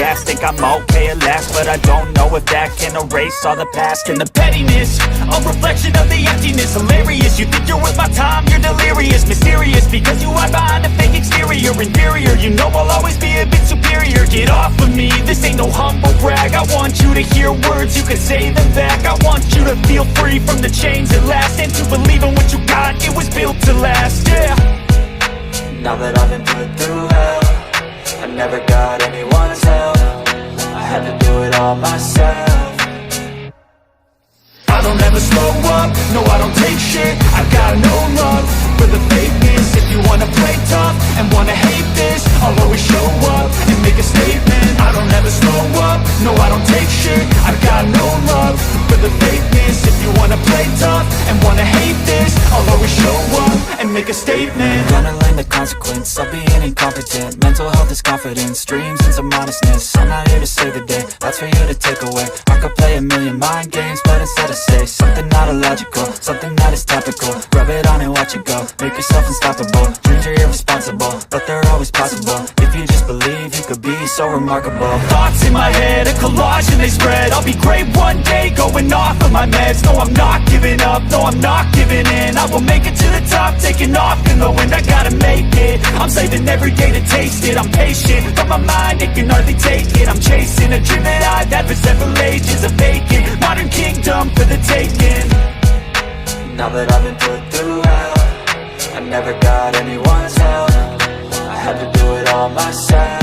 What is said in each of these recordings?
gas, think I'm okay at last, but I don't know if that can erase all the past. And the pettiness, a reflection of the emptiness. Hilarious, you think you're worth my time, you're delirious. Mysterious, because you hide behind a fake exterior. Inferior, you know I'll always be a bit superior. Get off of me, this ain't no humble brag. I want you to hear words, you can say them back. I want you to feel free from the chains at last, and to believe in what you got, it was built to last, yeah. Now that I've been put through hell, I never got anyone's help. I had to do it all myself. I don't ever slow up, no I don't take shit. I got no love for the fakeness. If you wanna play tough and wanna hate this, I'll always show up and make a statement. I don't ever slow up, no I don't take shit. I got no love for the fakeness. If you wanna play tough and wanna hate this, I'll always show up and make a statement. Gonna learn the consequence of being incompetent. Mental health is confidence, dreams and some honestness. I'm not here to save the day, that's for you to take away. I could play a million mind games, but instead I say something not illogical, something that is topical. Rub it on and watch it go, make yourself unstoppable. Dreams are irresponsible, but they're always possible. If you just believe, you could be so remarkable. Thoughts in my head, a collage and they spread. I'll be great one day, going off of my meds. No, I'm not giving up, no, I'm not giving in. I will make it to the top, taking off in the wind. I gotta make it, I'm saving every day to taste it. I'm patient, but my mind, it can hardly take it. I'm chasing a dream that I've had for several ages. A vacant, modern kingdom for the taking. Now that I've been put through hell, I never got anyone's help. I had to do it all myself.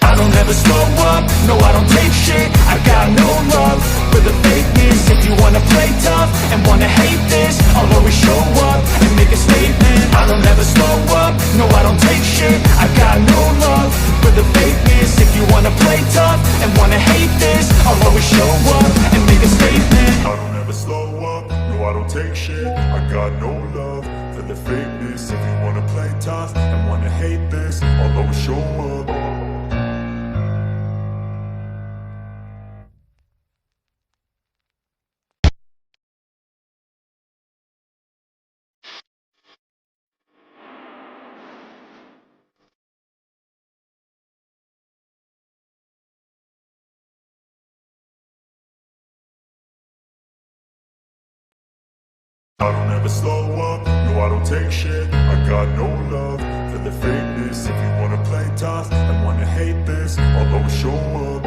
I don't ever slow up, no I don't take shit. I got no love for the fakeness. If you wanna play tough and wanna hate this, I'll always show up and make a statement. I don't ever slow up, no I don't take shit. I got no love for the fakeness. If you wanna play tough and wanna hate this, I'll always show up and make a statement. I don't ever slow up, no I don't take shit. I got no love for the fakeness. If you wanna play tough and wanna hate this, I'll always show up. I don't ever slow up, no I don't take shit. I got no love for the fakeness. If you wanna play tough and wanna hate this, I'll always show up.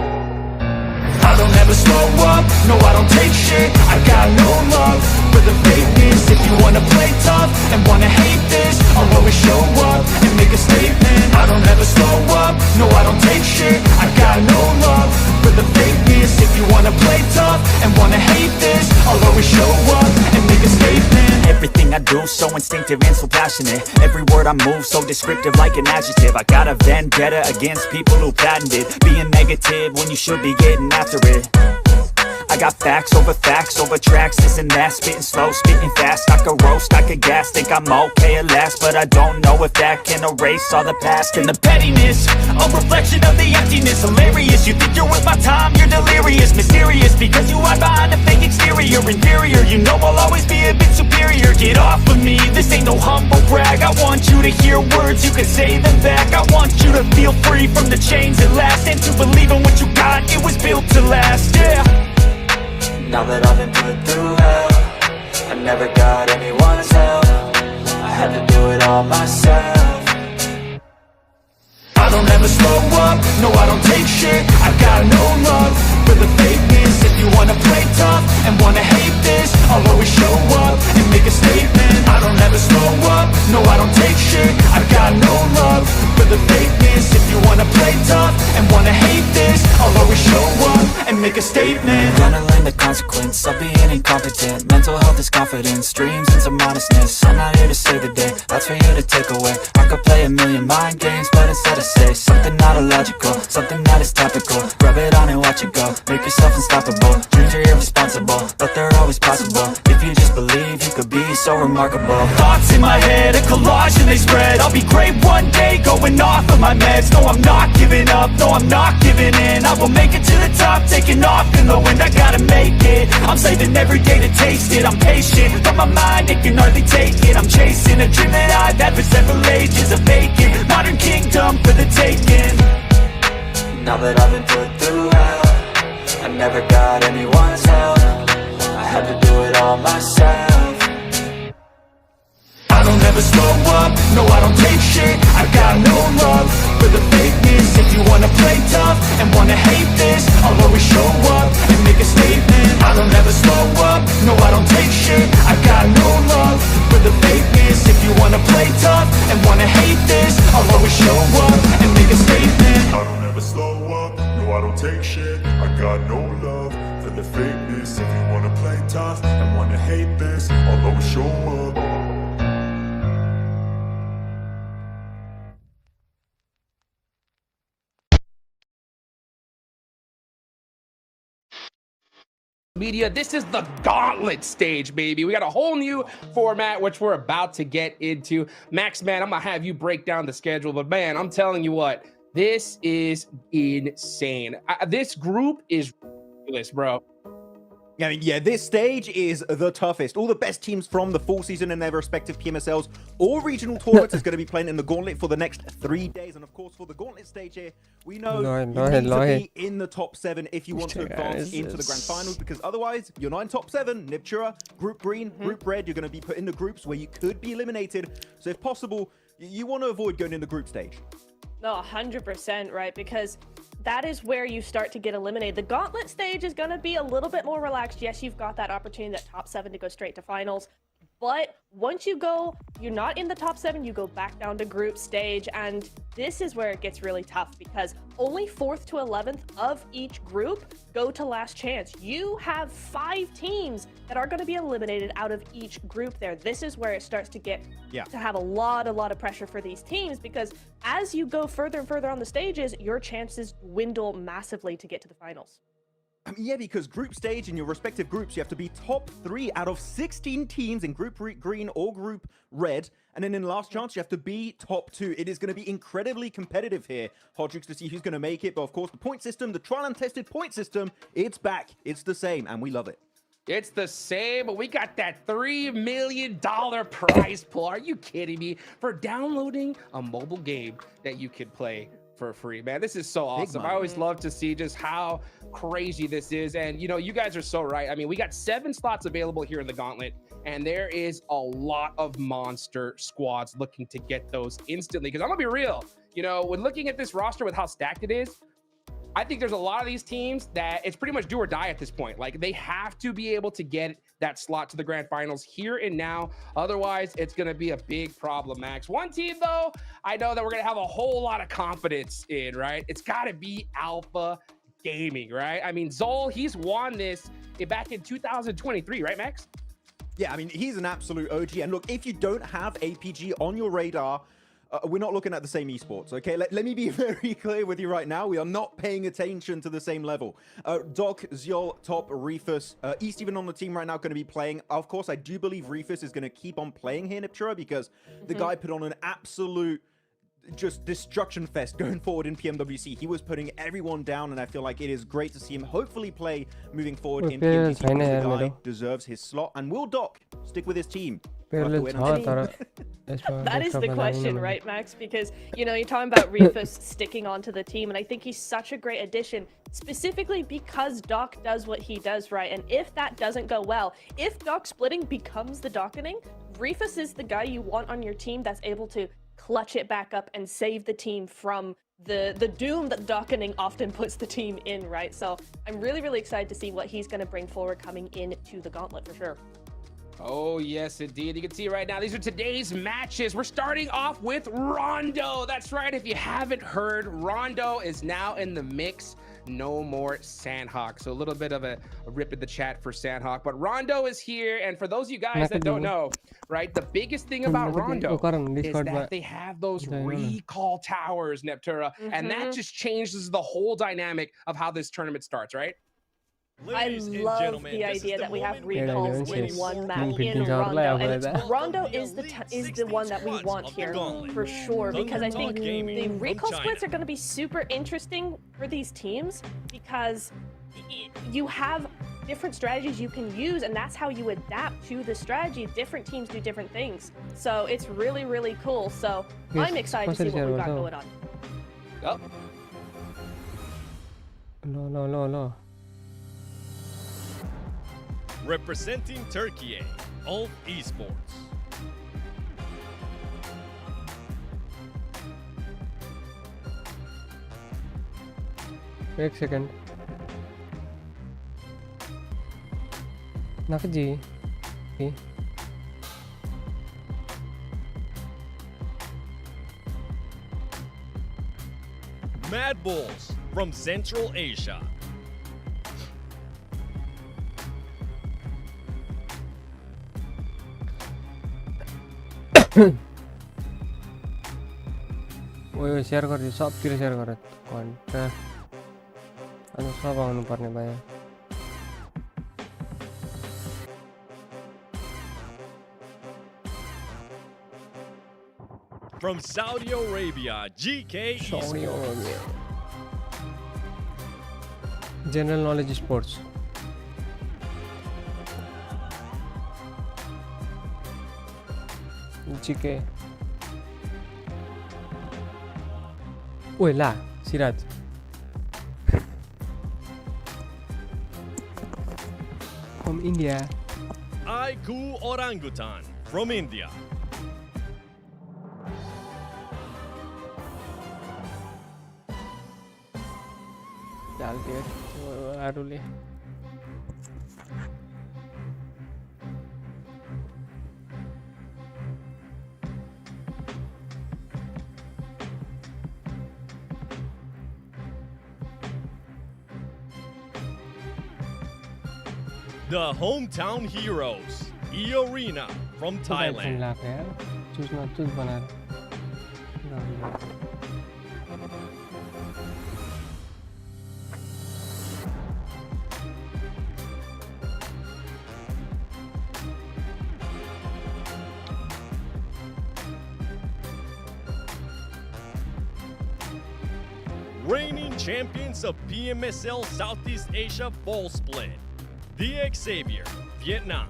I don't ever slow up, no I don't take shit. I got no love for the fakeness. If you wanna play tough and wanna hate this, I'll always show up and make a statement. I don't ever slow up, no I don't take shit. I got no love for the fakeness. If you wanna play tough and wanna hate this, I'll always show up and make a statement. Everything I do so instinctive and so passionate. Every word I move so descriptive like an adjective. I got a vendetta against people who patented being negative when you should be getting after it. I got facts over tracks, this and that. Spitting slow, spitting fast, I could roast, I could gas. Think I'm okay at last, but I don't know if that can erase all the past. And the pettiness, a reflection of the emptiness. Hilarious, you think you're worth my time, you're delirious. Mysterious, because you hide behind a fake exterior. Inferior, you know I'll always be a bit superior. Get off of me, this ain't no humble brag. I want you to hear words, you can say them back. I want you to feel free from the chains at last, and to believe in what you got, it was built to last, yeah. Now that I've been put through hell, I never got anyone's help. I had to do it all myself. I don't ever slow up, no I don't take shit. I got no love for the fakeness. If you wanna play tough and wanna hate this, I'll always show up and make a statement. I don't ever slow up, no I don't take shit. I got no love for the fakeness. If you wanna play tough and wanna hate this, I'll always show up and make a statement. Gonna learn the consequence of being incompetent. Mental health is confidence, dreams and some honestness. I'm not here to save the day, that's for you to take away. I could play a million mind games, but instead I say something not illogical, something that is topical. Rub it on and watch it go, make yourself unstoppable. Dreams are irresponsible, but they're always possible. If you just believe, you could be so remarkable. Thoughts in my head, a collage and they spread. I'll be great one day, going off of my meds. No, I'm not giving up, no, I'm not giving in. I will make it to the top, taking off in the wind. I gotta make it, I'm saving every day to taste it. I'm patient, but my mind, it can hardly take it. I'm chasing a dream that I've had for several ages. A vacant, modern kingdom for the taking. Now that I've been put through hell, I never got anyone's help. I had to do it all myself. I don't ever slow up, no I don't take shit. I got no love for the fakeness. If you wanna play tough and wanna hate this, I'll always show up and make a statement. I don't ever slow up, no I don't take shit. I got no love for the fakeness. If you wanna play tough and wanna hate this, I'll always show up and make a statement. I don't ever slow up, no I don't take shit. I got no love for the fakeness. If you wanna play tough and wanna hate this, I'll always show up. Media, this is the Gauntlet stage, baby. We got a whole new format, which we're about to get into. Max, man, I'm gonna have you break down the schedule, but man, I'm telling you what, this is insane. This group is ridiculous, bro. I mean, yeah, this stage is the toughest. All the best teams from the full season in their respective PMSLs or regional tournaments is going to be playing in the Gauntlet for the next 3 days. And of course, for the Gauntlet stage here, we know you need to be in the top 7 if you want to advance into the grand finals, because otherwise, you're not in top 7. Niptura, Group Green, Group Red, you're going to be put in the groups where you could be eliminated. So if possible, you want to avoid going in the group stage. No, 100%, right? Because that is where you start to get eliminated. The Gauntlet stage is going to be a little bit more relaxed. Yes, you've got that opportunity, that top 7 to go straight to finals. But once you go, you're not in the top 7, you go back down to group stage. And this is where it gets really tough, because only 4th to 11th of each group go to last chance. You have 5 teams that are going to be eliminated out of each group there. This is where it starts to get to have a lot of pressure for these teams, because as you go further and further on the stages, your chances dwindle massively to get to the finals. Yeah, because group stage in your respective groups, you have to be top 3 out of 16 teams in Group Green or Group Red. And then in last chance, you have to be top 2. It is going to be incredibly competitive here, Hodrix, to see who's going to make it. But of course, the point system, the trial and tested point system, it's back. It's the same, and we love it. It's the same, but we got that $3 million prize pool. Are you kidding me? For downloading a mobile game that you could play for free, man. This is so awesome. I always love to see just how crazy this is. And you know, you guys are so right. I mean, we got 7 slots available here in the Gauntlet, and there is a lot of monster squads looking to get those instantly. Because I'm gonna be real, you know, when looking at this roster with how stacked it is, I think there's a lot of these teams that it's pretty much do or die at this point. Like, they have to be able to get that slot to the grand finals here and now. Otherwise, it's going to be a big problem, Max. One team, though, I know that we're going to have a whole lot of confidence in, right? It's got to be Alpha Gaming, right? I mean, Zol, he's won this back in 2023, right, Max? Yeah, I mean, he's an absolute OG. And look, if you don't have APG on your radar, we're not looking at the same esports, okay? Let me be very clear with you right now. We are not paying attention to the same level. Doc, Ziol, Top, Reefus, East even on the team right now going to be playing. Of course, I do believe Reefus is going to keep on playing here, Niptura, because the guy put on an absolute just destruction fest going forward in PMWC. He was putting everyone down, and I feel like it is great to see him hopefully play moving forward in PMGC. The guy deserves his slot. And will Doc stick with his team? That is the question, right, Max? Because, you know, you're talking about Reefus sticking onto the team, and I think he's such a great addition, specifically because Doc does what he does, right? And if that doesn't go well, if Doc splitting becomes the docketing, Reefus is the guy you want on your team that's able to clutch it back up and save the team from the doom that docketing often puts the team in, right? So I'm really excited to see what he's going to bring forward coming into the Gauntlet for sure. Oh, yes, indeed. You can see right now, these are today's matches. We're starting off with Rondo. That's right. If you haven't heard, Rondo is now in the mix. No more Sandhawk. So a little bit of a rip in the chat for Sandhawk. But Rondo is here. And for those of you guys that don't know, right, the biggest thing about Rondo is that they have those recall towers, Neptura. And that just changes the whole dynamic of how this tournament starts, right? I love the idea that we have recalls in one map in Rondo, and Rondo is the one that we want here for sure, because I think the recall splits are going to be super interesting for these teams, because you have different strategies you can use, and that's how you adapt to the strategy. Different teams do different things, so it's really cool. So I'm excited to see what we got going on. Oh. ल Representing Turkey, all esports. एक second नक जी Mad Bulls from Central Asia. ओ share गरिदियो सबतिर share गर घन्टा अनि सब आउनु पर्ने भयो From Saudi Arabia, GK Esports. General knowledge sports GK ओए ला Siraj from India Aiku Orangutan from India. डाल दिए आरुले The hometown heroes, E-Arena from Thailand. Lakh यार चूज ना चूज बना Reigning champions of PMSL Southeast Asia Ball Split, the Xavier, Vietnam.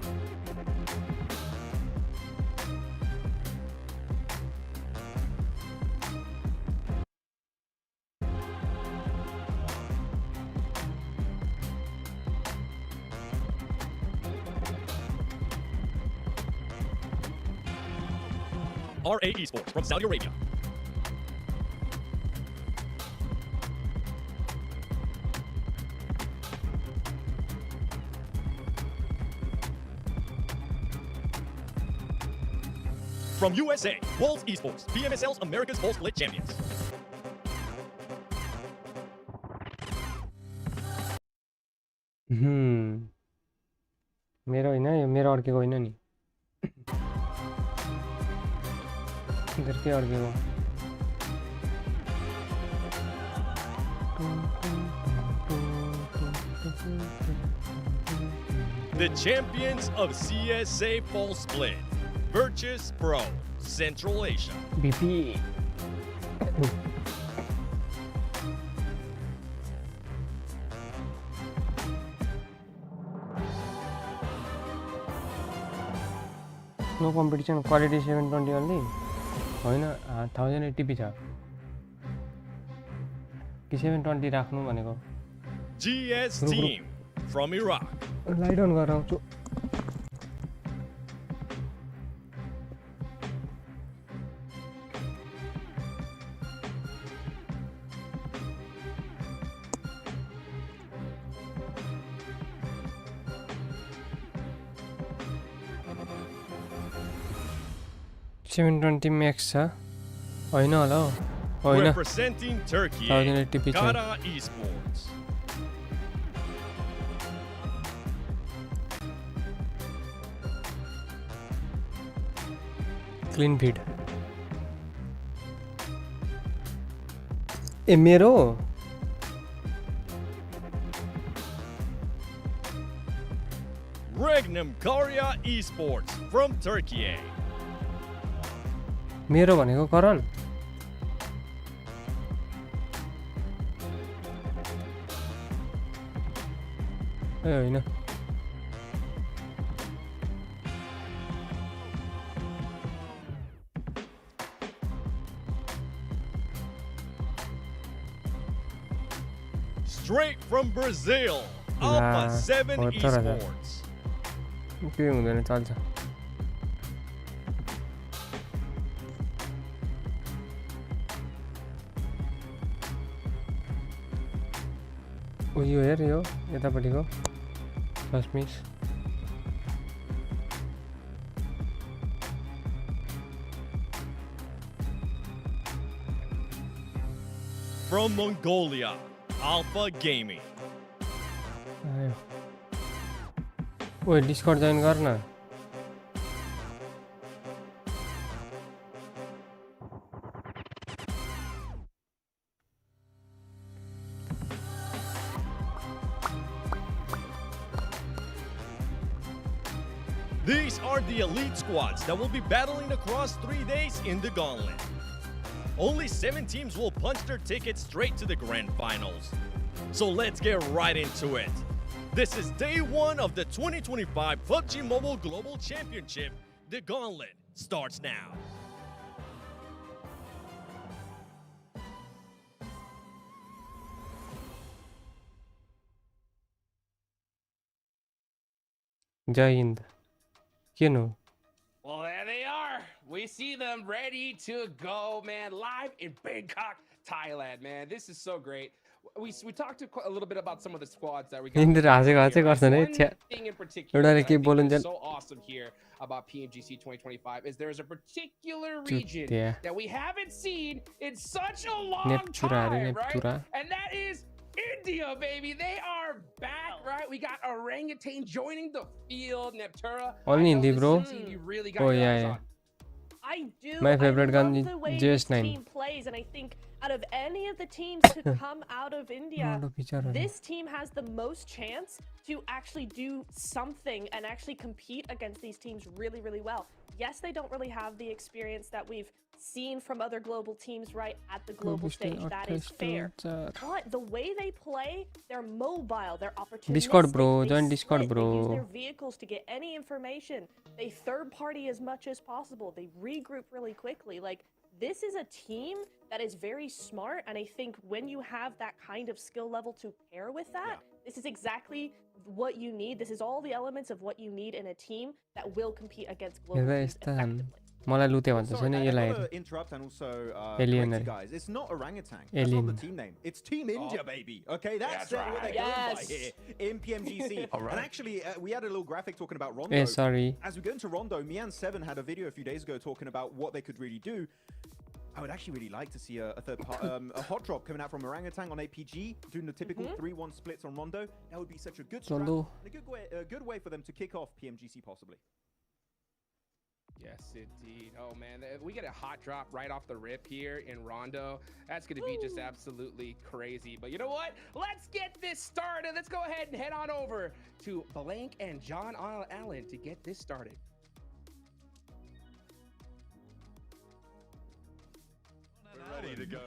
RA Esports from Saudi Arabia. From USA, Wolves Esports, PMSL's America's Ball Split champions. मेरो हैन यो मेरो अर्केको हैन नि इधर के अर्केको The champions of CSA Ball Split, Virtus Pro, Central Asia. BP No competition quality 720 only होइन 1080p छ कि 720 राख्नु भनेको GS team from Iraq. Light on गरेर आउँछु सेभेन ट्वेन्टी म्याक्स छ होइन होला हौ होइन Representing Turkey, 1080p छ Kara Esports. क्लीन फिड ए मेरो Regnum Korea Esports from Turkey. मेरो भनेको करण ए होइन straight from Brazil, Nah, Alpha 7 oh, तर हजुर। Esports. केही हुँदैन चल्छ। ओ यो हेर यो यतापट्टिको चस्मिस। From Mongolia, Alpha Gaming. आयो। ओए डिस्कर्ड जोइन गर न। These are the elite squads that will be battling across 3 days in the Gauntlet. Only 7 teams will punch their ticket straight to the grand finals. So let's get right into it. This is day 1 of the 2025 PUBG Mobile Global Championship. The Gauntlet starts now. जय हिन्द। किन हो? Well, there they are. We see them ready to go, man. Live in Bangkok, Thailand, man. This is so great. We talked a little bit about some of the squads that we got. Hindi हाँसेको गर्छन् है। One thing in particular एउटाले that के I think बोलुन्जेल is so awesome here about PMGC 2025 is there's a particular region that we haven't seen in such a long time, right? And that is India, baby. They are back, right? We got orangutan joining the field. Neptura. All Hindi, bro. You really got Oh your eyes yeah. on. I do. My favorite I gun love is the way JS9. this team plays, and I think out of any of the teams to come out of India, this team has the most chance to actually do something and actually compete against these teams really, really well. Yes, they don't really have the experience that we've seen from other global teams right at the global stage. That is fair. But the way they play, they're mobile, they're opportunistic. Discord, bro. Join Discord, They bro. use their vehicles to get any information. They third party as much as possible. They regroup really quickly. Like, this is a team that is very smart, and I think when you have that kind of skill level to pair with that, this is exactly what you need. This is all the elements of what you need in a team that will compete against global teams effectively. मलाई लुते भन्छ Sorry, छैन I यसलाई gotta interrupt and also Alien. correct you guys. It's not orangutan. That's not the team name. It's Team India, baby. Okay, that's what they're going by here in PMGC. And actually, we had a little graphic talking about Rondo. sorry. As we go into Rondo, Mian7 had a video a few days ago talking about what they could really do. I would actually really like to see a hot drop coming out from Orangutan on APG, doing the typical 3-1 splits on Rondo. That would be such a good strat, and a good way for them to kick off PMGC possibly. Yes, indeed. Oh, man. We get a hot drop right off the rip here in Rondo. That's going to be just absolutely crazy. But you know what? Let's get this started. Let's go ahead and head on over to Blank and John Allen to get this started. Ready to go.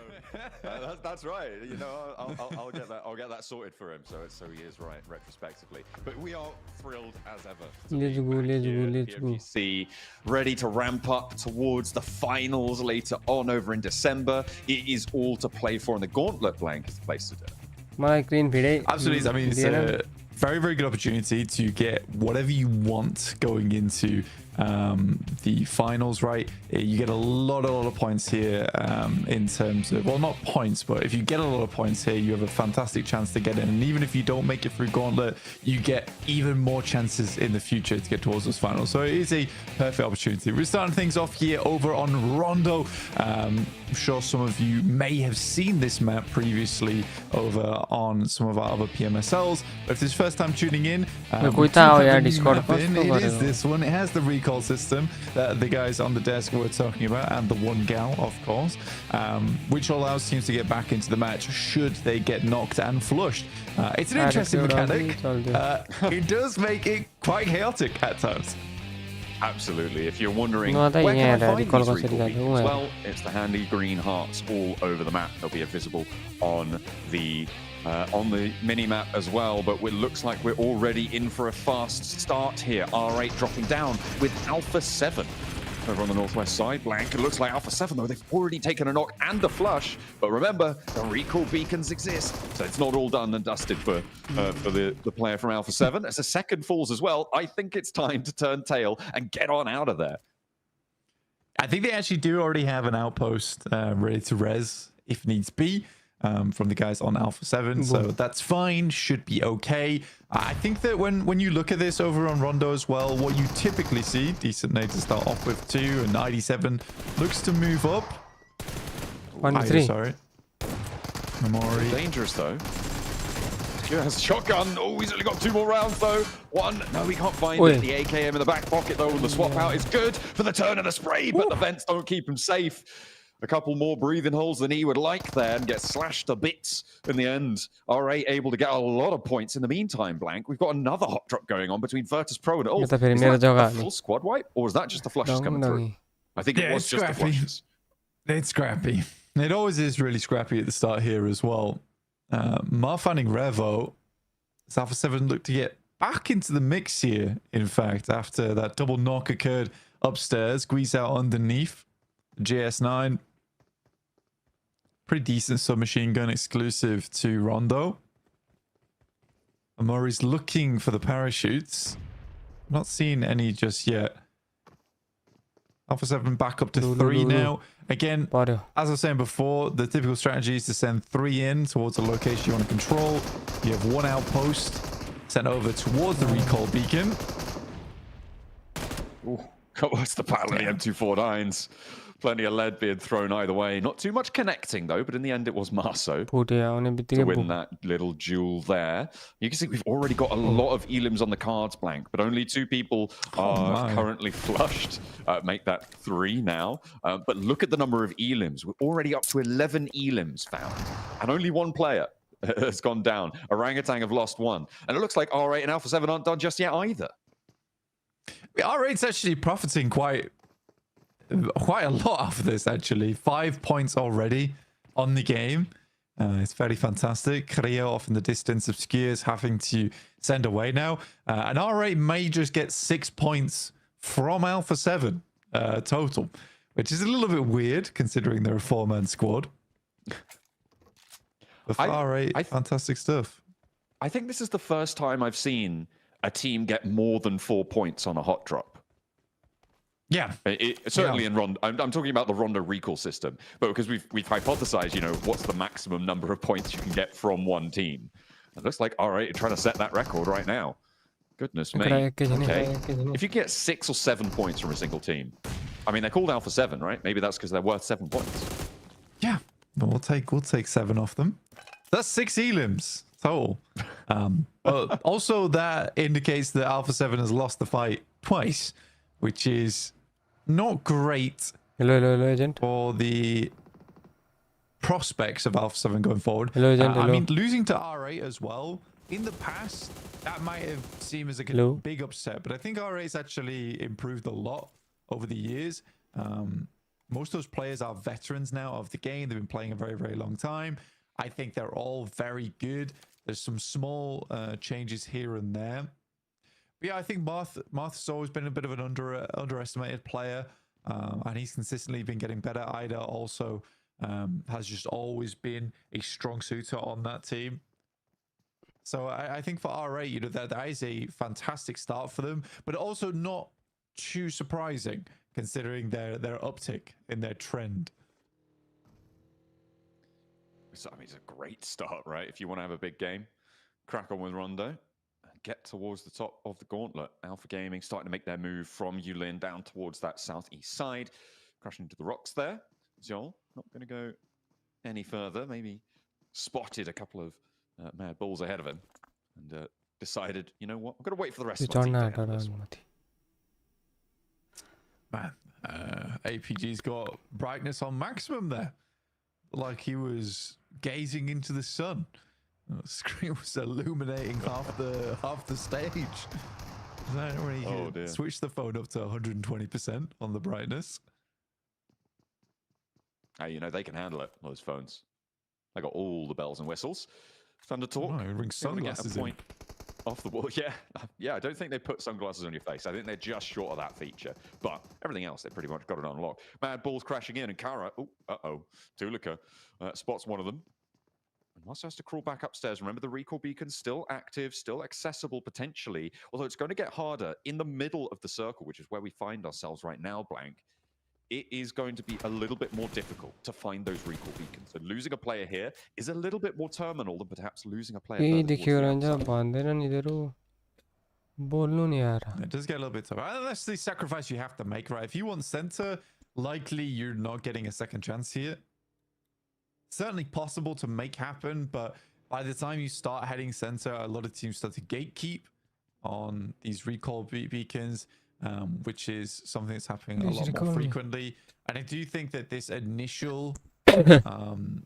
That's right. You know, I'll get that. I'll get that sorted for him. So he is right retrospectively. But we are thrilled as ever. Let's go. PMGC ready to ramp up towards the finals later on over in December. It is all to play for, and the Gauntlet Blank is the place to do it. Absolutely. I mean, it's a very, very good opportunity to get whatever you want going into the finals, right? You get a lot of points here in terms of, well, not points, but if you get a lot of points here, you have a fantastic chance to get in. And even if you don't make it through Gauntlet, you get even more chances in the future to get towards those finals. So it is a perfect opportunity. We're starting things off here over on Rondo. I'm sure some of you may have seen this map previously over on some of our other PMSLs. But if this is first time tuning in, it is this one. It has the recall system that the guys on the desk were talking about, and the one gal, of course, which allows teams to get back into the match should they get knocked and flushed. It's an interesting mechanic. It does make it quite chaotic at times. Absolutely. If you're wondering where can I find these recall beacons, well, it's the handy green hearts all over the map. They'll be visible on the mini-map as well, but it looks like we're already in for a fast start here. R8 dropping down with Alpha 7. over on the northwest side. Blank. It looks like Alpha 7, though. They've already taken a knock and a flush. But remember, the recall beacons exist. So it's not all done and dusted for the player from Alpha 7. As a second falls as well, I think it's time to turn tail and get on out of there. I think they actually do already have an outpost ready to res if needs be. From the guys on Alpha 7, so that's fine, should be okay. I think that when you look at this over on Rondo as well, what you typically see, decent nade to start off with 2, and 97 looks to move up. 1-3. Sorry. Memori. Dangerous though. Yeah, has a shotgun. Oh, he's only got 2 more rounds though. 1. No, we can't find it. The AKM in the back pocket though, and the swap out is good for the turn of the spray, but the vents don't keep him safe. A couple more breathing holes than he would like there and get slashed to bits in the end. RA able to get a lot of points in the meantime, Blank. We've got another hot drop going on between Virtus Pro and Ult. Is that a full squad wipe or is that just the flushes coming through? I think it was just the flushes. It's scrappy. It always is really scrappy at the start here as well. Marfanning Revo, as Alpha 7 looked to get back into the mix here, in fact, after that double knock occurred upstairs. Squeeze out underneath. GS9. Pretty decent submachine gun exclusive to Rondo. Amori's looking for the parachutes. Not seeing any just yet. Alpha 7 back up to 3 now. Again, as I was saying before, the typical strategy is to send 3 in towards a location you want to control. You have 1 outpost sent over towards the recall beacon. Ooh, what's the battle of the M249s? Plenty of lead being thrown either way. Not too much connecting, though, but in the end, it was Marso to win that little duel there. You can see we've already got a lot of elims on the cards, Blank, but only 2 people are currently flushed. Make that 3 now. But look at the number of elims. We're already up to 11 elims found, and only 1 player has gone down. Orangutan have lost 1. And it looks like R8 and Alpha 7 aren't done just yet either. R8's actually profiting quite a lot after this, actually. 5 points already on the game. It's very fantastic. Korea off in the distance. Obscures having to send away now. And R8 may just get 6 points from Alpha 7 total, which is a little bit weird considering they're a 4-man squad. But for R8, fantastic stuff. I think this is the first time I've seen a team get more than 4 points on a hot drop. Yeah, certainly in Rondo. I'm talking about the Rondo recall system, but because we've hypothesized, you know, what's the maximum number of points you can get from one team. It looks like R8 are trying to set that record right now. Goodness me. Okay, if you get 6 or 7 points from a single team, I mean, they're called Alpha 7, right? Maybe that's because they're worth 7 points. Yeah, we'll take 7 off them. That's 6 elims total. But also that indicates that Alpha 7 has lost the fight twice, which is not great for the prospects of Alpha 7 going forward. I mean, losing to R8 as well, in the past, that might have seemed as like a big upset, but I think R8's actually improved a lot over the years. Most of those players are veterans now of the game. They've been playing a very, very long time. I think they're all very good. There's some small changes here and there. But yeah, I think Marth's always been a bit of an underestimated player, and he's consistently been getting better. Ida also has just always been a strong suitor on that team. So I think for R8, you know, that is a fantastic start for them, but also not too surprising considering their uptick in their trend. So, I mean, it's a great start, right? If you want to have a big game, crack on with Rondo. Get towards the top of the Gauntlet. Alpha Gaming starting to make their move from Yulin down towards that southeast side. Crashing into the rocks there. Zol not going to go any further. Maybe spotted a couple of mad balls ahead of him and decided, you know what, I'm going to wait for the rest of my team to handle this one. Man, APG's got brightness on maximum there. Like he was gazing into the sun. The screen was illuminating half the stage. I don't really switch the phone up to 120% on the brightness. Hey, you know, they can handle it, those phones. They got all the bells and whistles. Thunder Talk. Ring sunglasses a point Off the wall, yeah. I don't think they put sunglasses on your face. I think they're just short of that feature. But everything else, they pretty much got it on lock. Mad Balls crashing in, and Kara, Tulika spots one of them. And Must has to crawl back upstairs. Remember, the recall beacon's still active, still accessible potentially. Although it's going to get harder in the middle of the circle, which is where we find ourselves right now, Blank. It is going to be a little bit more difficult to find those recall beacons. So losing a player here is a little bit more terminal than perhaps losing a player further towards the outside. It does get a little bit tougher. That's the sacrifice you have to make, right? If you want center, likely you're not getting a second chance here. Certainly possible to make happen, but by the time you start heading center, a lot of teams start to gatekeep on these recall beacons, which is something that's happening a lot more frequently. And I do think that this initial an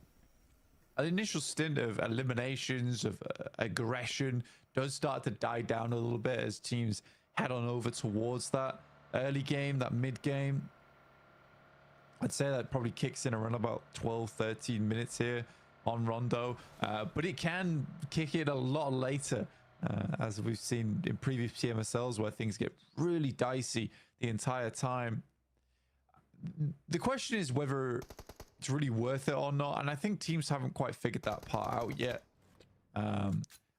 initial stint of eliminations, of aggression, does start to die down a little bit as teams head on over towards that early game, that mid game. I'd say that probably kicks in around about 12, 13 minutes here on Rondo, but it can kick in a lot later, as we've seen in previous PMSLs where things get really dicey the entire time. The question is whether it's really worth it or not, and I think teams haven't quite figured that part out yet.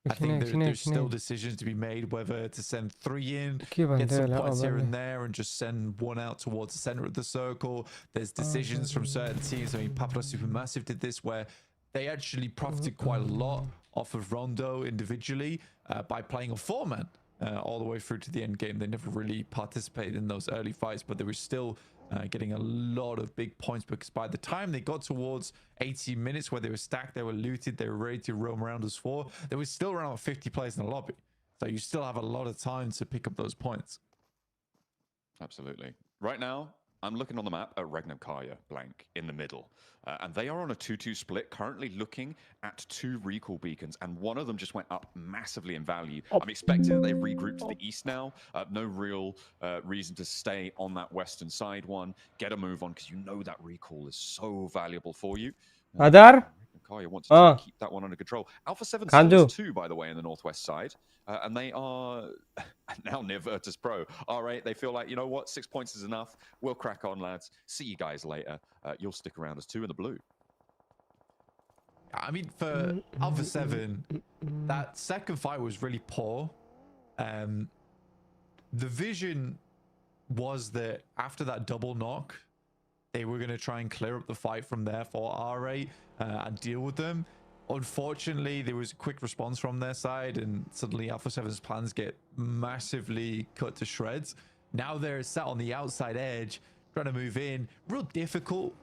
I think there's still decisions to be made whether to send 3 in, get some points here and there, and just send 1 out towards the center of the circle. There's decisions from certain teams. I mean, Papua Supermassive did this where they actually profited quite a lot off of Rondo individually by playing a 4-man all the way through to the end game. They never really participated in those early fights, but they were still getting a lot of big points, because by the time they got towards 18 minutes where they were stacked, they were looted, they were ready to roam around as 4, there was still around 50 players in the lobby. So you still have a lot of time to pick up those points. Absolutely. Right now, I'm looking on the map at Regnum-Kaya, Blank, in the middle. And they are on a 2-2 split, currently looking at 2 recall beacons, and one of them just went up massively in value. I'm expecting that they've regrouped to the east now. No real reason to stay on that western side one. Get a move on, because you know that recall is so valuable for you. Adar? Kaya wants to keep that one under control. Alpha 7 still 2, by the way, in the northwest side. And they are now near Virtus Pro. All right, they feel like, you know what, 6 points is enough. We'll crack on, lads. See you guys later. You'll stick around as 2 in the blue. I mean, for Alpha 7, that second fight was really poor. The vision was that after that double knock, they were going to try and clear up the fight from there for R8 and deal with them. Unfortunately, there was a quick response from their side, and suddenly Alpha 7's plans get massively cut to shreds. Now they're sat on the outside edge, trying to move in. Real difficult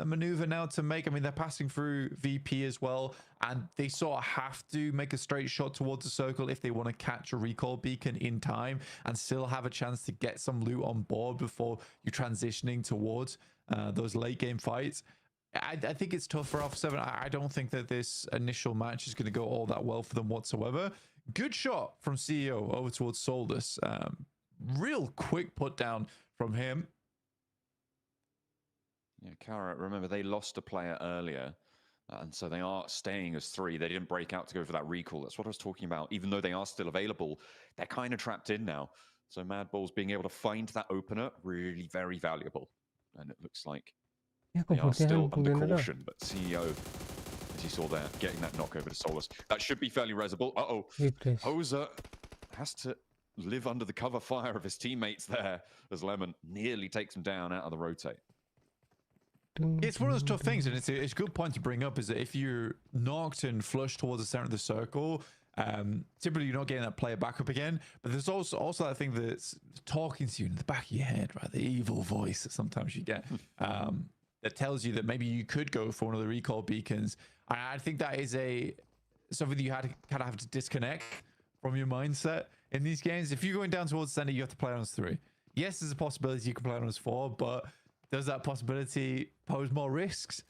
maneuver now to make. I mean, they're passing through VP as well, and they sort of have to make a straight shot towards the circle if they want to catch a recall beacon in time and still have a chance to get some loot on board before you're transitioning towards those late game fights. I think it's tough for Alpha 7. I don't think that this initial match is going to go all that well for them whatsoever. Good shot from CEO over towards Solus. Real quick put down from him. Yeah, Kara, remember, they lost a player earlier, and so they are staying as 3. They didn't break out to go for that recall. That's what I was talking about. Even though they are still available, they're kind of trapped in now. So Mad Balls being able to find that opener, really very valuable. And it looks like they are still under caution, but CEO, as you saw there, getting that knock over to Solus. That should be fairly resable. Hoser has to live under the cover fire of his teammates there as Lemon nearly takes him down out of the rotate. It's one of those tough things, and it's a good point to bring up, is that if you're knocked and flushed towards the center of the circle, typically you're not getting that player back up again. But there's also that thing that's talking to you in the back of your head, right? The evil voice that sometimes you get that tells you that maybe you could go for one of the recall beacons. And I think that is something that you kind of have to disconnect from your mindset in these games. If you're going down towards the center, you have to play on as 3. Yes, there's a possibility you can play on as 4, but does that possibility pose more risks?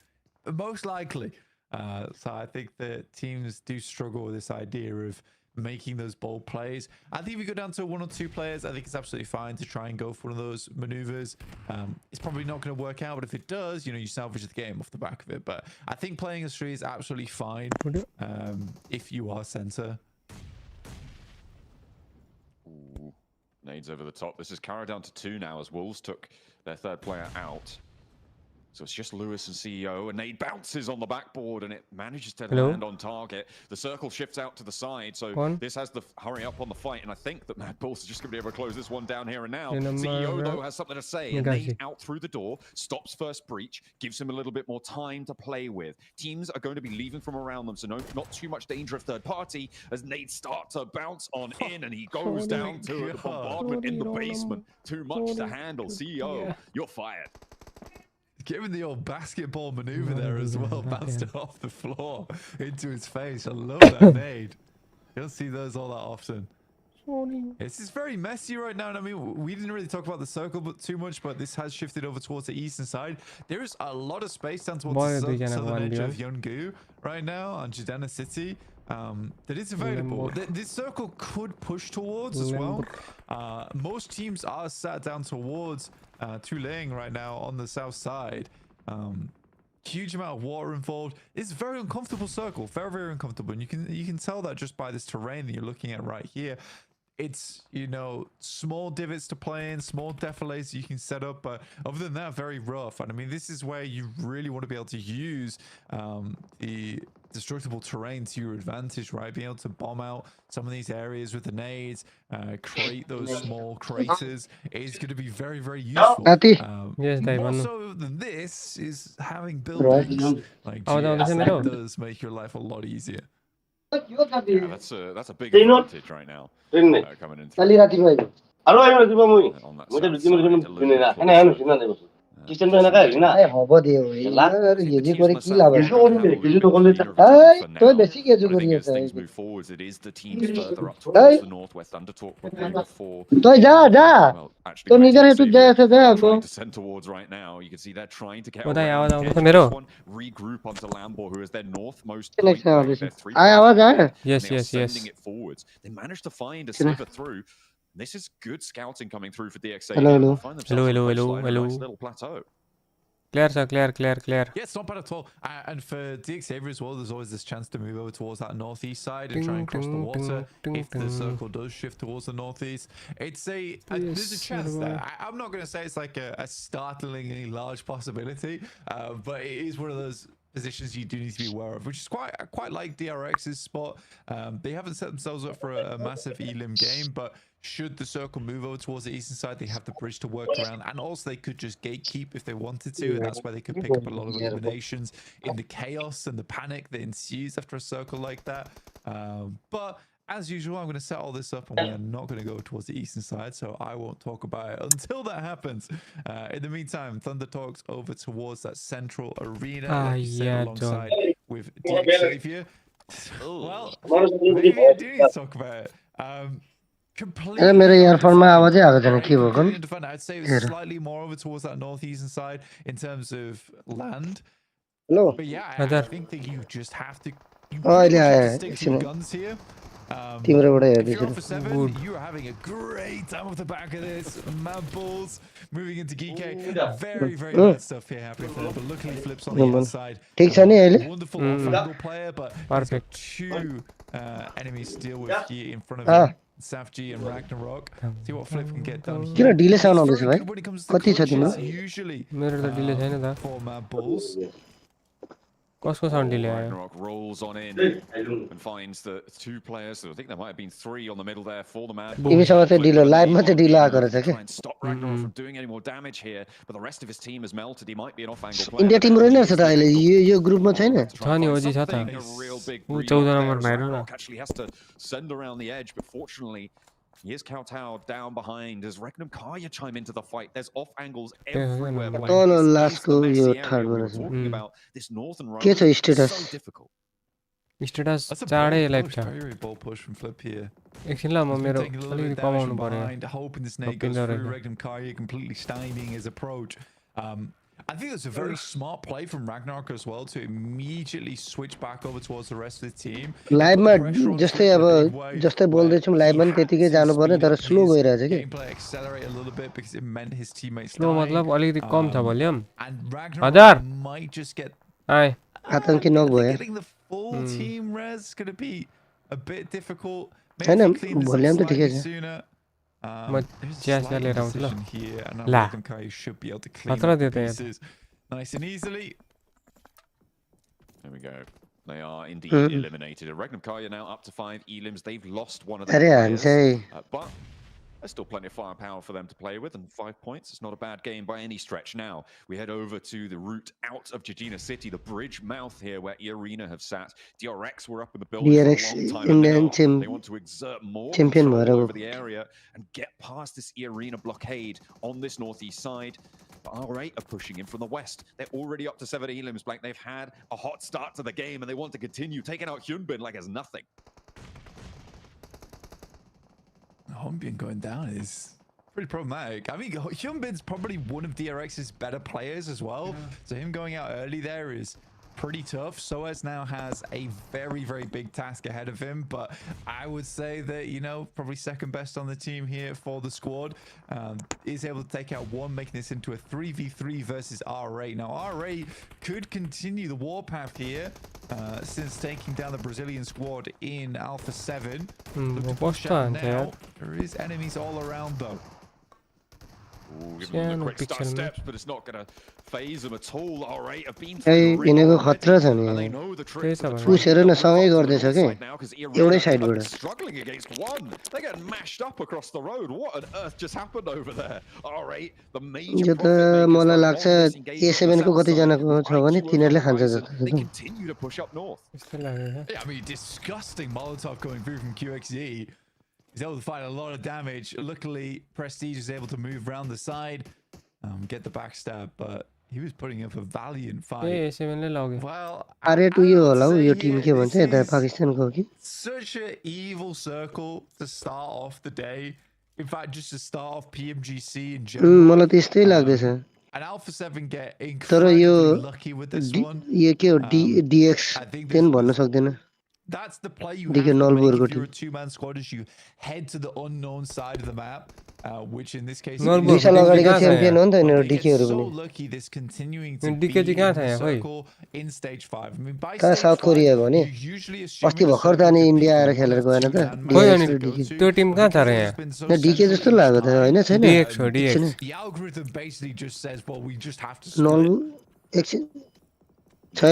Most likely. So I think that teams do struggle with this idea of making those bold plays. I think if you go down to 1 or 2 players, I think it's absolutely fine to try and go for one of those maneuvers. It's probably not going to work out, but if it does, you know, you salvage the game off the back of it. But I think playing as 3 is absolutely fine if you are center. Nades over the top. This is Kara down to 2 now as Wolves took their 3rd player out. So it's just Lewis and CEO, and Nade bounces on the backboard, and it manages to land on target. The circle shifts out to the side, so this has the hurry up on the fight, and I think that Mad Bulls is just going to be able to close this one down here and now. CEO, though, has something to say, and Nade out through the door, stops first breach, gives him a little bit more time to play with. Teams are going to be leaving from around them, so not too much danger of third party, as Nade starts to bounce on in, and he goes down to the bombardment in the basement. Too much to handle. CEO, you're fired. Given the old basketball maneuver there as well, bounced it off the floor into his face. I love that nade. You don't see those all that often. This is very messy right now. And I mean, we didn't really talk about the circle too much, but this has shifted over towards the eastern side. There is a lot of space down towards the southern edge of Yeongu right now on Jidana City. That is available. This circle could push towards as well. Most teams are sat down towards Tulang right now on the south side. Huge amount of water involved. It's a very uncomfortable circle, very uncomfortable, and you can tell that just by this terrain that you're looking at right here. It's, you know, small divots to play in, small defiles you can set up, but other than that, very rough. And I mean, this is where you really want to be able to use the destructible terrain to your advantage, right? Being able to bomb out some of these areas with the nades, create those small craters is going to be very useful. More so than this is having buildings like GS that does make your life a lot easier. Yeah, that's a big advantage right now coming in through. On that south side, a little closer. As things move forwards, it is the teams further up towards the northwest undertalk we're playing before. Well, actually, trying to send towards right now. You can see they're trying to get around this one, regroup onto Lambor, who is their northmost point. Yes. Sending it forwards. They managed to find a sliver through. This is good scouting coming through for DXA. Hello. Nice little plateau. Clear, sir. Clear. Yeah, it's not bad at all. And for DXA as well, there's always this chance to move over towards that northeast side and try and cross the water if the circle does shift towards the northeast. It's there's a chance there. I'm not going to say it's like a startlingly large possibility, but it is one of those positions you do need to be aware of, which is quite like DRX's spot. They haven't set themselves up for a massive elim game, but should the circle move over towards the eastern side, they have the bridge to work around, and also they could just gatekeep if they wanted to, and that's where they could pick up a lot of eliminations in the chaos and the panic that ensues after a circle like that. But as usual, I'm going to set all this up, and we are not going to go towards the eastern side, so I won't talk about it until that happens. In the meantime, Thunder talks over towards that central arena alongside with Deep Savior. Well, maybe I do need to talk about it. Completely. I'd say it's slightly more over towards that northeastern side in terms of land. But yeah, I think that you just have to stick to your guns here. If you're up for 7, you are having a great time off the back of this. Mad Bulls moving into GK. Very bad stuff here happening for them, but luckily Flips on the inside. Wonderful off-angle player, but he's got 2 enemies to deal with here in front of him. Safji and Ragnarok. See what Flip can get done here. He's very good when it comes to the clutches, usually for Mad Bulls. Ragnarok rolls on in and finds the 2 players. So I think there might have been 3 on the middle there for the Mad Bulls. Try and stop Ragnarok from doing any more damage here, but the rest of his team has melted. He might be an off-angle player. India team यो ग्रुपमा छैन actually has to send around the edge, but fortunately here's Kowtow down behind as Regnum Kaya chime into the fight. There's off angles everywhere. Talking about this northern road. So difficult. Status चाँडै live छ Very bold push from Flip here. एकछिन ल म मेरो अलिकति कमाउनु पर्यो hoping the snake goes through Regnum Kaya, completely stymieing his approach. I think it's a very smart play from Ragnarok as well to immediately switch back over towards the rest of the team. Live मा जस्तै बोल्दै छौं live मा पनि त्यतिकै जानु पर्ने तर स्लो गइरहेछ के gameplay accelerate a little bit because it meant his teammates slow मतलब अलिकति कम छ volume and Ragnarok might just get आतंकी नक भयो getting the full team res is going to be a bit difficult. हैन भोल्युम त ठिकै छ Just a little here, and La. Ragnar should be able to clean Patra up the dete hain. pieces nice and easily. There we go. They are indeed eliminated. Ragnar now up to 5 elims. They've lost one of their players, but there's still plenty of firepower for them to play with, and 5 points, it's not a bad game by any stretch. Now, we head over to the route out of Jejina City, the bridge mouth here where E-Arena have sat. DRX were up in the building for a long time, and they want to exert more control over the area and get past this E-Arena blockade on this northeast side. But R8 are pushing in from the west. They're already up to 7 elims, Blank. They've had a hot start to the game, and they want to continue taking out Hyunbin like it's nothing. Hyunbin going down is pretty problematic. I mean, Hyunbin's probably one of DRX's better players as well. So him going out early there is pretty tough. Soaz now has a very, very big task ahead of him, but I would say that, you know, probably second best on the team here for the squad. Is able to take out one, making this into a 3v3 versus R8. Now, R8 could continue the warpath here since taking down the Brazilian squad in Alpha 7. Look to push out now. There is enemies all around, though. Ooh, give them the quick start steps, but it's not going to phase them at all. R8 have been through the ring already, and they know the tricks of the trade. Struggling against one. They're getting mashed up across the road. What on earth just happened over there? R8, the major they continue to push up north. Yeah, I mean, disgusting Molotov going through from QXE. He's able to find a lot of damage. Luckily, Prestige is able to move around the side, get the backstab, but he was putting up a valiant fight. Well, this is such an evil circle to start off the day. In fact, just to start off PMGC in general. And Alpha 7 get incredibly lucky with this one. That's the play you have to make if you're a two-man squad, is you head to the unknown side of the map, which in this case is so lucky this continuing to be in the circle in stage 5. I mean, by stage 5, you usually assume the algorithm basically just says, well, we just have to split. I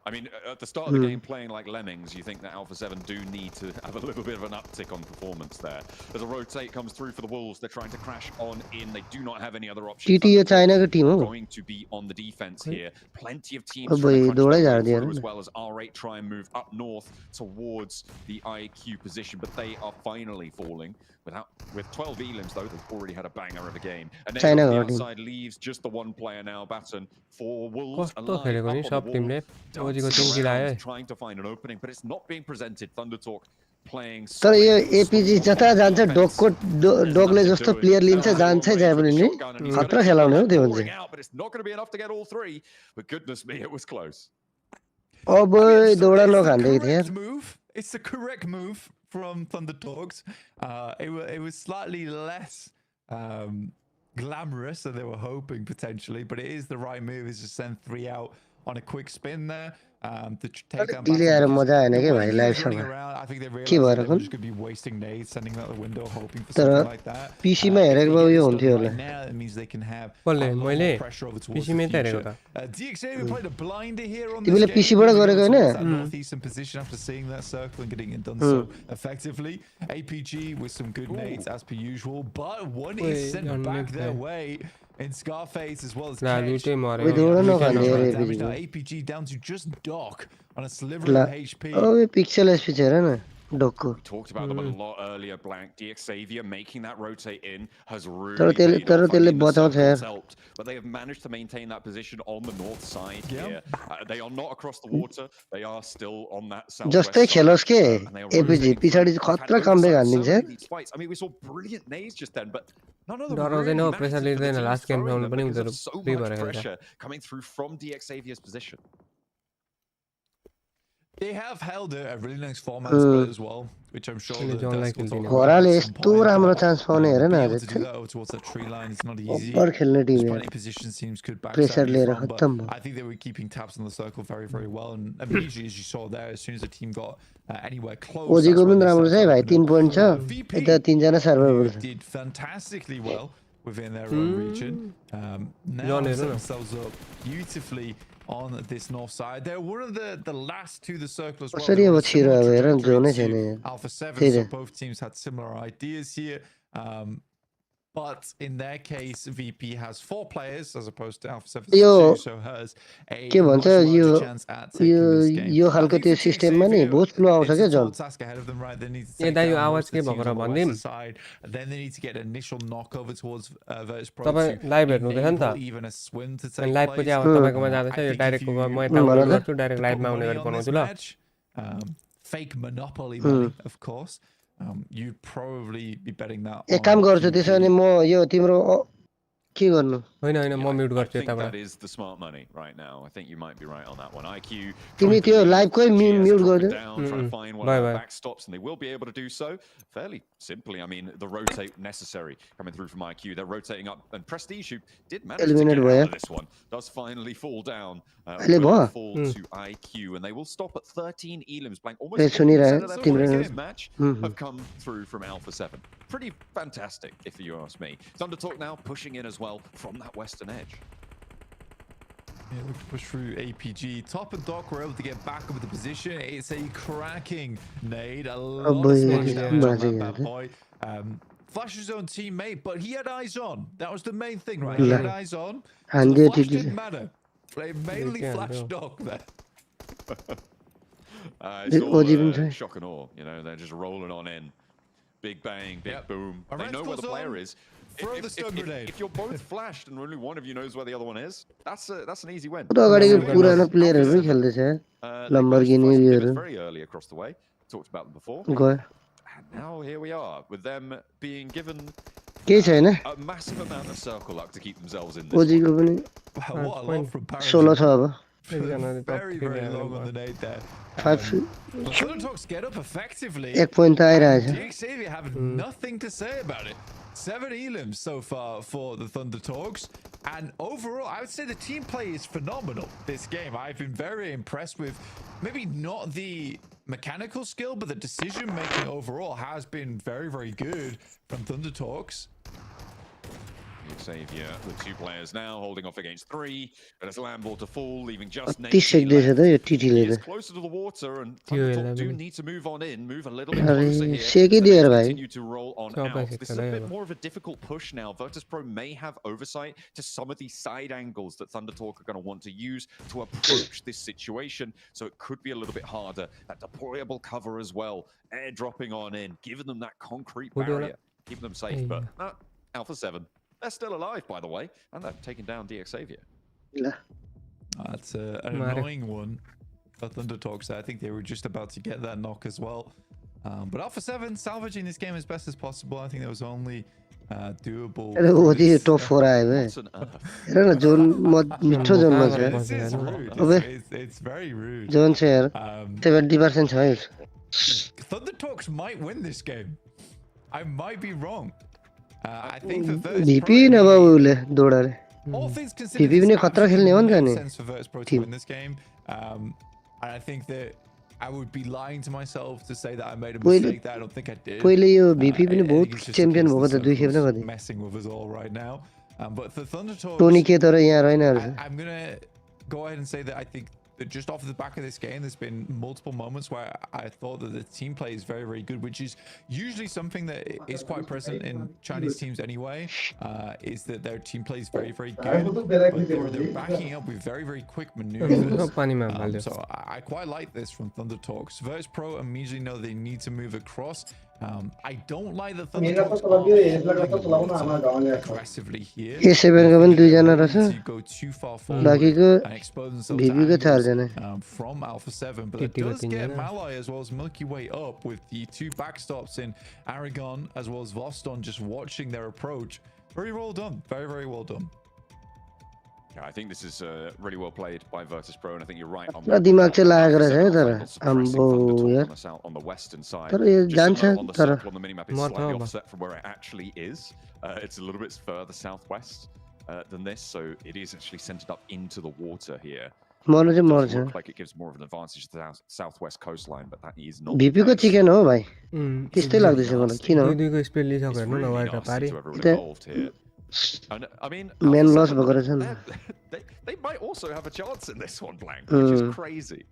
mean, at the start of the game, playing like lemmings, you think that Alpha 7 do need to have a little bit of an uptick on performance there. As a rotate comes through for the Wolves, they're trying to crash on in. They do not have any other options. Going to be on the defense here. Plenty of teams trying to crunch through, as well as R8 try and move up north towards the IQ position, but they are finally falling. With 12 elims, though, they've already had a banger of a game. And then the outside leaves just the one player now, Baton, for Wolves alive up on the wall. Trying to find an opening, but it's not being presented. Thunder Talk playing so APG जता जान्छ डगले जस्तो player लिन्छ जान्छ जाए पनि नि खतरा खेलाउने हो त्यो मान्छे but it's not going to be enough to get all 3. But goodness me, it was close. अब दौडा नखान्दै थियो It's the correct move from Thunder Talks. It was slightly less glamorous than they were hoping potentially, but it is the right move. Is to send 3 out on a quick spin there. To take down I think they realized they were just going to be wasting nades, sending out the window, hoping for something like that. PC मा हेरेको यो हुन्थ्यो होला now it means they can have pressure over towards the future. DXA played a blinder here on तिमीले PC बाट गरेको हैन northeastern position after seeing that circle and getting it done so effectively. APG with some good nades as per usual, but one is sent back their way. In Scarface as well as Catch. Now APG down to just Doc on a sliver of HP. Oh, pixel SP chera We talked about them a lot earlier, Blank. DXavier making that rotate in has really helped, but they have managed to maintain that position on the north side here. They are not across the water. They are still on that southwest side. APG पछाडी खतरा comeback हान्दिन्छ I mean, we saw brilliant nades just then, but none of them डराउँदैन pressure लिँदैन last game खेल्नु पनि उनीहरु free भएर pressure coming through from DXavier's position. They have held a really nice format split as well, which I'm sure that that's going to Horale यस्तो राम्रो chance पाउने हेर न able to do that over towards that tree line. It's not easy. Over खेल्ने team There's यार plenty of positions teams could pressure backstab you लिएर from, but खत्तम भयो I think they were keeping tabs on the circle very, very well. And immediately, as you saw there, as soon as the team got anywhere close, ओजीको पनि राम्रो छ है भाइ 3 point छ यता 3 जना सर्भाइभल छ did fantastically well within their own region. Now set themselves up beautifully on this north side. They're one of the last to the circle as well. कसरी अब छिरो अब हेर न जोनै छैन यहाँ Alpha 7, so both teams had similar ideas here. But in their case, VP has 4 players as opposed to Alpha 7's 2, so has a के भन्छ much यो larger chance at taking this game. यो खालको त्यो सिस्टममा नि बहुत फ्लो आउँछ के जन Task ahead of them, right? They need to A take दाइ यो down आवाज most of के the भएको teams र on the भन्दिम western side. Then they need to get an initial knockover towards Virtus Pro तपाईँ to लाइभ हेर्नु हुँदैछ नि त enable even a swim to take अनि लाइभको place. चाहिँ अब तपाईँकोमा जाँदैछ I यो think डाइरेक्ट if you म यता मलाई अपलोड त गर्छु डाइरेक्ट put लाइभमा आउने money गरी on this बनाउँछु ल match, fake monopoly money, of course. You'd probably be betting that एक काम on गर्छु त्यसो भने VP. म यो तिम्रो के गर्नु होइन होइन म म्युट I गर्छु think यताबाट that is the smart money right now. I think you might be right on that one. IQ तिमी त्यो लाइभकै म्युट गर्दै trying to find one Bye, of the bye. backstops, and they will be able to do so fairly simply. I mean, the rotate necessary coming through from IQ. They're rotating up, and Prestige, who did manage to Eliminate get भयो out of this one, does finally fall down. अहिले Will भयो fall to IQ, and they will stop at 13 elims blank. A Almost 40% सुनिरहे of their तिम्रो points in this match have come through from Alpha 7. Pretty fantastic, if you ask me. Thunder Talk now pushing in as well from that western edge. Yeah, look to push through APG. Top and Doc were able to get back up with the position. It's a cracking nade. A lot of smash damage on that bad boy. Flash his own teammate, but he had eyes on. That was the main thing, right? He had eyes on. So the flash didn't matter. They mainly flashed Doc there. It's all shock and awe. You know, they're just rolling on in. Big bang, big boom. They know where the player is. Throw the stun grenade. If you're both flashed and only one of you knows where the other one is, that's an easy win. अगाडिको पुरानो प्लेयरहरु पनि खेल्दैछ लम्बरगिनी उयोहरु Very early across the way. Talked about them before. गयो And now here we are with them being given केही छैन a massive amount of circle luck to keep themselves in this. ओजीको पनि What a lot from Paris. 16 छ अब Very, very long on the nade there. 5 Thunder Talks get up effectively. 1 point त आइरहेछ DXAV have nothing to say about it. 7 elims so far for the Thunder Talks. And overall, I would say the team play is phenomenal this game. I've been very impressed with maybe not the mechanical skill, but the decision making overall has been very, very good from Thunder Talks. Xavier, the 2 players now holding off against 3, but as Lambo to fall, leaving just 30 सेक्दैछ त यो टीटीले He is त closer to the water, and Thunder Talk do need to move on in, move a little bit अरे closer here. सेकै So दियो they भाइ continue to roll on out. This is a bit more of a difficult push now. Virtus Pro may have oversight to some of these side angles that Thunder Talk are going to want to use to approach this situation, so it could be a little bit harder. That deployable cover as well, airdropping on in, giving them that concrete barrier, keeping them safe. But no, Alpha 7. They're still alive, by the way, and they've taken down DX Xavier. That's an annoying one for Thunder Talks. I think they were just about to get that knock as well. But Alpha 7 salvaging this game as best as possible. I think that was only doable. अरे ओजी top 4 आयो बे हेर न John मिठो जोनमा छ This is rude. अबे It's very rude. जोन छ यार 70% छ है Thunder Talks might win this game. I might be wrong. I think the Virtus VP नभए उले दोडाले all things considered, भिपी पनि खतरा खेल्ने हो नि त नि sense for Virtus Pro to win this game. And I think that I would be lying to myself to say that I made a mistake that I don't think I did. पहिले यो VP पनि I बहुत think it's just champion because भएको the त दुई खेप न circle's कति messing with us all right now. But for Thunder Talks, Tony के तर यहाँ रहेन I'm gonna go ahead and say that I think that just off the back of this game, there's been multiple moments where I thought that the team play is very, very good, which is usually something that is quite present in Chinese teams anyway, is that their team play is very, very good, but they're backing up with very, very quick maneuvers. So I quite like this from Thunder Talks. Virtus Pro immediately know they need to move across. I don't like the Thunder Talks aggressively here. A7 पनि दुई जना रहेछ To go too far forward बाकीको and expose themselves VP को 4 जना from Alpha 7, but it does get Malai as well as Milky Way up with the 2 backstops in Aragon as well as Voston just watching their approach. Very well done. Very, very well done. Yeah, I think this is really well played by Virtus Pro, and I think you're right on पुरा दिमाग चाहिँ लागेको रहेछ है तर suppressing आम्बो Thundertalk यार on the west side. तर यो Just to जान्छ note on the तर circle on the minimap, it's slightly offset from where it actually is. It's a little bit further southwest than this, so it is actually centered up into the water here. मर्नु चाहिँ It मर्छ does look like it gives more of an advantage to the southwest coastline, but that is not VP को chicken हो भाइ त्यस्तै लाग्दैछ मलाई किन हो दुईको स्पिड लिइसक्यो हेर्नु न वाइट पारी I mean, मेन लस Alpha भएको 7, रहेछ नि they might also have a chance in this one, Blank, which is crazy.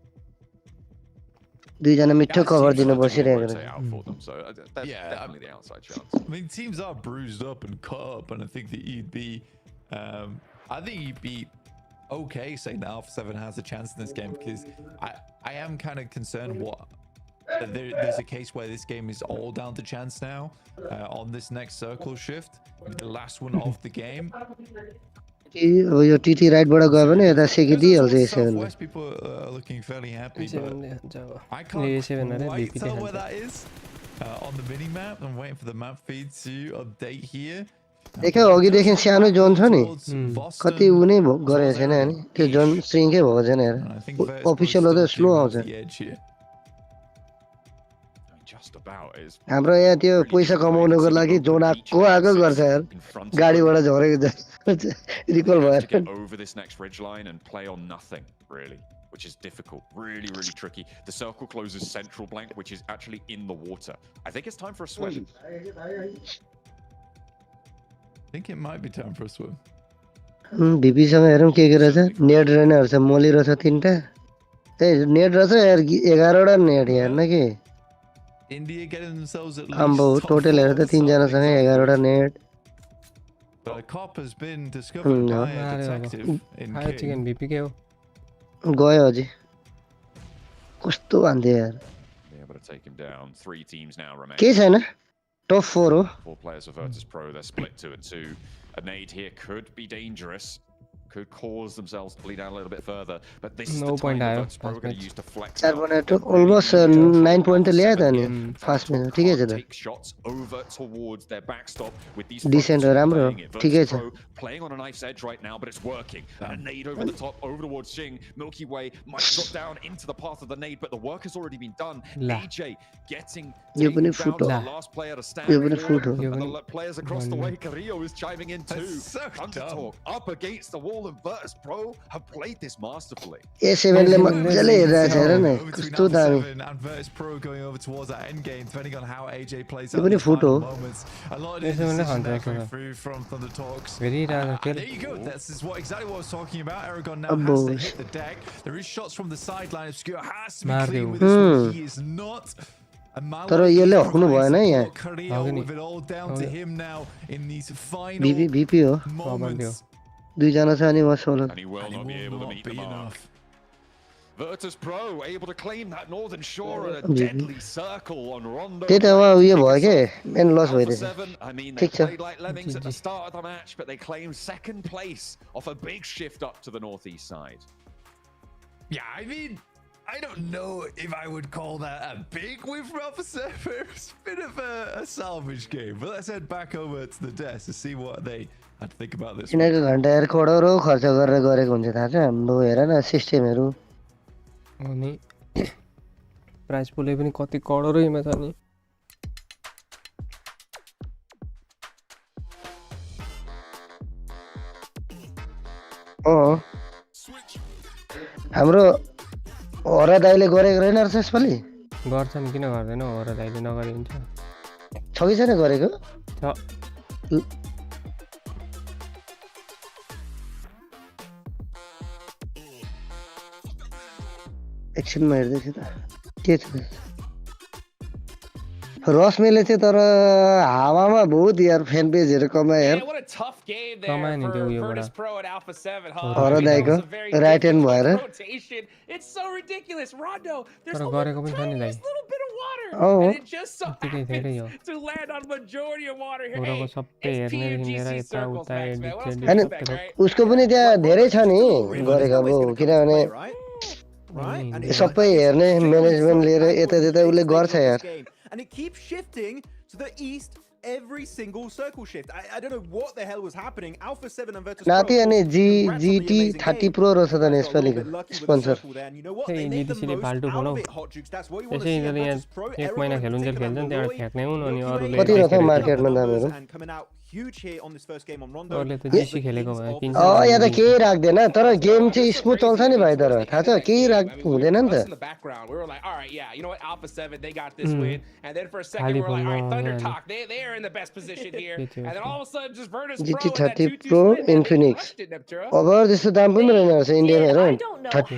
दुईजना मिठो कभर दिन बसिरहेको Rotate रहेछ out for them, so that's definitely the outside chance. I mean, teams are bruised up and cut up, and I think that you'd be, okay saying that Alpha 7 has a chance in this game, because I am kind of concerned there's a case where this game is all down to chance now on this next circle shift, the last one of the game. यो TT राइटबाट गयो भने यता सेकिदिइहाल्छ यसैले Southwest people are looking fairly happy, but I can't quite tell where that is on the mini map. I'm waiting for the map feed to update here. देखो अघिदेखि सानो John छ नि कति उनी गरेको छैन हैन त्यो जोन स्ट्रिङकै भएको छैन हेर अफिसियल हो त स्लो आउँछ हाम्रो यहाँ त्यो पैसा कमाउनको लागि जोन आएको गर्छ यार गाडीबाट झरेको रिकल भयो over this next ridge line and play on nothing really, which is difficult, really tricky. The circle closes central, Blank, which is actually in the water. I think it's time for a swim. I think it might be time for a swim. VP सँग हेरौँ के रहेछ net रहेनहरु छ मोली रहेछ तीनटा ए net रहेछ यार 11 वटा नेट हेर्न के India getting themselves at least आम्बो टोटल हेर त तीन जना सँग 11 वटा net a cop has been discovered by a detective in chicken भिपी के हो गयो अझै कस्तो भन्थे यार Be able to take him down. 3 teams now remain. के छैन टप 4 हो 4 players of Virtus Pro, they're split 2 and 2. A nade here could be dangerous, could cause themselves to bleed out a little bit further, but this is the time that Virtus Pro are going to use to flex out. 4 point almost 9 point त ल्यायो त नि fast में ठिकै छ त Take shots over towards their backstop with these Decent, राम्रो ठिकै छ playing on a knife's edge right now, but it's working. A nade over the top, over towards Xing. Milky Way might drop down into the path of the nade, but the work has already been done. AJ getting taken down to the last player to stand forward. And the players across the way, Carrillo is chiming in too. Thundertalk up against the wall, and Virtus Pro have played this masterfully. A7 ले मजाले हेरिरहेछ हेर न कस्तो दामी and Virtus Pro going over towards that end game, depending on how AJ plays out पनि the foot हो final moments. A lot of decisions there coming through from Thundertalks. There you go. This is exactly what I was talking about. Aragon now has to hit the deck. There is shots from the sideline. Obscure has to be clean with this one. He is not. तर यसले हक्नु भएन यहाँ with it all down to him now in these final VP हो moments. दुईजना छ अनि म solo And he will not be able to meet the mark. Virtus Pro able to claim that northern shore at a deadly circle on Rondo. त्यही त उयो भयो के मेन लस भइरहेछ I mean, they played like lemmings at the start of the match, but they claimed second place off a big shift up to the northeast side. Yeah, I mean, I don't know if I would call that a big win for Alpha 7. It's a bit of a salvage game. But let's head back over to the desk to see what they had to think about this. किनकि घण्टा यार करोडौं खर्च गरेर गरेको हुन्छ थाहा छ हाम्रो हेर न सिस्टमहरु अनि प्राइस पुलले पनि कति करोडैमा छ नि हाम्रो हरा दाइले गरेको रहेन रहेछ यसपालि गर्छन् किन गर्दैन हरा दाइले नगरे हुन्छ छ कि छैन गरेको छ एकछिनमा हेर्दै छु त के छ रश्मिले चाहिँ तर हावामा बहुत यार फ्यान पेजहरु कमाए यार What a tough game there for Virtus Pro at Alpha 7. हरा दाइको राइट ह्यान्ड भएर It's so ridiculous. Rondo, there's तर गरेको पनि छ नि दाइ little bit of water. Oh. And it just so happens to land on majority of water here. पुरोको सबै हेर्ने लिएर यता उता हैन उसको पनि त्यहाँ धेरै छ नि गरेको अब किनभने सबै हेर्ने म्यानेजमेन्ट लिएर यता त्यता उले गर्छ यार And it keeps shifting to the east every single circle shift. I don't know what the hell was happening. Alpha 7 and Virtus नाति अनि GT 30 Pro रहेछ त नि यसपालिको स्पोन्सर त्यही जिटिसीले फाल्टु बनाऊ त्यसै यिनीहरूले यहाँ एक महिना खेलुन्जेल खेल्छ नि त्यहाँबाट फ्याँक्ने हुन् अनि अरूले कति रहेछ मार्केटमा दामहरू अरूले त जिसी खेलेको भए किन्छ यहाँ त केही राख्दैन तर गेम चाहिँ स्मुथ चल्छ नि भाइ तर थाहा छ केही हुँदैन नि त GT 30 Pro Infinix अब त्यस्तो दाम पनि रहेन रहेछ इन्डियामा हेर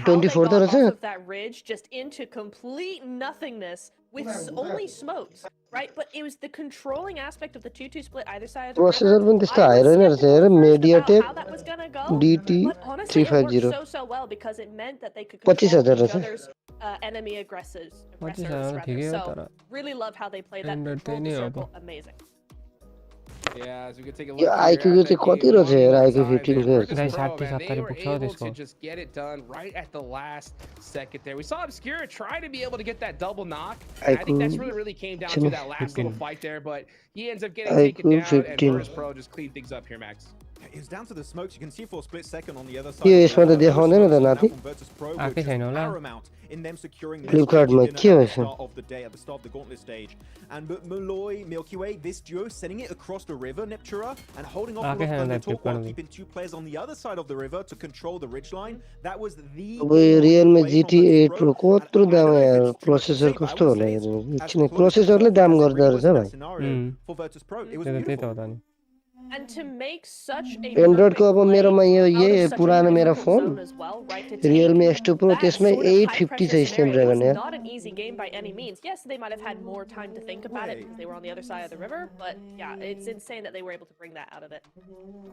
24 त रहेछ with only smokes, right? But it was the controlling aspect of the 2-2 split either side of the processor पनि त्यस्तो हाई रहेन रहेछ हेर MediaTek DT350 so well because it meant that they could 25,000 control each रहेछ other's enemy aggressors. So really love how they played that control the circle. Amazing. Yeah, as we can take a look यो IQ चाहिँ कति रहेछ हेर IQ 15 को guys 60 70 पुग्छ त्यसको to just get it done right at the last second there. We saw Obscura try to be able to get that double knock. I think that's really came down to that last little fight there, but he ends up getting taken down and Virtus Pro just cleaned things up here, Max. It's down to the smokes. You can see for a split second on the other side. यो यसमा त देखाउँदैन त नाति आकै छैन होला in them securing the Flipkart मा के भएछ start of the day at the start of the Gauntlet stage. And Malloy, Milky Way, this duo sending it across the river, Neptura, and holding off the Thundertalk while keeping two players on the other side of the river to control the ridgeline. That was the Realme GT8 Pro कत्रो दाम यार processor कस्तो होला एकछिन प्रोसेसरले दाम गर्दा रहेछ भाइ for Virtus Pro. It was त्यही त हो त नि And to make such a Android को अब मेरोमा यो पुरानो मेरो फोन Realme X2 Pro त्यसमै 850 छ Snapdragon यार not an easy game by any means. Yes, they might have had more time to think about it because they were on the other side of the river, but yeah, it's insane that they were able to bring that out of it.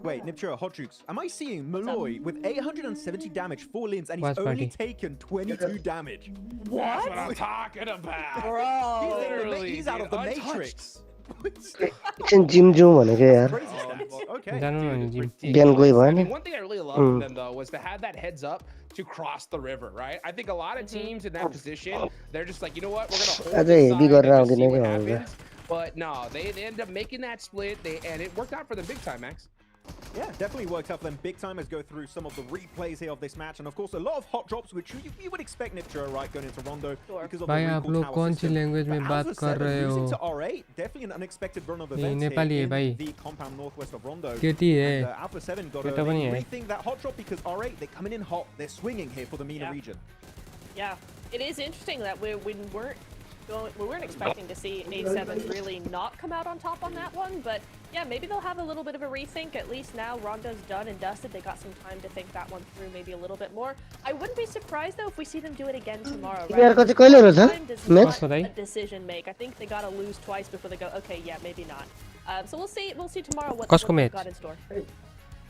Wait, Niptura, Hot Jukes, am I seeing Malloy with 870 damage, 4 limbs, and he's only taken 22 damage? What? That's what I'm talking about. Bro, he's out of the Matrix. एकछिन gym जाउँ भनेको यार जानु न नि gym बिहान गइ भएन One thing I really loved from them though was to have that heads up to cross the river, right? I think a lot of teams in that position, they're just like, you know what, we're gonna hold this side and see what happens. But no, they end up making that split, and it worked out for them big time, Max. Yeah, definitely worked out for them big time. Let's go through some of the replays here of this match, and of course a lot of hot drops, which you would expect Niptura, right, going into Rondo because of the recall tower system. Language में बात कर रहे हो losing to R8, definitely an unexpected run of events Nepali है भाई the compound northwest of Rondo. केटी है And, Alpha 7 got to rethink that hot drop because R8, they're coming in hot, they're swinging here for the MENA region. Yeah, it is interesting that we weren't expecting to see A7 really not come out on top on that one, but yeah, maybe they'll have a little bit of a rethink. At least now Rondo's done and dusted. They got some time to think that one through maybe a little bit more. I wouldn't be surprised though if we see them do it again tomorrow. Right? Time does not a decision make. I think they gotta lose twice before they go, okay, yeah, maybe not. So we'll see tomorrow what they've got in store.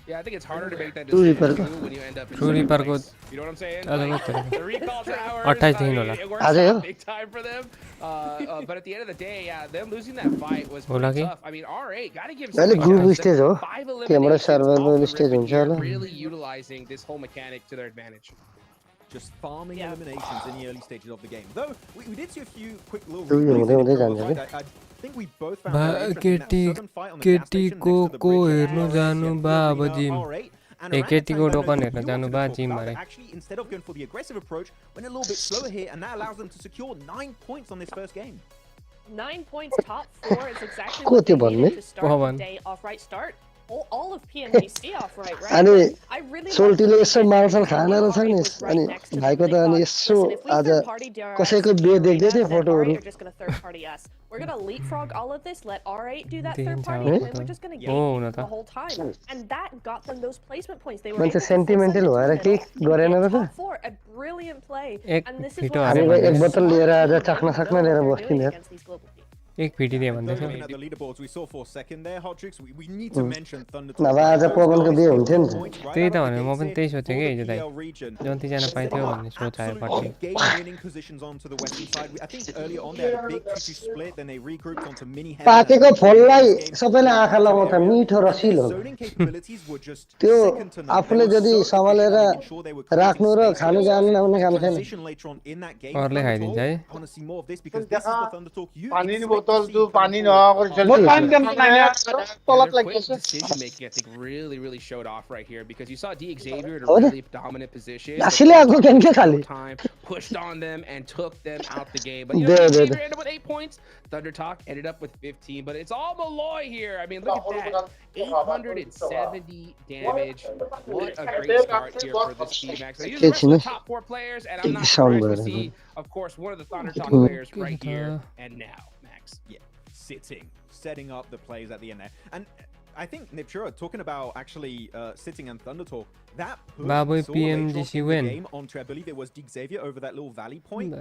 Yeah, I think it's harder to make that decision when you end up in second place. You know what I'm saying? Like, the recalls are ours. I mean, it works out big time for them. But at the end of the day, yeah, them losing that fight was pretty tough. I mean, R8 gotta give some credit. 5 eliminations. Really utilizing this whole mechanic to their advantage. Just farming eliminations in the early stages of the game. Though we did see a few quick little replays. I think we both found very interesting that southern fight on the gas station next to the bridge. Actually, instead of going for the aggressive approach, went a little bit slower here, and that allows them to secure 9 points on this first game. 9 points, top 4 is exactly what they needed to start the day off right start. All of PMGC off right? I really सोल्टीले यसो martial खान रहेछ नि अनि भाइको त अनि यसो आज कसैको बिहे देख्दै थिए फोटोहरु We're going to leapfrog all of this, let R8 do that third party, and then we're just going to game the whole time. And that got them those placement points. They were sentimental भएर के गरेन रहेछ a brilliant play. And this is what एक बोतल लिएर आज चाख्न सक्न लिएर बस्थिन यार एक पिटी दिए भन्दै छ the leaderboards we saw for second there hot tricks we need to mention Thundertalk नभए आज पवनको बिहे हुन्थ्यो नि त्यही त भने म पनि त्यही सोचे के हिजो दाइ जति जना पाइथ्यो भन्ने सोच आयो पछि winning positions onto the western side I think earlier on they had a big 2-2 split then they regrouped onto mini head पाकेको फललाई सबैले आँखा लगाउँछ मिठो रसिलो त्यो आफूले जति सम्हालेर राख्नु र खानु जान्नु नहुने काम छैन अरूले खाइदिन्छ है पानी बोतल जो पानी नआएको छ म पानी दिम तलत लाग्छ decision making I think really showed off right here because you saw D Xavier in a really dominant position. Time pushed on them and took them out the game. But you know, Xavier ended up with 8 points. Thunder Talk ended up with 15, but it's all Malloy here. I mean, look at that. 870 damage. What a great start here for this team, Max. Now, the rest of the top 4 players, and I'm not surprised to see, of course, one of the Thunder Talk players right here and now, Max. Yeah, setting up the plays at the end there. And I think Nipchura talking about actually sitting and Thunder Talk, that PMGC win game onto, I believe it was D Xavier over that little valley point,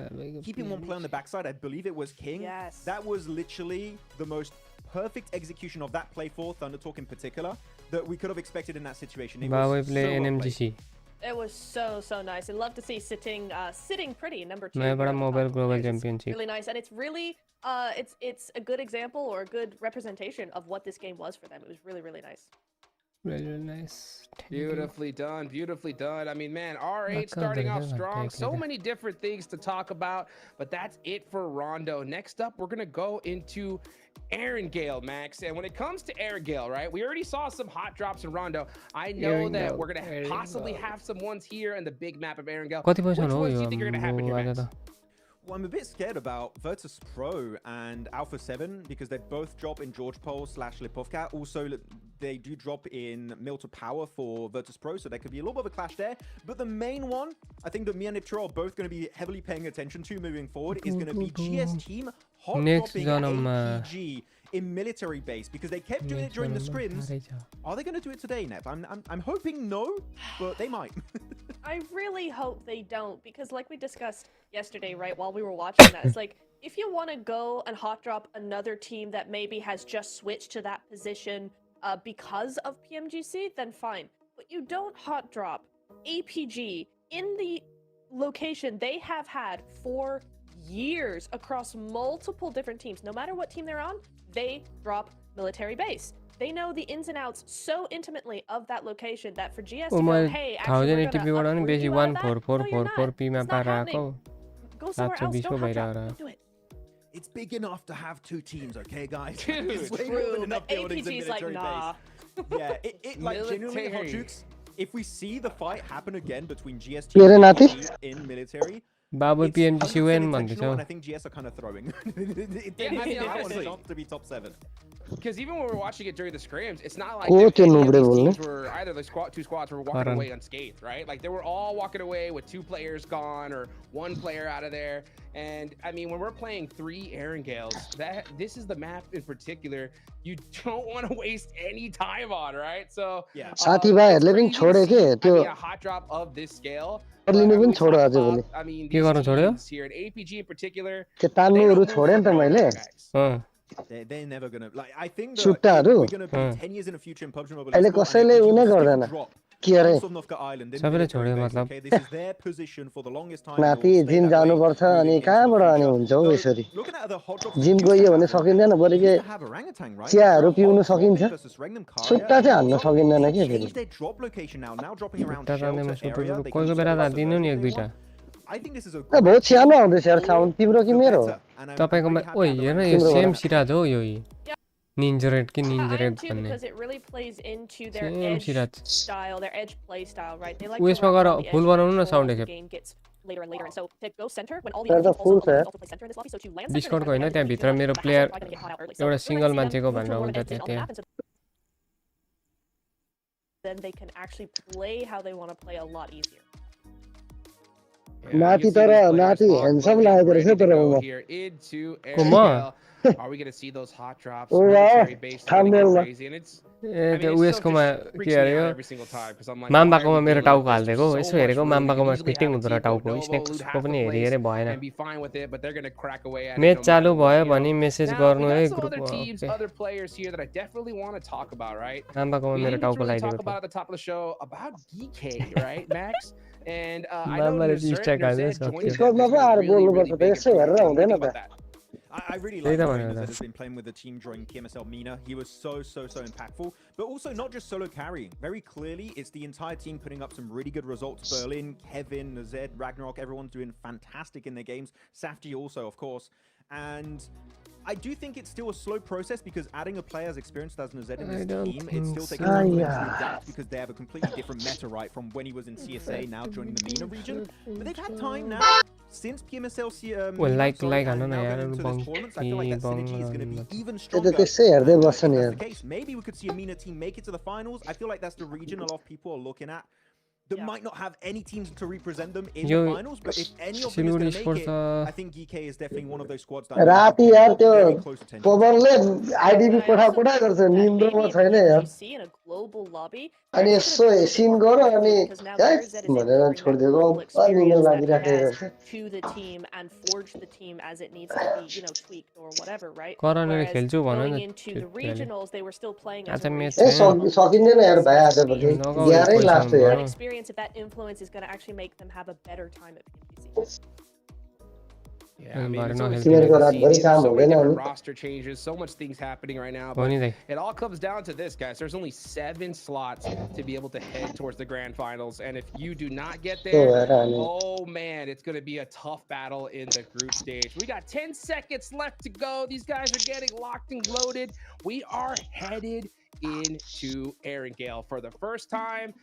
keeping one play on the backside. I believe it was King. Yes. That was literally the most perfect execution of that play for Thunder Talk in particular that we could have expected in that situation. It was so NMGC. It was so nice. I love to see sitting pretty number 2. Mobile Global Championship. Really nice, and it's really it's a good example or a good representation of what this game was for them. It was really nice. Really nice. Beautifully done. I mean, man, R8 starting off strong. So many different things to talk about, but that's it for Rondo. Next up, we're gonna go into Aaron Gale, Max. And when it comes to Aaron Gale, right, we already saw some hot drops in Rondo. I know that we're gonna possibly have some ones here in the big map of Aaron Gale. Which ones do you think are gonna happen here, Max? Well, I'm a bit scared about Virtus Pro and Alpha 7 because they both drop in George Pole / Lipovka. Also, they do drop in Milton Power for Virtus Pro, so there could be a little bit of a clash there. But the main one, I think that me and Nipchura are both going to be heavily paying attention to moving forward, is going to be GS Team hot dropping APG in military base because they kept doing it during the scrims. Are they going to do it today, Nep? I'm hoping no, but they might. I really hope they don't because like we discussed yesterday, right, while we were watching that, it's like if you want to go and hot drop another team that maybe has just switched to that position because of PMGC, then fine. But you don't hot drop APG in the location they have had for years across multiple different teams. No matter what team they're on, they drop military base. They know the ins and outs so intimately of that location that for GS to go, hey, actually, we're gonna uproot you out of that. No, you're not. It's not happening. Go somewhere else. Don't hot drop. Don't do it. It's big enough to have 2 teams, okay, guys? Dude, it's way more than enough buildings and military nah. base. Yeah, it like genuinely hot jukes. If we see the fight happen again between GS in military, Babu PMGC win, and I think GS are kind of throwing. I want it not to be top 7. Because even when we were watching it during the scrims, it's not like any of these teams were either the 2 squads were walking away unscathed, right? Like they were all walking away with 2 players gone or 1 player out of there. And I mean, when we're playing 3 Aaron Gales, this is the map in particular you don't want to waste any time on, right? So yeah, a hot drop of this scale. I mean, these teams here, and APG in particular, they're never gonna like. I think that we're gonna be 10 years in the future in PUBG Mobile. सबैले छोड्यो मतलब this is their position for the longest time. नाति gym जानु पर्छ अनि कहाँबाट अनि हुन्छ हौ यसरी जिम गइयो भने सकिँदैन बरु के चियाहरु पिउन सकिन्छ सुट्टा चाहिँ हान्न सकिँदैन के फेरि कोही बेला त दिनु नि 1-2टा बहुत सानो आउँदैछ यार साउन्ड तिम्रो कि मेरो तपाईकोमा ओइ हेर्न यो सेम सिराज हो यो Ninja Red ki Ninja Red भन्ने because it really plays into their edge style, their edge play style, right? They like उयसमा गएर फुल बनाउनु न साउन्ड एकखेप game gets later and later, and so to go center when all the other teams also play center in this lobby, so to land Discord को हैन त्यहाँ भित्र मेरो प्लेयर एउटा सिंगल मान्छेको भनेर हुन्छ त्यहाँ then they can actually play how they want to play a lot easier. नाति तर नाति ह्यान्डसम लागेको रहेछ तर Are we going to see those hot drops? Military base crazy, and it's उयसकोमा के अरे यो माम्बाकोमा मेरो टाउको हाल्दिएको यसो हेरेको माम्बाकोमा फिटिङ हुँदो रहेछ टाउको स्नेक्सको पनि हेरे भएन म्याच चालु भयो भने मेसेज गर्नु है ग्रुपमा माम्बाकोमा मेरो टाउको लगाइदिएको And I know Discord मा पो आएर बोल्नु पर्छ त यसो हेरेर हुँदैन त I really like Dorian that has been playing with the team during PMSL MENA. He was so impactful, but also not just solo carrying. Very clearly, it's the entire team putting up some really good results. Berlin, Kevin, Nazed, Ragnarok, everyone's doing fantastic in their games. Safety also, of course. And I do think it's still a slow process because adding a player as experienced as Nazed in this team, it's still taking time for them to adapt because they have a completely different meta, right, from when he was in CSA, now joining the MENA region. But they've had time now since PMSL like I feel like that synergy is going to be even stronger. If that's the case, maybe we could see a MENA team make it to the finals. I feel like that's the region a lot of people are looking at. They might not have any teams to represent them in the finals, but if any of them is going to make it, I think GK is definitely one of those squads that very close attention. IDB कोठा गर्छ निन्द्रमा छैन यार अनि यसो hessian गर अनि भनेर छोडिदिएको निन्द्रा लागिराखेको छ to the team and forge the team as it needs to be, tweaked or whatever, right? Going into the regionals, they were still playing as a सकिँदैन यार भाइ आजभोलि ग्यारै लाग्छ यार experience if that influence is going to actually make them have a better time at PMGC. Yeah, I mean, so many different roster changes, so much things happening right now. But it all comes down to this, guys. There's only 7 slots to be able to head towards the grand finals, and if you do not get there, oh man, it's going to be a tough battle in the group stage. We got 10 seconds left to go. These guys are getting locked and loaded. We are headed into Erangel for the first time.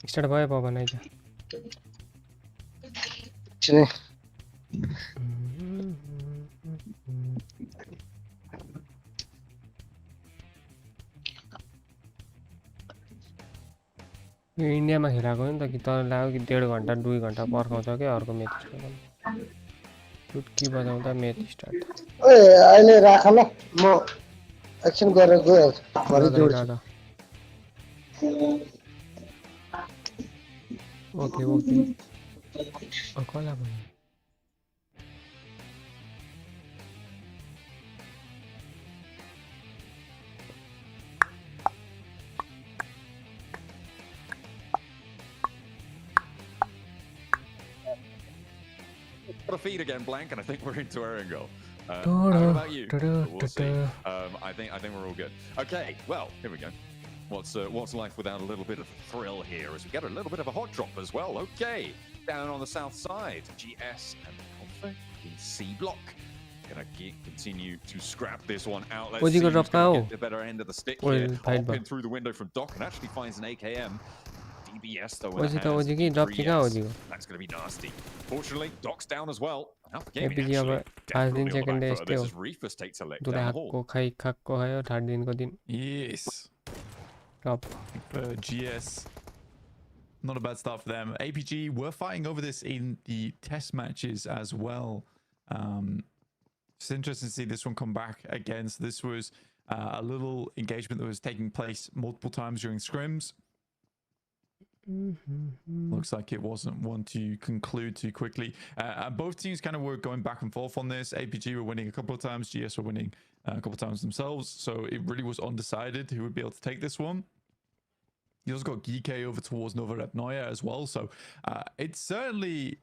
Start भयो बाबा नै छ छिने यो इन्डियामा खेलाको नि त कि तर लाग्यो कि 1.5 घण्टा 2 घण्टा पर्खाउँछ के अर्को म्याच स्टार्ट चुटकी बजाउँदा म्याच स्टार्ट ओए अहिले राख ल म एक्सन गरेर गइहाल्छु भरे जोड्छु ओके अकला भन्नु Got a feed again, Blank, and I think we're into Erangel. How about you? We'll see. I think we're all good. Okay, well, here we go. What's life without a little bit of thrill here as we get a little bit of a hot drop as well. Okay, down on the south side, GS and Alpha in C block. Gonna continue to scrap this one out. Let's see who's gonna get the better end of the stick here. Hop in through the window from Doc and actually finds an AKM. DBS though in the hands. That's gonna be nasty. Fortunately, Doc's down as well. Alpha Gaming actually definitely on the back foot. This is Reefus takes a lick down the hall. Yes. GS, not a bad start for them. APG were fighting over this in the test matches as well. It's interesting to see this one come back again. So this was a little engagement that was taking place multiple times during scrims. Looks like it wasn't one to conclude too quickly. Both teams kind of were going back and forth on this. APG were winning a couple of times, GS were winning a couple of times themselves. So it really was undecided who would be able to take this one. You also got GK over towards Nova Repnoya as well. So it's certainly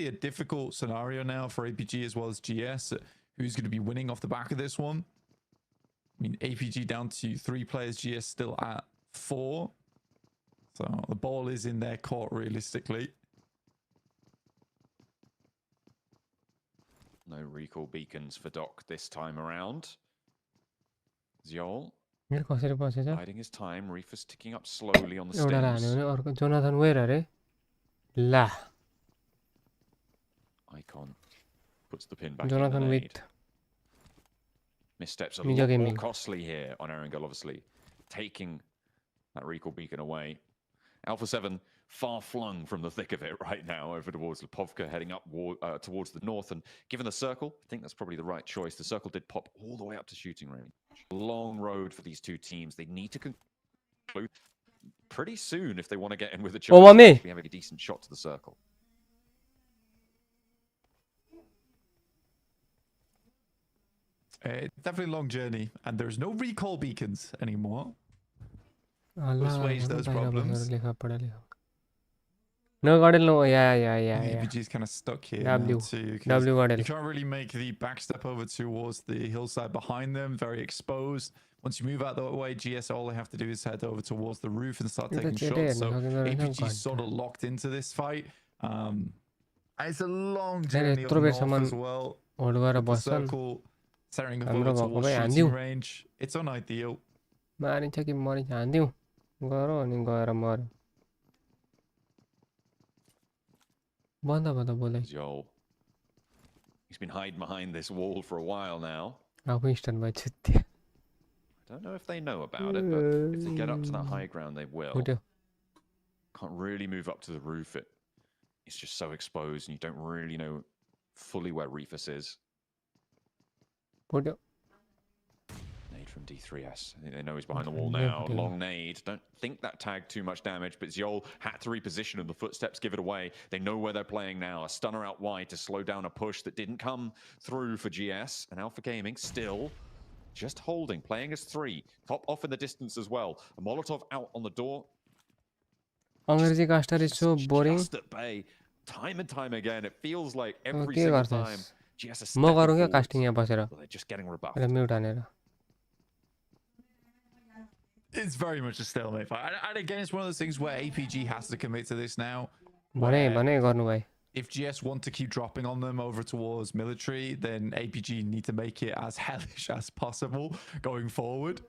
a difficult scenario now for APG as well as GS. Who's going to be winning off the back of this one? I mean, APG down to 3 players, GS still at 4. So the ball is in their court realistically. No recall beacons for Doc this time around. Zyol biding his time. Reefus ticking up slowly on the stems. Jonathan where are La Icon puts the pin back. Jonathan in the with missteps a lot more costly here on Erangel, obviously taking that recall beacon away. Alpha 7 far flung from the thick of it right now over towards Lipovka, heading up towards the north. And given the circle, I think that's probably the right choice. The circle did pop all the way up to shooting range. Long road for these two teams. They need to conclude pretty soon if they want to get in with a chance to be having a decent shot to the circle. Definitely a long journey, and there's no recall beacons anymore. Assuage those problems. No, yeah. APG's kind of stuck here W. now too. W You can't really make the backstep over towards the hillside behind them. Very exposed. Once you move out that way, GS all they have to do is head over towards the roof and start taking shots. So APG's sort of locked into this fight. It's a long journey up north as well. The circle staring over towards shooting range. It's unideal. Joel. He's been hiding behind this wall for a while now. I don't know if they know about it, but if they get up to that high ground, they will. Can't really move up to the roof. It's just so exposed, and you don't really know fully where Reefus is. Nade from D3S. I think they know he's behind the wall now. Long nade. Don't think that tagged too much damage, but Zol had to reposition and the footsteps give it away. They know where they're playing now. A stunner out wide to slow down a push that didn't come through for GS. And Alpha Gaming still just holding, playing as 3. Top off in the distance as well. A Molotov out on the door. Angrezi caster is so boring. Just at bay. Time and time again, it feels like every single time. GS is they're just getting rebuffed. It's very much a stalemate fight. And again, it's one of those things where APG has to commit to this now. If GS want to keep dropping on them over towards military, then APG need to make it as hellish as possible going forward.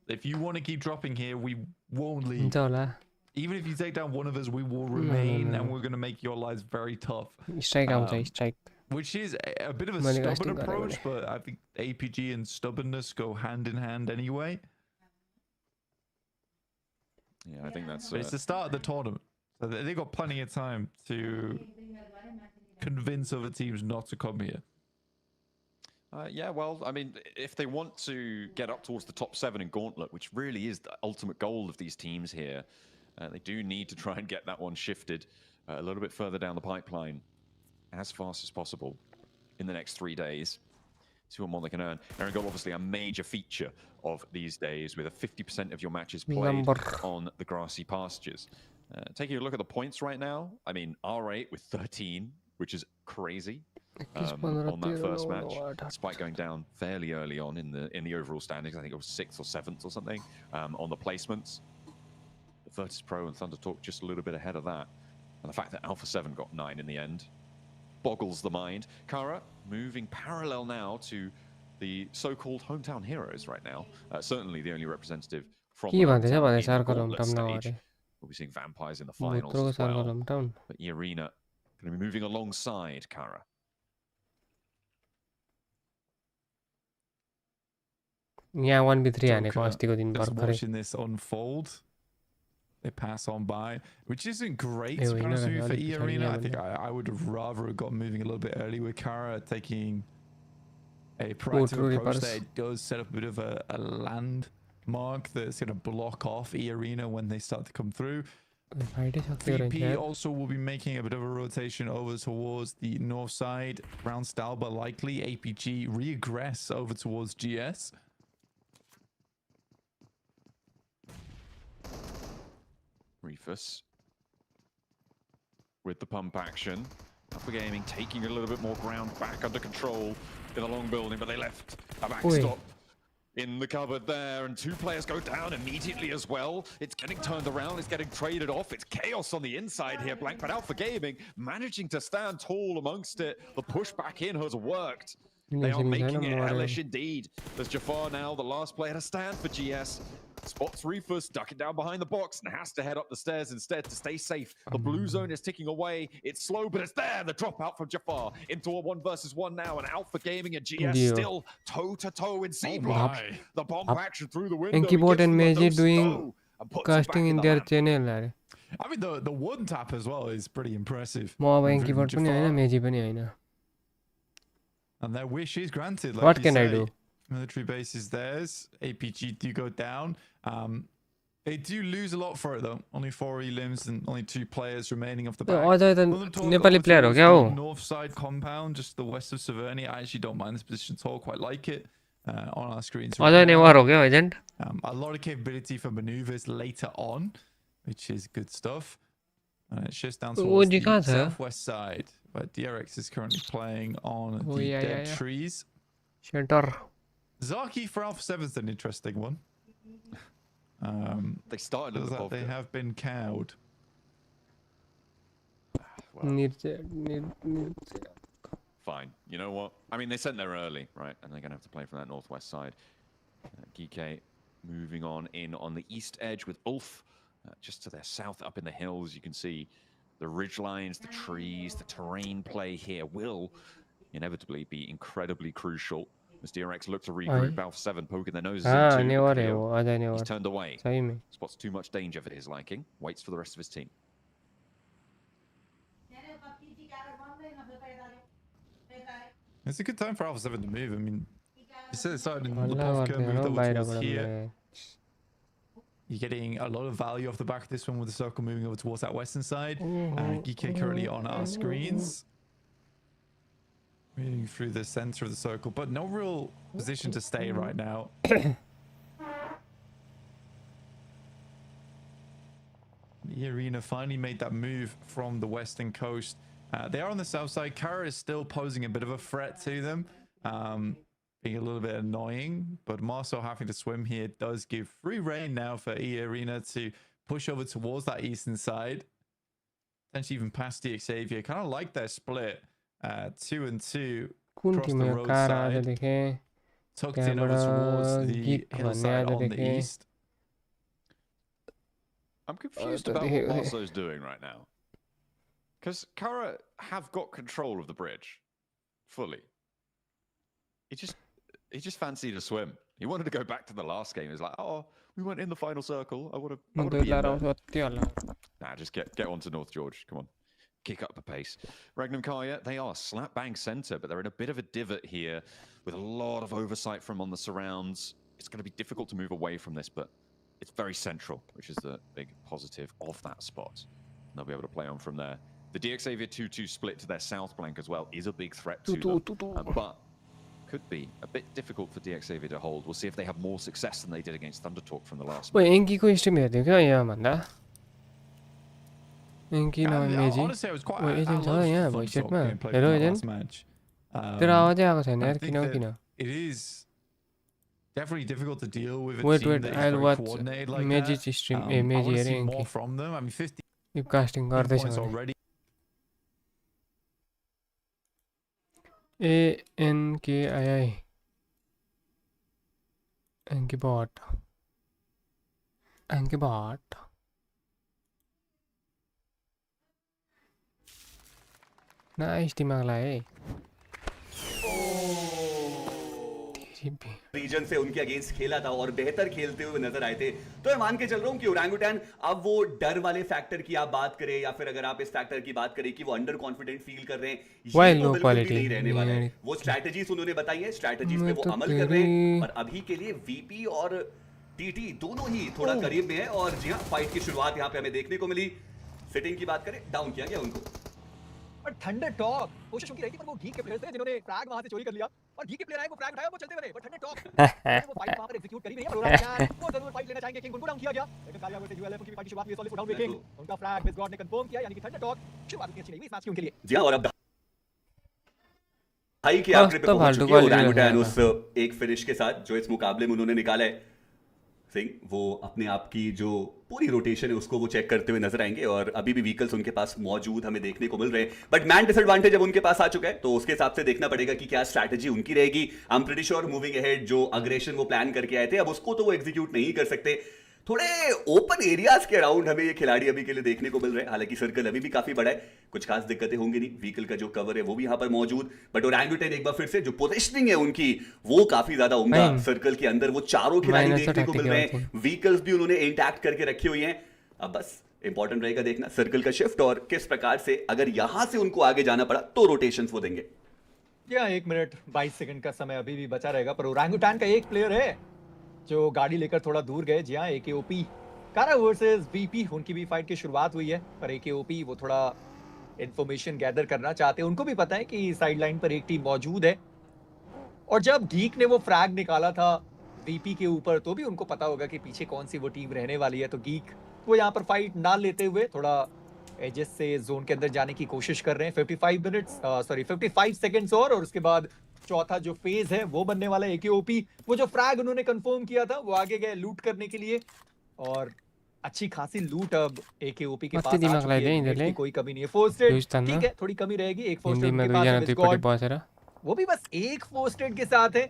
If you want to keep dropping here, we won't leave. Even if you take down one of us, we will remain, and we're going to make your lives very tough. Strike. Which is a bit of a stubborn approach, but I think APG and stubbornness go hand in hand anyway. Yeah, I think that's... It's the start of the tournament. So they've got plenty of time to convince other teams not to come here. Yeah, well, I mean, if they want to get up towards the top 7 in Gauntlet, which really is the ultimate goal of these teams here, they do need to try and get that one shifted a little bit further down the pipeline as fast as possible in the next 3 days. See what more they can earn. Aaron Gold, obviously a major feature of these days, with a 50% of your matches played on the grassy pastures. Taking a look at the points right now, I mean, R8 with 13, which is crazy on that first match, despite going down fairly early on in the overall standings. I think it was 6th or 7th or something on the placements. The Virtus Pro and Thunder Talk just a little bit ahead of that. And the fact that Alpha 7 got 9 in the end boggles the mind. Kara moving parallel now to the so-called hometown heroes right now. Certainly the only representative from the Gauntlet stage. We'll be seeing Vampires in the finals as well. But E-Arena going to be moving alongside Kara. Yeah, 1v3 just watching this unfold. They pass on by, which isn't great to be honest with you for E-Arena. I think I would have rather have got moving a little bit early with Kara, taking a proactive approach there. It does set up a bit of a landmark that's going to block off E-Arena when they start to come through. VP also will be making a bit of a rotation over towards the north side. Round Stalba likely. APG regress over towards GS. Reefus with the pump action. Alpha Gaming taking a little bit more ground back under control in the long building, but they left a backstop in the cupboard there, and 2 players go down immediately as well. It's getting turned around, it's getting traded off. It's chaos on the inside here, Blank, but Alpha Gaming managing to stand tall amongst it. The push back in has worked. They are making it hellish indeed. There's Jafar now, the last player to stand for GS. Spots Reefus ducking down behind the box and has to head up the stairs instead to stay safe. The blue zone is ticking away. It's slow, but it's there. The dropout from Jafar into a 1 versus 1 now, and Alpha Gaming and GS still toe-to-toe in C block. The bomb action through the window. Keyboard and Meiji doing casting in their channel. I mean, the one tap as well is pretty impressive. And their wish is granted. Like what can I do? Military base is theirs. APG do go down. They do lose a lot for it though. Only 4 elims and only 2 players remaining off the back. Ajay त Nepali player हो क्या हो? North side compound, just the west of Severny. I actually don't mind this position at all. Quite like it on our screens. Ajay Newar हो क्या agent? A lot of capability for maneuvers later on, which is good stuff. It's just down towards the southwest side, where DRX is currently playing on the dead trees. Center. Zaki for Alpha 7 is an interesting one. They started at the bottom. They have been cowed. Fine. You know what? I mean, they sent there early, right? And they're going to have to play from that northwest side. Geeke moving on in on the east edge with Ulf. Just to their south, up in the hills, you can see the ridge lines, the trees, the terrain play here will inevitably be incredibly crucial. As DRX look to regroup, Alpha 7 poking their noses into. He's turned away. Spots too much danger for his liking. Waits for the rest of his team. It's a good time for Alpha 7 to move. I mean, you said it started in Lipovka, moved over towards here. You're getting a lot of value off the back of this one with the circle moving over towards that western side. Geeke currently on our screens. Moving through the center of the circle, but no real position to stay right now. The arena finally made that move from the western coast. They are on the south side. Kara is still posing a bit of a threat to them, being a little bit annoying, but Marcel having to swim here does give free rein now for E Arena to push over towards that eastern side. Potentially even past the Xavier. Kind of like their split. 2 and 2 across the roadside. Tucked in over towards the hillside on the east. I'm confused about what Marcelo's doing right now. Because Kara have got control of the bridge. Fully. He just fancied a swim. He wanted to go back to the last game. He was like, oh, we went in the final circle. I want to be in there. Nah, just get on to North George. Come on. Kick up the pace. Regnum Kaya, they are slap bang center, but they're in a bit of a divot here with a lot of oversight from on the surrounds. It's going to be difficult to move away from this, but it's very central, which is the big positive of that spot. They'll be able to play on from there. The DXavier 2-2 split to their south flank as well is a big threat to them, but could be a bit difficult for DXavier to hold. We'll see if they have more success than they did against Thunder Talk from the last match. Honestly, I was quite it is definitely difficult to deal with a team that is very coordinated like that. I want to see more from them. I mean, 50 points already. ANKII Ankibot Nice दिमागलाई reason से उनके against खेला था और बेहतर खेलते हुए नजर आए थे, तो मैं मान के चल रहा हूं कि ओरंगुटैन अब वो डर वाले फैक्टर की आप बात करें या फिर अगर आप इस फैक्टर की बात करें कि वो अंडर कॉन्फिडेंट फील कर रहे हैं, ये तो बिल्कुल भी नहीं रहने वाला है। वो स्ट्रैटेजीज उन्होंने बताई है, स्ट्रैटेजीज पे वो अमल कर रहे हैं और अभी के लिए वीपी और टीटी दोनों ही थोड़ा करीब में है। और जी हाँ, फाइट की शुरुआत यहाँ पे हमें देखने को मिली। सिटिंग की बात करें, डाउन किया गया उनको। और थंडर टॉक कोशिश उनकी रही थी, पर वो घीक के प्लेयर्स थे जिन्होंने फ्रैग वहां से चोरी कर लिया और घीक के प्लेयर आए, वो फ्रैग उठाया, वो चलते हुए पर थंडर टॉक वो फाइट वहां पर एग्जीक्यूट करी नहीं है। और वो जरूर फाइट लेना चाहेंगे, किंग उनको डाउन किया गया, लेकिन कालिया वर्सेस यूएलएफ की फाइट की शुरुआत हुई सॉलिड डाउन में किंग, उनका फ्रैग बिस गॉड ने कंफर्म किया, यानी कि थंडर टॉक शुरुआत इतनी अच्छी नहीं हुई इस मैच की उनके लिए। जी हां, और अब हाई के आखिरी पे पहुंच चुके हैं ओरंगुटैन उस एक फिनिश के साथ जो इस मुकाबले में उन्होंने निकाला है। सिंह वो अपने आप की जो पूरी रोटेशन है उसको वो चेक करते हुए नजर आएंगे और अभी भी व्हीकल्स उनके पास मौजूद हमें देखने को मिल रहे हैं, बट मैन डिसएडवांटेज जब उनके पास आ चुका है तो उसके हिसाब से देखना पड़ेगा कि क्या स्ट्रैटेजी उनकी रहेगी। I am pretty sure moving ahead जो अग्रेशन वो प्लान करके आए थे, अब उसको तो वो एग्जीक्यूट नहीं कर सकते। थोड़े ओपन एरियाज के अराउंड हमें ये खिलाड़ी अभी के लिए देखने को मिल रहे हैं, हालांकि सर्कल अभी भी काफी बड़ा है, कुछ खास दिक्कतें होंगी नहीं, व्हीकल का जो कवर है वो भी यहाँ पर मौजूद, बट ओरंगुटैन एक बार फिर से जो पोजीशनिंग है उनकी वो काफी ज्यादा उम्दा। सर्कल के अंदर वो चारों खिलाड़ी देखने को मिल रहे हैं, व्हीकल्स भी उन्होंने इंटैक्ट करके रखी हुई हैं। अब बस इंपॉर्टेंट रहेगा देखना सर्कल का शिफ्ट और किस प्रकार से अगर यहां से उनको आगे जाना पड़ा तो रोटेशंस वो देंगे। क्या 1 मिनट 22 सेकंड का समय अभी भी बचा रहेगा, पर ओरंगुटैन का एक प्लेयर है जो गाड़ी लेकर थोड़ा दूर गए। जी हाँ, एकेओपी कारा वर्सेस वीपी, उनकी भी फाइट की शुरुआत हुई है, पर एकेओपी वो थोड़ा इंफॉर्मेशन गैदर करना चाहते हैं। उनको भी पता है कि साइड लाइन पर एक टीम मौजूद है, और जब गीक ने वो फ्रैग निकाला था वीपी के ऊपर तो भी उनको पता होगा कि पीछे कौन सी वो टीम रहने वाली है। तो गीक वो यहाँ पर फाइट ना लेते हुए थोड़ा एजेस से जोन के अंदर जाने की कोशिश कर रहे हैं। 55 सेकंड्स और उसके बाद चौथा जो फेज है वो बनने वाला है। एकेओपी वो जो फ्रैग उन्होंने कंफर्म किया था वो आगे गए लूट करने के लिए, और अच्छी खासी लूट अब एकेओपी के पास आ चुकी है। कोई कमी नहीं है। फोर्स्टेड ठीक है, थोड़ी कमी रहेगी। एक फोर्स्टेड के पास है, वो भी बस एक फोर्स्टेड के साथ है।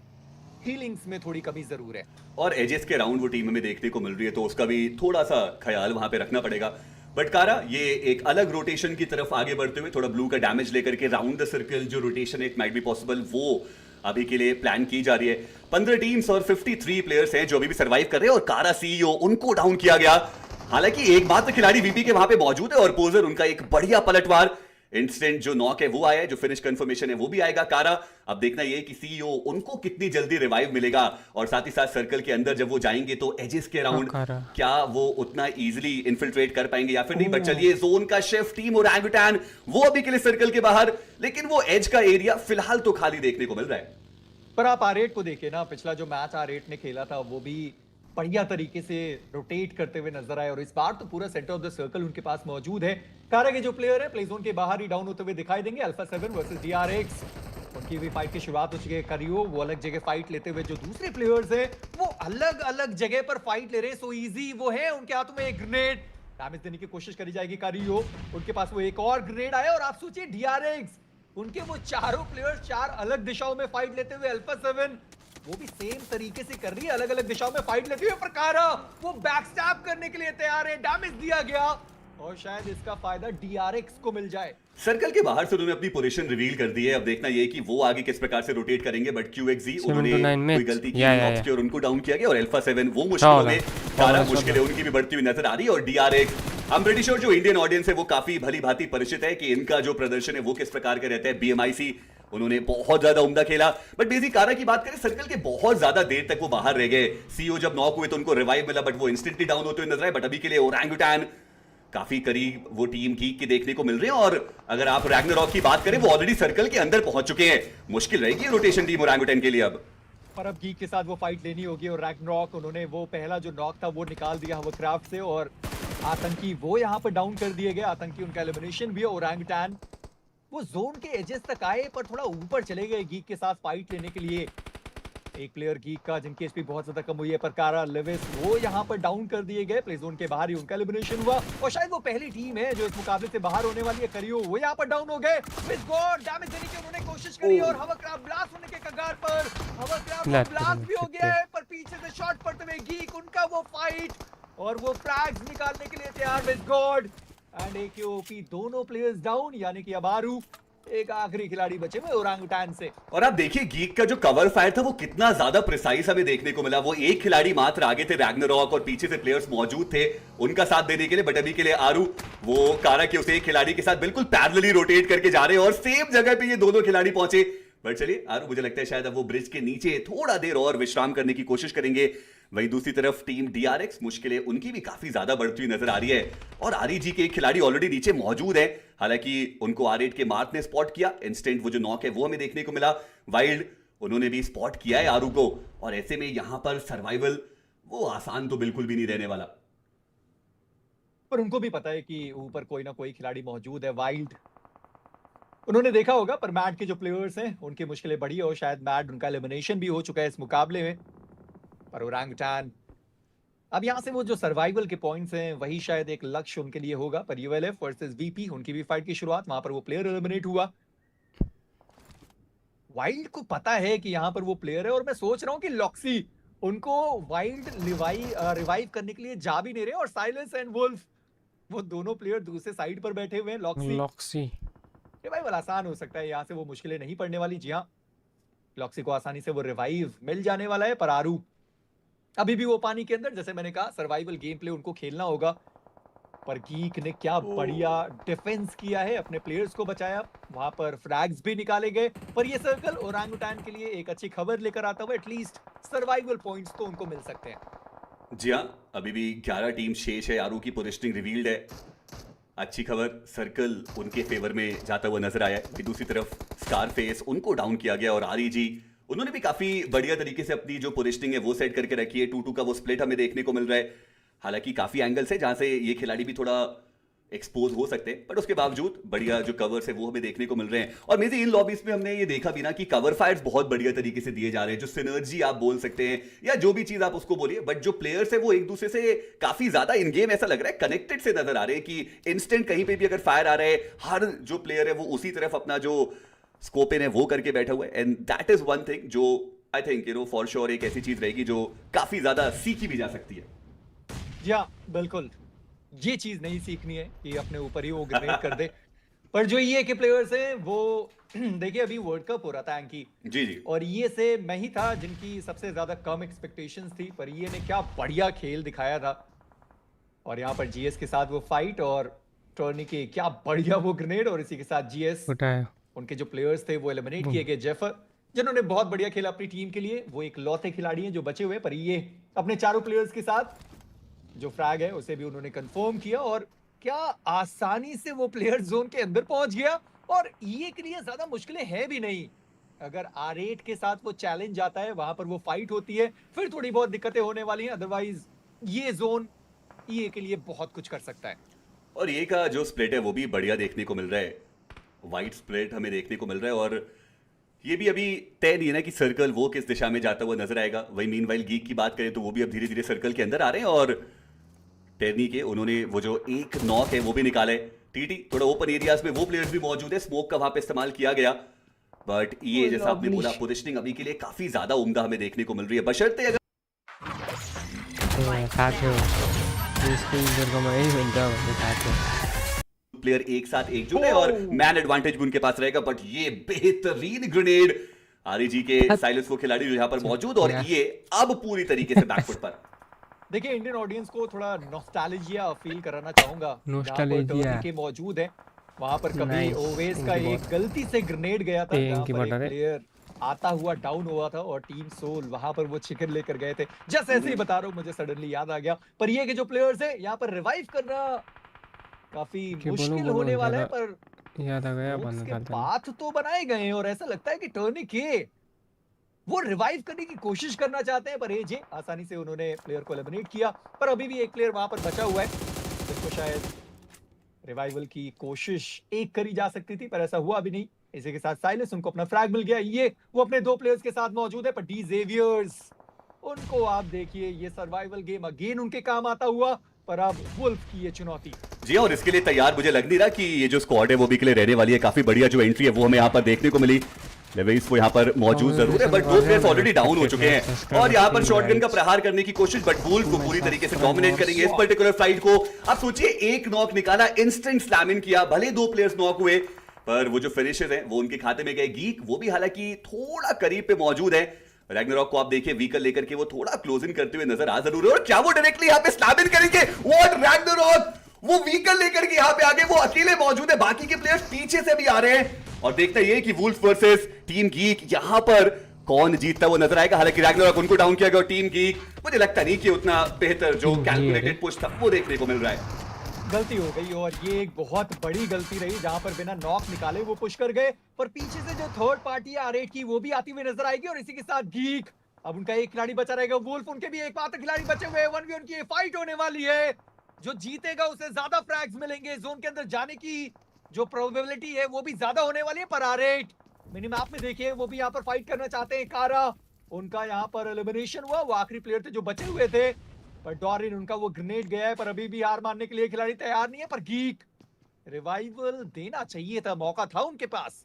हीलिंग्स में थोड़ी कमी जरूर है, और एजेस के राउंड वो टीम में देखने को मिल रही है, तो उसका भी थोड़ा सा ख्याल वहां पे रखना पड़ेगा। बट कारा ये एक अलग रोटेशन की तरफ आगे बढ़ते हुए थोड़ा ब्लू का डैमेज लेकर के राउंड द सर्कल जो रोटेशन एक माइट बी पॉसिबल वो अभी के लिए प्लान की जा रही है। 15 टीम्स और 53 प्लेयर्स हैं जो अभी भी सर्वाइव कर रहे हैं, और कारा सीईओ उनको डाउन किया गया। हालांकि एक मात्र खिलाड़ी वीपी के वहां पे मौजूद है, और पोजर उनका एक बढ़िया पलटवार इंस्टेंट जो नॉक है वो आया है, जो फिनिश कंफर्मेशन है वो भी आएगा। कारा अब देखना ये कि सीईओ उनको कितनी जल्दी रिवाइव मिलेगा, और साथ ही साथ सर्कल के अंदर जब वो जाएंगे तो एजेस के राउंड क्या वो उतना इजीली इन्फिल्ट्रेट कर पाएंगे या फिर नहीं। बट चलिए, जोन का शिफ्ट टीम ओरंगुटान वो अभी के लिए सर्कल के बाहर, लेकिन वो एज का एरिया फिलहाल तो खाली देखने को मिल रहा है। पर आप आरेट को देखिए ना, पिछला जो मैच आरेट ने खेला था वो भी बढ़िया तरीके से रोटेट करते हुए नजर आए, और इस बार तो पूरा सेंटर ऑफ द सर्कल उनके पास मौजूद है। कारा के जो प्लेयर है प्ले जोन के बाहर ही डाउन होते हुए दिखाई देंगे। अल्फा 7 वर्सेस डीआरएक्स, उनकी भी फाइट की शुरुआत हो चुकी है। करियो वो अलग जगह फाइट लेते हुए, जो दूसरे प्लेयर्स हैं वो अलग अलग जगह पर फाइट ले रहे हैं। सो इजी वो है, उनके हाथों में एक ग्रेनेड डैमेज देने की कोशिश करी जाएगी। करियो उनके पास वो एक और ग्रेनेड आया, और आप सोचिए डीआरएक्स उनके वो चारों प्लेयर्स 4 अलग दिशाओं में फाइट लेते हुए। अल्फा 7 वो भी सेम तरीके से कर रही है, अलग अलग दिशाओं में फाइट लेती है। पर कारा वो बैकस्टैब करने के लिए तैयार है। डैमेज दिया गया, और शायद इसका फायदा डीआरएक्स को मिल जाए। सर्कल के बाहर से उन्होंने अपनी पोजीशन रिवील कर दी है। अब देखना ये कि वो आगे किस प्रकार से रोटेट करेंगे। बट क्यूएक्सी उन्होंने कोई गलती की नहीं, और उनको डाउन किया गया। और अल्फा 7 वो मुश्किलों में, कारा मुश्किलें उनकी भी बढ़ती हुई नजर आ रही है। और DRX I am pretty sure जो इंडियन ऑडियंस है वो काफी भली भांति परिचित है कि इनका जो प्रदर्शन है वो किस प्रकार का रहता है। बीएमआईसी उन्होंने बहुत ज्यादा उम्दा खेला। बट बेसिक कारा की बात करें, सर्कल के बहुत ज्यादा देर तक वो बाहर रह गए। सीईओ जब नॉक हुए तो उनको रिवाइव मिला, बट वो इंस्टेंटली डाउन होते हुए नजर आए। बट अभी के लिए ओरंगुटान काफी करीब वो टीम गीक के देखने को मिल रहे हैं। और अगर आप रैग्नारॉक की बात करें, वो ऑलरेडी सर्कल के अंदर पहुंच चुके हैं। मुश्किल रहेगी रोटेशन टीम ओरंगुटान के लिए अब। पर अब गीक के साथ वो फाइट लेनी होगी, और रैग्नारॉक उन्होंने वो पहला जो नॉक था वो निकाल दिया हवरक्राफ्ट से, और आतंकी वो यहाँ पर डाउन कर दिए गए। आतंकी उनका एलिमिनेशन भी है। ओरंगुटान वो जोन के एजेस तक आए, पर थोड़ा ऊपर चले गए गीक के साथ फाइट लेने के लिए। एक प्लेयर गीक का जिनकी एचपी बहुत ज्यादा कम हुई है, पर कारा लेविस वो यहाँ पर डाउन कर दिए गए। प्ले जोन के बाहर ही उनका एलिमिनेशन हुआ, और शायद वो पहली टीम है जो इस मुकाबले से बाहर होने वाली है। करियो वो यहाँ पर डाउन हो गए। डैमेज देने की उन्होंने कोशिश करी, और हवरक्राफ्ट ब्लास्ट होने के कगार पर हवरक्राफ्ट ब्लास्ट भी हो गया है। पर पीछे से शॉट पड़ते हुए गीक उनका वो फाइट, और वो फ्रैग्स निकालने के लिए तैयार। विद गॉड एंड एकेओपी दोनों प्लेयर्स डाउन, यानी कि अब आरू एक आखिरी खिलाड़ी बचे हुए ओरंगुटान से। और आप देखिए गीक का जो कवर फायर था वो कितना ज्यादा प्रिसाइज हमें देखने को मिला। वो एक खिलाड़ी मात्र आगे थे रैग्नारॉक, और पीछे से प्लेयर्स मौजूद थे उनका साथ देने के लिए। बट अभी के लिए आरू वो कारा के उसे एक खिलाड़ी के साथ बिल्कुल पैरेलली रोटेट करके जा रहे हैं, और सेम जगह पे ये दोनों खिलाड़ी पहुंचे। बट चलिए, आरू मुझे लगता है शायद अब वो ब्रिज के नीचे थोड़ा देर और विश्राम करने की कोशिश करेंगे। वहीं दूसरी तरफ टीम डीआरएक्स, मुश्किलें उनकी भी काफी ज्यादा बढ़ती हुई नजर आ रही है, और आरईजी के एक खिलाड़ी ऑलरेडी नीचे मौजूद है। हालांकि उनको आर8 के मार्क ने स्पॉट किया। इंस्टेंट वो जो नॉक है वो हमें देखने को मिला। वाइल्ड उन्होंने भी स्पॉट किया है आरू को, और ऐसे में यहां पर सर्वाइवल वो आसान तो बिल्कुल भी नहीं रहने वाला। पर उनको भी पता है कि ऊपर कोई ना कोई खिलाड़ी मौजूद है। वाइल्ड उन्होंने देखा होगा, पर मैड के जो प्लेयर्स हैं उनकी मुश्किलें बढ़ी है, और शायद मैड उनका एलिमिनेशन भी हो चुका है इस मुकाबले में। पर ओरंगुटान अब यहां से वो जो सर्वाइवल के पॉइंट्स हैं वही शायद एक लक्ष्य उनके लिए होगा। पर यूएलएफ वर्सेस वीपी, उनकी भी फाइट की शुरुआत, वहां पर वो प्लेयर एलिमिनेट हुआ। वाइल्ड को पता है कि यहां पर वो प्लेयर है, और मैं सोच रहा हूं कि लॉक्सी उनको वाइल्ड रिवाइव करने के लिए जा भी नहीं रहे, और साइलेंस एंड वुल्फ वो दोनों प्लेयर दूसरे साइड पर बैठे हुए हैं। लॉक्सी रिवाइवल आसान हो सकता है, यहां से वो मुश्किलें नहीं पड़ने वाली। जी हाँ, लॉक्सी को आसानी से वो रिवाइव मिल जाने वाला है। पर आरू अभी भी वो पानी के अंदर, जैसे मैंने कहा सर्वाइवल गेम प्ले उनको खेलना होगा। पर गीक ने क्या बढ़िया डिफेंस किया है, अपने प्लेयर्स को बचाया, वहां पर फ्रैग्स भी निकाले गए। पर ये सर्कल ओरंगुटान के लिए एक अच्छी खबर लेकर आता हुआ, एटलीस्ट सर्वाइवल पॉइंट्स तो उनको मिल सकते हैं। जी हाँ, अभी भी 11 टीम शेष है। आरू की पोजिशनिंग रिवील्ड है। अच्छी खबर, सर्कल उनके फेवर में जाता हुआ नजर आया है। दूसरी तरफ स्कारफेस, उनको डाउन किया गया और आरईजी उन्होंने भी काफी बढ़िया तरीके से अपनी जो पोजिशनिंग है वो सेट करके रखी है। 2-2 का वो स्प्लिट हमें देखने को मिल रहा है। हालांकि काफी एंगल्स है जहां से ये खिलाड़ी भी थोड़ा एक्सपोज हो सकते हैं, बट उसके बावजूद बढ़िया जो कवर्स है वो हमें देखने को मिल रहे हैं। और मेरे इन लॉबीज में हमने ये देखा भी ना कि कवर फायर्स बहुत बढ़िया तरीके से दिए जा रहे हैं। जो सिनर्जी आप बोल सकते हैं या जो भी चीज आप उसको बोलिए, बट जो प्लेयर्स है वो एक दूसरे से काफी ज्यादा इन गेम ऐसा लग रहा है कनेक्टेड से नजर आ रहे हैं कि इंस्टेंट कहीं पे भी अगर फायर आ रहा है, हर जो प्लेयर है वो उसी तरफ अपना जो स्कोप है वो करके बैठा हुआ है। And that is one thing जो आई थिंक फॉर श्योर एक ऐसी चीज रहेगी जो काफी ज्यादा सीखी भी जा सकती है। जी हाँ, बिल्कुल ये चीज नहीं सीखनी है कि अपने ऊपर ही वो ग्रेनेड कर दे। पर जो ये के प्लेयर्स हैं वो देखिए अभी वर्ल्ड कप हो रहा था एंकी जी जी, और ये से मैं ही था जिनकी सबसे ज्यादा कम एक्सपेक्टेशंस थी, पर ये ने क्या बढ़िया खेल दिखाया था। और यहाँ पर जीएस के साथ वो फाइट और टर्नी के क्या बढ़िया वो ग्रेनेड, और इसी के साथ जीएस उनके जो प्लेयर्स थे वो एलिमिनेट किए गए। जेफर जिन्होंने बहुत बढ़िया खेला अपनी टीम के लिए, वो एक लौते खिलाड़ी हैं जो बचे हुए, पर ये अपने चारों प्लेयर्स के साथ जो फ्रैग है उसे भी उन्होंने कंफर्म किया और क्या आसानी से वो प्लेयर जोन के अंदर पहुंच गया। और ये के लिए ज्यादा मुश्किलें हैं भी नहीं, अगर R8 के साथ वो चैलेंज आता है, वहां पर वो फाइट होती है, फिर थोड़ी बहुत दिक्कतें होने वाली हैं। अदरवाइज ये जोन ये के लिए बहुत कुछ कर सकता है। और ये का जो स्प्लिट है वो भी बढ़िया देखने को मिल रहा है। वाइट स्प्लिट हमें देखने को मिल रहा है और ये भी अभी तय नहीं है ना कि सर्कल वो किस दिशा में जाता हुआ नजर आएगा। वही मीनवाइल गीक की बात करें तो वो भी अब धीरे धीरे सर्कल के अंदर आ रहे हैं और टेरनी के उन्होंने वो जो एक नॉक है वो भी निकाला है। टीटी थोड़ा ओपन एरियाज में वो प्लेयर्स भी मौजूद है, स्मोक का वहां पे इस्तेमाल किया गया, बट ये जैसा आपने बोला पोजिशनिंग अभी के लिए काफी ज्यादा उम्दा हमें देखने को मिल रही है। बशर्ते अगर प्लेयर एक साथ एकजुट है और मैन एडवांटेज भी उनके पास रहेगा, बट ये बेहतरीन ग्रेनेड आरईजी के साइलेंस वो खिलाड़ी जो यहाँ पर मौजूद और ये अब पूरी तरीके से बैकफुट पर। देखिए इंडियन ऑडियंस को थोड़ा नॉस्टैल्जिया फील कराना चाहूंगा। नॉस्टैल्जिया के मौजूद है वहां पर कभी ओवेस का एक गलती से ग्रेनेड गया था जहां पर एक प्लेयर आता हुआ डाउन हुआ था और टीम सोल वहां पर वो चिकन लेकर गए थे। जैसे ऐसे ही बता रहा हूँ मुझे सडनली याद आ गया। पर ये के जो प्लेयर्स है यहाँ पर रिवाइव करना काफी मुश्किल होने वाला है, पर याद आ गया पाथ तो बनाए गए हैं और ऐसा लगता है कि टर्नी के वो रिवाइव करने की कोशिश करना चाहते हैं, पर एजे आसानी से उन्होंने प्लेयर को एलिमिनेट किया। पर अभी भी एक प्लेयर वहां पर बचा हुआ है जिसको शायद रिवाइवल की कोशिश एक करी जा सकती थी, पर ऐसा हुआ भी नहीं। इसी के साथ साइलेंस उनको अपना फ्रैग मिल गया। ये वो अपने दो प्लेयर्स के साथ मौजूद है, पर डी जेवियर्स उनको आप देखिए ये सर्वाइवल गेम अगेन उनके काम आता हुआ, पर अब वुल्फ की ये चुनौती। जी और इसके लिए तैयार मुझे लग नहीं रहा कि ये जो स्क्वाड है वो भी के लिए रहने वाली है। काफी बढ़िया जो एंट्री है वो हमें यहाँ पर देखने को मिली। लेवेस वो यहाँ पर मौजूद जरूर है, बट दो प्लेयर्स ऑलरेडी डाउन हो चुके हैं और यहाँ पर शॉटगन का प्रहार करने की कोशिश, बट वुल्फ को पूरी तरीके से डोमिनेट करेंगे इस पर्टिकुलर फाइट को। आप सोचिए एक नॉक निकाला, इंस्टेंट स्लैम इन किया, भले दो प्लेयर्स नॉक हुए पर वो जो फिनिशेस हैं वो उनके खाते में गए। गीक वो भी हालांकि थोड़ा करीब पे मौजूद है। रैग्नारॉक को आप देखिए व्हीकल लेकर के वो थोड़ा क्लोज इन करते हुए नजर आ जरूर है और क्या वो डायरेक्टली यहाँ पे स्लैम इन करेंगे? व्हाट रैग्नारॉक वो व्हीकल लेकर के यहाँ पे आगे वो अकेले मौजूद है, बाकी के प्लेयर्स पीछे से भी आ रहे हैं और देखते हैं ये कि वुल्फ वर्सेस टीम गीक यहाँ पर कौन जीतता वो नजर आएगा। हालांकि रैग्नारॉक उनको डाउन किया गया और टीम गीक मुझे लगता नहीं कि उतना बेहतर जो कैलकुलेटेड पुश था वो देखने को मिल रहा है। गलती हो गई और ये एक बहुत बड़ी गलती रही जहां पर बिना नॉक निकाले वो पुश कर गए, पर पीछे से जो थर्ड पार्टी R8 की वो भी आती हुई नजर आएगी और इसी के साथ गीक अब उनका एक खिलाड़ी बचा रहेगा। वुल्फ उनके भी एक मात्र खिलाड़ी बचे हुए हैं। 1v1 की फाइट होने वाली है, जो जीतेगा उसे ज्यादा फ्रैग्स मिलेंगे, जोन के अंदर जाने की जो प्रोबेबिलिटी है वो भी ज्यादा होने वाली है। पर R8 मिनिमैप में देखिए वो भी यहाँ पर फाइट करना चाहते हैं। कारा उनका यहाँ पर एलिमिनेशन हुआ, वो आखिरी प्लेयर थे जो बचे हुए थे, पर डॉरिन उनका वो ग्रेनेड गया है, पर अभी भी हार मानने के लिए खिलाड़ी तैयार नहीं है। पर गीक रिवाइवल देना चाहिए था, मौका था उनके पास।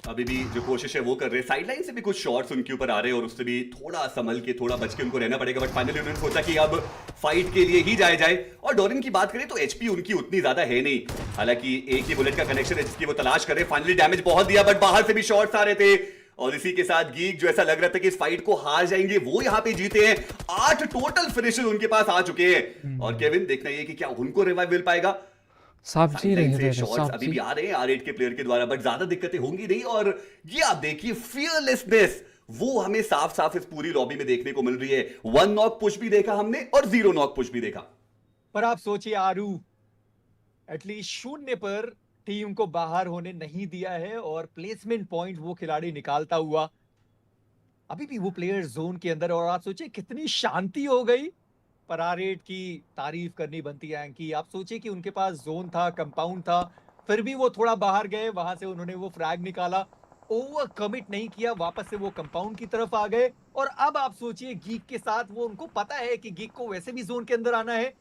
अभी भी जो कोशिश है वो कर रहे हैं, साइडलाइन से भी कुछ शॉट्स उनके ऊपर आ रहे हैं और उससे भी थोड़ा संभल के थोड़ा बच के उनको रहना पड़ेगा, बट फाइनली उन्होंने सोचा कि अब फाइट के लिए ही जाया जाए। और डॉरिन की बात करें तो एचपी उनकी उतनी ज्यादा है नहीं, हालांकि एक ही बुलेट का कनेक्शन है जिसकी वो तलाश कर रहे हैं। फाइनली डैमेज बहुत दिया, बट बाहर से भी शॉट्स आ रहे थे और इसी के साथ गीक जो ऐसा लग रहा था कि इस फाइट को हार जाएंगे वो यहाँ पे जीते हैं। 8 टोटल फिनिशेस उनके पास आ चुके हैं और केविन देखना ये कि क्या उनको रिवाइव मिल पाएगा। शॉट्स अभी भी आ रहे हैं R8 के प्लेयर के द्वारा, बट ज्यादा दिक्कतें होंगी नहीं। और ये आप देखिए फियरलेसनेस वो हमें साफ साफ इस पूरी लॉबी में देखने को मिल रही है। 1 नॉक पुश भी देखा हमने और 0 नॉक पुश भी देखा। पर आप सोचिए आरू, एटलीस्ट 0 पर टीम को बाहर होने नहीं दिया है और प्लेसमेंट पॉइंट वो खिलाड़ी निकालता हुआ अभी भी वो प्लेयर जोन के अंदर। और आप सोचिए कितनी शांति हो गई। पर आरेट की तारीफ करनी बनती है कि आप सोचिए कि उनके पास जोन था, कंपाउंड था, फिर भी वो थोड़ा बाहर गए, वहां से उन्होंने वो फ्रैग निकाला, ओवर कमिट नहीं किया, वापस से वो कंपाउंड की तरफ आ गए। और अब आप सोचिए गीक के साथ, वो उनको पता है कि गीक को वैसे भी जोन के अंदर आना है,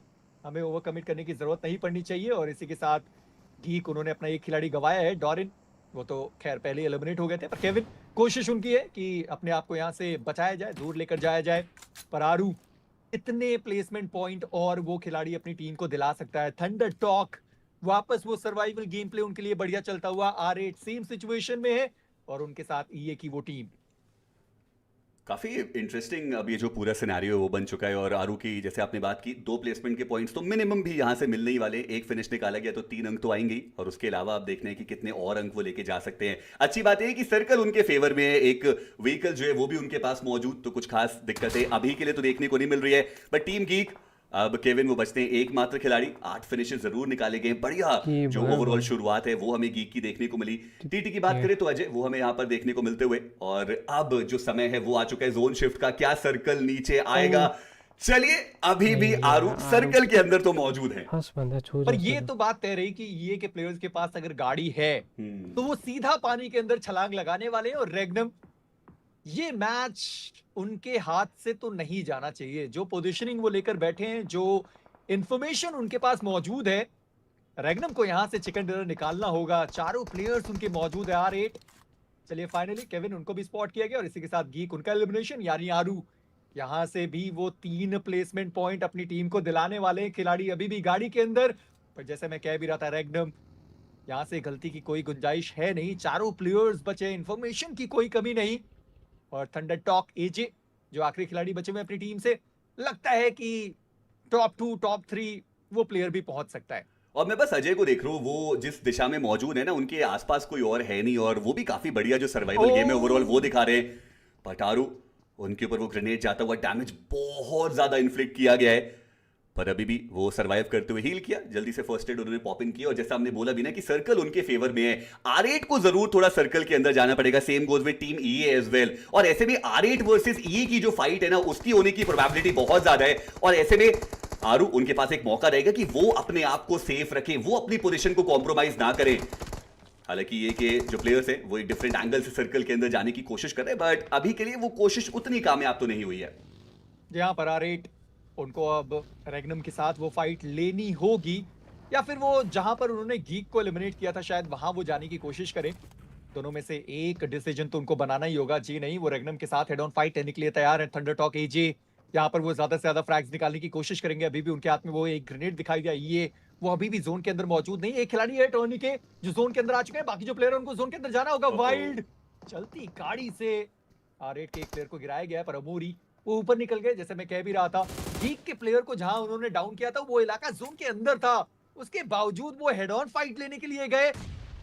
हमें ओवर कमिट करने की जरूरत नहीं पड़नी चाहिए। और इसी के साथ गीक, उन्होंने अपना एक खिलाड़ी गंवाया है, डॉरिन, वो तो खैर पहले एलिमिनेट हो गए थे। पर केविन, कोशिश उनकी है कि अपने आप को यहाँ से बचाया जाए, दूर लेकर जाया जाए। पर आरू, इतने प्लेसमेंट पॉइंट और वो खिलाड़ी अपनी टीम को दिला सकता है। थंडर टॉक वापस वो सर्वाइवल गेम प्ले उनके लिए बढ़िया चलता हुआ। R8 सेम सिचुएशन में है और उनके साथ EA की वो टीम। काफी इंटरेस्टिंग अब ये जो पूरा सिनेरियो है वो बन चुका है। और आरू की जैसे आपने बात की, 2 प्लेसमेंट के पॉइंट्स तो मिनिमम भी यहां से मिलने ही वाले। एक फिनिश निकाला गया तो 3 अंक तो आएंगे, और उसके अलावा आप देखना है कि कितने और अंक वो लेके जा सकते हैं। अच्छी बात है कि सर्कल उनके फेवर में है, एक व्हीकल जो है वो भी उनके पास मौजूद, तो कुछ खास दिक्कतें अभी के लिए तो देखने को नहीं मिल रही है। बट टीम गीक, अब केविन वो बचते हैं एकमात्र खिलाड़ी, 8 फिनिशेस जरूर निकाले गए। बढ़िया जो ओवरऑल शुरुआत है वो हमें गीक की देखने को मिली। टीटी की बात करें तो अजय, वो हमें यहाँ पर देखने को मिलते हुए, और अब जो समय है वो आ चुका है जोन शिफ्ट का। क्या सर्कल नीचे आएगा? चलिए, अभी भी आरू सर्कल के अंदर तो मौजूद है। पर ये तो बात तय रही कि ये के प्लेयर्स के पास अगर गाड़ी है तो वो सीधा पानी के अंदर छलांग लगाने वाले हैं। और रेगनम, ये मैच उनके हाथ से तो नहीं जाना चाहिए। जो पोजीशनिंग वो लेकर बैठे हैं, जो इंफॉर्मेशन उनके पास मौजूद है, रेगनम को यहां से चिकन डिनर निकालना होगा। चारों प्लेयर्स उनके मौजूद है, R8। चलिए फाइनली केविन, उनको भी स्पॉट किया गया, और इसी के साथ गीक, उनका एलिमिनेशन। यानी आरू, यहां से भी वो 3 प्लेसमेंट पॉइंट अपनी टीम को दिलाने वाले खिलाड़ी अभी भी गाड़ी के अंदर। पर जैसे मैं कह भी रहा था, रेगनम, यहां से गलती की कोई गुंजाइश है नहीं। चारों प्लेयर्स बचे, इंफॉर्मेशन की कोई कमी नहीं। और थंडर टॉक AJ, जो आखिरी खिलाड़ी बचे हुए अपनी टीम से, लगता है कि टॉप 2, टॉप 3 वो प्लेयर भी पहुंच सकता है। और मैं बस अजय को देख रहा हूँ, वो जिस दिशा में मौजूद है ना, उनके आसपास कोई और है नहीं, और वो भी काफी बढ़िया जो सर्वाइवल गेम है ओवरऑल वो दिखा रहे हैं। पटारू, उनके ऊपर वो ग्रेनेड जाता हुआ, डैमेज बहुत ज्यादा इन्फ्लिक्ट किया गया है, पर अभी भी वो सर्वाइव करते हुए हील किया, जल्दी से फर्स्ट एड उन्होंने पॉप इन किया। और जैसा हमने बोला भी ना कि सर्कल उनके फेवर में है, R8 को जरूर थोड़ा सर्कल के अंदर जाना पड़ेगा। Same goes with team EA as well. और ऐसे में R8 वर्सेस EA की जो फाइट है ना, उसकी होने की प्रोबेबिलिटी बहुत ज्यादा है। और ऐसे में आरू, उनके पास एक मौका रहेगा कि वो अपने आप को सेफ रखें, वो अपनी पोजीशन को कॉम्प्रोमाइज ना करें। हालांकि ये के जो प्लेयर्स हैं वो एक डिफरेंट एंगल से सर्कल के अंदर जाने की कोशिश कर रहे हैं, बट अभी के लिए वो कोशिश उतनी कामयाब तो नहीं हुई है। जहां पर R8, उनको अब रेगनम के साथ वो फाइट लेनी होगी, या फिर वो जहां पर उन्होंने गीक को एलिमिनेट किया था शायद वहां वो जाने की कोशिश करें। दोनों में से एक डिसीजन तो उनको बनाना ही होगा। जी नहीं, वो रेगनम के साथ हेड ऑन फाइट लेने के लिए तैयार है। थंडर टॉक AJ, यहाँ पर वो ज्यादा से ज्यादा फ्रैग्स निकालने की कोशिश करेंगे। अभी भी उनके हाथ में वो एक ग्रेनेड दिखाई दिया। ये वो अभी भी जोन के अंदर मौजूद नहीं। एक खिलाड़ी है टर्नी के जो जोन के अंदर आ चुके हैं, बाकी जो प्लेयर है उनको जोन के अंदर जाना होगा। वाइल्ड चलती गाड़ी से R8 के एक प्लेयर को गिराया गया, पर अमोरी वो ऊपर निकल गए। जैसे मैं कह भी रहा था, गीक के प्लेयर को जहां उन्होंने डाउन किया था वो इलाका जोन के अंदर था, उसके बावजूद वो हेड ऑन फाइट लेने के लिए गए।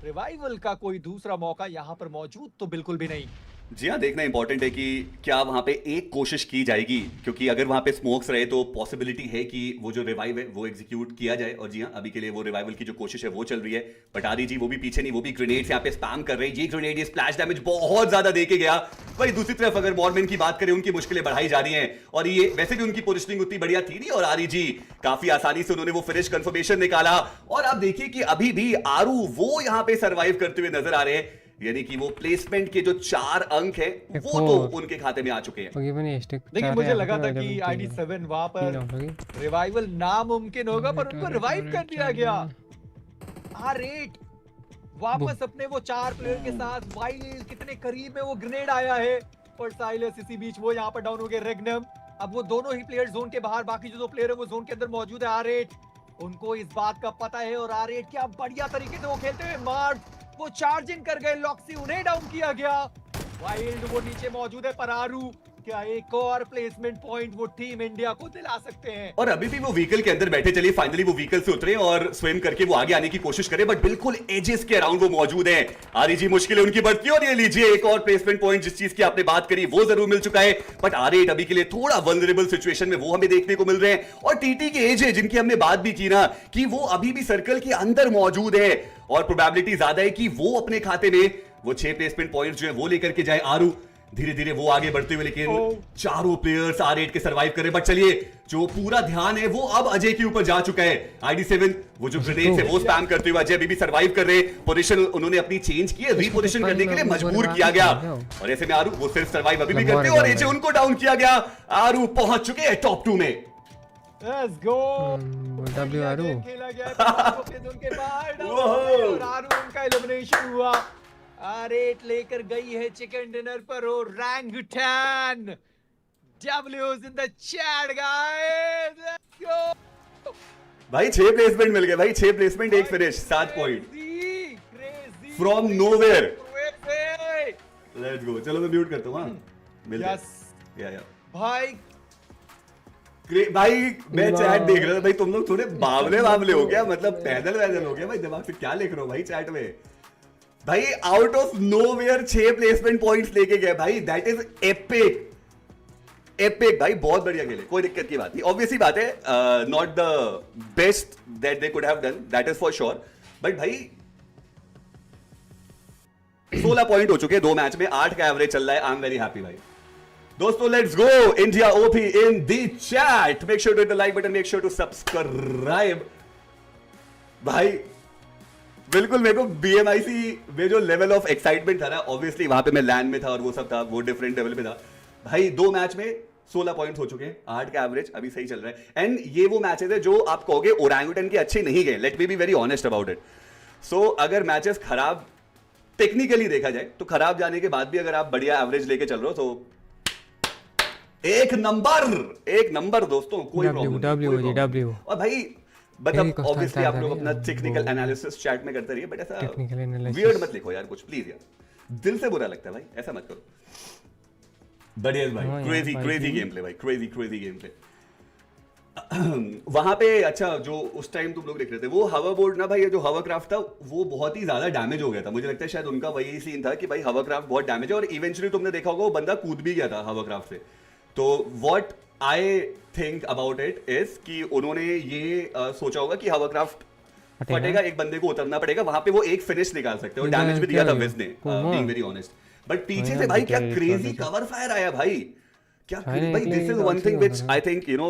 रिवाइवल का कोई दूसरा मौका यहां पर मौजूद तो बिल्कुल भी नहीं। जी हाँ, देखना इंपॉर्टेंट है कि क्या वहां पे एक कोशिश की जाएगी, क्योंकि अगर वहां पे स्मोक्स रहे तो पॉसिबिलिटी है कि वो जो रिवाइव है वो एग्जीक्यूट किया जाए। और जी हाँ, अभी के लिए वो रिवाइवल की जो कोशिश है वो चल रही है। पटारी जी वो भी पीछे नहीं, वो भी ग्रेनेड्स यहाँ पे स्पैम कर रहे हैं। ये ग्रेनेड, ये स्प्लैश डैमेज बहुत ज्यादा देके गया। वही दूसरी तरफ अगर मॉर्मन की बात करें, उनकी मुश्किलें बढ़ाई जा रही हैं, और ये वैसे भी उनकी पोजिशनिंग उतनी बढ़िया थी नहीं। और आरी जी काफी आसानी से उन्होंने वो फिनिश कंफर्मेशन निकाला। और आप देखिए कि अभी भी आरू वो यहाँ पे सर्वाइव करते हुए नजर आ रहे हैं, यानी कि वो प्लेसमेंट के जो 4 अंक है वो तो उनके खाते में आ चुके हैं। देखिए, मुझे लगा था कि ID7 वहां पर रिवाइवल नामुमकिन होगा, पर उनको रिवाइव कर दिया गया। R8 वापस अपने वो 4 प्लेयर के साथ, वाइल्ड कितने करीब में वो ग्रेनेड आया है, और साइलस इसी बीच वो यहाँ पर डाउन हो गए। रेगनम, अब वो दोनों ही प्लेयर जोन के बाहर, बाकी जो 2 प्लेयर है वो जोन के अंदर मौजूद है। R8 उनको इस बात का पता है, और R8 क्या बढ़िया तरीके से वो खेलते हुए मार्ट वो चार्ज इन कर गए। लॉक्सी, उन्हें डाउन किया गया। वाइल्ड वो नीचे मौजूद है, पर आरू क्या एक और प्लेसमेंट पॉइंट वो टीम इंडिया को दिला सकते हैं। और अभी भी वो व्हीकल के अंदर बैठे, चलिए फाइनली वो व्हीकल से उतरे और स्विम करके वो आगे आने की कोशिश करें, बट बिल्कुल एजेस के अराउंड वो मौजूद हैं। आरी जी मुश्किलें उनकी बढ़ती और ये लीजिए एक और प्लेसमेंट पॉइंट, जिस चीज की आपने बात करी वो जरूर मिल चुका है, बट R8 अभी के लिए थोड़ा वल्नरेबल सिचुएशन में वो हमें देखने को मिल रहे हैं। और टीटी के एज है जिनकी हमने बात भी की ना कि वो अभी भी सर्कल के अंदर मौजूद है और प्रोबेबिलिटी ज्यादा है कि वो अपने खाते में वो 6 प्लेसमेंट पॉइंट्स जो है वो लेकर के जाए। आरू धीरे धीरे वो आगे बढ़ते हुए, लेकिन चारों प्लेयर्स R8 के सरवाइव कर रहे। बट चलिए जो पूरा ध्यान है वो अब अजय के ऊपर जा चुका है। ID7 वो जो ग्रेनेड है वो स्पैम करते हुए अजय अभी भी सरवाइव कर रहे। पोजीशन उन्होंने अपनी चेंज की है, रीपोजिशन करने के लिए मजबूर किया गया और ऐसे में आरू वो सिर्फ सरवाइव अभी भी करते हैं और एजे उनको डाउन किया गया। आरू पहुंच चुके हैं टॉप 2 में। Let's go. W आरू खेला गया उनके बाहर और आरू उनका एलिमिनेशन हुआ। R8 लेकर गई है चिकन डिनर पर और रैंगुटैन। W's in the chat guys, let's go। भाई 6 प्लेसमेंट मिल गए भाई, 6 placement 1 finish 7 point from nowhere. Let's go. चलो मैं म्यूट करता हूं। हां मिलते हैं। या भाई मैं चैट देख रहा था भाई, तुम लोग थोड़े बावले हो गया, मतलब पैदल हो गया भाई, दिमाग से क्या लिख रहे हो भाई चैट में। भाई out of nowhere 6 placement points लेके गए भाई, दैट इज एपिक भाई, बहुत बढ़िया खेले, कोई दिक्कत की बात नहीं। ऑब्वियसली बात है not the best that they could have done, that is for sure, but भाई 16 पॉइंट हो चुके हैं 2 मैच में, 8 का एवरेज चल रहा है। आई एम वेरी हैप्पी भाई। दोस्तों let's go, India OP in the chat, make sure to hit the like button, make sure to subscribe. भाई बिल्कुल मेरे को BMIC में जो लेवल ऑफ एक्साइटमेंट था ना, ऑब्वियसली वहां पे मैं लैंड में था और वो सब था, वो डिफरेंट लेवल पे था भाई। 2 मैच में 16 पॉइंट हो चुके हैं, 8 का एवरेज अभी सही चल रहा है। एंड ये वो मैचेस है जो आप कहोगे ओरंगुटन के अच्छे नहीं गए, let me be very honest about it. So अगर मैचेस खराब टेक्निकली देखा जाए तो खराब जाने के बाद भी अगर आप बढ़िया एवरेज लेके चल रहे हो तो एक नंबर दोस्तों, कोई प्रॉब्लम। और भाई मतलब ऑब्वियसली आप लोग अपना टेक्निकल एनालिसिस चैट में करते रहिए, बट ऐसा वियर्ड मत लिखो यार कुछ, प्लीज यार, दिल से बुरा लगता है भाई, ऐसा मत करो। बढ़िया भाई, क्रेजी गेम प्ले भाई, क्रेजी गेम प्ले। वहां पे अच्छा जो उस टाइम तुम लोग देख रहे थे वो हवरबोर्ड ना भाई, ये जो हवरक्राफ्ट था वो बहुत ही ज्यादा डैमेज हो गया था। मुझे लगता है शायद उनका वही सीन था कि भाई हवरक्राफ्ट बहुत डैमेज है और इवेंचुअली तुमने देखा होगा वो बंदा कूद भी गया था हवरक्राफ्ट से। तो what I think about it is कि उन्होंने ये सोचा होगा कि हवरक्राफ्ट फटेगा, एक बंदे को उतरना पड़ेगा, वहां पे वो एक फिनिश निकाल सकते हैं और डैमेज भी दिया था विज ने, बीइंग वेरी ऑनेस्ट। बट पीछे से भाई क्या क्रेजी कवर फायर आया भाई, क्या भाई, this is one thing which I think you know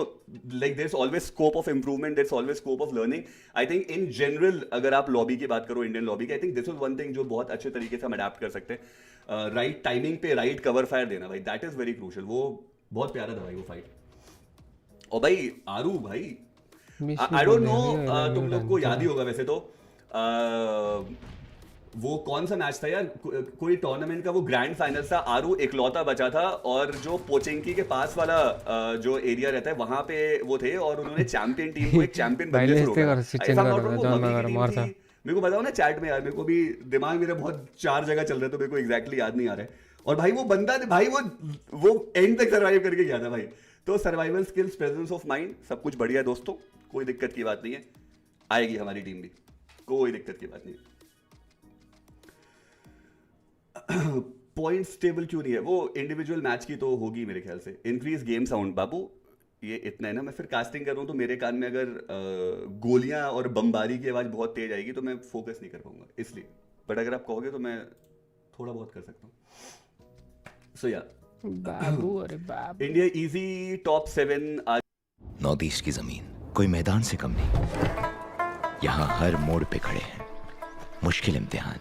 like there is always scope of improvement, there is always scope of learning. I think in general अगर आप lobby की बात करो, इंडियन लॉबी की, I think this is one thing जो बहुत अच्छे तरीके से हम अडैप्ट कर सकते हैं। Right timing pay right cover fire देना भाई, दैट इज वेरी क्रूशियल। वो बहुत प्यारा था भाई वो फाइट। और भाई आरू भाई आई डोंट नो तुम लोग को याद ही होगा वैसे तो वो कौन सा मैच था यार, कोई टूर्नामेंट का वो ग्रैंड फाइनल था, आरू इकलौता बचा था और जो पोचेंकी के पास वाला जो एरिया रहता है वहां पे वो थे और उन्होंने चैंपियन टीम को एक चैंपियन बनने शुरू किया। मेरे को बताओ ना चैट में यार, मेरे को भी दिमाग मेरा बहुत 4 जगह चल रहा है तो मेरे को एग्जैक्टली याद नहीं आ रहा है। और भाई वो बंदा भाई वो एंड तक सर्वाइव करके गया था भाई। तो survival skills, presence of mind, सब कुछ बढ़िया है दोस्तों, कोई दिक्कत की बात नहीं है, आएगी हमारी टीम भी, कोई दिक्कत की बात नहीं है। पॉइंट्स टेबल क्यों नहीं है, वो इंडिविजुअल मैच की तो होगी मेरे ख्याल से। इंक्रीज गेम साउंड बाबू, ये इतना है ना, मैं फिर कास्टिंग कर रहा हूँ तो मेरे कान में अगर गोलियां और बमबारी की आवाज बहुत तेज आएगी तो मैं फोकस नहीं कर पाऊंगा इसलिए, बट अगर आप कहोगे तो मैं थोड़ा बहुत कर सकता हूँ। सो या बाबू, अरे बाबू, इंडिया इजी टॉप 7 आज। नॉर्थ ईस्ट की जमीन कोई मैदान से कम नहीं, यहाँ हर मोड़ पे खड़े हैं मुश्किल इम्तिहान,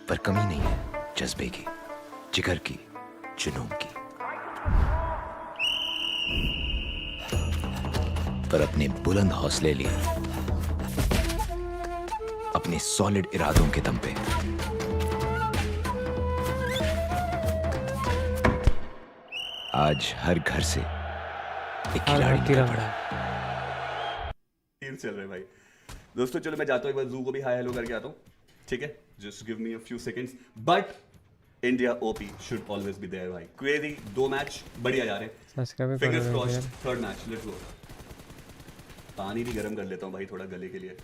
पर कमी नहीं है जज्बे की, जिगर की, जुनून की, पर अपने बुलंद हौसले लिए, अपने सॉलिड इरादों के दम पे आज हर घर से एक खिलाड़ी निकल पड़ा। चल रहे भाई दोस्तों, चलो मैं जाता हूँ एक बार जू को भी हाय हेलो करके आता हूँ, ठीक है? Just give me a few seconds. But India OP should always be there भाई. Crazy 2 मैच बढ़िया जा रहे हैं. Fingers crossed. Third match. Let's go. पानी भी गर्म कर लेता हूँ भाई थोड़ा गले के लिए.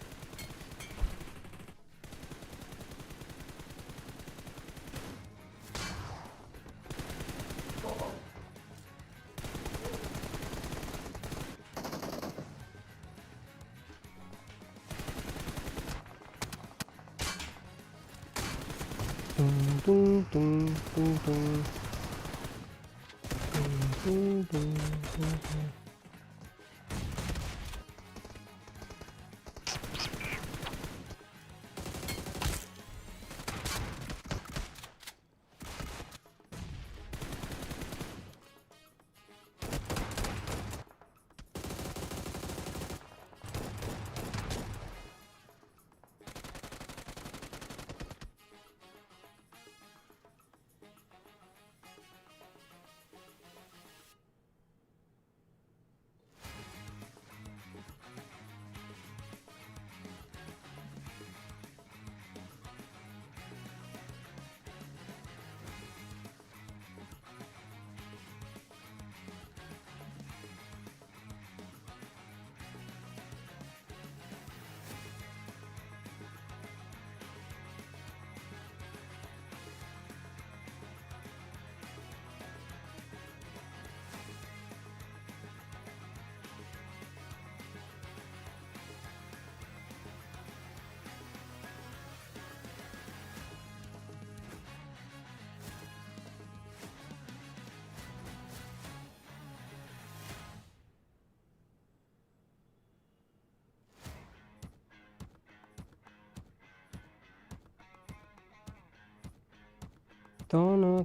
Tono.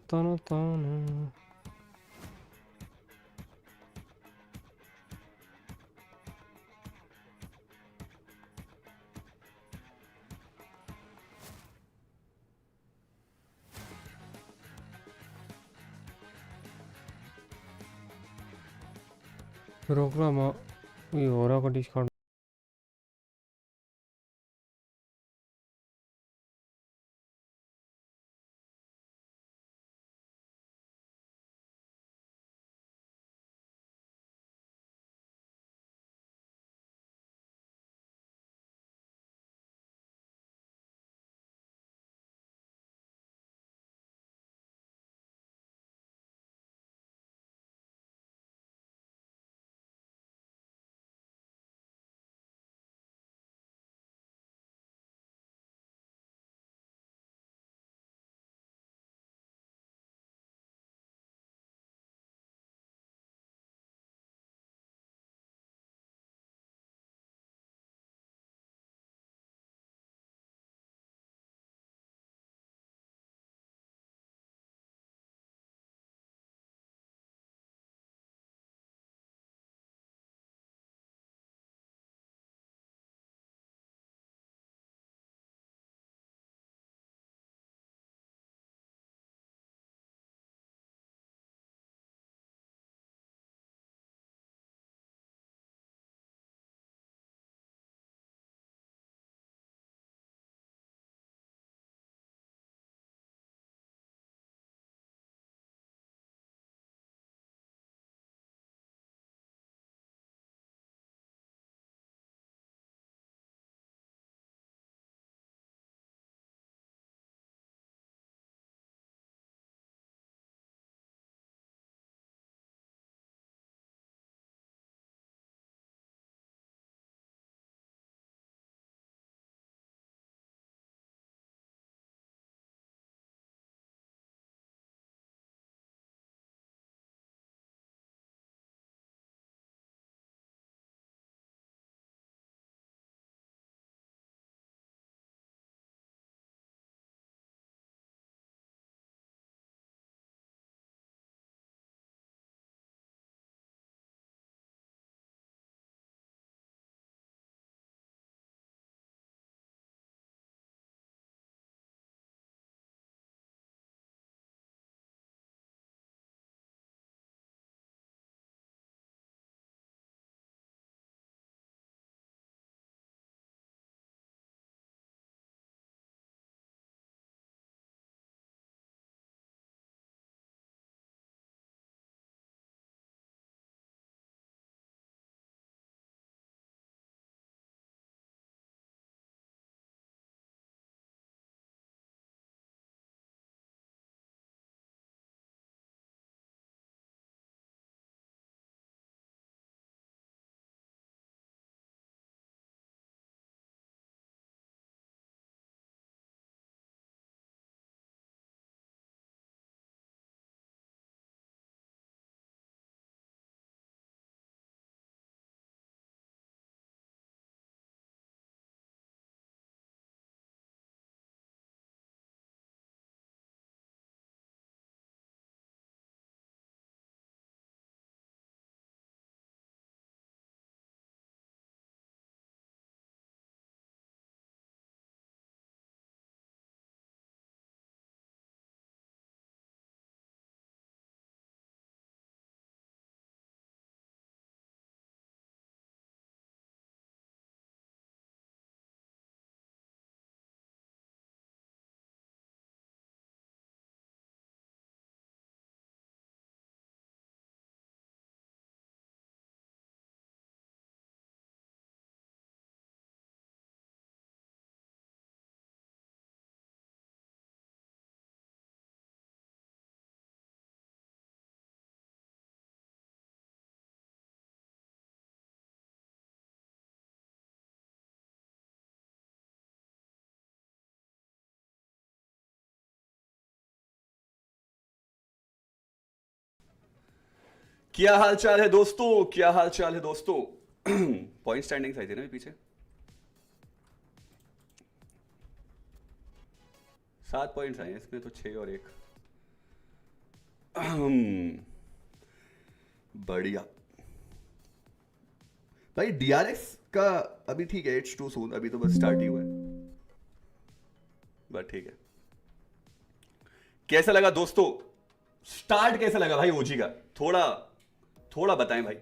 Programa uy ora ko Discord क्या हाल चाल है दोस्तों, क्या हाल चाल है दोस्तों। पॉइंट स्टैंडिंग आई थी ना पीछे, 7 पॉइंट्स आए इसमें तो 6 और 1। बढ़िया भाई। डीआरएक्स का अभी ठीक है, इट्स टू सून, अभी तो बस स्टार्ट ही हुआ है, बट ठीक है। कैसा लगा दोस्तों स्टार्ट, कैसा लगा भाई ओजी का? थोड़ा बताएं भाई,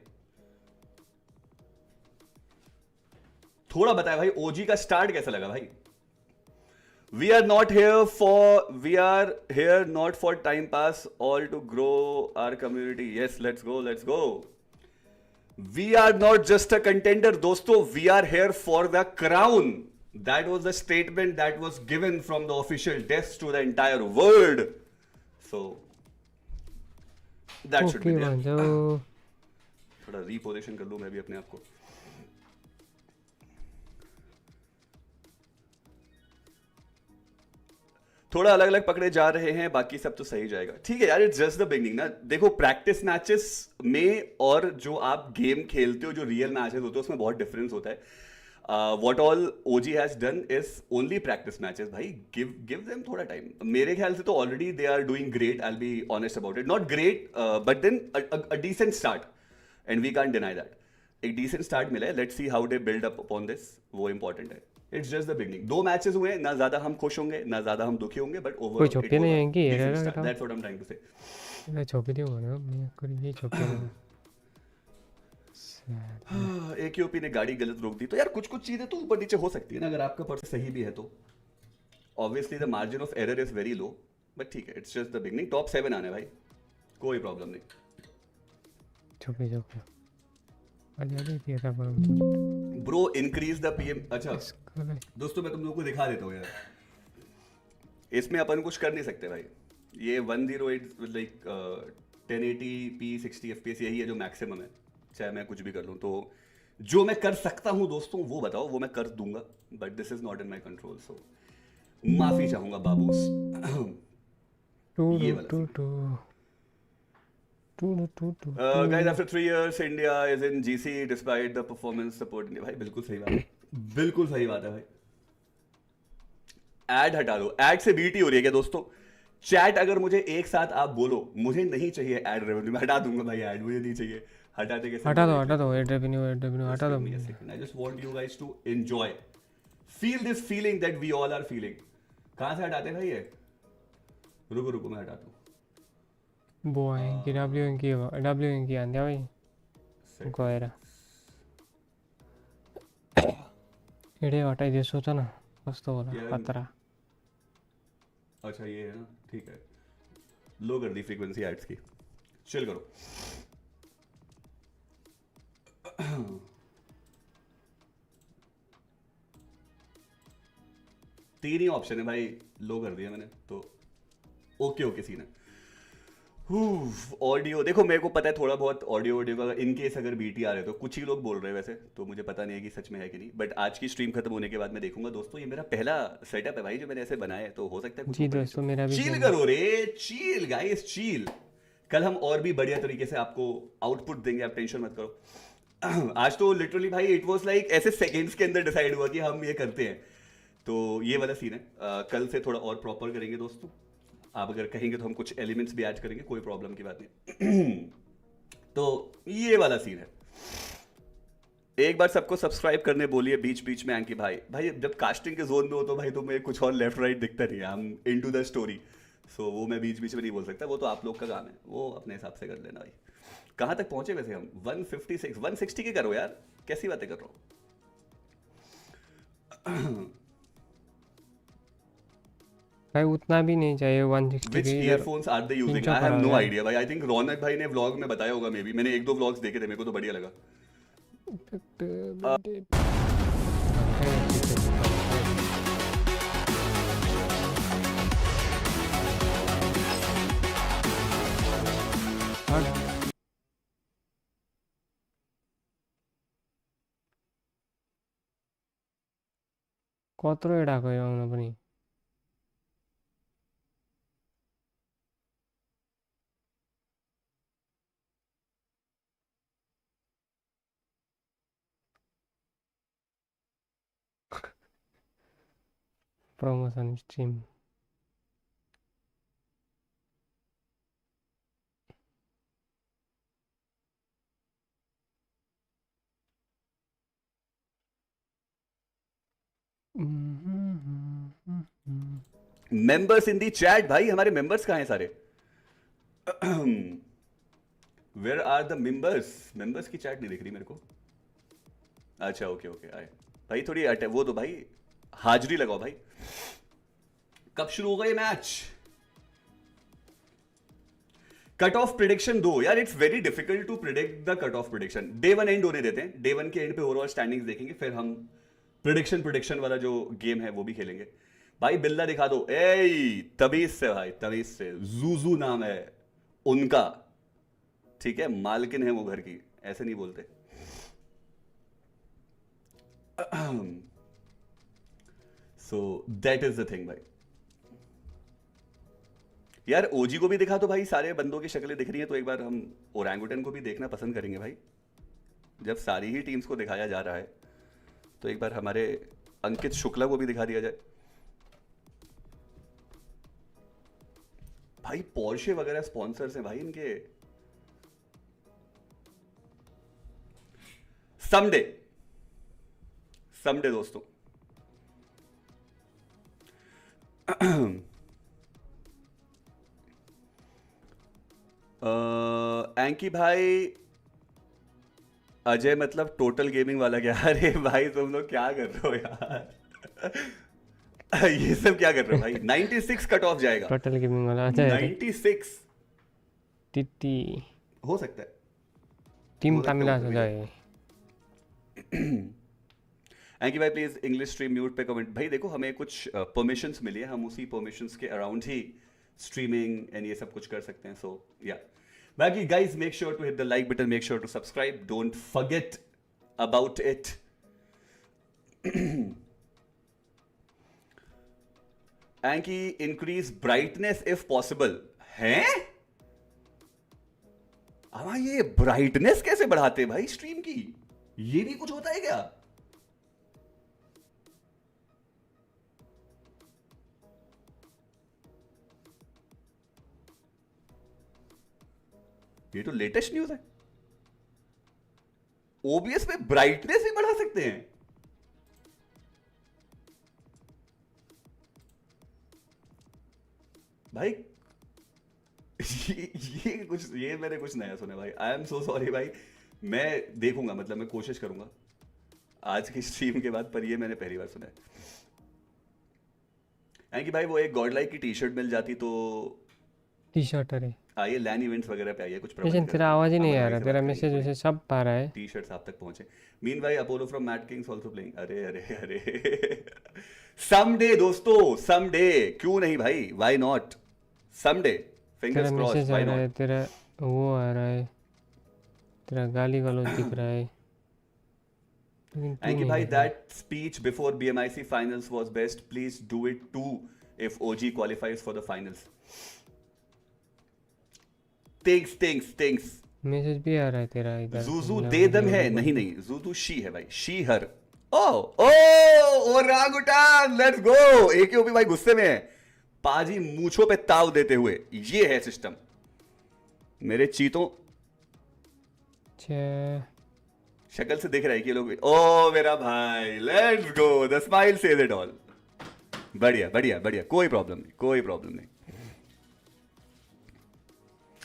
थोड़ा बताएं भाई, ओजी का स्टार्ट कैसा लगा भाई? We are here not for time pass, all to grow our community. Yes, let's go. We are not just a contender, दोस्तों, we are here for the crown. That was the statement that was given from the official desk to the entire world. So that should be there. थोड़ा reposition कर लूं मैं भी अपने आप को। थोड़ा अलग अलग पकड़े जा रहे हैं, बाकी सब तो सही जाएगा। ठीक है यार, इट्स जस्ट द बिगनिंग ना। देखो प्रैक्टिस मैचेस में और जो आप गेम खेलते हो, जो रियल मैचेस होते हैं, उसमें बहुत डिफरेंस होता है। What all OG has done is only practice matches भाई। गिव देम थोड़ा टाइम। मेरे ख्याल से तो already they are doing great, I will be honest about it. Not great but then a decent start, and we can't deny that. एक decent start मिला है, let's see how they build up upon this, वो important है। It's just the beginning. 2 matches हुए, ना ज्यादा हम खुश होंगे ना ज्यादा हम दुखी होंगे, बट ओवरऑल कोई चौकी नहीं आएंगी ये that's what I am trying to say. मैं चौकी नहीं हो ना, मैं कोई ये चौकी नहीं। एकेओपी ने गाड़ी गलत रोक दी, तो यार कुछ चीजें तो ऊपर नीचे हो सकती है ना, अगर आपका पर्स सही भी है तो। Obviously the margin of error is very low, but ठीक है, it's just the beginning. Top 7 आने भाई, कोई प्रॉब्लम नहीं। चौकी अरे दिया था ब्रो, इंक्रीज द पीएम। अच्छा दोस्तों, मैं तुम लोगों को दिखा देता हूँ यार, इसमें अपन कुछ कर नहीं सकते भाई। ये 108 लाइक 1080p 60 fps यही है जो मैक्सिमम है, चाहे मैं कुछ भी कर लूँ। तो जो मैं कर सकता हूँ दोस्तों वो बताओ, वो मैं कर दूंगा, but this is not in my control, so माफी चाहूंगा बाबूस। ये वाला guys, after 3 years India is in GC despite the performance support India। भाई बिल्कुल सही बात है, बिल्कुल सही बात है भाई। ऐड हटा दो, ऐड से बीटी हो रही है क्या दोस्तों? चैट अगर मुझे एक साथ आप बोलो मुझे नहीं चाहिए ऐड रेवेन्यू, मैं हटा दूंगा भाई, ऐड मुझे नहीं चाहिए। हटाते कैसे? हटा दो ऐड रेवेन्यू हटा दो। I just want you guys to enjoy, feel this feeling that we all are feeling। कहां से हटाते भाई ये? रुको मैं हटाता हूं। बॉय की डब्ल्यू की आंदे भाई गएर एडे हटाइदियो, सोच न कस्तो होला खतरा। अच्छा ये है ना, ठीक है, लो कर दी फ्रीक्वेंसी एड्स की, चिल करो। तीन ही ऑप्शन है भाई, लो कर दिया मैंने तो ओके सीन है। ऑडियो देखो, मेरे को पता है थोड़ा बहुत ऑडियो का इन केस अगर बीटी आ रहे तो कुछ ही लोग बोल रहे हैं वैसे, तो मुझे पता नहीं है कि सच में है कि नहीं, बट आज की स्ट्रीम खत्म होने के बाद मैं देखूंगा। दोस्तों ये मेरा पहला सेटअप है भाई जो मैंने ऐसे बनाया है, तो हो सकता है कुछ जी दोस्तों मेरा भी चील करो रे, चील गाइस चील। कल हम और भी बढ़िया तरीके से आपको आउटपुट देंगे, आप टेंशन मत करो। आज तो लिटरली भाई इट वाज लाइक ऐसे सेकंड्स के अंदर डिसाइड हुआ कि हम ये करते हैं, तो ये वाला सीन है। कल से थोड़ा और प्रॉपर करेंगे दोस्तों, आप अगर कहेंगे तो हम कुछ एलिमेंट्स भी ऐड करेंगे, कोई प्रॉब्लम की बात नहीं। तो ये वाला सीन है। एक बार सबको सब्सक्राइब करने बोलिए बीच में अंकी भाई जब कास्टिंग के जोन में हो तो भाई तुम्हें कुछ और लेफ्ट राइट दिखता नहीं है, हम इनटू द स्टोरी, सो वो मैं बीच में नहीं बोल सकता, वो तो आप लोग का काम है, वो अपने हिसाब से कर लेना भाई। कहां तक पहुंचे वैसे हम? 156 160 के करो यार, कैसी बातें कर रहा हूं। भाई उतना भी नहीं चाहिए 160 Which earphones are they using? I have no idea भाई। I think रौनक भाई ने व्लॉग में बताया होगा, मे बी मैंने 1-2 व्लॉग्स देखे थे, मेरे को तो बढ़िया लगा। कत्रो एडा गयो आउन पनि promotion stream. Members in the chat भाई, हमारे मेंबर्स कहाँ हैं सारे? Where are the members? Members की चैट नहीं दिख रही मेरे को। अच्छा ओके ओके आए भाई, थोड़ी वो तो भाई हाजिरी लगाओ भाई। कब शुरू होगा ये मैच? कट ऑफ प्रिडिक्शन दो यार, it's very difficult to predict the cut off prediction. Day 1 end होने देते हैं, डे 1 के एंड पे ओवरऑल स्टैंडिंग्स देखेंगे, फिर हम प्रिडिक्शन वाला जो गेम है वो भी खेलेंगे। भाई बिल्ला दिखा दो, ए तमीज से भाई, तमीज से। जूजू नाम है उनका, ठीक है, मालकिन है वो घर की, ऐसे नहीं बोलते। So that is the thing भाई। यार ओजी को भी दिखा तो भाई, सारे बंदों की शक्लें दिख रही हैं, तो एक बार हम ओरंगुटन को भी देखना पसंद करेंगे भाई। जब सारी ही टीम्स को दिखाया जा रहा है तो एक बार हमारे अंकित शुक्ला को भी दिखा दिया जाए। भाई पोर्शे वगैरह स्पॉन्सर्स हैं भाई इनके। समडे दोस्तों। एंकी भाई, अजय मतलब टोटल गेमिंग वाला क्या? अरे भाई तुम लोग क्या कर रहे हो यार? ये सब क्या कर रहे हो भाई? 96 कट ऑफ जाएगा टोटल गेमिंग वाला। 96 टीटी हो सकता है, टीम तमिला से जाए। एंकी भाई please English stream mute pay comment. भाई देखो हमें कुछ परमिशंस मिली है, हम उसी परमिशंस के अराउंड ही स्ट्रीमिंग एंड ये सब कुछ कर सकते हैं। सो या बाकी guys make sure to hit the like button, make sure to subscribe, don't forget about it. एंकी इंक्रीज ब्राइटनेस इफ पॉसिबल है। अब ये ब्राइटनेस कैसे बढ़ाते हैं भाई स्ट्रीम की? ये भी कुछ होता है क्या? ये तो लेटेस्ट न्यूज है। ओबीएस में ब्राइटनेस भी बढ़ा सकते हैं भाई। ये मैंने कुछ नया सुना भाई। आई एम सो सॉरी भाई, मैं देखूंगा, मतलब मैं कोशिश करूंगा आज की स्ट्रीम के बाद, पर ये मैंने पहली बार सुना है। कि भाई वो एक गॉडलाइक की टी शर्ट मिल जाती तो। टी शर्ट अरे आइए लैन इवेंट्स वगैरह पे आइए, कुछ तेरा आवाज ही नहीं आ रहा, तेरा मैसेज वैसे सब आ रहा है। टी शर्ट्स आप तक पहुंचे। मीन भाई Apollo from Mad Kings also playing. अरे अरे अरे समडे दोस्तों, समडे क्यों नहीं भाई, why not someday, fingers crossed, why not. तेरा वो आ रहा है, तेरा गाली गलौज दिख रहा है। Thank you bhai, that speech before BMIC finals was best. Please do it too if OG qualifies for the finals. Thanks. Message भी आ रहा है तेरा इधर। Zuzu दे दम है, नहीं Zuzu she है भाई, she her। Oh orangutan, let's go। AKOP भाई गुस्से में है, पाजी मूछों पे ताव देते हुए। ये है सिस्टम मेरे चीतों। शक्ल से दिख रहा है कि लोग। ओ मेरा भाई, let's go, the smile says it all. बढ़िया बढ़िया बढ़िया, कोई प्रॉब्लम नहीं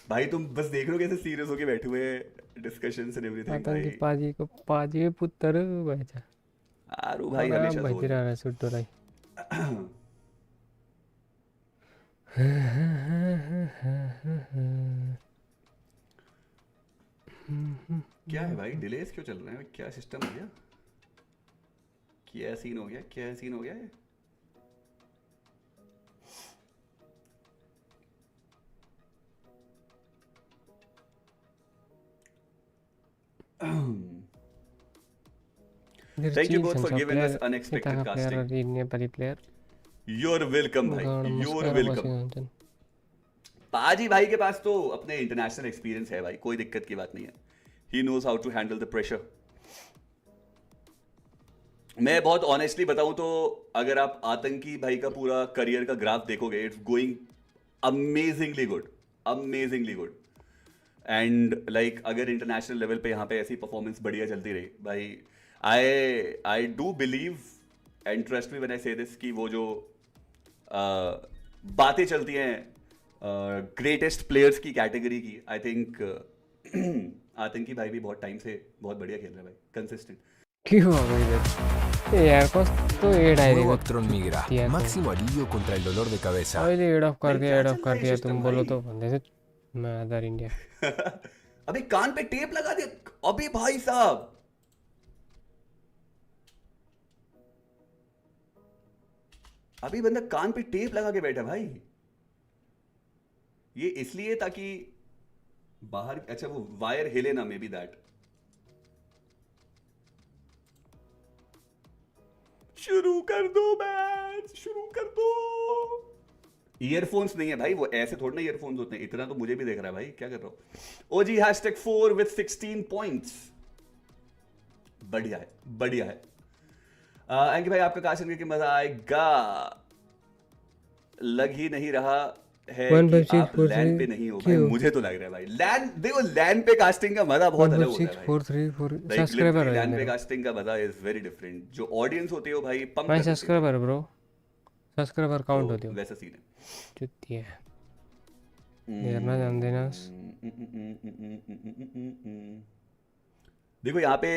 भाई। तुम बस देख रहे हो कैसे सीरियस होके बैठे हुए डिस्कशंस एंड एवरीथिंग भाई। पाजी पुत्र बचा आरू भाई हमेशा बजरा रहा सुट्टो रही। क्या है भाई, डिलेस क्यों चल रहे हैं? क्या सिस्टम हो गया? क्या सीन हो गया है? Thank you both for giving us unexpected casting. You're welcome भाई, you're welcome। पाजी भाई के पास तो अपने इंटरनेशनल एक्सपीरियंस है भाई, कोई दिक्कत की बात नहीं है। He knows how to handle the pressure। मैं बहुत ऑनेस्टली बताऊं तो अगर आप आतंकी भाई का पूरा करियर का ग्राफ देखोगे, it's going amazingly good, amazingly good. And like अगर इंटरनेशनल लेवल पे यहाँ पे ऐसी परफॉर्मेंस बढ़िया चलती रही भाई, I do believe and trust me when I say this कि वो जो बातें चलती हैं ग्रेटेस्ट प्लेयर्स की कैटेगरी की, आई थिंक आतंकी भाई भी बहुत टाइम से बहुत बढ़िया खेल रहा है भाई, कंसिस्टेंट। क्यों हो गई यार? तो एड आई Nuevo Tron Migra. Máximo alivio contra el dolor de cabeza. पहले एड ऑफ कर दिया तुम बोलो तो बंदे से मैं अदर इंडिया। अबे कान पे टेप लगा दिया अबे भाई साहब, अभी बंदा कान पे टेप लगा के बैठा भाई। ये इसलिए ताकि बाहर, अच्छा वो वायर हिले ना, मे बी दैट। शुरू कर दो मैच, शुरू कर दो। ईयरफोन्स नहीं है भाई, वो ऐसे थोड़ा ना ईयरफोन्स होते हैं, इतना तो मुझे भी देख रहा है भाई, क्या कर रहा हूं। ओजी #4 with 16 points, बढ़िया है, बढ़िया है। एंकी भाई आपका कास्ट करके मजा आएगा, लग ही नहीं रहा है कि आप लैन पे नहीं हो भाई, मुझे तो लग रहा है भाई। लैन देखो, लैन पे कास्टिंग का मजा बहुत अलग होता है भाई। 434 सब्सक्राइबर है लैन पे कास्टिंग का मजा इज वेरी डिफरेंट। जो ऑडियंस होती है वो भाई पंप भाई सब्सक्राइबर ब्रो, सब्सक्राइबर काउंट होती है, वैसा सीन है। चुतिया है यार ना जान देना। देखो यहाँ पे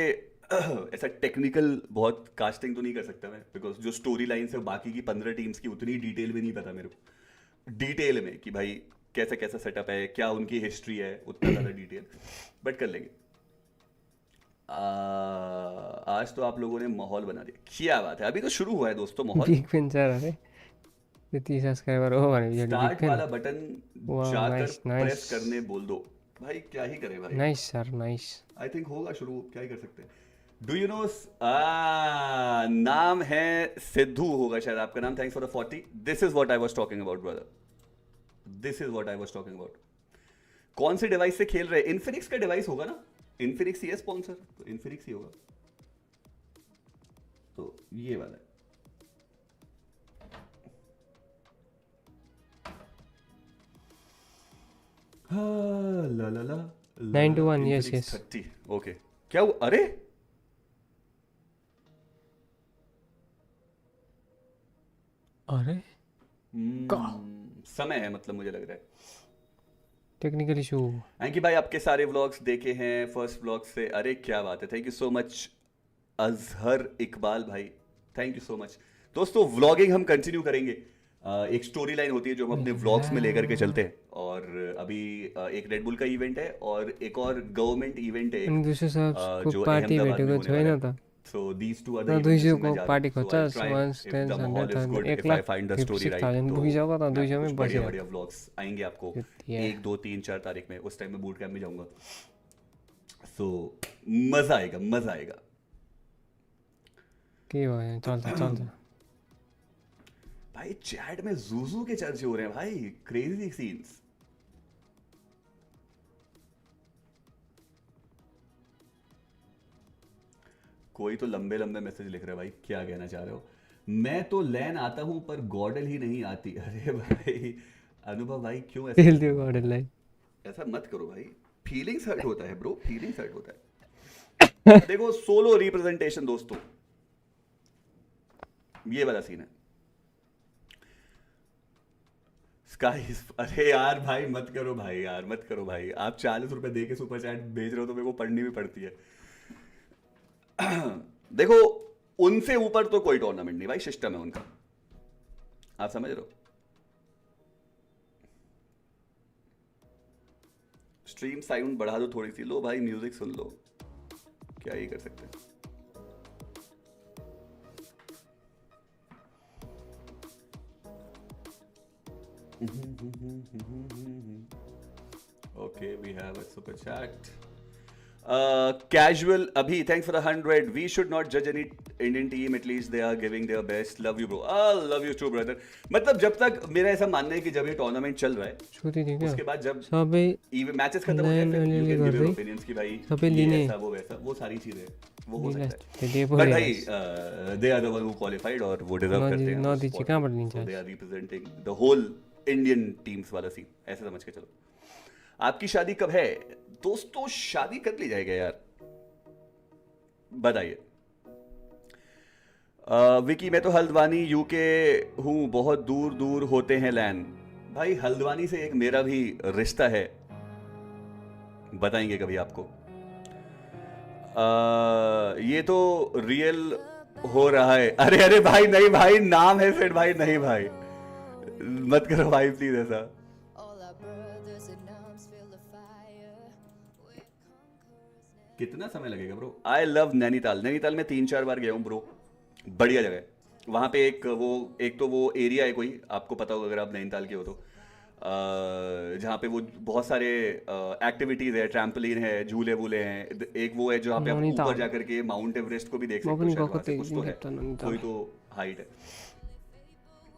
ऐसा टेक्निकल बहुत कास्टिंग तो नहीं कर सकता मैं, बिकॉज जो स्टोरी लाइन है बाकी की 15 टीम्स की उतनी डिटेल में नहीं पता मेरे को, डिटेल में कि भाई कैसा कैसा सेटअप है, क्या उनकी हिस्ट्री है, उतना ज़्यादा डिटेल, बट कर लेंगे। आज तो आप लोगों ने माहौल बना दिया, क्या बात है। अभी तो शुरू हुआ है दोस्तों माहौल। बिग पिंचर अरे 30 सब्सक्राइबर हो भाई, स्टार्ट वाला बटन जाकर प्रेस करने बोल दो भाई, क्या ही करे भाई। Nice sir, nice. I think होगा शुरू, क्या ही कर सकते हैं। डू यू नो नाम है सिद्धू होगा शायद आपका नाम। Thanks for the 40। This is what I was talking about brother, this is what I was talking about. कौन से डिवाइस से खेल रहे हैं? इन्फिनिक्स का डिवाइस होगा ना, इन्फिनिक्स ही है स्पॉन्सर, तो इन्फिनिक्स ही होगा। तो ये वाला ला ला ला 91 यस यस 30 ओके। क्या वो, अरे अरे समय है मतलब, मुझे लग रहा है टेक्निकल इशू। एंकी भाई आपके सारे व्लॉग्स देखे हैं फर्स्ट व्लॉग से, अरे क्या बात है, thank you so much Azhar Iqbal भाई, थैंक यू सो मच। दोस्तों व्लॉगिंग हम कंटिन्यू करेंगे, एक स्टोरी लाइन होती है जो हम अपने व्लॉग्स में लेकर के चलते हैं, और अभी एक रेड बुल का इवेंट है और एक और गवर्नमेंट इवेंट है जो पार्टी भेटेको छैन त। So these two are the events को पार्टी खोज्छ once 10,000 1 लाख 56,000 पुगिसक्यो त 200 मै बस्यो। बढ़िया व्लॉग्स आएंगे आपको 1 2 3 4 तारीख में, उस टाइम में बूट कैंप में जाऊंगा, सो मजा आएगा, मजा आएगा। के भयो चल्छ चल्छ भाई चैट में जूजू के चर्चे हो रहे हैं भाई, क्रेजी सीन्स। कोई तो लंबे लंबे मैसेज लिख रहा है भाई, क्या कहना चाह रहे हो? मैं तो लैन आता हूं पर गॉडल ही नहीं आती। अरे भाई अनुभव भाई क्यों ऐसा गॉडल लाइन, ऐसा मत करो भाई, फीलिंग्स हर्ट होता है ब्रो, फीलिंग्स हर्ट होता है। देखो सोलो रिप्रेजेंटेशन दोस्तों, ये वाला सीन है। स्काई, अरे यार भाई मत करो भाई, यार मत करो भाई, आप 40 रुपए दे के सुपर चैट भेज रहे हो तो मेरे को पढ़नी भी पड़ती है। देखो उनसे ऊपर तो कोई टूर्नामेंट नहीं भाई, सिस्टम है उनका, आप समझ रहे हो। स्ट्रीम साउंड बढ़ा दो थोड़ी सी, लो भाई म्यूजिक सुन लो, क्या ही कर सकते हैं। Okay, we have a super chat. Casual Abhi, thanks for the 100. We should not judge any Indian team. At least they are giving their best. Love you, bro. Love you too, brother. मतलब जब तक मेरा ऐसा मानना है कि जब ये tournament चल रहा है उसके बाद जब मैचेस खत्म हो जाए फिर you can give your opinions कि भाई ये ऐसा वो वैसा वो सारी चीजें वो हो सकता है. But भाई they are the one who qualified और वो deserve करते हैं. So they are representing the whole Indian teams वाला सीन. ऐसे समझ के चलो. आपकी शादी कब है दोस्तों? शादी कर ली जाएगा यार. बताइए. विकी, मैं तो हल्द्वानी यूके हूँ, बहुत दूर दूर होते हैं लैन. भाई हल्द्वानी से एक मेरा भी रिश्ता है, बताएंगे कभी आपको. ये तो रियल हो रहा है. अरे अरे भाई नहीं भाई, नाम है सेठ भाई. नहीं भाई मत करो भाई प्लीज ऐसा. कितना समय लगेगा bro? I love Nainital. Nainital में 3-4 बार गया हूँ ब्रो. बढ़िया जगह है. वहाँ पे एक तो वो एरिया है कोई, आपको पता होगा अगर आप नैनीताल के हो तो, जहाँ पे वो बहुत सारे एक्टिविटीज है, ट्रैम्पोलिन है, झूले वूले हैं. एक वो है जहाँ पे आप ऊपर जाकर के माउंट एवरेस्ट को भी देख सकते हो. कुछ तो है, कोई तो हाइट है.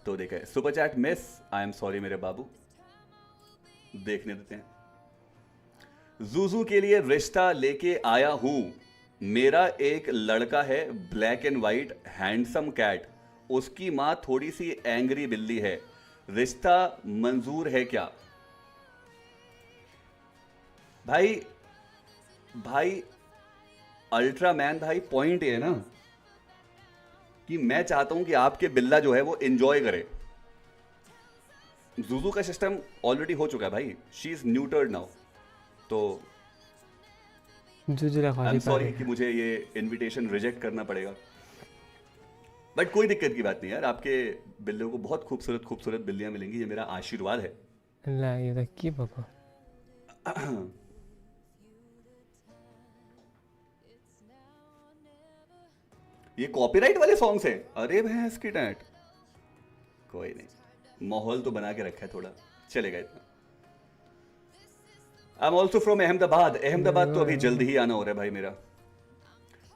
तो देखा है. Super chat miss, I am sorry मेरे बाबू. देखने देते हैं. जूजू के लिए रिश्ता लेके आया हूं. मेरा एक लड़का है, black and white handsome cat. उसकी मां थोड़ी सी एंग्री बिल्ली है. रिश्ता मंजूर है क्या? भाई अल्ट्रामैन भाई, पॉइंट ये है ना कि मैं चाहता हूं कि आपके बिल्ला जो है वो एंजॉय करे. जूजू का सिस्टम ऑलरेडी हो चुका है भाई. She is neutered now. तो आई एम सॉरी कि मुझे ये इनविटेशन रिजेक्ट करना पड़ेगा. बट कोई दिक्कत की बात नहीं यार. आपके बिल्लियों को बहुत खूबसूरत खूबसूरत बिल्लियां मिलेंगी. ये मेरा आशीर्वाद है. ये कॉपीराइट वाले सॉन्ग्स हैं. अरे भैंस की टाइट. कोई नहीं, माहौल तो बना के रखा है थोड़ा, चलेगा इतना. I am also from Ahmedabad. Ahmedabad तो अभी जल्द ही आना हो रहा है भाई मेरा.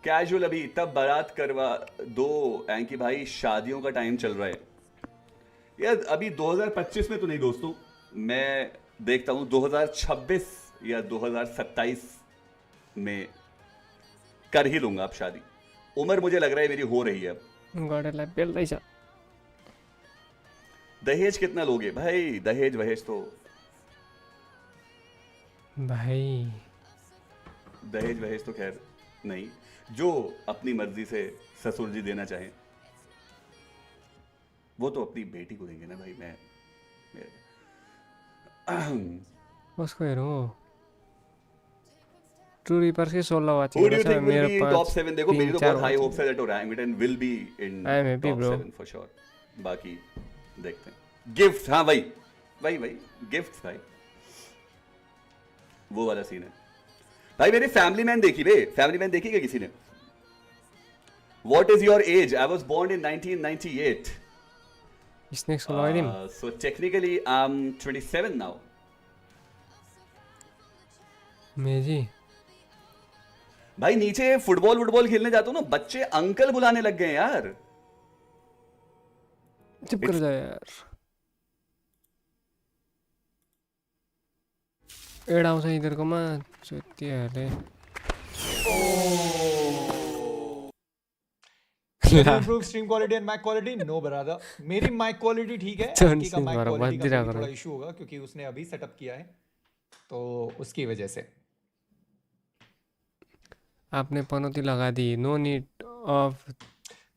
कैजुअल अभी तब बारात करवा दो एंकी भाई, शादियों का टाइम चल रहा है यार. अभी 2025 में तो नहीं दोस्तों, मैं देखता हूं 2026 या 2027 में कर ही लूंगा अब शादी. उम्र मुझे लग रहा है मेरी हो रही है अब. दहेज कितना लोगे भाई? दहेज वहेज तो भाई, दहेज वहेज तो खैर नहीं. जो अपनी मर्जी से ससुर जी देना चाहें वो तो अपनी बेटी को देंगे ना भाई. मैं उसको हेरो ट्रू रीपर्स के 16 वाचिंग है मेरे पास. टॉप 7 देखो, मेरी तो बहुत हाई होप्स है that orangutan will be in top 7 for sure. बाकी देखते हैं. गिफ्ट, हाँ भाई गिफ्ट्स भाई, वो वाला सीन है भाई. मेरी फैमिली मैन देखी बे? फैमिली मैन देखी क्या किसी ने? What is your age? I was born in 1998. इसने सुनाई दिन. So technically I am 27 now. मेजी भाई नीचे फुटबॉल खेलने जाता हूं ना, बच्चे अंकल बुलाने लग गए यार. चुप कर जा यार. एड़ा आउँछ इधरकोमा चोतिहाले. improve stream quality and mic quality? No brother, merry mic quality ठीक है. आपकी का mic quality का थोड़ा इशू होगा क्योंकि उसने अभी सेटअप किया है तो उसकी वजह से. आपने पनौती लगा दी. No need of.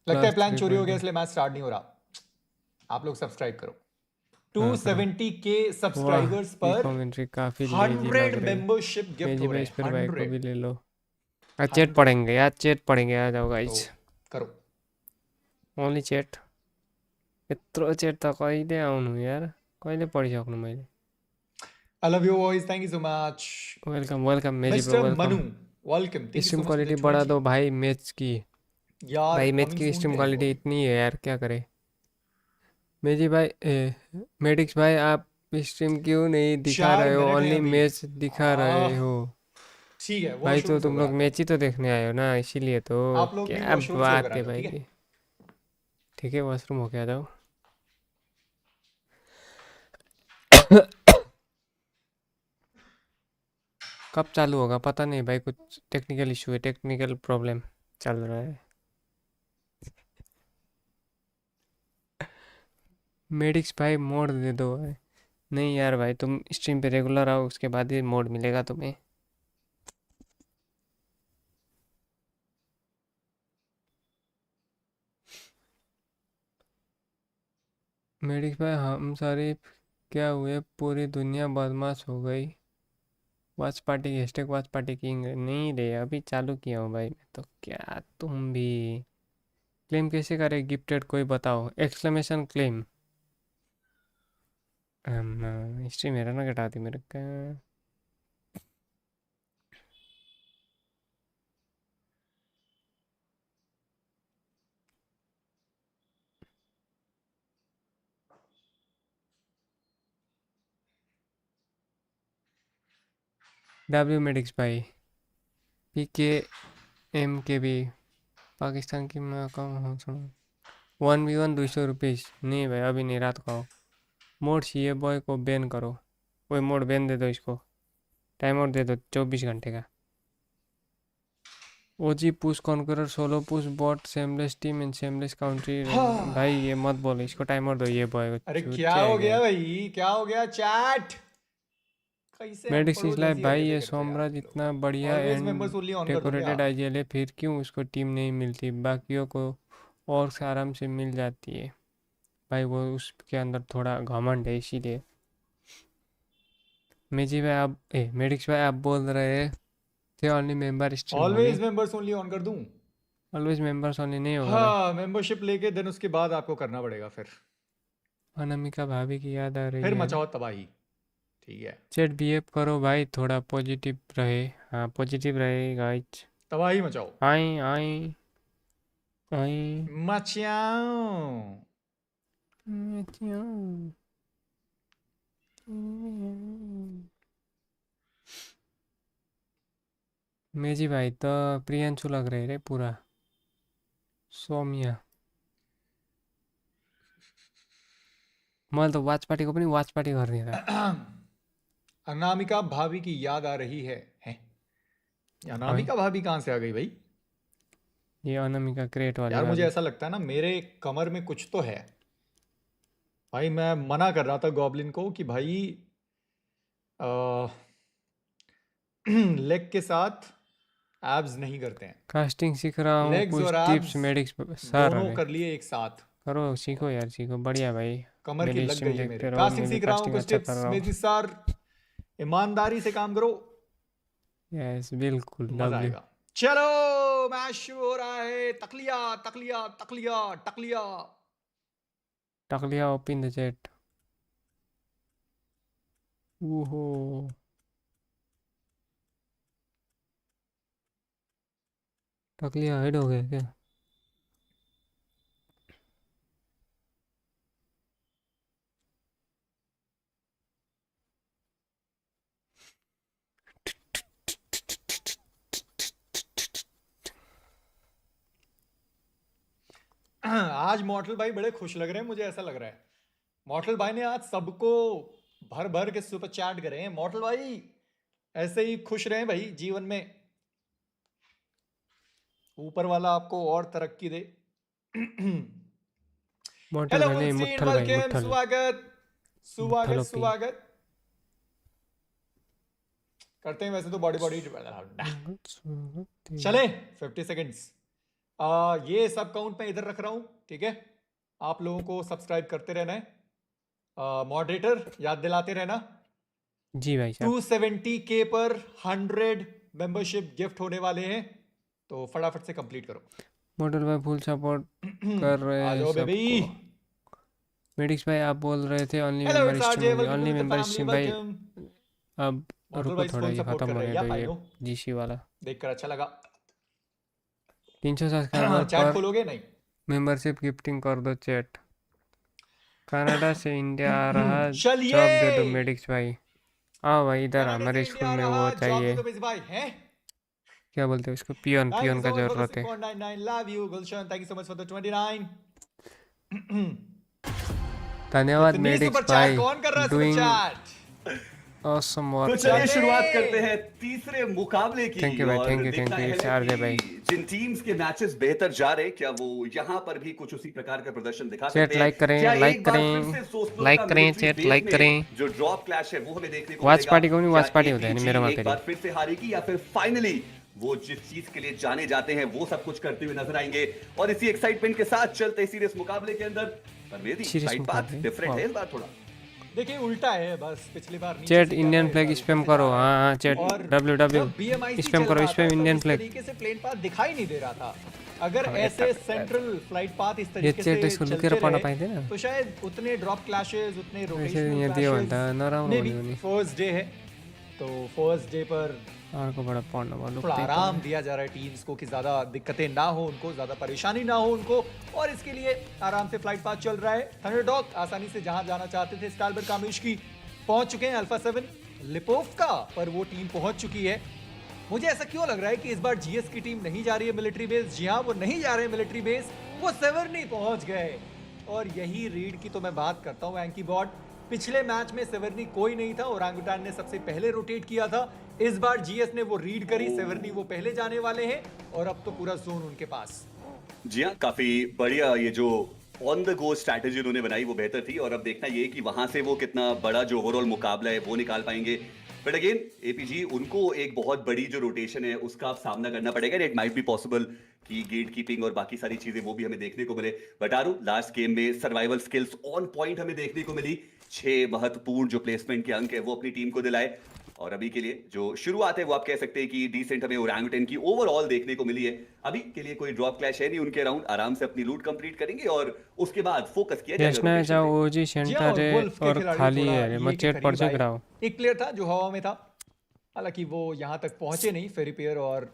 लगता है प्लान चोरी हो गया इसलिए मैच स्टार्ट नहीं हो रहा. आप लोग सब्सक्राइब करो. 270k सब्सक्राइबर्स पर कमेंट्री काफी 100 मेंबरशिप गिफ्ट हो रहे हैं. 100 को भी ले लो. चैट पढ़ेंगे यार, चैट पढ़ेंगे. आ जाओ गाइस, करो ओन्ली चैट. यत्रो चैट त कहिले आउनु यार, कहिले पढिसक्नु मैले. I love you boys, thank you so much. Welcome मेजी bro. Mister Manu welcome. Stream quality बढ़ा दो भाई मैच की. यार भाई मैच की स्ट्रीम क्वालिटी इतनी है यार, क्या करे. मेजी भाई, मेडिक्स भाई, आप स्ट्रीम क्यों नहीं दिखा रहे हो? ओनली मैच दिखा रहे हो. ठीक है भाई तो वॉशरूम से तुम होगा लोग मैच ही तो देखने आए हो ना, इसीलिए तो। आप लोग भी क्या वॉशरूम से बात होकर आ है जाओ, ठीक है? भाई। ठीक है वॉशरूम हो गया जाओ। कब चालू होगा पता नहीं भाई, कुछ टेक्निकल इशू है, टेक्निकल प्रॉब्लम चल रहा है। मेडिक्स भाई मोड दे दो भाई। नहीं यार भाई तुम स्ट्रीम पे रेगुलर आओ, उसके बाद ही मोड मिलेगा तुम्हें। मेडिक्स भाई हम सारे क्या हुए, पूरी दुनिया बदमाश हो गई। Watch party hashtag watch party king नहीं रे, अभी चालू किया हूँ भाई मैं तो। क्या तुम भी क्लेम कैसे करे गिफ्टेड, कोई बताओ एक्सक्लेमेशन क्लेम। हिस्ट्री मेरा ना घटा दी मेरे का। डब्ल्यू मेडिक्स भाई पी के एम के भी पाकिस्तान की मैं कहूँ सुनो 1v1 200 रुपीज़। नहीं भाई अभी नहीं, रात को आओ। मोड सी बॉय को बैन करो। कोई मोड बैन दे दो इसको, टाइम आउट दे दो 24 घंटे का। OG push conqueror solo push bot seamless team in seamless country. भाई ये मत बोलो, इसको टाइम आउट दो ये बॉय को। अरे क्या चूतिया हो है गया क्या? भाई, क्या हो गया चैट? कैसे हम मेडिक्स पढ़ो इज लाइफ जैसी भाई, हरकतें ये करते हैं यार सोमराज ये लोग। इतना बढ़िया always and members only on कर दूं क्या? डेकोरेटेड आईजीएल है, फिर क्यों उसको टीम नहीं मिलती? बाकियों को और आराम से मिल जाती है भाई, वो उसके अंदर थोड़ा घमंड है इसीलिए। मेजी भाई आप मेडिक्स भाई आप बोल रहे थे ओनली मेंबर स्ट्रीम होगी। ऑलवेज मेंबर्स ओनली ऑन कर दूं? ऑलवेज मेंबर्स ओनली नहीं होगा भाई। हाँ मेंबरशिप लेके देन उसके बाद आपको करना पड़ेगा फिर अनामिका भाभी की याद आ रही है। मचाओ तबाही। ठीक है चैट बिहेव करो भाई, थोड़ा पॉजिटिव रहे। हाँ पॉजिटिव रहे गाइज। तबाही मचाओ। आई आई आई मचाओ। मेजी भाई तो प्रियांशु लग रहे रे पूरा। सौम्या मैले तो वाच पार्टी को पनि वाच पार्टी गर्ने था। अनामिका भाभी की याद आ रही है? अनामिका भाभी कहाँ से आ गई भाई? ये अनामिका क्रेट वाली यार मुझे वाली। ऐसा लगता है ना मेरे कमर में कुछ तो है भाई। मैं मना कर रहा था गॉबलिन को कि भाई लेग के साथ एब्स नहीं करते हैं। कास्टिंग सीख रहा हूँ, लेग्स कुछ और टिप्स एब्स मेडिक्स सर दोनों अरे कर लिए एक साथ। करो सीखो यार सीखो, बढ़िया भाई। कमर की मेरी लग स्ट्रीम गई है मेरे। देखते रहो, कास्टिंग मैं भी सीख रहा हूँ, कास्टिंग कुछ अच्छा कर टिप्स रहा हूँ। मेरी सर। ईमानदारी से काम करो, यस बिल्कुल मजा लवली। आएगा। चलो मैच शुरू हो रहा है। तकलिया तकलिया तकलिया टकलिया। टकलिया ओपन द चैट। ओहो टकलिया हेड हो गया क्या? आज मॉर्टल भाई बड़े खुश लग रहे हैं, मुझे ऐसा लग रहा है। मॉर्टल भाई ने आज सबको भर भर के सुपर चैट करे हैं। मॉर्टल भाई ऐसे ही खुश रहें भाई जीवन में, ऊपर वाला आपको और तरक्की दे। मोटल हेलो भाई नहीं, विंस्टीन, मुट्ठल भाई वेलकम। मुट्ठल। स्वागत मुट्ठल स्वागत ओपी। स्वागत करते हैं। वैसे तो बॉडी बॉडी चले 50 सेकेंड्स। ये सब काउंट मैं इधर रख रहा हूं, ठीक है? आप लोगों को सब्सक्राइब करते रहना है। मॉडरेटर याद दिलाते रहना। जी भाई साहब। 270K पर 100 मेंबरशिप गिफ्ट होने वाले हैं, तो फटाफट से कंप्लीट करो। मोटल भाई फुल सपोर्ट कर रहे आ हैं जाओ बेबी। मेडिक्स भाई आप बोल रहे थे only hello member it's stream RJ, होगी, welcome only to the member family, stream भाई। वेलकम। अब मॉडल रुको भाई थोड़ा फुल ये सपोर्ट खत्म कर रहे होने हैं, दो आई ये नो। जीसी वाला। देखकर अच्छा लगा। 300 सब्सक्राइबर चैट पर खोलोगे नहीं? मेंबरशिप गिफ्टिंग कर दो चैट। कनाडा से इंडिया आ रहा, चलिए। जॉब दे दो मेडिक्स भाई। आओ भाई इधर कनाडा हमारे से स्कूल इंडिया आ में रहा, वो जॉब दे चाहिए। दो मेरे भाई हैं। क्या बोलते हैं उसको, पियोन पियोन का जरूरत है। 6.99 love you Gulshan, thank you so much for the 29. धन्यवाद इतनी मेडिक्स सुपर भाई, चैट कौन कर रहा है सुपर डूइंग चैट? ऑसम तो वर्क। चलिए शुरुआत करते हैं तीसरे मुकाबले की। थैंक यू भाई, और थैंक यू देखना है आरजे भाई। कि जिन टीम्स के मैचेस बेहतर जा रहे, क्या वो यहाँ पर भी कुछ उसी प्रकार का प्रदर्शन दिखा चैट सकते हैं? लाइक करें, क्या लाइक एक बार करें, फिर से सोचलो लाइक का करें, मिलिट्री चैट बेस लाइक में करें। जो ड्रॉप क्लैश है वो हमें देखने को वाच मिलेगा? पार्टी को नहीं, वाच क्या पार्टी होता है APG मेरे वहाँ एक पे बार फिर से हारेगी या फिर फाइनली वो जिस चीज के लिए जाने जाते हैं वो सब कुछ करते हुए नजर आएंगे? और इसी एक्साइटमेंट के साथ चलते सीरियस मुकाबले के अंदर सीरियस मुकाबले, डिफरेंट है इस बार थोड़ा। देखिए उल्टा है बस, पिछली बार नीचे चैट से इंडियन ज्यादा फ्लैग इस बार स्पैम ऊपर से करो। जा रहा हाँ है। हाँ चैट और डब्ल्यू जब BMIC स्पैम चल करो, रहा था, स्पैम तब इंडियन इस फ्लैग। तरीके से प्लेन पाथ दिखाई नहीं दे रहा था। अगर ऐसे सेंट्रल फ्लाइट पाथ इस तरीके चैट से इसको चलते लुकेर पाना रहे पाइँदैन? तो शायद उतने ड्रॉप क्लैशेस, उतने ऐसे रोटेशनल यहाँ दियो भने त नराम्रो मे हुने हो नि। फर्स्ट डे है तो फर्स्ट डे पर अर्कोबाट पढ्नु पर्नु थोड़ा आराम दिया जा रहा है टीम्स को कि ज्यादा दिक्कतें ना हो उनको, ज्यादा परेशानी ना हो उनको, और इसके लिए आराम से फ्लाइट पाथ चल रहा है। थंडरडॉग आसानी से जहां जाना चाहते थे स्टालबर कामिश्की पहुंच चुके हैं। अल्फा 7 लिपोव्का पर वो टीम पहुंच चुकी है। मुझे ऐसा क्यों लग रहा है कि इस बार जीएस की टीम नहीं जा रही है मिलिट्री बेस? जी हाँ, वो नहीं जा रहे मिलिट्री बेस, वो सेवर्नी पहुंच गए। और यही रीड की तो मैं बात करता हूँ एंकी बॉट। पिछले मैच में सेवर्नी कोई नहीं था, ओरांगुटान ने सबसे पहले रोटेट किया था। इस बार जीएस ने वो रीड करी, सेवर्नी वो पहले जाने वाले हैं और अब तो पूरा जोन उनके पास। जी हाँ, काफी बढ़िया ये जो ऑन द गो स्ट्रैटेजी उन्होंने बनाई वो बेहतर थी। और अब देखना ये कि वहां से वो कितना बड़ा जो ओवरऑल मुकाबला है वो निकाल पाएंगे। बट अगेन एपीजी उनको एक बहुत बड़ी जो रोटेशन है उसका आप सामना करना पड़ेगा। इट माइट बी पॉसिबल कि गेट कीपिंग और बाकी सारी चीजें वो भी हमें देखने को मिले। बट आरू लास्ट गेम में सर्वाइवल स्किल्स ऑन पॉइंट हमें देखने को मिली। 6 महत्वपूर्ण जो प्लेसमेंट के अंक है वो अपनी टीम को दिलाए। और अभी के लिए जो शुरुआत है वो आप कह सकते हैं कि डिसेंट हमें ओरांगुटन की ओवरऑल देखने को मिली है। अभी के लिए कोई ड्रॉप क्लैश है नहीं उनके अराउंड, आराम से अपनी लूट कंप्लीट करेंगे और उसके बाद फोकस किया जाएगा। जाओ ओजी सेंटर है और खाली है, मैं चैट पढ़ चुक रहा हूं। एक प्लेयर था जो हवा में था, हालांकि वो यहां तक पहुंचे नहीं। फेरिपियर और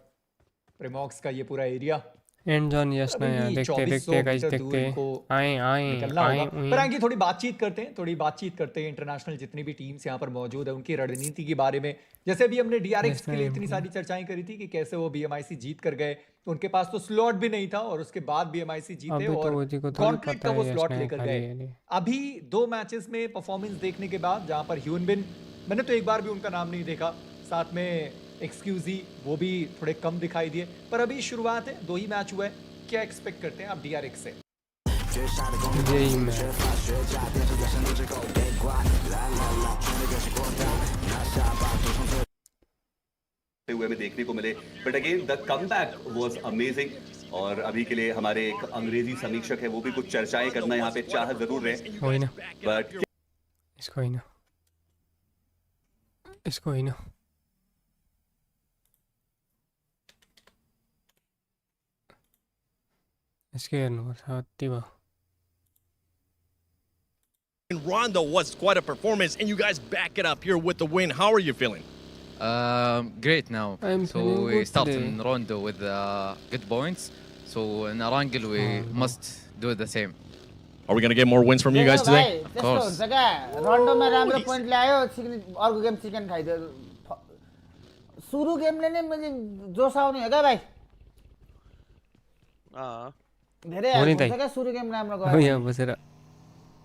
प्रेमॉक्स का ये पूरा एरिया एंड जॉन यस ना यार, देखते देखते गाइस देखते आए पर आगे थोड़ी बातचीत करते हैं इंटरनेशनल जितनी भी टीम्स यहाँ पर मौजूद है उनकी रणनीति के बारे में। जैसे अभी हमने डीआरएक्स के लिए इतनी सारी चर्चाएं करी थी कि कैसे वो बीएमआईसी जीत कर गए, उनके पास तो स्लॉट भी नहीं था और उसके बाद बीएमआईसी जीते और गॉन्टलेट का वो स्लॉट लेकर गए। अभी 2 मैचेस में परफॉर्मेंस देखने के बाद जहां पर ह्यूनबिन, मैंने तो एक बार भी उनका नाम नहीं देखा, साथ में एक्सक्यूजी वो भी थोड़े कम दिखाई दिए। पर अभी शुरुआत है, 2 ही मैच हुआ है, क्या एक्सपेक्ट करते हैं आप डीआरएक्स से? हुए में देखने को मिले। But again the comeback was amazing. और अभी के लिए हमारे एक अंग्रेजी समीक्षक है वो भी कुछ चर्चाएं करना यहाँ पे चाह जरूर रहे। बट इसको ही ना Rondo was quite a performance, and you guys back it up here with the win. How are you feeling? Great now. So we start in Rondo with good points. So in Arangel we must do the same. Are we gonna get more wins from you guys today? Of course. Rondo में राम्रो point ल्यायो, अर्को game chicken खाइदियो। सुरु गेमले नै मैले जोश आउने हो क्या भाइ? धेरै हुन्छ क्या सुरु गेम राम्रो गयो। यहाँ बसेर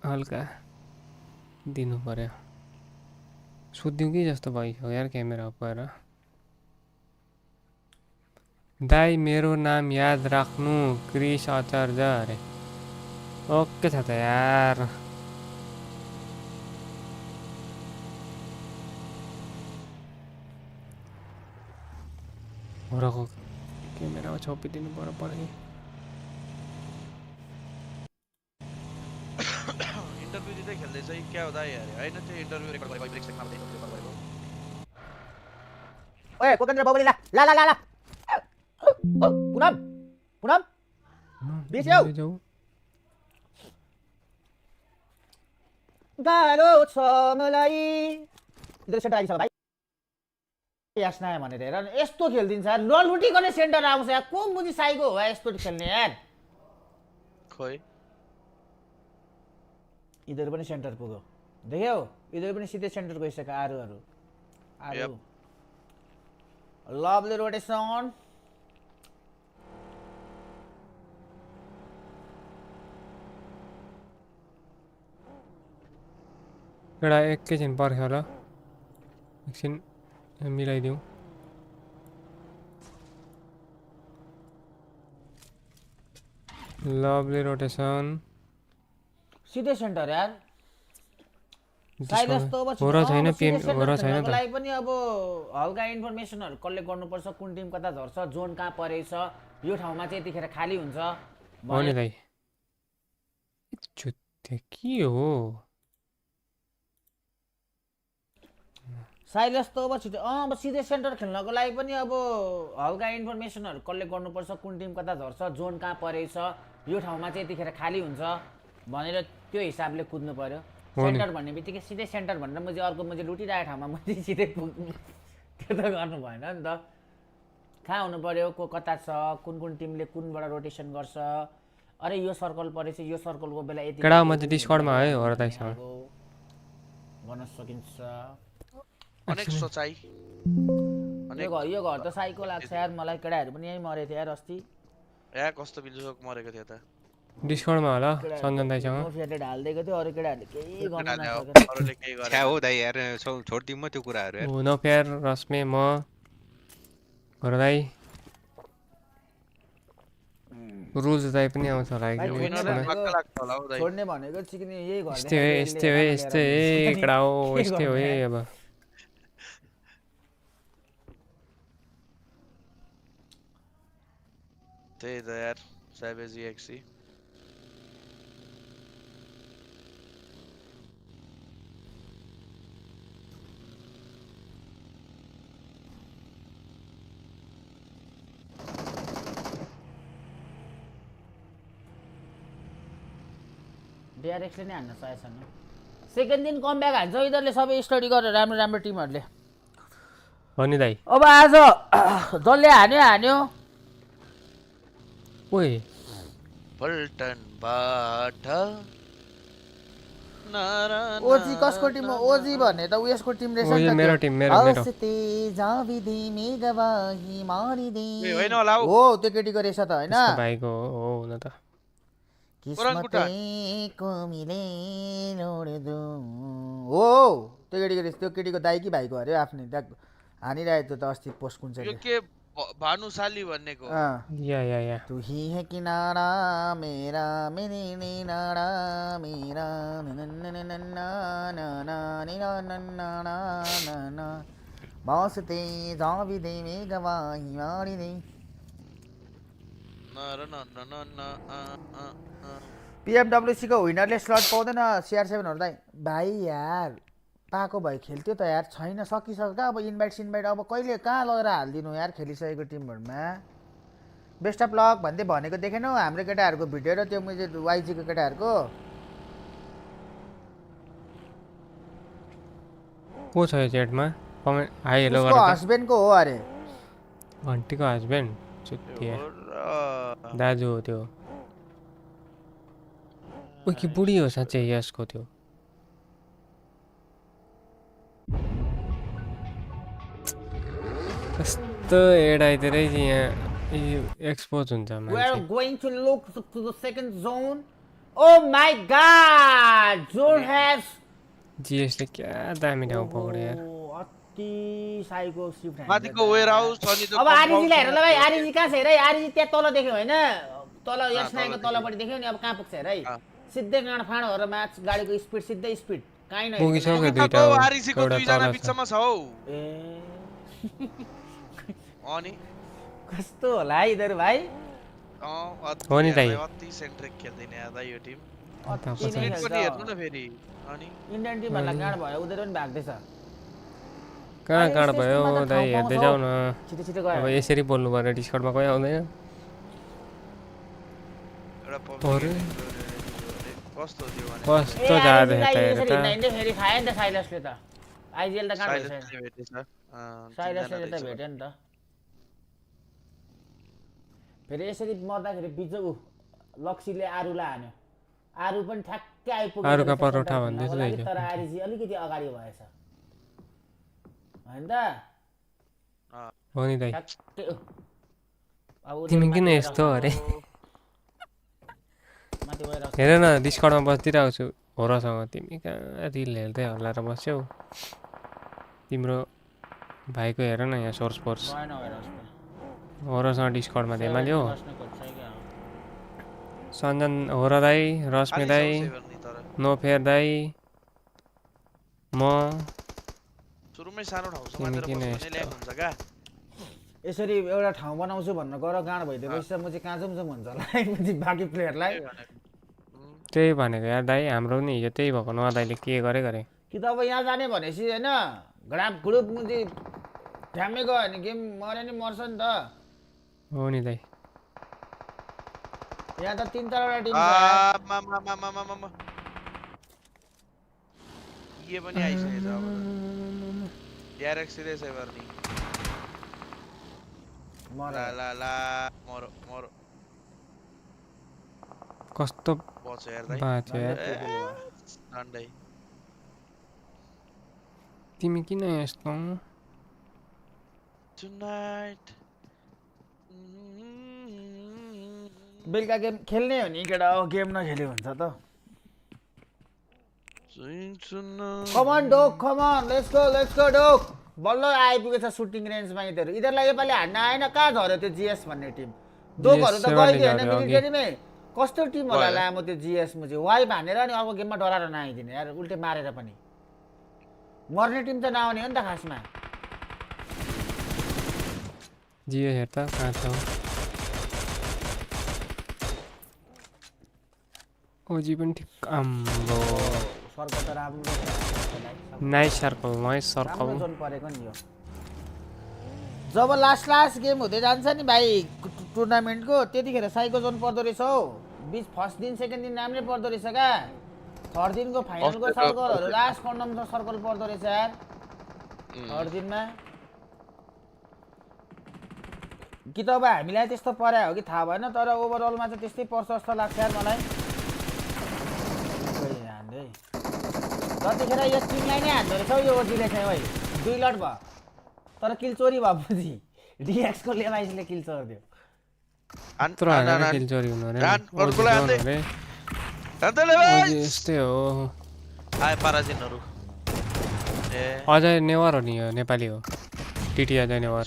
हल्का दिनु पर्यो। सुत्दिउँ कि जस्तो भयो यार क्यामेरा पर। दाइ मेरो नाम याद राख्नु, क्रिस आचार्य अरे। ओके छ त यार। होरको क्यामेरामा छोपिदिनु पर्यो पनि। इंटरव्यू जितै खेल्दै चाहिँ क्या हुँदा यार हैन त्यो इंटरव्यू रेकर्ड गरेको ब्रेक सेक मार्दै रेकर्ड गरेको। ओए कोकेन्द्र बाबुले ला पुनम बेस जाऊ। गाह्रो छ मलाई इधर सेन्टर आइसक्यो भाइ। यासना भनेर हेर यस्तो खेल्दिन्छ यार, नलुटिकन सेन्टर आउँछ यार। को मुजी साइको हो यस्तो खेल्ने यार? खोइ इधर पनि सेन्टर पुग्यो, देख्यौ? इधर पनि सिधै सेन्टर गइसक्यो। आरू लभली रोटेसन। एउटा एकैछिन पर्ख्यो होला एकछिन मिलाइदिउँ लभली रोटेसन सिधै सेन्टर यार साइलेस त अब हो र छैन पिएम हो र छैन त लागि पनि अब हल्का इन्फर्मेसनहरु कलेक्ट गर्नुपर्छ कुन टिम कता झर्छ जोन कहाँ परेछ यो ठाउँमा चाहिँ यतिखेर खाली हुन्छ हो नि दाइ जुत्ते के हो साइलेस त अब छिटो अब सिधै सेन्टर खेल्नको लागि पनि अब हल्का इन्फर्मेसनहरु कलेक्ट गर्नुपर्छ कुन टिम कता झर्छ जोन कहाँ परेछ यो ठाउँमा चाहिँ यतिखेर खाली हुन्छ भनेर त्यो हिसाबले कुद्नु पर्यो सेन्टर भन्ने बित्तिकै सिधै सेन्टर भनेर म चाहिँ अर्को म चाहिँ लुटिरहेको ठाउँमा म चाहिँ सिधै पुग्नु त्यो त गर्नु भएन नि त कहाँ हुनु पर्यो को कता छ कुन कुन टिमले कुनबाट रोटेसन गर्छ अरे यो सर्कल परेछ यो सर्कलको बेला यति केडा म चाहिँ डिस्कर्डमा है हो र दाइसँग गर्न सकिन्छ अनेक सोचाइ यो घर त साइको लाग्छ यार मलाई केडाहरू पनि यही मरे थियो यार अस्ति या कस्तो बिजुक मरेको थियो त डिस्कर्डमा होला सञ्जन दाइसँग नो फेटेड हाल्दैको थियो अरु केडाहरूले केही गर्न नसके अरूले केही गरे छ्या हो दाइ यार छोड्दिम म त्यो कुराहरु यार नो फेयर रस्मे म घर दाइ रुल्स दाइ पनि आउँछ होला छोड्ने भनेको चिकन यही घर यस्तै कडा हो यस्तै हो अब त्यही त यार Savage EXE DRX ले नै हान्न सकेछ नि सेकेन्ड दिन कम ब्याक हान्छ यिनीहरूले सबै स्टडी गरेर राम्रो राम्रो टिमहरूले हो नि दाइ अब आज जसले हान्यो ओइ पल्टन बाट ओजी कसको टिम हो ओजी भन्ने त उयसको टिम रहेछ नि मेरो टिम मेरो औसते जाविदे मेगवाही मारिदे होइन होला हो त्यो केटीको रहेछ त हैन भाइको हो हुन त किस्मते को मिले लोड दो हो त्यो केटीको रहेछ त्यो केटीको दाइ कि भाइको अरे आफ्नै हानिरहेको थियो त अस्ति पोस्ट कुन चाहिँ यो के भानुशाली भन्नेको या तू ही है किनारा मेरा मेरे किनारा मेरा नन्ना बसते जाविदे में गवाही मारिदे PMWC को विनरले स्लट पाउँदैन CR7 हरदाइ भाइ यार पाएको भए खेल्थ्यो त यार छैन सकिसक्यो अब इन्भाइट अब कहिले कहाँ लगेर हालिदिनु यार खेलिसकेको टिमहरुमा बेस्ट अफ लक भन्दै भनेको देखेनौ हाम्रो केटाहरुको भिडियो र त्यो मैले YG को केटाहरुको को छ यो च्याटमा कमेन्ट हाई हेलो गरेर उसको हस्बेन्ड को हो अरे घन्टीको हस्बेन्ड चुत्तिया दाजु हो त्यो ओ कि बुढी हो साँच्चै यसको त्यो कस्तो एडाइतिरै यहाँ एक्सपोज हुन्छ मान्छे We are going to look to the second zone. Oh my god! Zone has GS ले क्या दामी ठाउँ पक्रियो यार अति साइको शिफ्ट माथिको वेयर हाउस छ नि त अब आरजी लाई हेर ल भाइ आरजी कहाँ छ हेर आरजी त्यहाँ तल देख्यो हैन तल यसनाको तलपट्टि देख्यो नि अब कहाँ पुग्छ हेर है सिधै गाड फाड भएर म्याच गाडीको स्पिड सिधै स्पिड काइन नै पुगिसक्यो दुईटा आरजी को दुई जना बिचमा छ हौ ए अनि कस्तो होला इधर भाइ हो नि दाइ अति सेन्ट्रिक खेल्दैन यार यो टिम पनि हेर्नु न फेरि अनि इन्डियन टिम भन्ला गाड भयो उधर पनि भाग्दैछ कहाँ गाड भयो दाइ हेर्दै जाऊ न छिटो छिटो गयो अब यसरी बोल्नु पर्यो डिस्कर्डमा कोही आउँदैन अरे कस्तो थियो भने कस्तो जाँदै हेर्दा हेर्दा फेरि खायो नि त साइलसले त आइजिएल त कहाँ भेट्छ साइलसले त भेट्यो नि त फेरि यसरी मर्दाखेरि बिचो लक्सीले आरुलाई हान्यो आरु पनि ठ्याक्कै आइपुग्यो आरुका परोठा भन्दै छ तर आरिजी अलिकति अगाडि भएछ हैन त हो नि दाइ तिमी किन यस्तो अरे हेर न डिस्कर्डमा बसिदिरहेको छु होरसँग तिमी कहाँ रिल हेर्दै होला र बस्यौ तिम्रो भाइको हेर न यहाँ सोर्स फोर्स होरसँग डिस्कर्डमा देमाल्यो सञ्जन होर दाई रश्मि दाई नो फेयर दाई म सुरुमै सानो ठाउँसम्म मात्र बस्यो भने ल्याग हुन्छ का यसरी एउटा ठाउँ बनाउँछु भन्न गएर गाँड भइदिएपछि म चाहिँ कहाँ जाउँ भन्छ होला बाँकी प्लेयरलाई त्यही भनेको यार दाई हाम्रो नि हिजो त्यही भएको न दाइले के गरे कि त अब यहाँ जाने भनेपछि होइन घडाप ग्रुप मुजी ठ्याम्मै गयो भने गेम मर्यो नि मर्छ नि त हो नि दाइ यहाँ त 3-4 टिम छ ये पनि आइसकेछ अब डाइरेक्ट सिधै सेभर नि ला मरो कस्तो बच्यो यार दाइ बाँच्यो यार डन्डै तिमी किन यस्तो टुनाइट बेलुका गेम खेल्ने हो नि केटा हो गेम नखेल्यो भन्छ त कमन डोक कमन लेट्स गो डोक बल्ल आइपुगेछ सुटिङ रेन्जमा यिनीहरू यिनीहरूलाई योपालि हान्न आएन कहाँ झऱ्यो त्यो जिएस भन्ने टिम डोकहरू त गइदियो होइन मिलिटेरीमै कस्तो टिम होला लामो त्यो जिएस मुझे वाइ भनेर अनि अर्को गेममा डराएर नआइदिने यार उल्टे मारेर पनि मर्ने टिम त नआउने हो नि त खासमा जियो हेर त कहाँ छ ओजी पनि ठिक आम्बो सर्कल त राम्रो नाइस सर्कल जोन परेको नि यो जब लास्ट गेम हुँदै जान्छ नि भाइ टुर्नामेन्टको त्यतिखेर साइको जोन पर्दो रहेछ हौ बिच फर्स्ट दिन सेकेन्ड दिन राम्रै पर्दो रहेछ क्या थर्ड दिनको फाइनलको सर्कलहरू लास्ट कन्डमको सर्कल पर्दो रहेछ यार थर्ड दिनमा कि त अब हामीलाई त्यस्तो पर्या हो कि थाहा भएन तर ओभरअलमा चाहिँ त्यस्तै पर्छ जस्तो लाग्छ यार मलाई जतिखेर यो टिमलाई नै हान्दो रहेछ यो ओजीले चाहिँ है 2 लट भयो तर किल चोरी भएपछि डिएक्सको लेवाइसले किल चोरिदियो किल चोरी हुनु यस्तै हो पाराजिनहरु अजय नेवार हो नि यो नेपाली हो टिटी अजय नेवार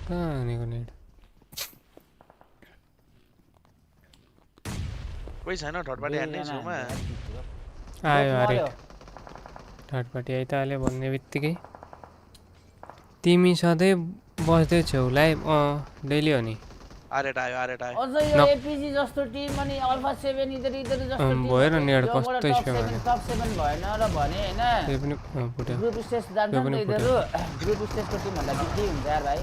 कहाँ नेको नेट कोही छैन थर्ड पार्टी हान्ने छुमा आयो अरे थर्ड पार्टी आइताल्यो भन्ने बित्तिकै तिमी सधैँ बस्दै छौ लाइभ डेली हो नि आरेट आयो अझ यो एपीजी जस्तो टिम अनि अल्फा 7 इधर जस्तो टिम भयो र नेट कस्तो छ भने टप 7 भएन र भने हैन त्यो पनि फुट्यो ग्रुप स्टेज जान्छ नि इधर ग्रुप स्टेजको टिम भन्दा जित्दै हुन्छ यार भाइ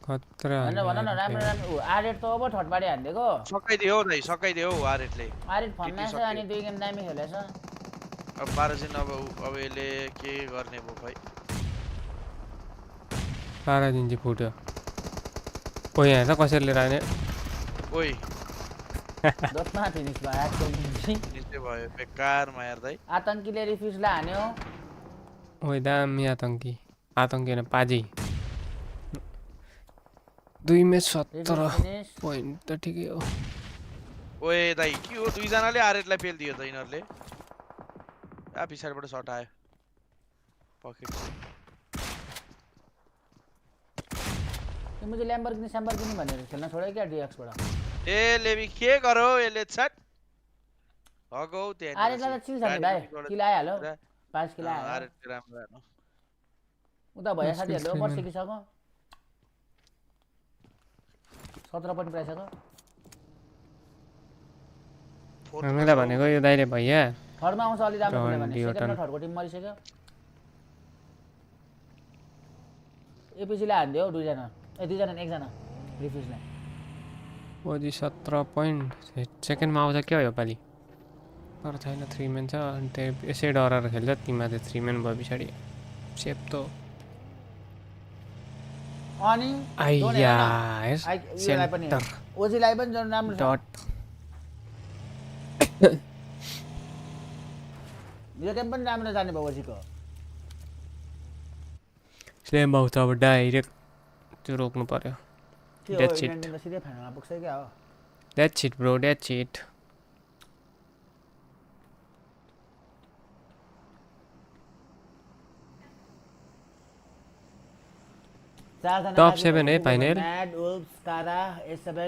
खतरा हैन भन न राम्रो आरेट त अब थर्ड पार्टी हान्देको सकाइदियो दाइ सकाइदियो आरेटले आरेट फर्मेस अनि 2 गेम दामी खेलेछ अब 12 दिन अब यसले के गर्ने भो भाइ 12 दिन चाहिँ फुट्यो ओ यहाँ त कसरी लिएर आउने ओइ दत्मा फिनिश भयो फिनिश भयो बेकारमा यार दाइ आतंकीले रिफ्युजलाई हान्यो ओइ दामी आतंकी न पाजी 2 म्याच 17 पोइन्ट त ठिकै हो ओए दाइ के हो दुई जनाले आरेटलाई फेल दियो त यिनीहरुले आ पिछाडबाट शट आयो पकेट मुझे लैम्बोर्गिनी भनेर खेल्न छोड्यो क्या डीएक्स बाट ए लेबी के गरो यसले छट हगौ त्यहाँ आरेटलाई त चिल छ नि भाइ किल आइहाल्यो 5 किल आयो आरेट राम्रो हेर्नु उता भया साथीहरुले बसिसक्यो 17 पनि प्राइसको हामीलाई भनेको यो दाइले भैया थर्डमा आउँछ अलि राम्रो खेल्यो भने सेकेन्ड र थर्डको टिम मरिसक्यो एपीसीलाई हान्दियो दुई जना एकजना रिफ्युजलाई ओजी 17 पोइन्ट सेकेन्डमा आउँछ के हो यो पालि तर छैन 3 म्यान छ अनि त्यो यसै डराएर खेल्छ तिमीमा त्यो 3 म्यान भयो पछाडि सेप्तो अनि आइया सेन्टर ओजीलाई पनि जन राम्रो छ यो गेम पनि राम्रो जाने भयो ओजीको स्लेम आउँछ अब डाइरेक्ट त्यो रोक्नु पर्यो के हो that's it इन्डियन टिम त सिधै फाइनलमा पुग्छ क्या हो that's it bro that's it Top 7 है फाइनल म्याड वुल्फ्स कारा A7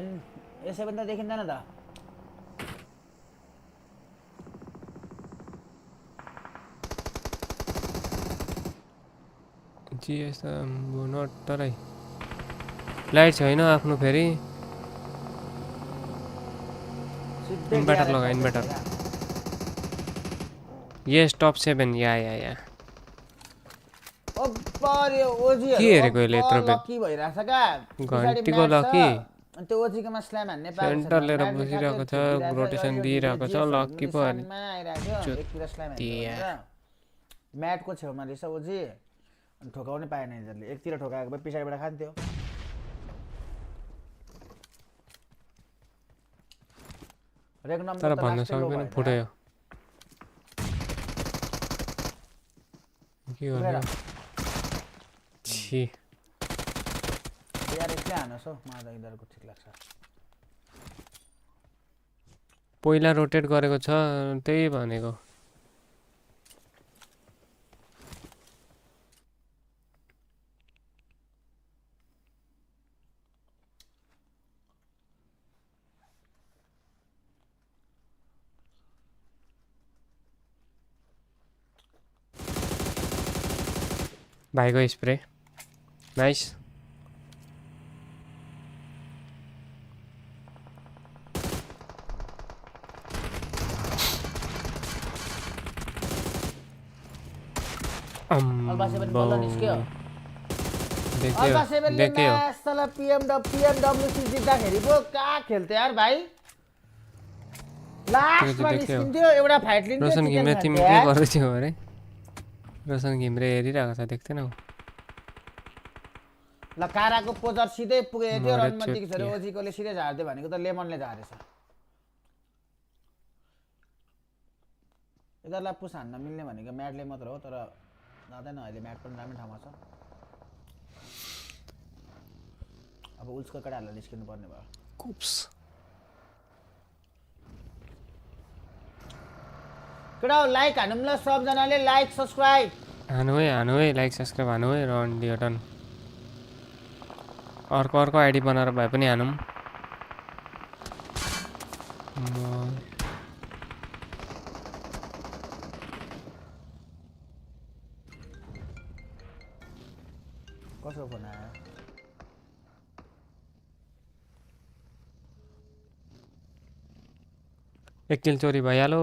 त देखिँदैन त जीएस त नट तरै लाइट छैन आफ्नो फेरि इन्भर्टर लगा इन्भर्टर यस टप 7 या अब्बारे ओजी के हेरेको यसले यत्रो बेर लकी भइराछ का घन्टीको लकी अनि त्यो ओजीकोमा स्ल्याम हान्ने पाएको सेन्टर लिएर बसिरहेको छ रोटेसन दिइरहेको छ लकी पो अरे एकतिर स्ल्याम हान्ने म्याटको छेउमा रहेछ ओजी अनि ठोकाउनै पाएन यिनीहरूले एकतिर ठोकाएको भए पछाडिबाट खान्थ्यो रेक नम्बर तर भन्न सक्दैन फुट्यो के गर्नु छी यार यसले हानोस् हौ मलाई त यिनीहरूको ठिक लाग्छ पहिला रोटेट गरेको छ त्यही भनेको भाइको स्प्रे नाइस PMWC जित्दाखेरि पो कहाँ खेल्थ्यो यार भाइ लास्टमा निस्किन्थ्यो एउटा फाइट लिन्थ्यो रोशन घिम्रे तिमी के गर्दैछौ अरे रोशन घिम्रे हेरिरहेको छ देख्दैनौ ल काराको पोजर सिधै पुगेको थियो रनमा दिक्सरे ओजीकोले सिधै झार्दियो भनेको त लेमनले झारेछ यिनीहरूलाई पुस हान्न मिल्ने भनेको म्याटले मात्र हो तर जाँदैन अहिले म्याट पनि राम्रो ठाउँमा छ अब उल्सको कडाहरूलाई निस्किनु पर्ने भयो कुप्स कडा लाइक हानौँ ल सबजनाले लाइक सब्स्क्राइब हानु है लाइक सब्स्क्राइब हानु है रन डियोटन अर्को आइडी बनाएर भए पनि हानौँ कसको फोन आयो एकछिन चोरी भइहाल्यो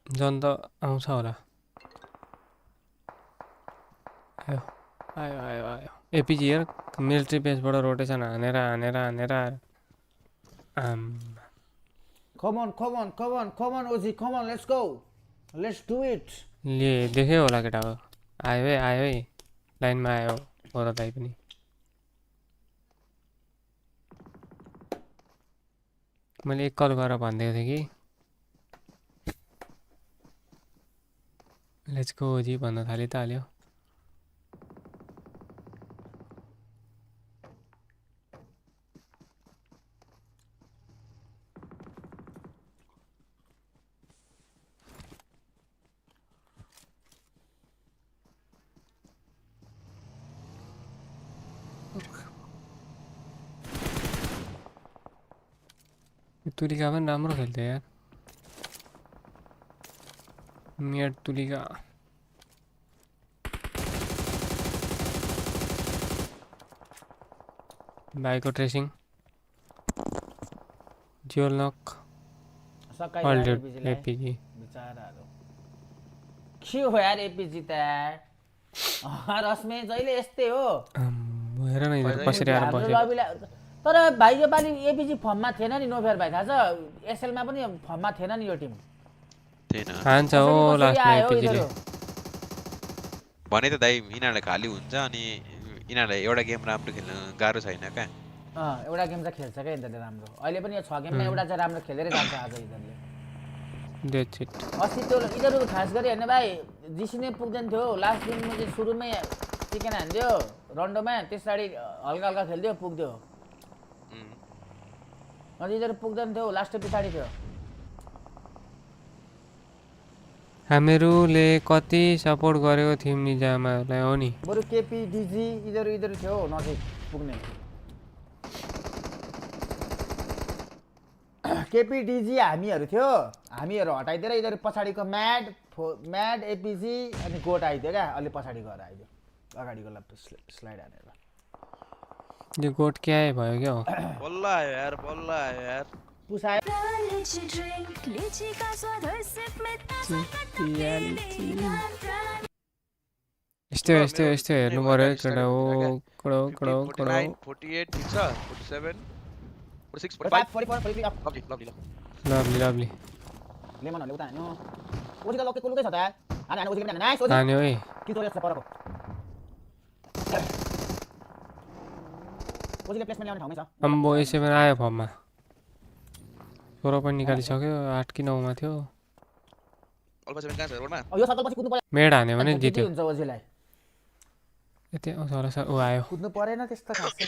जन त आउँछ होला आयो एपिजी यार मिलिट्री बेसबाट रोटेसन हानेर Come on, Ozzy, come on, let's go. Let's do it. ले देख्यो होला केटा हो आयो है लाइनमा आयो हो र दाइ पनि मैले एक कल गरेर भनिदिएको थिएँ कि लेट्स गो ओजी भन्न थाली त हाल्यो तुलिका पनि राम्रो खेल्थ्यो यार मियर तुलिका भाइको ट्रेसिङ जियोल नक हल्डेड एपीजी बिचाराहरु के हो यार एपीजी त रसमे जहिले यस्तै हो हेर न कसरी आएर बस्यो तर भाइ यो पालि एपीजी फर्ममा थिएन नि नोफेयर भाइ थाहा छ एसएलमा पनि फर्ममा थिएन नि यो टिम थिएन खान्छ हो लास्टमा एपीजीले भने त दाइ यिनीहरुलाई खाली हुन्छ अनि यिनीहरुलाई एउटा गेम राम्रो खेल्न गाह्रो छैन का एउटा गेम चाहिँ खेल्छ क्या यिनीहरूले राम्रो अहिले पनि यो 6 गेममा एउटा चाहिँ राम्रो खेलेरै जान्छ आज यिनीहरूले That's it. अस्ति त्यो यिनीहरू खास गरी हेर्ने भाइ जिसी नै पुग्दैन थियो लास्ट गेममा चाहिँ सुरुमै चिकन हान्दियो रन्डोमा त्यसरी हल्का हल्का खेल्दियो पुग्दियो अनि इधर पुग्दैन थियो लास्ट पछाडी थियो हामीहरूले कति सपोर्ट गरेको थियौँ नि जामालाई हो नि बरु केपी डिजी इधर थियो नजिक पुग्ने केपी डिजी हामीहरू थियो हामीहरू हटाइदिएर इधर पछाडिको म्याड एपीजी अनि गोट आइदियो क्या अलि पछाडि गएर आइदियो अगाडिको स्लाइड हानेर यो गोट क्या भयो क्या हो बल्ल आयो यार पुसायो यस्तो हेर्नु पर्यो केटा हो कडौ 48 ठीक छ 47 46 45 लभली लेमनहरुले उता हान्यो ओजिका लक्के कुलुकै छ त हान्यो ओजिका हान्यो नाइस ओजी हान्यो है कि तोरे छ परको ओजिले प्लेसमेन्ट ल्याउने ठाउँमै छ अम्बो यसै पनि आयो फर्ममा 16 पनि निकालिसक्यो 8 कि 9 मा थियो अल्फा 7 कहाँ छ रोडमा यो सर्कल पछि कुद्नु पर्यो मेड हान्यो भने जित्यो हुन्छ ओजिलाई यति आउँछ ओ आयो कुद्नु परेन त्यस्तो खासै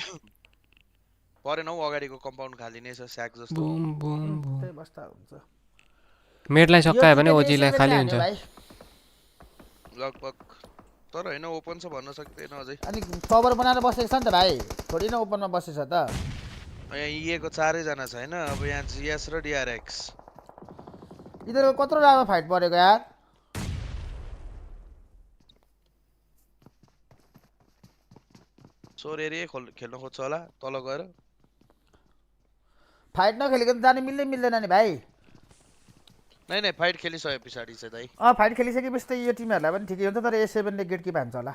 परेन हौ अगाडिको कम्पाउन्ड खाली नै छ स्याक जस्तो त्यही बस्ता हुन्छ मेडलाई सकायो भने ओजीलाई खाली हुन्छ लगभग तर हैन ओपन छ भन्न सक्दैन अझै अनि कभर बनाएर बसेको छ नि त भाई थोडी न ओपनमा बसेछ त यहाँ इएको 4 जना छ हैन अब यहाँ जीएस र डीआरएक्स इधर कत्रो राम्रो फाइट परेको यार सोर एरिया खेल्न खोज्छ होला तल गएर फाइट नखेलेको त जानु मिल्दैन नि भाइ नै फाइट खेलिसके पछाडी चाहिँ दाइ फाइट खेलिसकेपछि त यो टिमहरुलाई पनि ठिकै हुन्छ तर A7 ले गेट किप हान्छ होला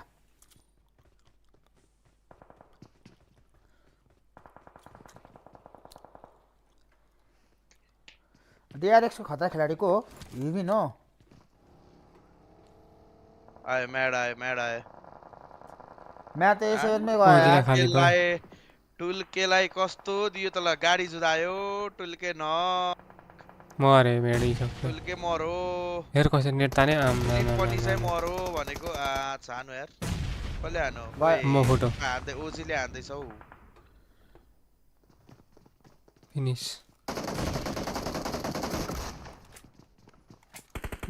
डीआरएक्स को खतरा खेलाडी को हो युमिन हो आयो म्याड म्याच त A7 मै गयो टुल्केलाई कस्तो दियो त ल गाडी जुदायो टुल्के न मरे मेडी छ टुल्के मरो हेर कसरी नेट ताने पनि चाहिँ मरो भनेको छानो यार कसले हानो म फोटो हान्दै ओजीले हान्दैछ हौ फिनिश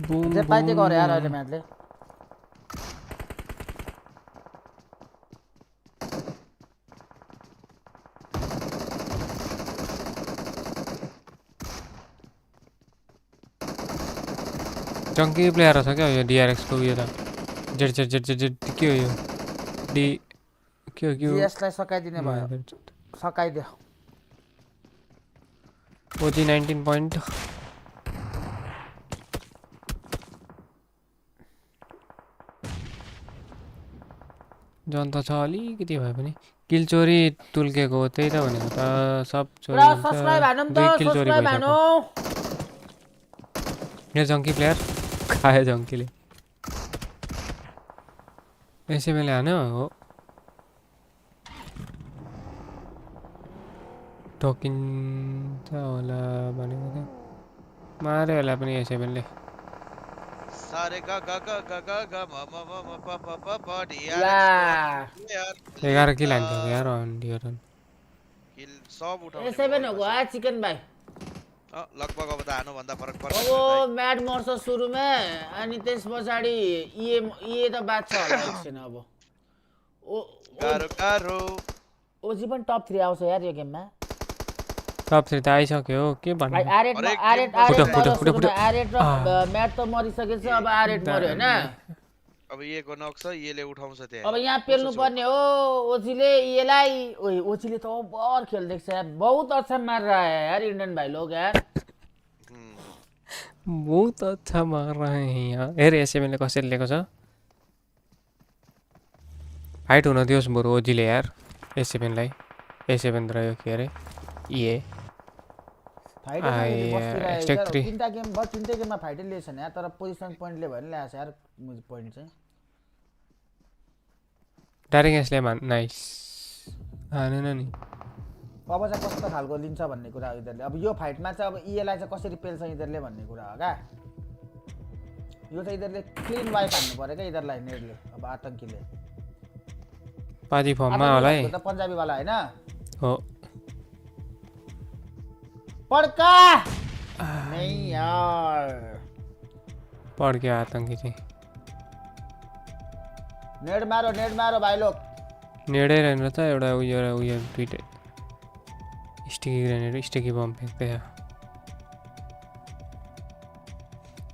बुम जे पाइते गरे यार अहिले म्याचले चंकी प्लेयर छ क्या यो डीआरएक्स को यो त जेड के हो यो डी के जीएस लाई सकाइदिने भयो सकाइदियो ओजी 19 पॉइंट जनता छ अलिकति भए पनि किल चोरी तुल्केको त्यही त भनेको त सब चोरी हुन्छ दुई किल चोरी भइसक्यो यो जंकी प्लेयर खायो जंकीले यसै मैले हान्यो हो ठोकिन्छ होला भनेको त मार्यो होला पनि यसै मैले सारे ग ग ग ग ग ग म म म म प प प प डी यार 11 किल हान्थ्यो यार अन्डियरन किल सब उठाउने A7 हो गयो चिकन भाइ लगभग अब त हानु भन्दा फरक पर्छ अब म्याड मर्छ सुरुमा अनि त्यस पछाडी ए त बात छ होला एकछिन अब गाह्रो ओजी पनि टप 3 आउँछ यार यो गेममा टप 3 त आइसक्यो के भन्नु आरेट म्याड त मरिसकेछ अब आरेट मर्यो हैन अब ए को नक्स एले उठाउँछ त्यहाँ अब यहाँ पेल्नु पर्ने हो ओजीले एलाई ओजीले त ओभर खेल देख्छ यार बहुत अच्छा मार रहा है यार इंडियन भाई लोग यार बहुत अच्छा मार रहे हैं यार हेर यसै मैले कसरी लिएको छ फाइट हुन दियोस् बरु ओजीले यार A7 लाई A7 रह्यो के अरे ए फाइट बसिरहेको छ तीनटा गेम भयो तीनटै गेममा फाइटै लिएछ नि यार तर पोजिसन पॉइन्टले भयो नि ल्याछ यार पॉइन्ट चाहिँ डाइरेक्ट यसले नाइस हानेन नि अब चाहिँ कस्तो खालको लिन्छ भन्ने कुरा इधरले अब यो फाइटमा चाहिँ अब ईएलाई चाहिँ कसरी पेल्छ इधरले भन्ने कुरा हो क्या यो चाहिँ इधरले क्लिन वाइप हान्नु पर्यो क्या इधरलाई नेटले अब आतंकीले पाजी फर्ममा होला है त पन्जाबी वाला हैन हो पड्का नहीं यार पड़ गया आतंकी चाहिँ नेड मारो भाइ लोग नेडै रहेन त एउटा उयो दुईटै स्टिकी ग्रेनेड स्टिकी बम फ्याक्दै छ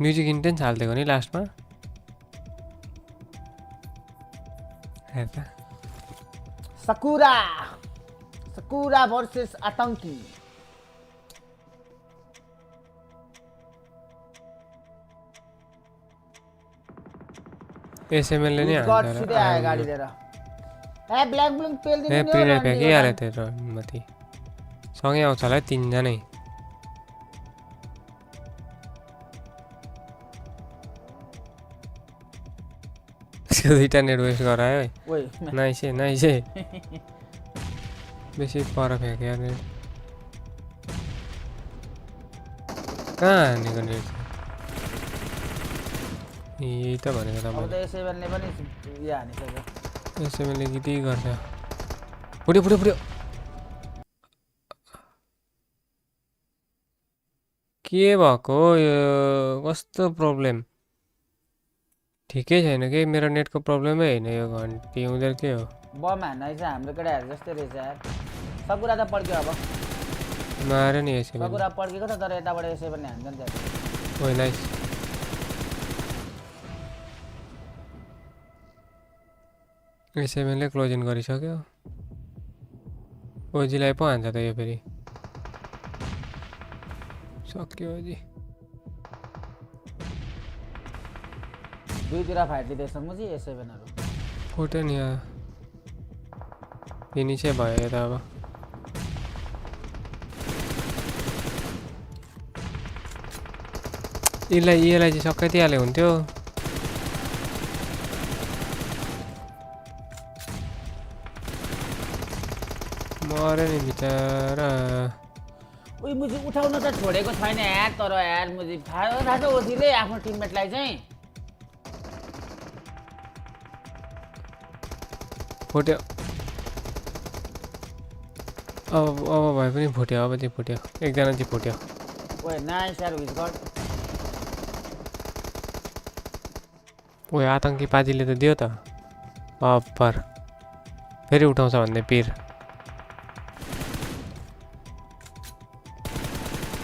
म्युजिक इन्टेन्स हाल्दिएको नि लास्टमा हेर्दा सकुरा भर्सेस आतंकी एसएमएल ले नि हाल्छ सिधै आयो गाडी लिएर ए ब्ल्याक ब्लुङ पेल दिनु नि प्रिने फ्याकिहाल्यो त्यो मती सँगै आउँछ होला 3 जनै दुईटा नेट वेस्ट गरायो है नाइस है बेसी पर फ्याक्यो नेट कहाँ हानेको नेट यही त भनेको अब त एसएमएलले पनि यो हानिसक्यो एसएमएलले गीतै गर्छ पुड्यो के भएको यो कस्तो प्रब्लम ठिकै छैन के मेरो नेटको प्रब्लमै हैन यो घन्टी उनीहरु के हो बम हान्नै छ हाम्रो केटाहरु जस्तै रहेछ यार सकुरा त पड्क्यो अब मारे नि एसएमएल सकुरा पड्केको त तर यताबाट एसएमएल हान्छन् त्यहाँ ओइ नाइस एसएमएलले क्लोजिङ गरिसक्यो ओजीलाई पो हान्छ त यो फेरि सक्यो ओजी दुईतिर फाइट लिँदैछ मुजी एसएमएलहरु फोटो नि फिनिसै भयो त अब यसलाई चाहिँ सबै दिइहाले हुन्थ्यो मरे नि बिचारा ओइ मुजी उठाउन त छोडेको छैन यार तर यार मुजी थाहा छ ओजीले आफ्नो टिममेटलाई चाहिँ फुट्यो अब भए पनि फुट्यो अब चाहिँ फुट्यो एकजना चाहिँ फुट्यो ओइ नाइस यार विज गॉड ओइ आतंकी पाजीले त दियो त अब्बर फेरि उठाउँछ भन्ने पिर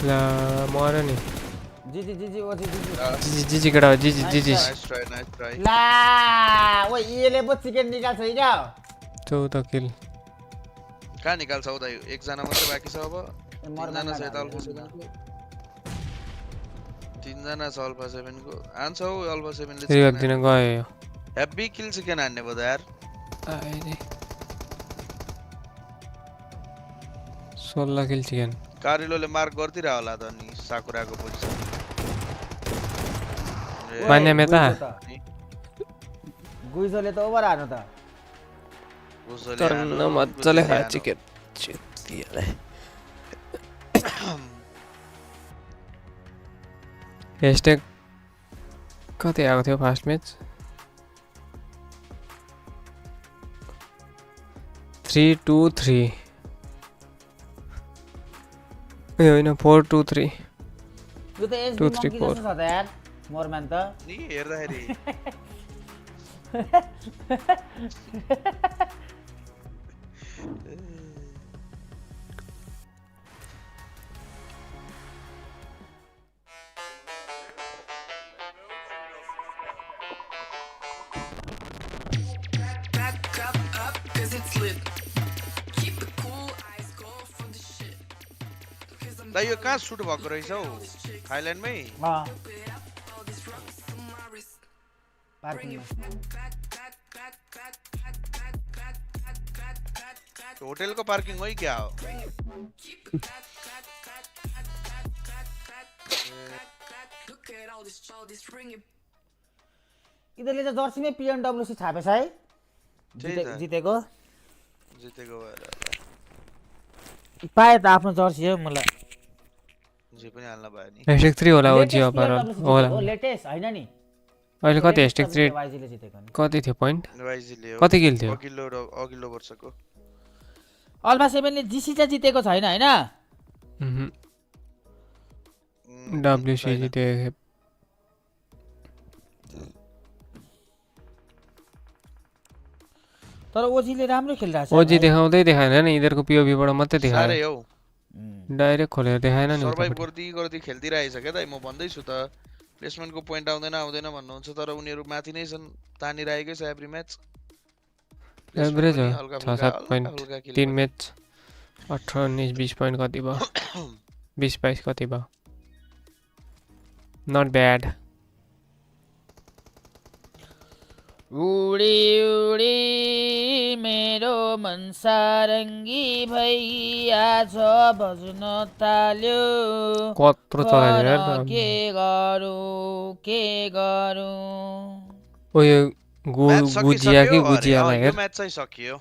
ला मर्यो नि जी केटा जी ला ओइ यसले पो चिकन निकाल्छ क्या 14 किल कहाँ निकाल्छ उता एकजना मात्र बाँकी छ अब तीनजना छ यता अल्फा 7 को तीनजना छ अल्फा 7 को आन्छ हौ अल्फा 7 ले रिवाइभ दिन गयो हेभी किल चिकन हान्ने भयो त यार आइले 16 किल चिकन कारिलोले मार्क गर्दिरा होला त नि साकुराको पोजिसन मान्ने मेता गुइजोले त ओभर हान्नु त तर न मज्जाले खायो चिकन चितियाले हैशटैग कति आएको थियो फर्स्ट म्याच 3-2-3 ए होइन 4-2-3 यो त एस 2-3-4 छ त यार मोरमान त नि हेर्दाखेरि ला यो कहाँ सुट भएको रहेछ हौ थाइल्यान्डमै होटलको पार्किङ हो क्या हो इधरले त जर्सीमै PMWC छापेछ है जितेको भएर पाए त आफ्नो जर्सी हो मलाई जे पनि हाल्न भयो नि #3 होला ओजी अपर होला लेटेस्ट हैन नि अहिले कति हेस्टेक रेट वाइजीले जितेको नि कति थियो पोइन्ट वाइजीले हो कति किल थियो अघिल्लो वर्षको अल्फा 7 ले जीसी चाहिँ जितेको छैन हैन डब्ल्युसी जितेको तर ओजीले राम्रो खेलिरहेछ ओजी देखाउँदै देखाएन नि यिनीहरुको पीओभी बाट मात्रै देखायो सारै हो डाइरेक्ट खोलेर देखाएन नि सर्भाइभ गर्दै खेल्दै रहेछ के त म भन्दै छु त प्लेसमेन्टको पोइन्ट आउँदैन भन्नुहुन्छ तर उनीहरु माथि नै छन् तानिरहेकै छ एभ्री म्याच एभरेज हो 6-7 पोइन्ट 3 म्याच 18 19 20 पोइन्ट कति भयो 20 22 कति भयो नट ब्याड उडी उडी मेरो मन सारङ्गी भैया छ बज्न ताल्यो कत्रो चलायो यार के गरौ ओ यो गुजिया कि गुजियाला यो यार म्याच चाहिँ सकियो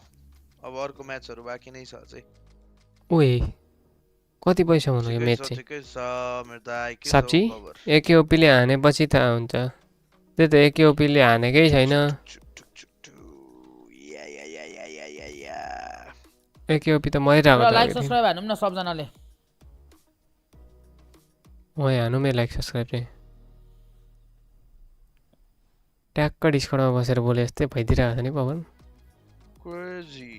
अब अर्को म्याचहरु बाँकी नै छ अझै ओए कति पैसा हुनु यो म्याच चाहिँ ठिकै छ मेरो दाइ के साच्चै एके ओपीले हानेपछि थाहा हुन्छ त्यही त एके ओपीले हानेकै छैन एके ओपी त मरिरहेको छ लाइक सब्स्क्राइब हान्नु न सबजनाले ओए हानु मे लाइक सब्स्क्राइब चाहिँ ट्याक्क डिस्कर्डमा बसेर बोले जस्तै भइदिरहेको छ नि पवन क्रेजी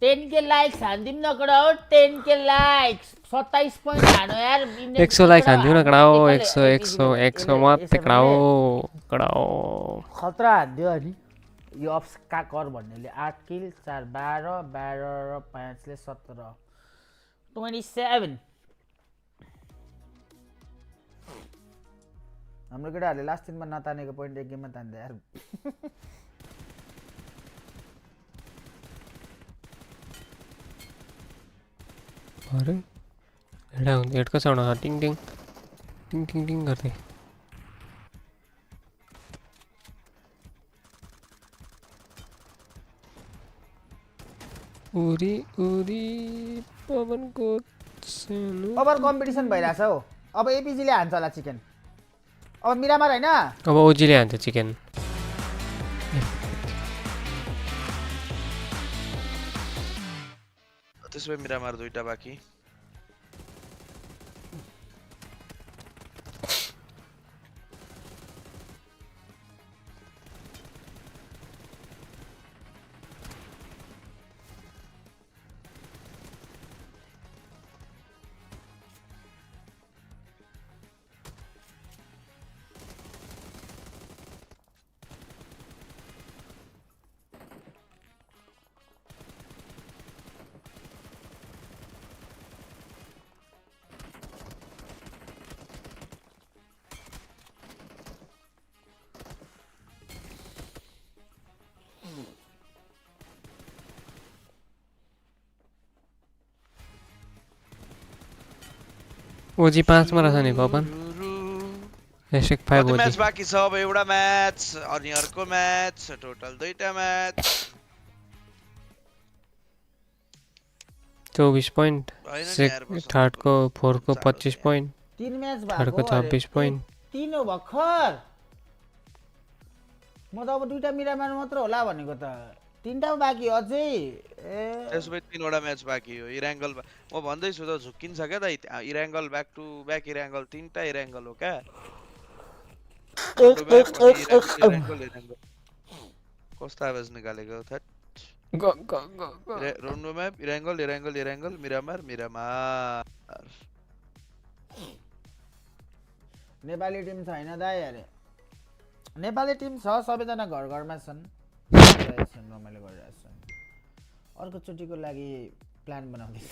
10k लाइक्स हान्दिम न कडा 10k लाइक्स 27 पोइन्ट हानो यार 100 लाइक हान्दिउ न कडा 100 मात्रै कडा खतरा हान्दियो अनि यो अफ काकर भन्नेले 8 किल 4 12 12 र 5 ले 17 27 हाम्रो केटाहरुले लास्ट दिनमा नतानेको पोइन्ट एक गेममा तान्दै यार अरे हेडा हेडको साउन्ड टिङ टिङ टिङ टिङ टिङ गर्दै उरी उरी पवनको ओभर कम्पिटिसन भइराछ हो अब एपीजी ले हान्छ होला चिकन अब मिरामार हैन अब ओजीले हान्छ चिकन त्यसै मिरामार दुईटा बाँकी ओजी 5 मा रहेछ नि पवन हेस्टेक 5 ओजी म्याच बाँकी छ अब एउटा म्याच अनि अर्को म्याच टोटल दुईटा म्याच 24 पोइन्ट थर्ड को 4 को 25 पोइन्ट 3 म्याच भएको थर्ड को 26 पोइन्ट 3 हो भर्खर म त अब दुईटा मिरामार मात्र होला भनेको त तीनटा बाँकी अझै त्यसपछि तीनवटा म्याच बाँकी हो इराङ्गल म भन्दै छु त झुकिन्छ क्या त Erangel back to back Erangel तीनटा इराङ्गल हो क्या कस्तो आवाज निकालेको that Rondo map Erangel Erangel Erangel Miramar Miramar Nepali team छैन दाइ अरे नेपाली टिम छ सबैजना घर घरमा छन् रमाइलो गरिरहेछन् अर्को चोटिको लागि प्लान बनाउँदैछ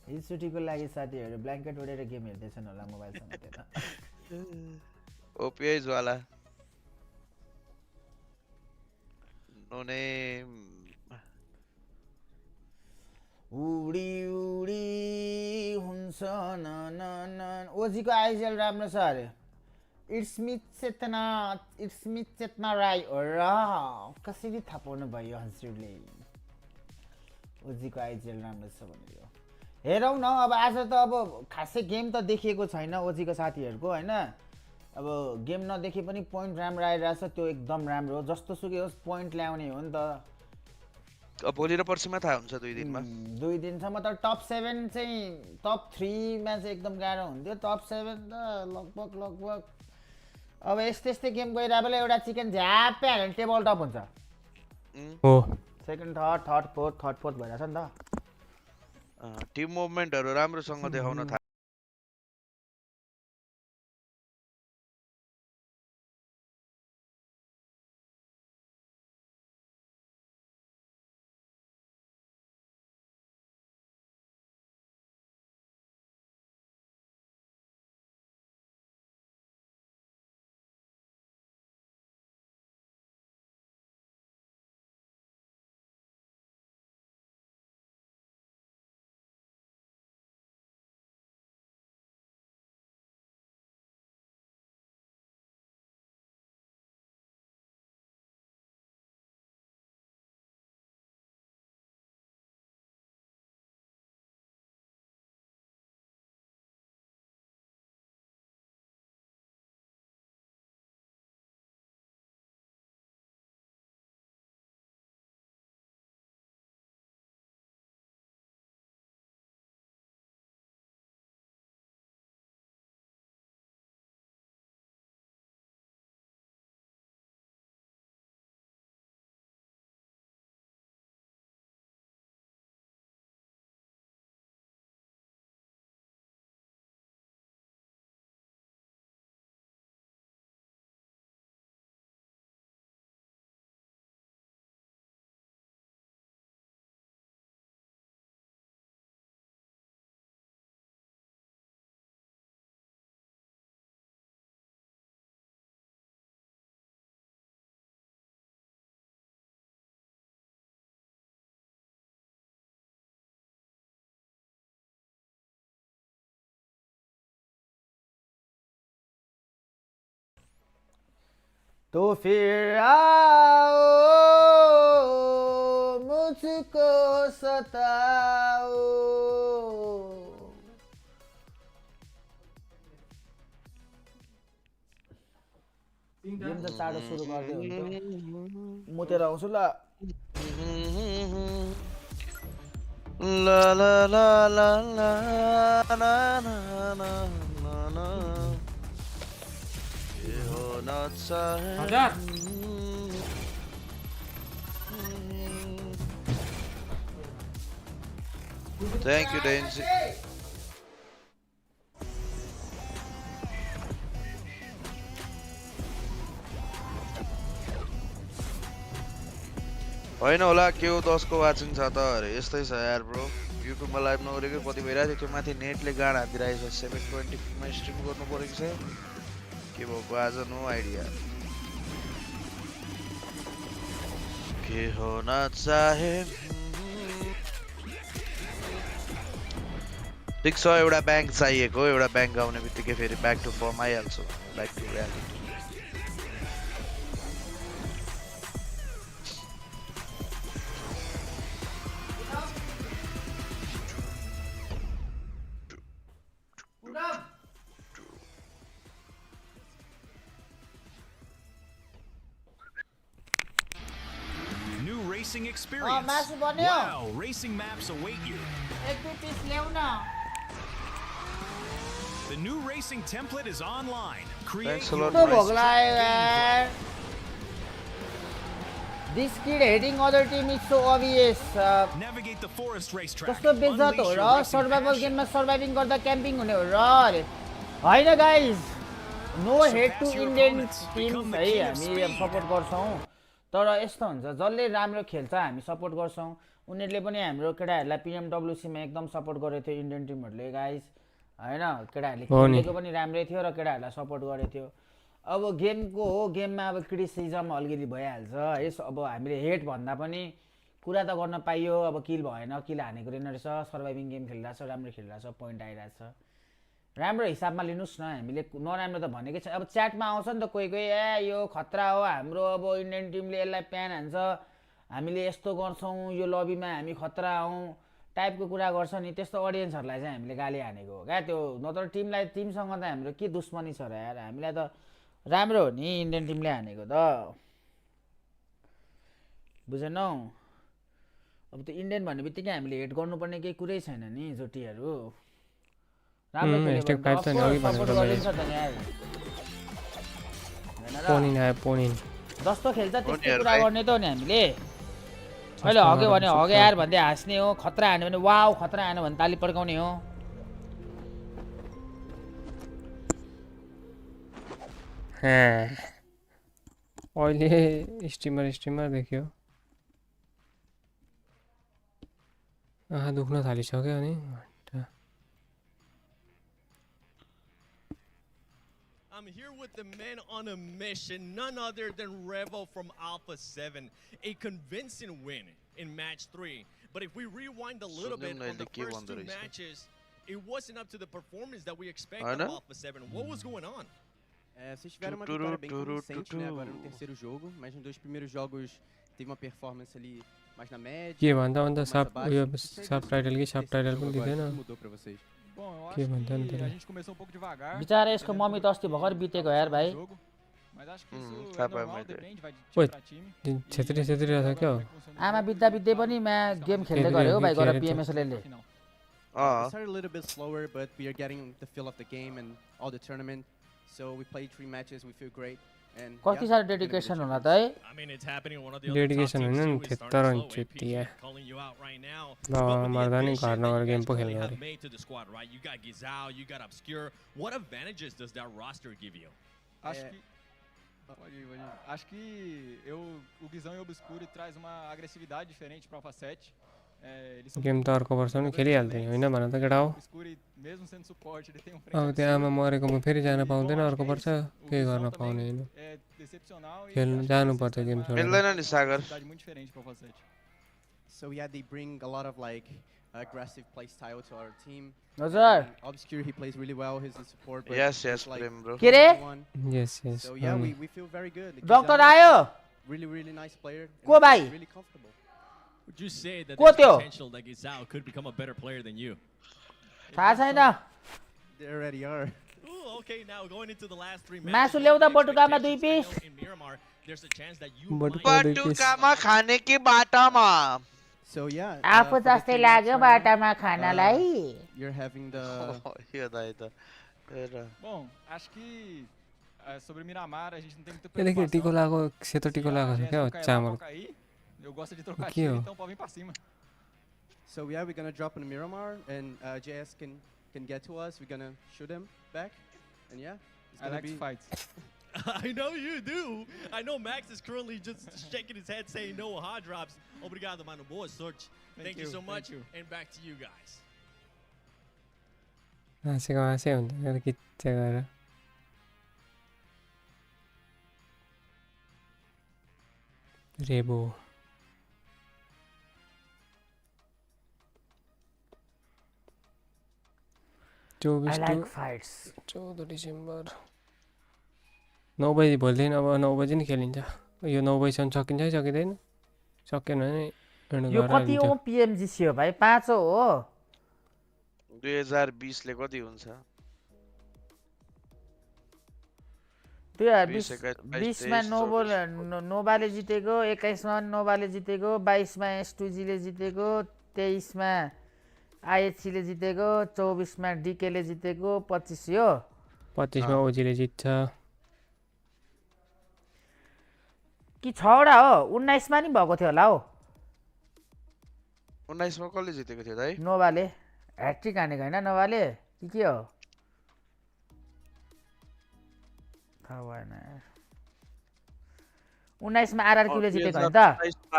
हिजो चोटिको लागि साथीहरू ब्ल्याङ्केट ओढेर गेम हेर्दैछन् होला मोबाइलसँग त्यता ओपीआई ज्वाला नो नेम उडी उडी हुन्छ न न न ओजीको आइजेल राम्रो छ अरे इट्स मी चेतना राई हो र कसरी थाहा पाउनु भयो हजुरले ओजीको आइजेल राम्रो छ भनेर हेरौँ न अब आज त अब खासै गेम त देखिएको छैन ओजीको साथीहरूको हैन अब गेम नदेखे पनि पोइन्ट राम्रो आइरहेछ त्यो एकदम राम्रो हो जस्तो सुकै होस् पोइन्ट ल्याउने हो नि त भोलि र पर्सिमा थाहा हुन्छ 2 दिनमा 2 दिनसम्म त टप 7 चाहिँ टप 3 मा चाहिँ एकदम गाह्रो हुन्थ्यो टप 7 त लगभग अब यस्तै गेम गइरा बेला एउटा चिकन झ्याप्पै हाल्यो भने टेबल टप हुन्छ हो सेकेन्ड थर्ड फोर्थ भइरहेछ नि त टिम मुभमेन्टहरु राम्रोसँग देखाउन थाल्यो तो फिर आओ मुझको सताओ गेम त चाँडो सुरु गर्दै हुन्छ म तेरो आउँछु ल ला ला ला ला ला ना ना ना ना ना ये होना चाहे थैंक यू डेन्सी होइन होला के हो 10 को वाचिङ छ त अरे यस्तै छ यार ब्रो युट्युबमा लाइभ नगरेको कति भइरहेको थियो माथि नेटले गाड हान्दिरहेको छ 720 मा स्ट्रिम गर्नु परेको छ के भएको आज नो आइडिया के होन चाहे ठिक छ एउटा ब्याङ्क चाहिएको एउटा ब्याङ्क आउने बित्तिकै फेरि ब्याक टु फर्म आइहाल्छ back to reality Racing experience. Wow, racing maps await you. The new racing template is online. Create your race. This kid heading other team is so obvious. Navigate the forest racetrack. कस्तो बेइज्जत हो र survival गेममा surviving गर्दा camping हुने हो र हैन guys no hate to Indian teams है हामी सपोर्ट गर्छौं तर यस्तो हुन्छ जसले राम्रो खेल्छ हामी सपोर्ट गर्छौं उनीहरुले पनि हाम्रो केटाहरुलाई PMWC मा एकदम सपोर्ट गरेको थियो इन्डियन टिमहरुले गाइस हैन केटाहरुले खेलेको पनि राम्रै थियो र केटाहरुलाई सपोर्ट गरेको थियो अब गेमको हो गेममा अब क्रिटिसिजम अलिकति भइहाल्छ है अब हामीले हेट भन्दा पनि कुरा त गर्न पाइयो अब किल भएन किल हानेको रहेन रहेछ सर्भाइभिङ गेम खेलिरहेछ राम्रो खेलिरहेछ पोइन्ट आइरहेछ राम्रो हिसाबमा लिनुस् न हामीले नराम्रो त भनेकै छ अब च्याटमा आउँछ नि त कोही कोही ए यो खतरा हो हाम्रो अब इन्डियन टिमले यसलाई प्यान हान्छ हामीले यस्तो गर्छौं यो लबीमा हामी खतरा हौं टाइपको कुरा गर्छ नि त्यस्तो अडियन्सहरुलाई चाहिँ हामीले गाली हानेको हो क्या त्यो नत्र टिमसँग त हाम्रो के दुश्मनी छ र यार हामीलाई त राम्रो हो नि इन्डियन टिमले हानेको त बुझेनौ अब त्यो इन्डियन भन्ने बित्तिकै हामीले हेट गर्नुपर्ने केही कुरै छैन नि जोटीहरू राम्रो खेल्यो पोनिन जस्तो खेल्छ त्यस्तै कुरा गर्ने त हो नि हामीले अहिले हग्यो भने हग्यो यार भन्दै हाँस्ने हो खतरा हान्यो भने वाउ खतरा हान्यो भने ताली पड्काउने हो अहिले स्ट्रिमर देख्यो दुख्न थालिसक्यो अनि I'm here with the men on a mission, none other than Revo from Alpha 7. A convincing win in match 3. But if we rewind a little bit on the first 2 matches, it wasn't up to the performance that we expected of Alpha 7. What was going on? Vocês tiveram uma vitória bem convincente, né, agora no terceiro jogo, mas nos 2 primeiros jogos teve uma performance ali mais na média. के भन्दा अन्त subtitle कि subtitle पनि दिदैन Mudou pra vocês. Bom, eu के भन्छ नि acho que a त्यसलाई gente começou um pouco devagar. बिचारा यसको मम्मी त अस्ति भर्खर बितेको यार भाइ Mas acho que isso é normal, depende, vai de ओइ time pra time. छेत्री रहेछ क्या हो आमा बित्दा बित्दै पनि गेम खेल्दै गरे हो भाइ गएर पिएमएसएल ले We started a little bit slower, but we are getting the feel of the game and all the tournament. So we played 3 matches, we feel great. And कति सारो डेडिकेसन होला त है डेडिकेसन हैन नि त्यत्तर नि चित्तिया ल मर्दा नि घर नगर गेम पो खेल्नु अरे What advantages does that roster give you? Acho que o Guizão e o Obscure traz uma agressividade diferente para Alpha 7. Game त अर्को वर्ष पनि खेलिहाल्थ्यो हैन भन त केटा हो अब त्यो आमा मरेकोमा फेरि जान पाउँदैन अर्को वर्ष के गर्न पाउने हैन खेल्नु जानु पर्छ गेम छोडेर मिल्दैन नि सागर So yeah, they bring a lot of like aggressive play style to our team. हजुर Obscure, he plays really well. He's a support. But Yes, like Prem bro. के रे yes So yeah, we feel very good. Doctor आयो Really nice player. को भाइ Really comfortable. Would you say that को there's त्यो potential that Gizao could become a better player than you? थाहा छैन They already are. Ooh, okay, now going into the last 3 matches. मासु ल्याउँदा बटुकामा 2 piece In Miramar, there's a chance that you बटुकामा खाने कि बाटामा So yeah, आफू जस्तै लाग्यो बाटामा खानलाई you're having the यो दाइ त Bom, acho que sobre Miramar a gente não tem muita त्यहाँदेखि टिको लगाएको सेतो टिको लगाएको छ क्या हो चामल Eu gosto de trocar time, então pode vir pra cima. So yeah, we're gonna drop in Miramar, and JS can get to us. We're gonna shoot him back, and yeah, it's I gonna like be fights. I know you do. I know Max is currently just shaking his head saying no hard drops. Obrigado, mano. Boa sorte. Thank you so much. And back to you guys. हाँसेको हाँसे हुन्छ किच्चा गरेर रेबो I like fights. 14 December 9 बजी भोलिदेखि अब 9 बजी नै खेलिन्छ यो 9 बजीसम्म सकिन्छ है सकिँदैन सकेन भने यो कति हो पिएमजीसी हो भाइ 5 हो 2020 ले कति हुन्छ 2020 मा नोभाले जितेको 21 मा नोभाले जितेको 22 मा एस2जी ले जितेको 23 मा आईएचसी ले जितेको 24 मा डीके ले जितेको 25 यो 25 मा ओजी ले जित्छ कि 6 वटा हो 19 मा नि भएको थियो होला हो 19 मा कसले जितेको थियो दाइ नोभाले ह्याट्रिक हानेको हैन नोभाले के हो थाहा भएन 19 मा आरआरक्यू ले जितेको हैन त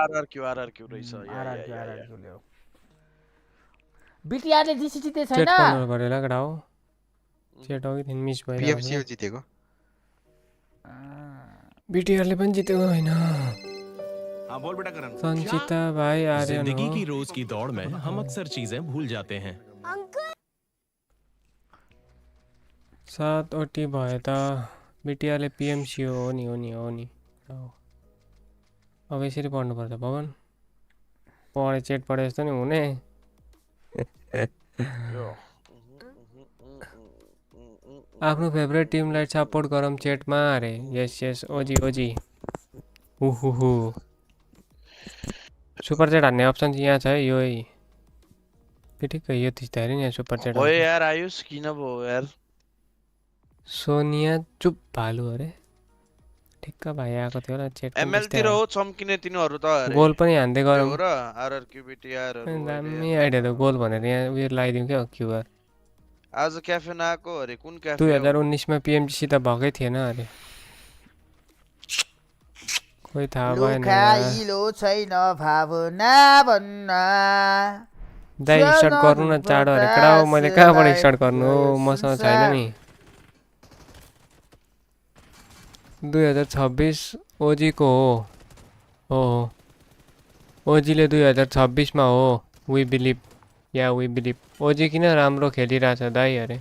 आरआरक्यू रहेछ आरआरक्यू ले हो बीटीआर ले जीसी जिते छैन चेट पर्न गरेला कडा हो चेट हो कि मिस भइरहेको पीएमसी जितेको बीटीआर ले पनि जितेको हैन हां बोल बेटा करण संचिता भाई आर्यन जिंदगी की रोज की दौड़ में हम अक्सर चीजें भूल जाते हैं अंकल 7 ओटी भयो त बीटीआर ले पीएमसी हो नि अब यसरी पढ्नु पर्छ भवन पढे चेट पढे जस्तो नि हुने आफ्नो फेभरेट टिमलाई सपोर्ट गरौँ चेटमा अरे यस ओजी उहुहु सुपर चेट हान्ने अप्सन चाहिँ यहाँ छ है यो ठिकै यो थिच्दाखेरि नि सुपर चेट ओए यार आयुष किन भो यार सोनिया चुप भालु अरे ठिक्क भाइ आएको थियो होला चेट एमएल तिर हो चम्किने तिनीहरु त अरे गोल पनि हान्दै गरौँ हो र आरआरक्यूबीटी यार दामी आइडिया त गोल भनेर यहाँ उयो लगाइदिउँ क्या क्युआर आज क्याफे नआको अरे कुन क्याफे 2019 मा पीएमजीसी त भकै थिएन अरे कोही थाहा भएन लुखाइलो छैन भावना भन्न दाइ स्टार्ट गर्नु न चाँडो अरे कडा हो मैले कहाँबाट स्टार्ट गर्नु हो मसँग छैन नि 2026 ओजी को हो ओजीले 2026 मा हो वी बिलिभ ओजी किन राम्रो खेलिरहेछ दाइ अरे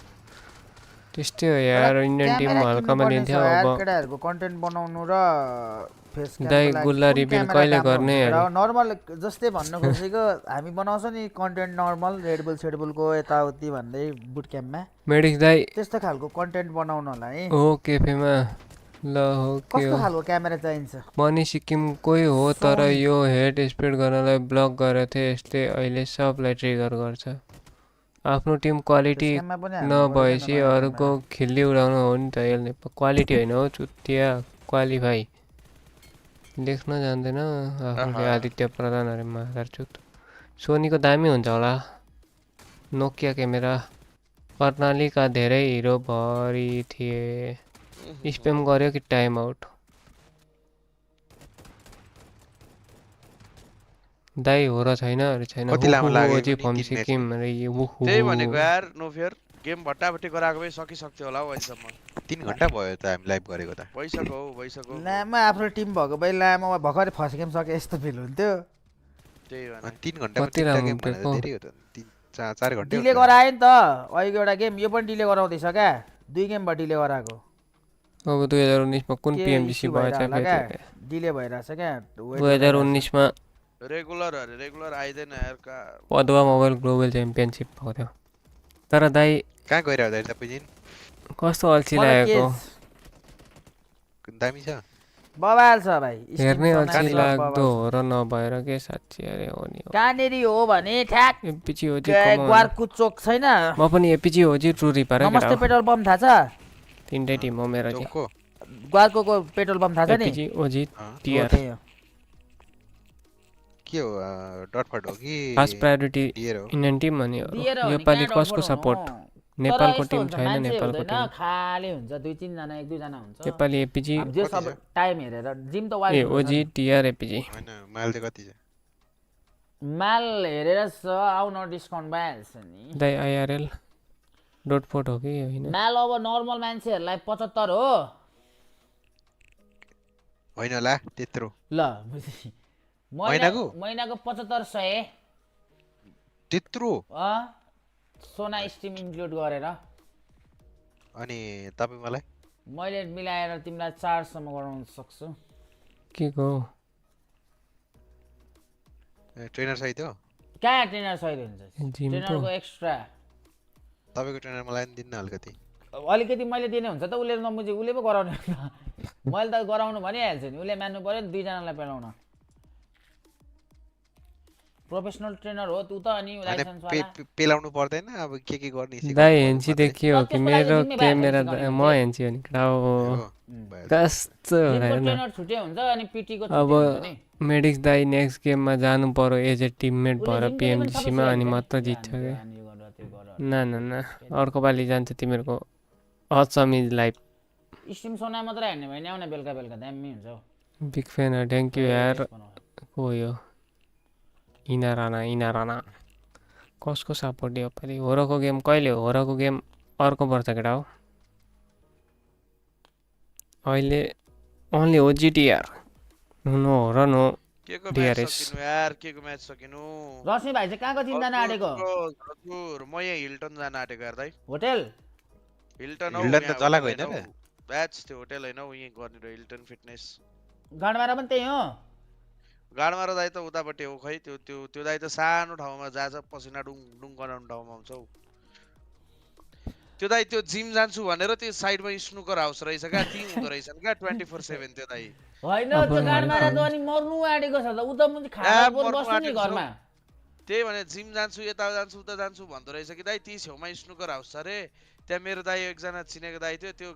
त्यस्तै हो यार इन्डियन टिम हल्कामा लिन्थ्यो अब केटाहरुको कन्टेन्ट बनाउनु र फेस क्याम दाइ गुल्ला रिभिल कहिले गर्ने नर्मल जस्तै भन्न खोजेको हामी बनाउँछ नि कन्टेन्ट नर्मल रेडबुल सेडबुलको यताउति भन्दै बुट क्याम्पमा मेडिक्स दाइ त्यस्तो खालको कन्टेन्ट बनाउनलाई हो केफेमा ल हो के कस्तो खालको क्यामेरा चाहिन्छ मनी सिक्किमकै हो तर यो हेड स्प्रेड गर्नलाई ब्लक गरेको थियो यसले अहिले सबलाई ट्रिगर गर्छ आफ्नो टिम क्वालिटी नभएपछि अरूको खिल्ली उडाउनु हो नि त यसले क्वालिटी होइन हो चुतिया क्वालिफाई लेख्न जान्दैन आफूले आदित्य प्रधान अरे मादरचुत सोनीको दामी हुन्छ होला नोकिया क्यामेरा कर्णालीका धेरै हिरो भरि थिए स्प्याम गर्यो कि टाइम आउट दाइ हो र छैन अरे छैन कति लामो लाग्यो ओजी फर्म सिक्किम अरे त्यही भनेको यार नो फियर गेम भट्टाभट्टी गराएको भए सकिसक्थ्यो होला हौ अहिलेसम्म 3 घण्टा भयो त हामी लाइभ गरेको त भइसक्यो लामो आफ्नो टिम भएको भए लामो भर्खरै फर्स्ट गेम सके यस्तो फिल हुन्थ्यो त्यही भने 3 घण्टा पनि गेम भनेर धेरै हो त 3-4 घण्टा डिले गराए नि त अहिलेको एउटा गेम यो पनि डिले गराउँदैछ क्या 2 गेम भयो डिले गराएको अब 2019 मा कुन पीएमजीसी भएछ डिले भइराछ क्या 2019 मा रेगुलर आइदैन यार का पदवा मोबाइल ग्लोबल च्याम्पियनशिप भएको थियो तर दाइ कहाँ गइरहदै तपाईँ कस्तो अल्छी लागेको दामी छ बवाल छ भाइ हेर्ने अल्छी लाग्दो हो र नभएर के साच्ची अरे हो नि कहाँनेरि हो भने ठ्याक एपीजी होजी ग्वारको चोक छैन म पनि एपीजी होजी ट्रु रिपर नमस्ते पेट्रोल पम्प थाहा छ तीनटै टिम हो मेरो चाहिँ ग्वारको पेट्रोल पम्प थाहा छ नि एपीजी होजी टिआर के हो डट फट हो कि फर्स्ट प्रायोरिटी इन्डियन टिम अनि यो पालि कसको सपोर्ट नेपालको टिम छैन नेपालको टिम खाली हुन्छ 2-3 जना 1-2 जना हुन्छ नेपाली एपीजी जे सब टाइम हेरेर जिम त वाइड ए ओजी टिआर एपीजी हैन माल चाहिँ कति छ माल हेरेर आउ न डिस्काउन्ट भइहाल्छ नि दाइ आइआरएल डट फोट हो कि हैन माल अब नर्मल मान्छेहरुलाई 75 हो हैन ला त्यत्रो ल महिनाको 7500 त्यत्रो सोना स्ट्रिम इन्क्लुड गरेर अनि तपाई मलाई मैले मिलाएर तिमीलाई 4 सम्म गराउन सक्छु के को ट्रेनर सहित हो कहाँ ट्रेनर सहित हुन्छ ट्रेनरको एक्स्ट्रा तपाईको ट्रेनर मलाई दिन्न अलिकति मैले दिने हुन्छ त उले नबुझे उले पो गराउने मैले त गराउनु भनिहाल्छु नि उले मान्नु पर्यो नि 2 जनालाई पेलाउन प्रोफेसनल ट्रेनर हो तू त अनि लाइसेन्स वाला पेलाउनु पर्दैन अब के गर्ने सिक दाइ हेन्सी देखियो कि मेरो क्यामेरा म हेन्सी हो नि क्राउ कस्तो ट्रेनर छुटे हुन्छ अनि पीटी को अब मेडिक्स दाइ नेक्स्ट गेममा जानु पर्यो एज ए टिममेट भएर पीएमजीसी मा अनि मात्र जित्छ के न अर्को पालि जान्छ तिमीहरुको अचमिज लाइभ स्ट्रिम सोना मात्र हेर्ने भने आउने बेलका दामी हुन्छ बिग फ्यान हो थ्यांक यू यार हो यो इनाराना कसको सपोर्ट दियो पालि होरको गेम कहिले हो होरको गेम अर्को वर्ष केटा हो अहिले ओन्ली हो जीटीआर नो र नो डीआरएस यार केको म्याच सकिनु रश्मि भाइ चाहिँ कहाँको टिम जान आटेको हजुर म यहाँ हिल्टन जान आटेको यार दाइ होटल हिल्टन त चलाको हैन र ब्याच त्यो होटल हैन उ यहाँ गर्ने र हिल्टन फिटनेस गाडमारा पनि त्यही हो गाडमा र दाइ त उतापट्टि हो खै त्यो त्यो त्यो दाइ त सानो ठाउँमा जान्छ पसिना डुङ डुङ गराउने ठाउँमा हुन्छ हौ त्यो दाइ त्यो जिम जान्छु भनेर त्यो साइडमा स्नुकर हाउस रहेछ क्या ती हुँदो रहेछन् क्या 24/7 त्यो दाइ होइन त्यो गाडमा र त अनि मर्नु आँटेको छ त उ त मुनि खाएर बोल बस्नु नि घरमा त्यही भने जिम जान्छु यता जान्छु उता जान्छु भन्दो रहेछ कि दाइ ती छेउमा स्नुकर हाउस छ रे त्यहाँ मेरो दाइ एकजना चिनेको दाइ थियो त्यो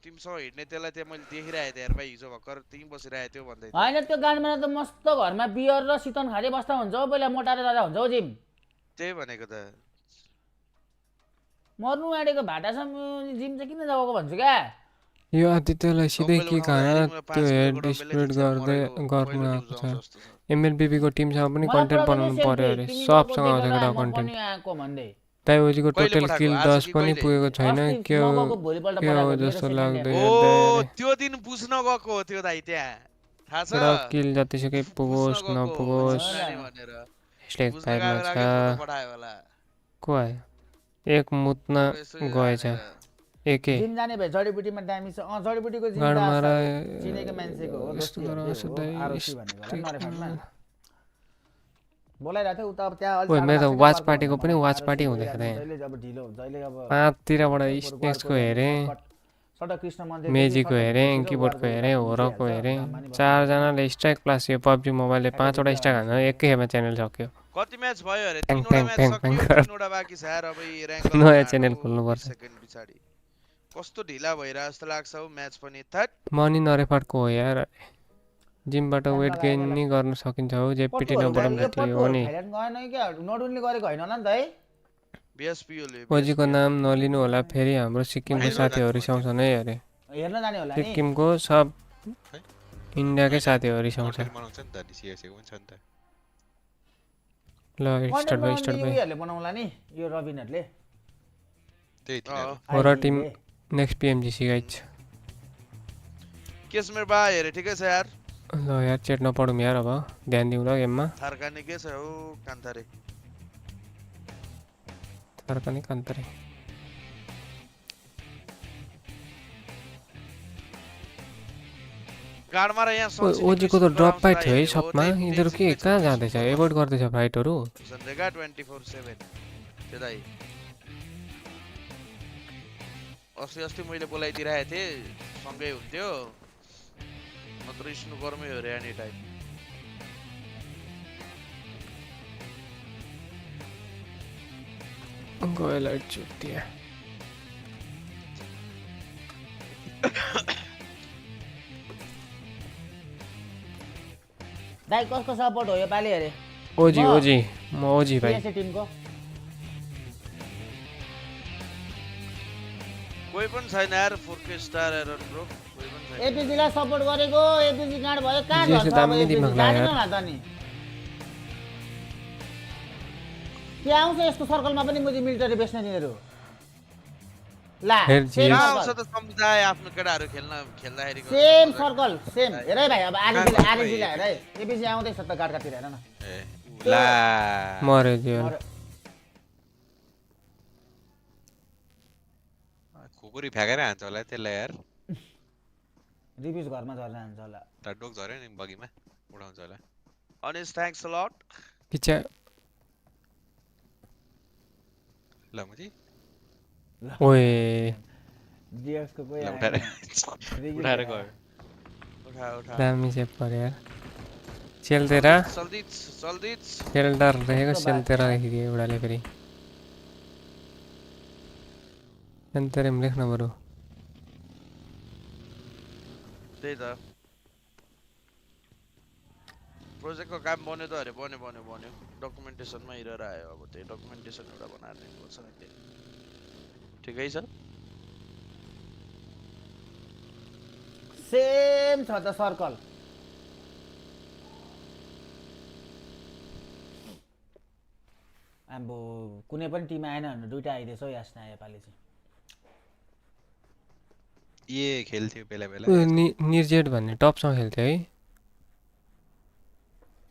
तिमीसँग हिँड्ने त्यसलाई त्यहाँ मैले देखिरहेको थिएँ यार भाइ हिजो भर्खर तिमी बसिरहेको थियो भन्दै होइन त्यो गाडमा त मस्त घरमा बियर र सितन खाँदै बस्दा हुन्छ हौ पहिला मोटाएर जाँदा हुन्छ हौ जिम त्यही भनेको त मर्नु आँटेको भाटासम्म जिम चाहिँ किन जाएको भन्छु क्या यो आदित्यलाई सिधै के खाना त्यो हेड स्प्रेड गर्दै गर्नु आएको छ एमएलबीबी को टिमसँग पनि कन्टेन्ट बनाउनु पर्यो अरे सबसँग आउँछ केटा कन्टेन्ट ताइओजीको टोटल किल 10 पनि पुगेको छैन के हो जस्तो लाग्दै त्यो दिन बुझ्न गएको हो त्यो दाइ त्यहाँ थाहा छ र किल जतिसुकै पुगोस् नपुगोस् यसले फाइलमा छ को आयो एक मुत्न गएछ एके जिम जाने भए जडीबुटीमा दामी छ जडीबुटीको जिम चिनेको मान्छेको हो यस्तो गराउँछ आरोसी भनेको नरेफाटमा बोलाइरहेको थियो उता त्यहाँ अलि मैले त वाच पार्टीको पनि वाच पार्टी हुँदै थिए जहिले अब ढिलो जहिले अब पाँचतिरबाट स्नेक्सको हेरेँ सडा कृष्ण मन्दिर मेजीको हेरेँ कीबोर्डको हेरेँ होरको हेरेँ 4 जनाले स्ट्राइक प्लस यो PUBG मोबाइलले 5 वटा स्ट्राइक हान्न एकै खेपमा च्यानल सक्यो कति म्याच भयो अरे 3 वटा म्याच सक्यो 3 वटा बाँकी छ यार अब यी र्याङ्क नयाँ च्यानल खोल्नु पर्छ सेकेन्ड पछाडी कस्तो ढिला भइरा जस्तो लाग्छ हौ म्याच पनि थट मनी नरेफाटको हो यार जिमबाट वेट गेन नि गर्न सकिन्छ हो जेपिटी नबडम जति हो नि गएन के नडुनले गरेको हैन होला नि त है बीएसपीओले ओजीको नाम नलिनु होला फेरि हाम्रो सिक्किमको साथीहरु रिसाउँछ नै अरे हेर्न जाने होला नि सिक्किमको सब इन्डियाकै साथीहरु रिसाउँछ बनाउँछ नि त सीएसए हुन्छ नि त ल स्टार्ट भयो उनीहरुले बनाउला नि यो रबिनहरुले त्यही हो र टिम नेक्स्ट PMGC गाइज केस मेरो बा हेरे ठिकै छ यार ल यार चेट नपढौँ यार अब ध्यान दिउँ ल गेममा थारकाने के छ हो कान्तारे थारकाने कान्तारे गाडमा र यहाँ ओजीको त ड्रप फाइट थियो है सबमा यिनीहरु के कहाँ जाँदैछ एभोइड गर्दैछ फाइटहरु सन्डेगा 24/7 त्यो दाइ अस्ति मैले बोलाइदिरहेको थिएँ सँगै हुन्थ्यो मात्र स्नु गर्मै हो रे एनी टाइम गयो लाइट चुट्टिया दाइ कसको सपोर्ट हो यो पाली अरे ओजी ओजी म ओजी भाइ सीएसए टिमको कोही पनि छैन यार 4K स्टार एरर ब्रो कोही पनि छैन एपीजी लाई सपोर्ट गरेको एपीजी गाड भयो कहाँ झर्छ अब एपीजी जानेन न त नि के आउँछ यस्तो सर्कलमा पनि मुजी मिलिटरी बेच्ने निहरु ला सेम आउँछ त समुदाय आफ्नो केटाहरु खेल्दाखेरि सेम सर्कल सेम हेर है भाइ अब आरजी लाई हेर है एपीजी आउँदैछ त गाडकातिर हेर न ला मरे दियो कुकुरी फ्याकेर हान्छ होला त्यसलाई यार रिभ्युज घरमा झर्न हान्छ होला डोक झर्यो नि बगीमा उडाउँछ होला अनिस थ्यांक्स अ लट किचा ल मुजी ओए डीएक्स को कोही उठाएर गयो उठा दामी से पर यार चल तेरा जल्दी खेलदार रहेगा चल तेरा देखिए उडाले फेरि तेरे में लेख्न बरु त्यही त प्रोजेक्टको काम बन्यो त अरे बन्यो डकुमेन्टेसनमा हिरेर आयो अब त्यही डकुमेन्टेसन एउटा बनाएर दिनुपर्छ नि ठिकै छ सेम छ त सर्कल अब कुनै पनि टिम आएन भने दुईटा आइदिएछ हौ यासना नेपाली चाहिँ ए खेल्थ्यो बेला बेला निर्जेट भन्ने टपसँग खेल्थ्यो है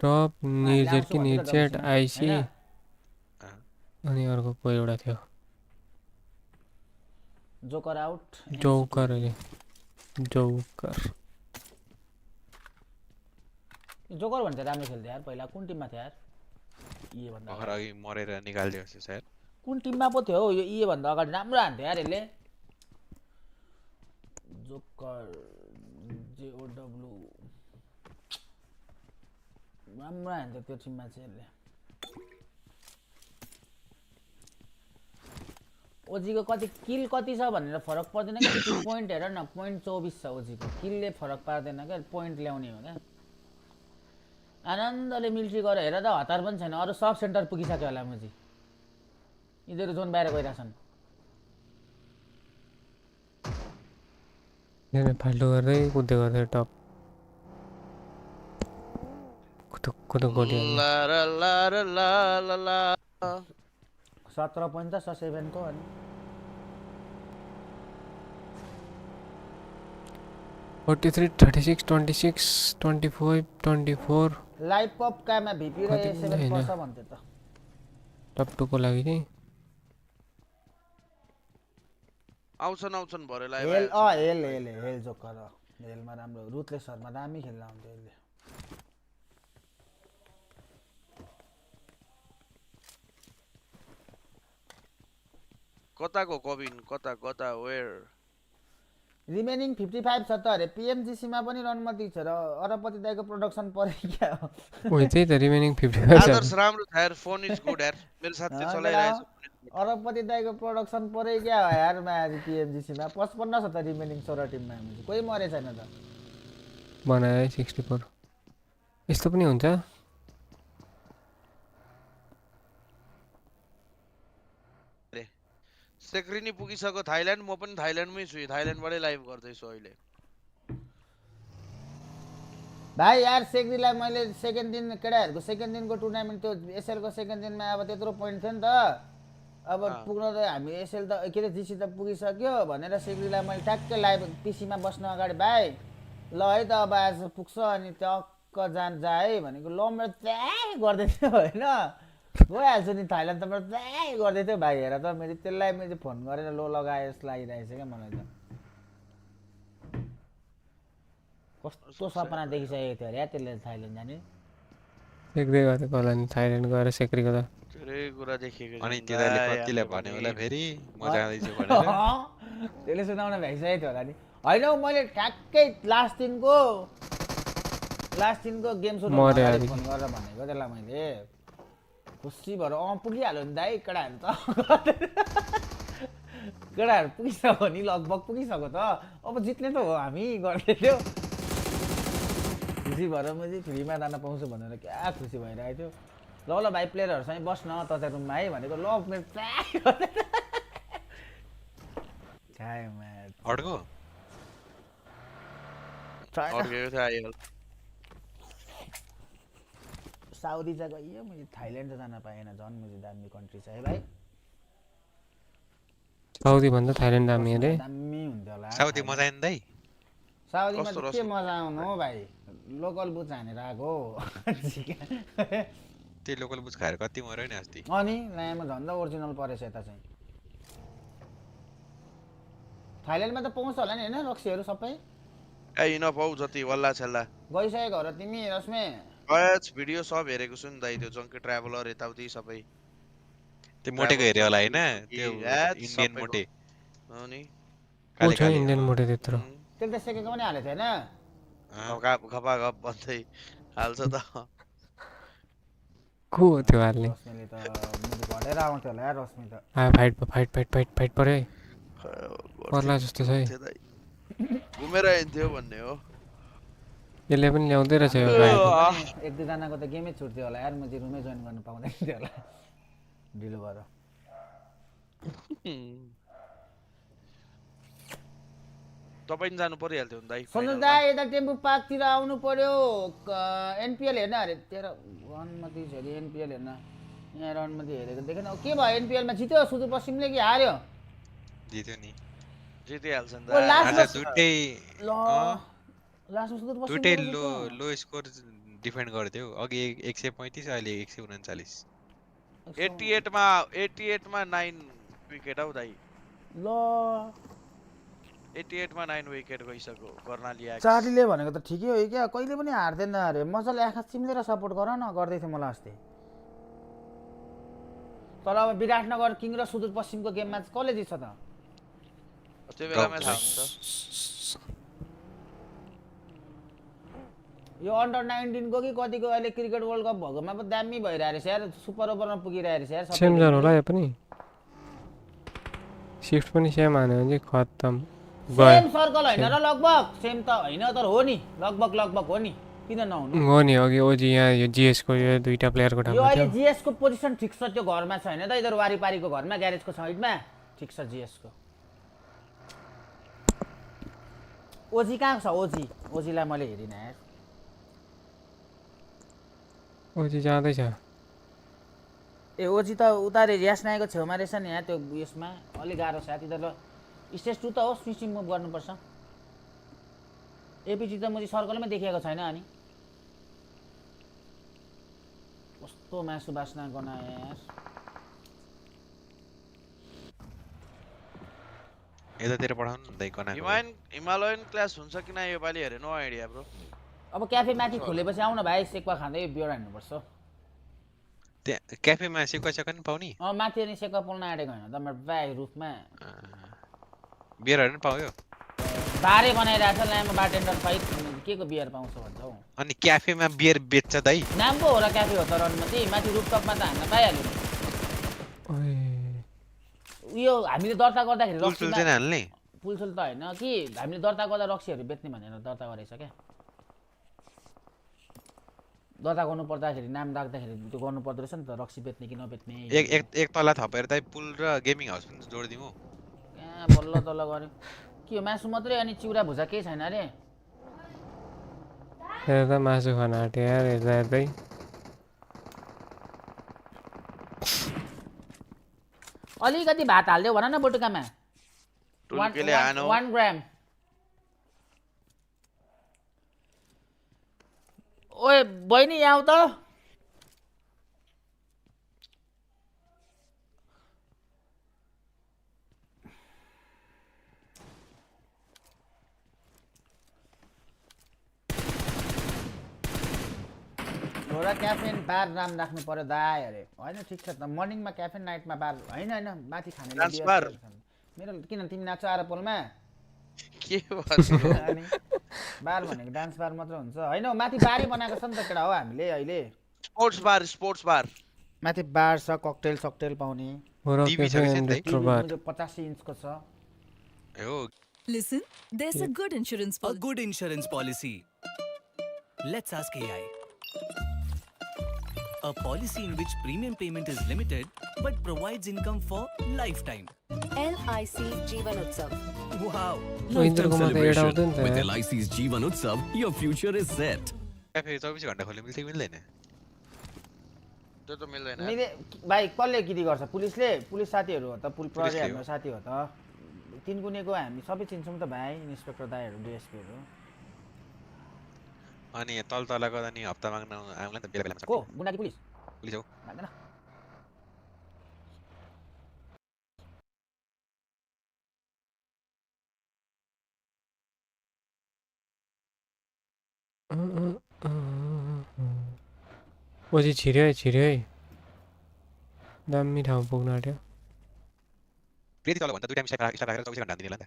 टप निर्जेट कि निर्जेट आइसी अनि अर्को कोही एउटा थियो जोकर आउट जोकर अरे जोकर जोकर भन्छ राम्रो खेल्थ्यो यार पहिला कुन टिममा थियो यार इए भन्दा भर्खर अघि मरेर निकाल्दियो जस्तो छ यार कुन टिममा पो थियो यो इए भन्दा अगाडि राम्रो हान्थ्यो यार यसले जोकर जेओडब्ल्यू राम्रो हान्थ्यो त्यो टिममा चाहिँ यसले ओजीको कति किल कति छ भनेर फरक पर्दैन कि पोइन्ट हेर न पोइन्ट 24 छ ओजीको किलले फरक पार्दैन क्या पोइन्ट ल्याउने हो क्या आनन्दले मिलिट्री गरेर हेर त हतार पनि छैन अरू सब सेन्टर पुगिसक्यो होला मुजी यिनीहरू जोन बाहिर गइरहेछन् फाल्टो गर्दै कुद्दै गर्दै टप कुदो गोली 17 पोइन्ट त 7 को अनि 43 36 26 25 24 लाइभ पप कामा भिपी र 7 पर्छ भन्थे त टप 2 को लागि चाहिँ आउँछन् भरे लाइभ हेल जोकर हेलमा राम्रो रुथलेस शर्मा दामी खेल्न आउँथ्यो यसले कताको कबिन कता वेयर रिमेनिङ 55 छ त अरे पीएमजीसी मा पनि रणमती छ र अरबपति दाइको प्रोडक्सन परे क्या हो ओइ त्यही त रिमेनिङ 55 छ आदर्श राम्रो छ यार फोन इज गुड यार मेरो साथले चलाइरहेछ अरबपति दाइको प्रोडक्सन परे क्या हो यार मा पीएमजीसी मा 55 छ त रिमेनिङ 16 टिममा कोही मरे छैन त बनाए 64 यस्तो पनि हुन्छ सेक्रिनी पुगिसक्यो थाइल्यान्ड म पनि थाइल्यान्डमै छु थाइल्यान्डबाटै लाइभ गर्दैछु अहिले भाइ यार सेक्रीलाई मैले सेकेन्ड दिन केटाहरूको सेकेन्ड दिनको टुर्नामेन्ट त्यो एसएलको सेकेन्ड दिनमा अब त्यत्रो पोइन्ट थियो नि त अब पुग्न त हामी एसएल त के अरे जिसी त पुगिसक्यो भनेर सेक्रीलाई मैले ट्याक्कै लाइभ पिसीमा बस्न अगाडि भाइ ल है त अब आज पुग्छ अनि टक्क जा है भनेको ल मेरो त्यही गर्दै थियो होइन गइहाल्छु नि थाइल्यान्ड त मेरो त्यही गर्दै थियो भाइ हेर त मैले त्यसलाई मैले फोन गरेर लो लगाए जस्तो लागिरहेछ क्या मलाई त कस्तो सपना देखिसकेको थियो अरे या त्यसले थाइल्यान्ड जाने सेक्दै गरेको होला नि थाइल्यान्ड गएर सेक्रीको त धेरै कुरा देखेको अनि तिनीहरूले कतिले भन्यो होला फेरि म जाँदैछु भनेर त्यसले सुनाउन भ्याइसकेको थियो होला नि होइन मैले ठ्याक्कै लास्ट दिनको गेम सुरु फोन गरेर भनेको त्यसलाई मैले खुसी भएर पुगिहाल्यो नि दाइ केटाहरू त केटाहरू पुगिसक्यो नि लगभग पुगिसक्यो त अब जित्ने त हो हामी गर्दै थियो खुसी भएर मैले फ्रीमा जान पाउँछु भनेर क्या खुसी भइरहेको थियो ल भाइ प्लेयरहरूसँग बस्न त चाहिँ रुममा है भनेको ल मेरो अर्को साउदी चाहिँ गइयो मैले थाइल्यान्ड त जान पाएन झन् मैले दामी कन्ट्री छ है भाइ साउदी भन्दा थाइल्यान्ड दामी अरे दामी हुन्थ्यो होला साउदी मजा आएन दाइ साउदीमा त के मजा आउनु हो भाइ लोकल बुच हानेर आएको त्यही लोकल बुच खाएर कति मर्यो नि अस्ति अनि नयाँमा झन्डा ओरिजिनल परेछ यता चाहिँ थाइल्यान्डमा त पाउँछ होला नि होइन रक्सीहरू सबै ए नपाउ जति वल्ला छल्ला गइसकेको हो र तिमी रश्मे बस भिडियो सब हेरेको छु नि दाइ त्यो जङ्के ट्राभलर यताउति सबै त्यो मोटेको हेर्यो होला हैन त्यो इन्डियन मोटे हो नि काले काले इन्डियन मोटे त्यत्रो त्यसले त सेकेको पनि हालेको थिएन घपा घप भन्दै हाल्छ त को त्यो हाल्ने रश्मिले त मुजी घटेर आउँथ्यो होला यार रश्मि त फाइट परे पर्ला जस्तो छ है घुमेर आइन्थ्यो भन्ने हो यसले पनि ल्याउँदै रहेछ यो एक दुईजनाको त गेमै छुट्थ्यो होला यार मुजी रुमै जोइन गर्न पाउँदैन थियो होला ढिलो भएर तपाईँ जानु परिहाल्थ्यो नि दाइ सुन्नु दाइ यता टेम्पू पार्कतिर आउनु पर्यो एनपिएल हेर्न अरे तेरो रणमती छोरी एनपिएल हेर्न यहाँ रणमती हेरेको देखेन के भयो एनपिएलमा जित्यो सुदूरपश्चिमले कि हार्यो जित्यो नि जितिहाल्छ नि दुईटै लो स्कोर डिफेन्ड गर्थ्यो अघि 135 अहिले 139 88 मा 9 विकेट आउ दाइ ल 88 मा 9 विकेट गइसक्यो कर्णाली एक्स। चार्लीले भनेको त ठिकै हो क्या, कहिले पनि हार्दैन अरे। मजाले आँखा चिम्लेर सपोर्ट गर न, गर्दै थियो मलाई अस्ति। तर अब विराटनगर किङ र सुदूरपश्चिमको गेममा कसले जित्छ त? त्यो बेलामा थाहा हुन्छ। यो अन्डर 19 को कि कतिको अहिले क्रिकेट वर्ल्ड कप भएकोमा पो दामी भइरहेको रहेछ यार, सुपर ओभरमा पुगिरहेको रहेछ यार। सेम जन होला यो पनि। शिफ्ट पनि सेम हान्यो भने चाहिँ खत्तम। सेम सर्कल हैन र लगभग, सेम त हैन तर हो नि, लगभग हो नि, किन नहुनु? हो नि, अघि ओजी यहाँ यो जीएस को यो दुईटा प्लेयरको ठाउँमा थियो। यो अहिले जीएस को पोजिसन ठीक छ, त्यो घरमा छ हैन त, इधर वारीपारीको घरमा ग्यारेजको साइडमा ठीक छ जीएस को। ओजी कहाँ छ? ओजीलाई मैले हेरिन यार। ओजी जाँदैछ। ए ओजी त उता रियास नायकको छेउमा रहेछ नि यहाँ, त्यो उयसमा अलि गाह्रो छ तिनीहरू। ल स्टेज 2 त हो, स्विचिङ मुभ गर्नुपर्छ। एपिजी त मैले सर्कलमै देखिएको छैन। अनि कस्तो मासु बास्ना गर्न यार। यतातिर पठाउनु न दाइ कना। हिमालयन क्लास हुन्छ कि न योपालि हेरे, नो आइडिया ब्रो। अब क्याफे माथि खोलेपछि आउन भाइ, सेक्वा खाँदै बियर हान्नुपर्छ। त्यहाँ क्याफेमा सेक्वा नि पाउने? माथि अनि सेक्वा पोल्न आँटेको हैन त, मेरो भाइ रुफमा बियरहरु नि पाउँयो? बारे बनाइरहेछ लामो बारटेन्डर सहित, के को बियर पाउँछ भन्छ हौ। अनि क्याफेमा बियर बेच्छ दाइ? नाम पो हो र क्याफे हो त रनमती, माथि रुफटपमा त हान्न पाइहाल्यो। उयो हामीले दर्ता गर्दाखेरि पुलसुल चाहिँ हाल्ने? पुलसुल त हैन कि, हामीले दर्ता गर्दा रक्सीहरू बेच्ने भनेर दर्ता गरेछ क्या। दर्ता गर्नु पर्दाखेरि नाम राख्दाखेरि त्यो गर्नु पर्दो रहेछ नि त, रक्सी बेच्ने कि नबेच्ने। एक तला थपेर दाइ पुल र गेमिङ हाउस पनि जोडिदिउँ। कहाँ बल्ल तल्ल गर्यो के हो, मासु मात्रै अनि चिउरा भुजा केही छैन अरे? हेर्दा मासु खान आँट्यो यार, हेर्दै। अलिकति भात हाल्दियो भन न बोटुकामा। 1 ग्राम। ओए बहिनी यहाँ आऊ त। एउटा क्याफेन बार नाम राख्नु पर्यो दाइ अरे। होइन ठिक छ त, मर्निङमा क्याफेन, नाइटमा बार। होइन माथि खाने मेरो किन तिमी नाच्छ आएर पोलमा? के अनि बार भनेको डान्स बार मात्र हुन्छ होइन, माथि बारै बनाएको छ नि त केटा हो हामीले अहिले। स्पोर्ट्स बार माथि बार छ, ककटेल सक्टेल पाउने। 50 इन्चको छ। Listen, there's a good insurance policy. Let's ask AI. A policy in which premium payment is limited but provides income for lifetime. LIC Jeevan Utsav. Wow! Lifetime celebration. With LIC's Jeevan Utsav, your future is set. Cafe 24 घण्टा खोल्न मिल्छ कि मिल्दैन? त्यो त मिल्दैन। मिले भाइ कसले किदी गर्छ? पुलिसले? पुलिस साथीहरू हो त, प्रहरी हाम्रो साथी हो त। तिनकुनेको हामी सबै चिन्छौँ त भाइ, इन्सपेक्टर दाइहरू, डिएसपीहरू। अनि तल गर्दा नि हप्ता माग्न आउँला त बेला बेलामा। को गुन्डाकी पुलिस? पुलिस हो। लाग्दैन। ओजी छिर्यो है। दामी ठाउँ पुग्न आँट्यो। फेरि तल भन्दा 2 टाइम स्टार्ट राखेर 24 घण्टा दिने होला नि त।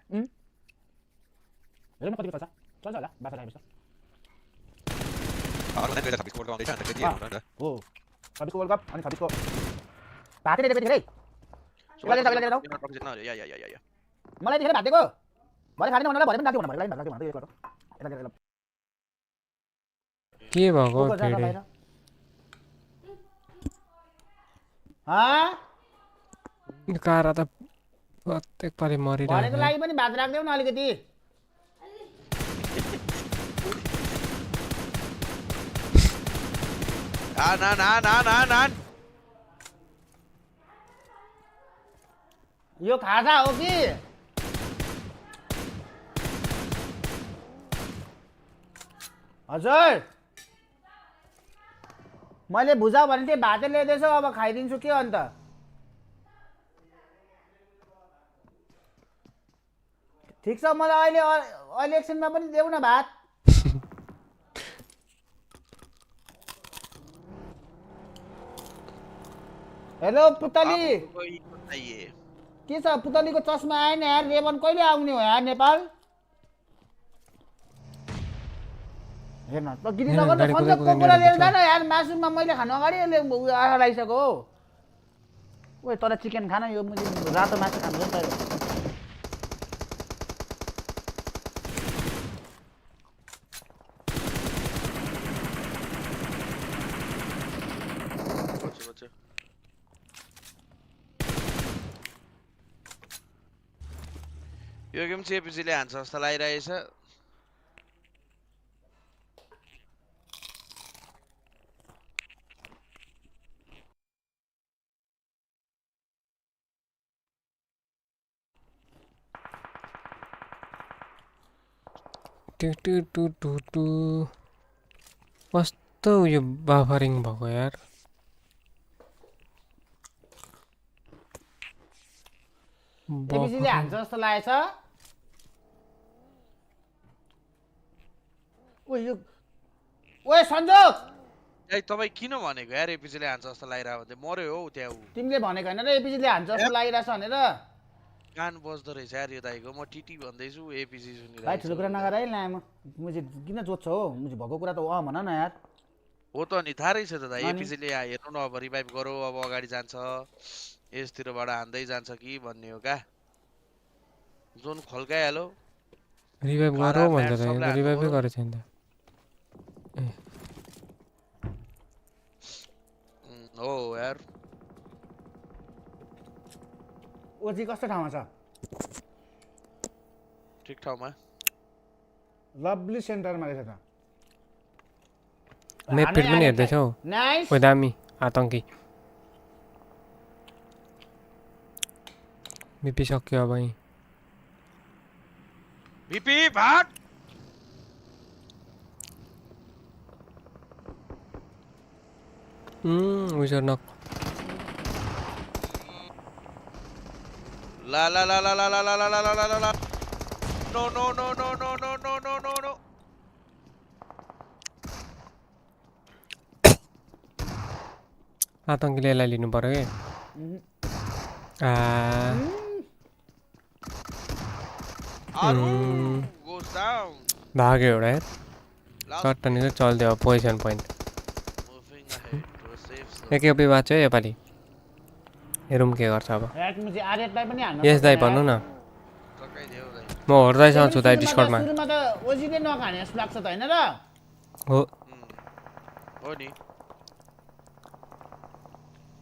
हेर्नु कति पर्छ? चल्छ होला 12 टाइम। अरु भन्दा 2026 को वर्ल्ड कप आउँदैछ अनि फेरि हेर्नु न त। हो 26 को वर्ल्ड कप अनि 26 को भाते नै देखेको थिए है। मलाई देखेर भातेको भरे खाने उनीलाई भरे पनि राख्यो भने भात राख्यो भने यता के भएको फेरि? कारा त प्रत्येक पारी मरिरहेको। भनेको लागि पनि भात राख्देऊ न अलिकति। नान यो खाजा हो कि? हजुर मैले भुजा भने थिएँ, भातै ल्याइदिएछ, अब खाइदिन्छु के अन्त? ठिक छ मलाई अहिले एकछिनमा पनि देऊ न भात हेलो पुतली के छ पुतलीको चस्मा आएन यार रेबन कहिले आउने हो यार नेपाल हेर्न त गिरी नगर्नु सन्जोग कोकोला लिएर जान यार मासुमा मैले खानु अगाडि यसले आशा लागिसक्यो ओए तर चिकन खान यो मैले रातो मासु खानु छ तैले यो गेम चाहिँ एपिजीले हान्छ जस्तो लागिरहेछ कस्तो यो बफरिङ भएको यार एपिजीले हान्छ जस्तो लागेछ ओए सन्जोग ए तपाई किन भनेको यार एपिजीले हान्छ जस्तो लागिरहेको भने मर्यो हौ त्यहाँ तिमीले भनेको हैन र एपिजीले हान्छ जस्तो लागिरहेछ भनेर कान बज्दो रहेछ यार यो दाइको म टिटी भन्दैछु एपिजी सुनिरहेको भाइ ठुलो कुरा नगर है लाम मुझे किन जोत्छ हो मुझे भएको कुरा त भन न यार हो त नि थाहा रहेछ त दाइ एपिजीले हेर्नु न अब रिभाइभ गरौ अब अगाडि जान्छ यसतिरबाट हान्दै जान्छ कि भन्ने हो का जोन खोल्काइहालो रिभाइभ गरौ भन्छ त रिभाइभै गरेछ नि त हो यार ओजी कस्तो ठाउँमा छ ठिक ठाउँमा लभली सेन्टरमा रहेछ त म्याप फिट पनि हेर्दैछौ नाइस ओइ दामी आतंकी बिपी सक्यो अब यही बिपी भाग विजर नक La la la la la la la la la la la la. No no no no no no no no no no. आतंकीले यसलाई लिनु पर्यो के Goes down. भाग्यो एउटा यार सट्टनी चाहिँ चल्दियो पोजिसन पोइन्ट एकै बाँच्यो है योपालि हेरौँ के गर्छ अब यस दाइ भन्नु न म हर्दैसँग छु दाइ डिस्कर्डमा सुरुमा त ओजीले नखाने जस्तो लाग्छ त हैन र हो हो नि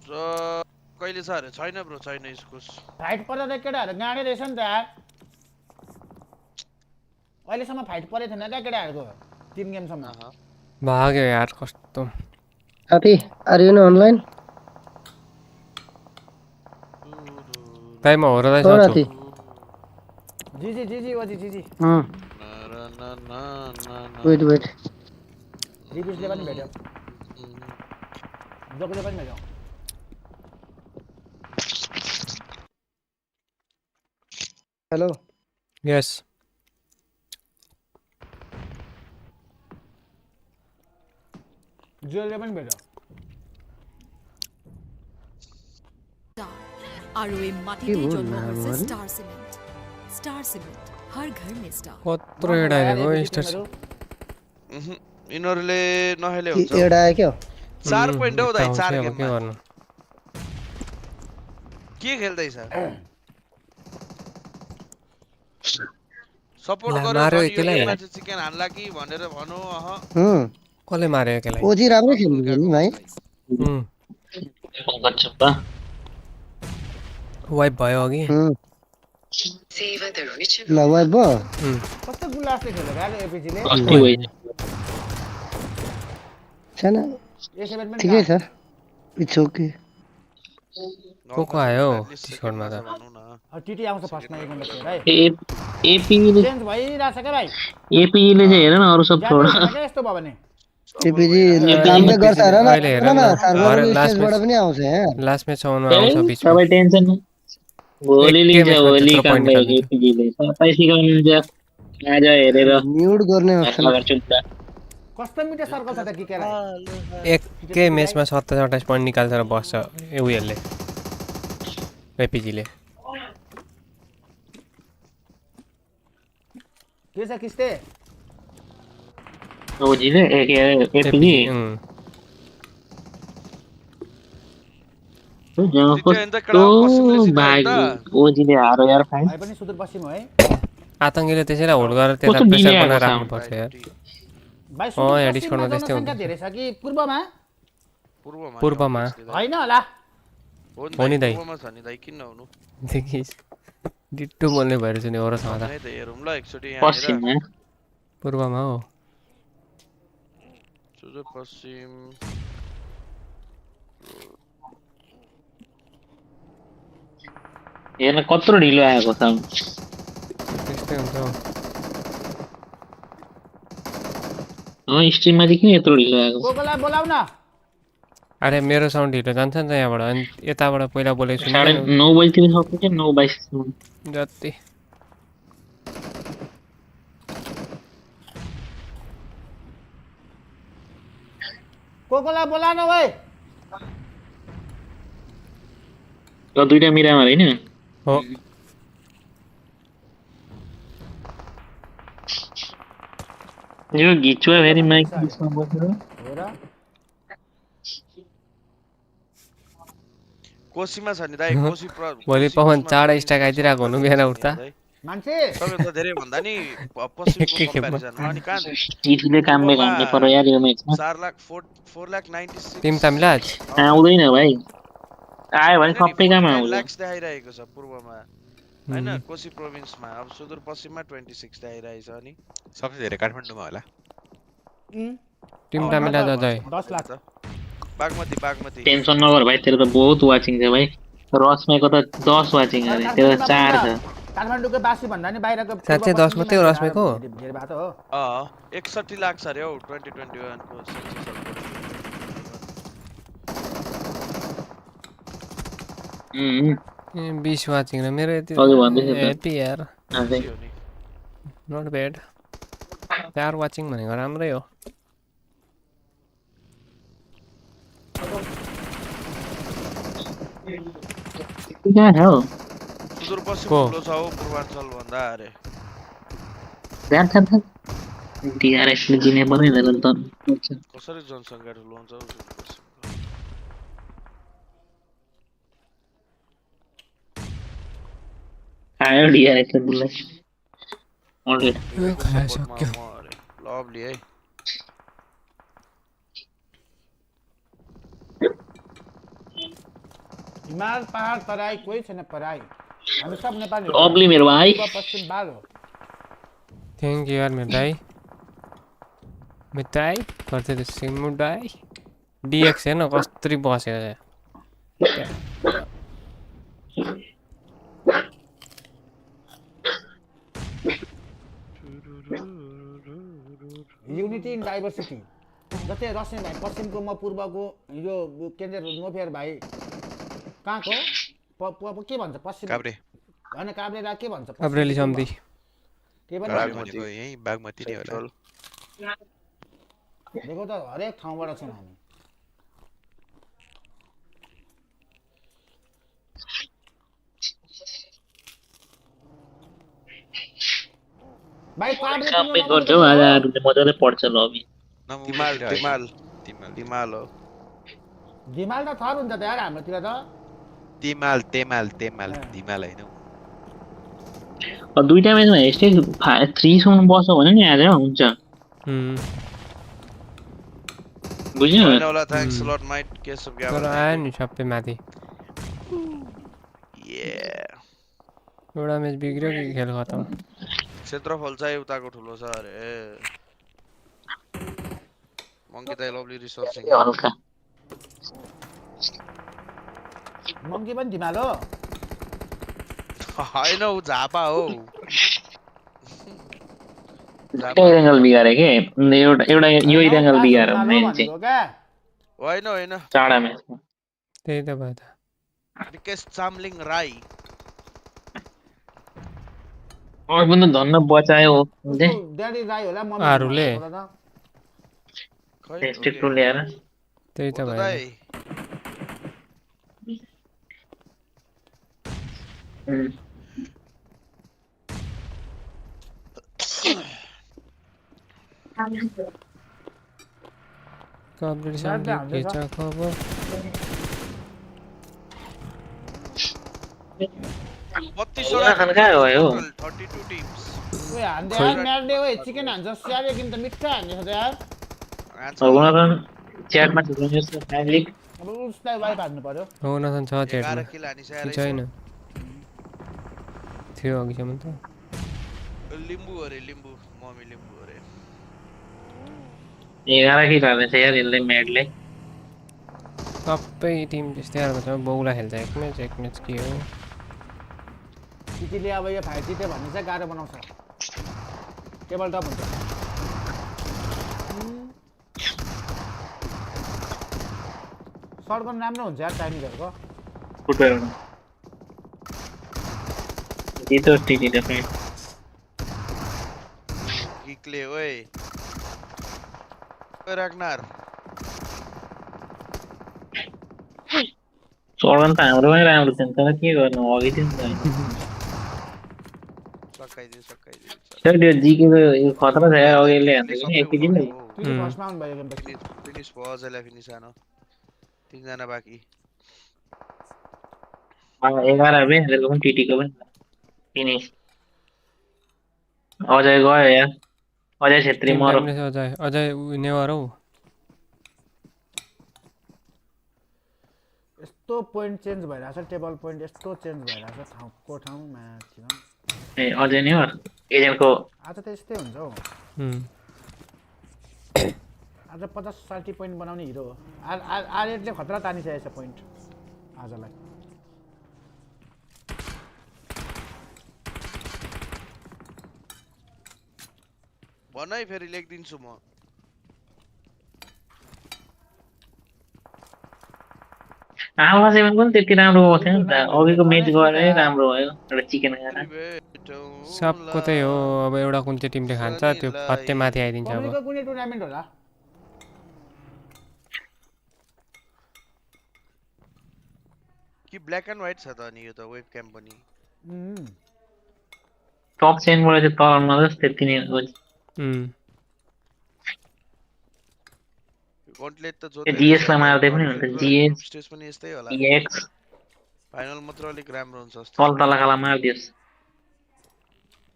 कहिले छ अरे छैन ब्रो छैन इस्कुस फाइट पर्दा त केटाहरु गाडे रहेछ नि त यार अहिलेसम्म फाइट परे थिएन क्या केटाहरुको टिम गेमसम्म भाग्यो यार कस्तो Happy, are you online? दाइ म हर्दैसँग छु जी ओजी जी Wait. रिपिसले पनि भेट्यो दोकले पनि भेट्यो Hello. यस जुएलले पनि भेट्यो आरओए माटीले जन्म गर्छ स्टार सिमेन्ट हर घर में स्टार कत्रो एडाएको स्टार इनहरुले नहेले हुन्छ एडा आयो क्या 4 पोइन्ट हो दाइ 4 गेममा के गर्नु के खेल्दै छ सपोर्ट गर्यो भने चिकन हान्ला कि भनेर भनो कसले मार्यो एकलाई ओजी राम्रो खेल्नु नि भाइ वाइप भयो अघि ल वाइप भयो कस्तो गुलासले खेल्यो यार एपिजीले छैन ठिकै छ इट्स ओके को आयो डिस्कर्डमा त टिटी आउँछ फर्स्टमा एक नम्बर खेल है एपीले चेन्ज भइरहेछ के भाइ एपीले चाहिँ हेर न अरु सब छोड यस्तो भयो भने एपीजी कामले गर्छ हेर न सर्भर स्टेजबाट पनि आउँछ लास्ट म्याच आउनु आउँछ बिचमा सबै टेन्सन भोलि एकै लिन्छ म्याचमा भोलि त्यत्रो काम पोइन्ट भयो निकाल्दिन्छ केपीजीले सबै सिकाउनुहुन्छ आज हेरेर म्युट गर्ने अप्सन गर्छु नि त कस्तो मिठो सर्कल छ त किकेलाई एकै म्याचमा 27-28 पोइन्ट निकाल्छ र बस्छ उयोहरूले एपिजीले के छ किस्ते ओजीले एपीजी कस्तो भागी ओजीले हारो यार फाइन भाइ पनि सुदूरपश्चिम हो है आतंकीले त्यसैलाई होल्ड गरेर त्यता कस्तो प्रेसर डिले बनाएर आएको राख्नुपर्छ यार भाइ यहाँ डिस्कर्डमा सुदूरपश्चिममा त्यस्तै जनसङ्ख्या हुन्छ धेरै छ कि पूर्वमा पूर्वमा होइन होला हो नि दाइ पूर्वमा छ नि दाइ किन नहुनु देखिस् डिट्टो बोल्ने भएर चाहिँ औरसँग नै त हेरौँ ल एकचोटि पश्चिममा पूर्वमा हो सुदूरपश्चिम हेर्न कत्रो ढिलो आएको छ त्यस्तै हुन्छ स्ट्रिममा चाहिँ किन यत्रो ढिलो आएको कोकोलाई बोलाउ न अरे मेरो साउन्ड ढिलो जान्छ नि त यहाँबाट अनि यताबाट पहिला बोलेको सुन्नु 9:30 बजीतिर सक्छ कि 9:22 जति कोकोलाई बोला न भाइ दुईटा मिरामर हैन हो यो घिचुवा फेरि माइक डिस्कमा बसेर कोसीमा छ नि दाइ कोसी भोलि पवन 4 स्टाक आइदिरहेको हुनु बिहान उठ्दा मान्छे तपाईं त धेरै भन्दा नि पश्चिमको कम्प्यारिजनमा अनि कहाँ टिटीले कामले घाम्ने पर्यो यार यो म्याचमा 4,96 टिम तमिलाज आउँदैन भाइ आयो भने सबै काम आउँछ लाक्स देखाइरहेको छ पूर्वमा हैन कोसी प्रोभिन्समा अब सुदूरपश्चिममा 26 देखाइरहेछ अनि सबसे धेरै काठमाडौँमा होला टिम तमिलाज अझै 10 लाख बागमती टेन्सन नगर भाइ तेरो त बहुत वाचिङ छ भाइ रश्मेको त 10 वाचिङ अरे तेरो 4 छ काठमाडौँको बासी भन्दा नि बाहिरको साच्चै 10 मात्रै हो रश्मेको धेरै भएको हो 61 लाख छ रे हौ 2021 को सेन्सस 20 वाचिङ र मेरो यति हेपी यार नट ब्याड 4 वाचिङ भनेको राम्रै हो कहाँ छ हौ सुदूरपश्चिम ठुलो छ हौ पूर्वाञ्चल भन्दा अरे ध्यान DRS-ले जिने पर्दैन त कसरी जनसङ्ख्या ठुलो हुन्छ हौ आयो DRS-ले बुल्ला अलरेडी सक्यो लभली है हिमाल पहाड तराई कोही छैन पराई हामी सब नेपाली लभली मेरो भाइ पश्चिम बाल हो थ्याङ्क यू यार मेरो दाइ मिताई गर्थे त सिमु दाइ DX हेर्न कस्तरी बसेको छ युनिटी इन डाइभर्सिटी जस्तै रस्ने भाइ पश्चिमको म पूर्वको यो के भन्छ नोफेयर भाइ कहाँको के भन्छ पश्चिम काभ्रे हैन काभ्रेलाई के भन्छ काभ्रेली सम्धि के भन्छ बागमती यही बागमती नै होला देखो त हरेक ठाउँबाट छौं हामी भाइ काभ्रे काममै गर्छौ आजहरुले मजाले पढ्छ लबी दिमाल हो दिमाल त थर हुन्छ त यार हाम्रोतिर त तेमाल दिमाल हैन दुईटा म्याचमा हेस्टे 3 सम्म बस्यो भने नि आज हुन्छ बुझ्यो होला थ्यांक्स लट माइट केस अफ ग्याबर तर आयो नि सबै माथि एउटा म्याच बिग्रियो कि खेल खतम क्षेत्रफल चाहिँ उताको ठुलो छ अरे मंकी दाइ लभली रिसर्चिङ हल्का मंकी पनि दिमाल हो हैन उ झापा हो एंगल बिगारे के एउटा यो एंगल बिगारे मेन चाहिँ होइन चाडा म्याचमा त्यही त भयो त रिकेश चामलिङ राई और पनि धन्न बचायो उसको ड्याडी राई होला मम्मी आरुले टेस्टेड टु ल्याएर त्यही त भयो कम्पिटिसन के छ खबर चिकन हान्छ स्याबे किन त मिठो हान्दैछ त यार च्याटमा छिर्नुहोस् न फ्यामिली अब उसलाई वाइफ हान्नु पर्यो हो नसन छ च्याटमा छैन थियो अघिसम्म त लिम्बू अरे लिम्बू मम्मी लिम्बू अरे 11 किल हाल्दैछ यार यसले म्याडले सबै टिम त्यस्तै खालको छ बौला खेल्छ एक म्याच के हो चिटीले अब यो फाइट जित्यो भने चाहिँ गाह्रो बनाउँछ टेबल टप हुन्छ सर्गन राम्रो हुन्छ यार चाइनिजहरुको फुटबल जितो टिटी डिफरेंट गिकले ओए राग्नार सर्गन त हाम्रो पनि राम्रो छ तर के गर्नु अघि दिन त सकाइदियो सर त्यो जीके यो खतरा छ यार अघिले हान्दै पनि एक दिन फर्स्ट माउन्ट भयो गेम फिनिश भयो अझैलाई फिनिश आनो 3 जना बाँकी 11 बे हेरेको पनि टिटीको पनि फिनिश अजय गयो यार अजय छेत्री मरो अजय नेवार हौ यस्तो पोइन्ट चेन्ज भइराछ टेबल पोइन्ट यस्तो चेन्ज भइराछ ठाउँको ठाउँमा थिन ए अजय नेवार एजेन्टको आज त यस्तै हुन्छ हौ आज 50-60 पोइन्ट बनाउने हिरो हो आरएटले खतरा तानिसकेको छ पोइन्ट आजलाई भनाइ फेरि लेख्दिन्छु म आवाज पनि त्यति राम्रो भएको थिएन नि त अघिको म्याच गरे राम्रो भयो एउटा चिकन खाएर सबको त्यही हो अब एउटा कुन चाहिँ टिमले खान्छ त्यो फत्ते माथि आइदिन्छ अब कुनै टुर्नामेन्ट होला कि ब्ल्याक एन्ड व्हाइट छ त अनि यो त वेबक्याम पनि टप चेनबाट चाहिँ तलमा जस्तो त्यति नै हो गन्टलेट त जो जीएस लाई मार्दै पनि हुन्छ जीएस स्टेज पनि यस्तै होला एक्स फाइनल मात्र अलिक राम्रो हुन्छ जस्तो तल तल खाला मार्दियोस्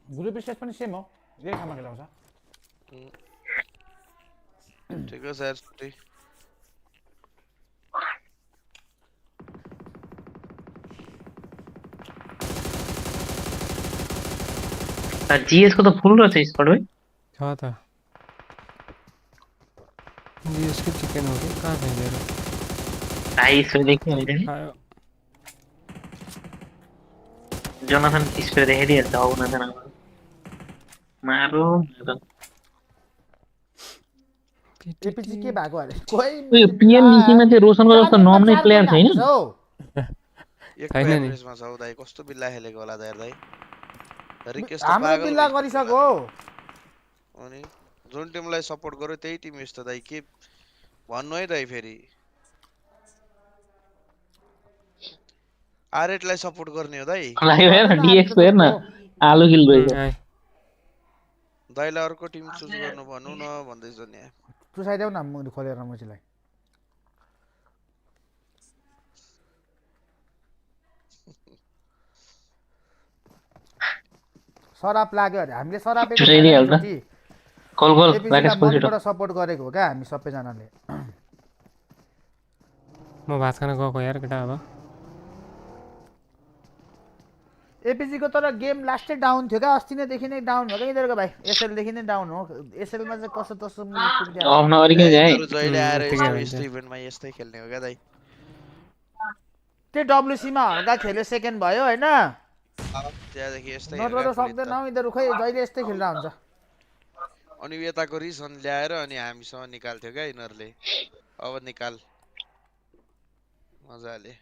ग्रुप स्टेज पनि सेम हो यही ठाउँमा खेलाउँछ ठिक हो सर जीएस को त फुल रहेछ स्क्वाड है छ त जीएस को चिकन हो कि कहाँ भेजेर आई सो देखियो नि जोनाथन स्प्रे देखेदिहाल्छ हौ नजन मारो एपीजी के भएको अरे कोही पीएमजीसी मा चाहिँ रोशनको जस्तो नम नै प्लेयर छैन छैन नि दाइ कस्तो बिल्ला खेलेको होला दाइ रिक्वेस्ट हाम्रो बिल्ला गरिसक्यो अनि जुन टिमलाई सपोर्ट गर्यो त्यही टिम यस्तो दाइ के भन्नु है दाइ फेरि आरएट लाई सपोर्ट गर्ने हो दाइ लाग्यो हेर डीएक्स हेर न आलु किल भइछ दाइलाई अर्को टिम चुज गर्नु भन्नु न भन्दै छ नि चुसाइदेऊ न मुड खोलेर मुचीलाई सराप लाग्यो अरे हामीले सरापेको कल राकेश मनबाट सपोर्ट गरेको हो क्या हामी सबैजनाले म भात खान गएको यार केटा अब एपीजी को तर गेम लास्टै डाउन थियो क्या अस्ति नैदेखि नै डाउन हो क्या यिनीहरूको भाइ एसएल देखि नै डाउन हो एसएल मा चाहिँ कसो तसो अफ नगरिकन जाए जहिले आएर यस्तो इभेन्टमा यस्तै खेल्ने हो क्या दाइ त्यो डब्ल्युसी मा हल्का खेल्यो सेकेन्ड भयो हैन त्यहाँदेखि यस्तै नत्र त सक्दैन यिनीहरू खै जहिले यस्तै खेल्दा हुन्छ अनि यताको रिसन ल्याएर अनि हामीसँग निकाल्थ्यो क्या यिनीहरूले अब निकाल मजाले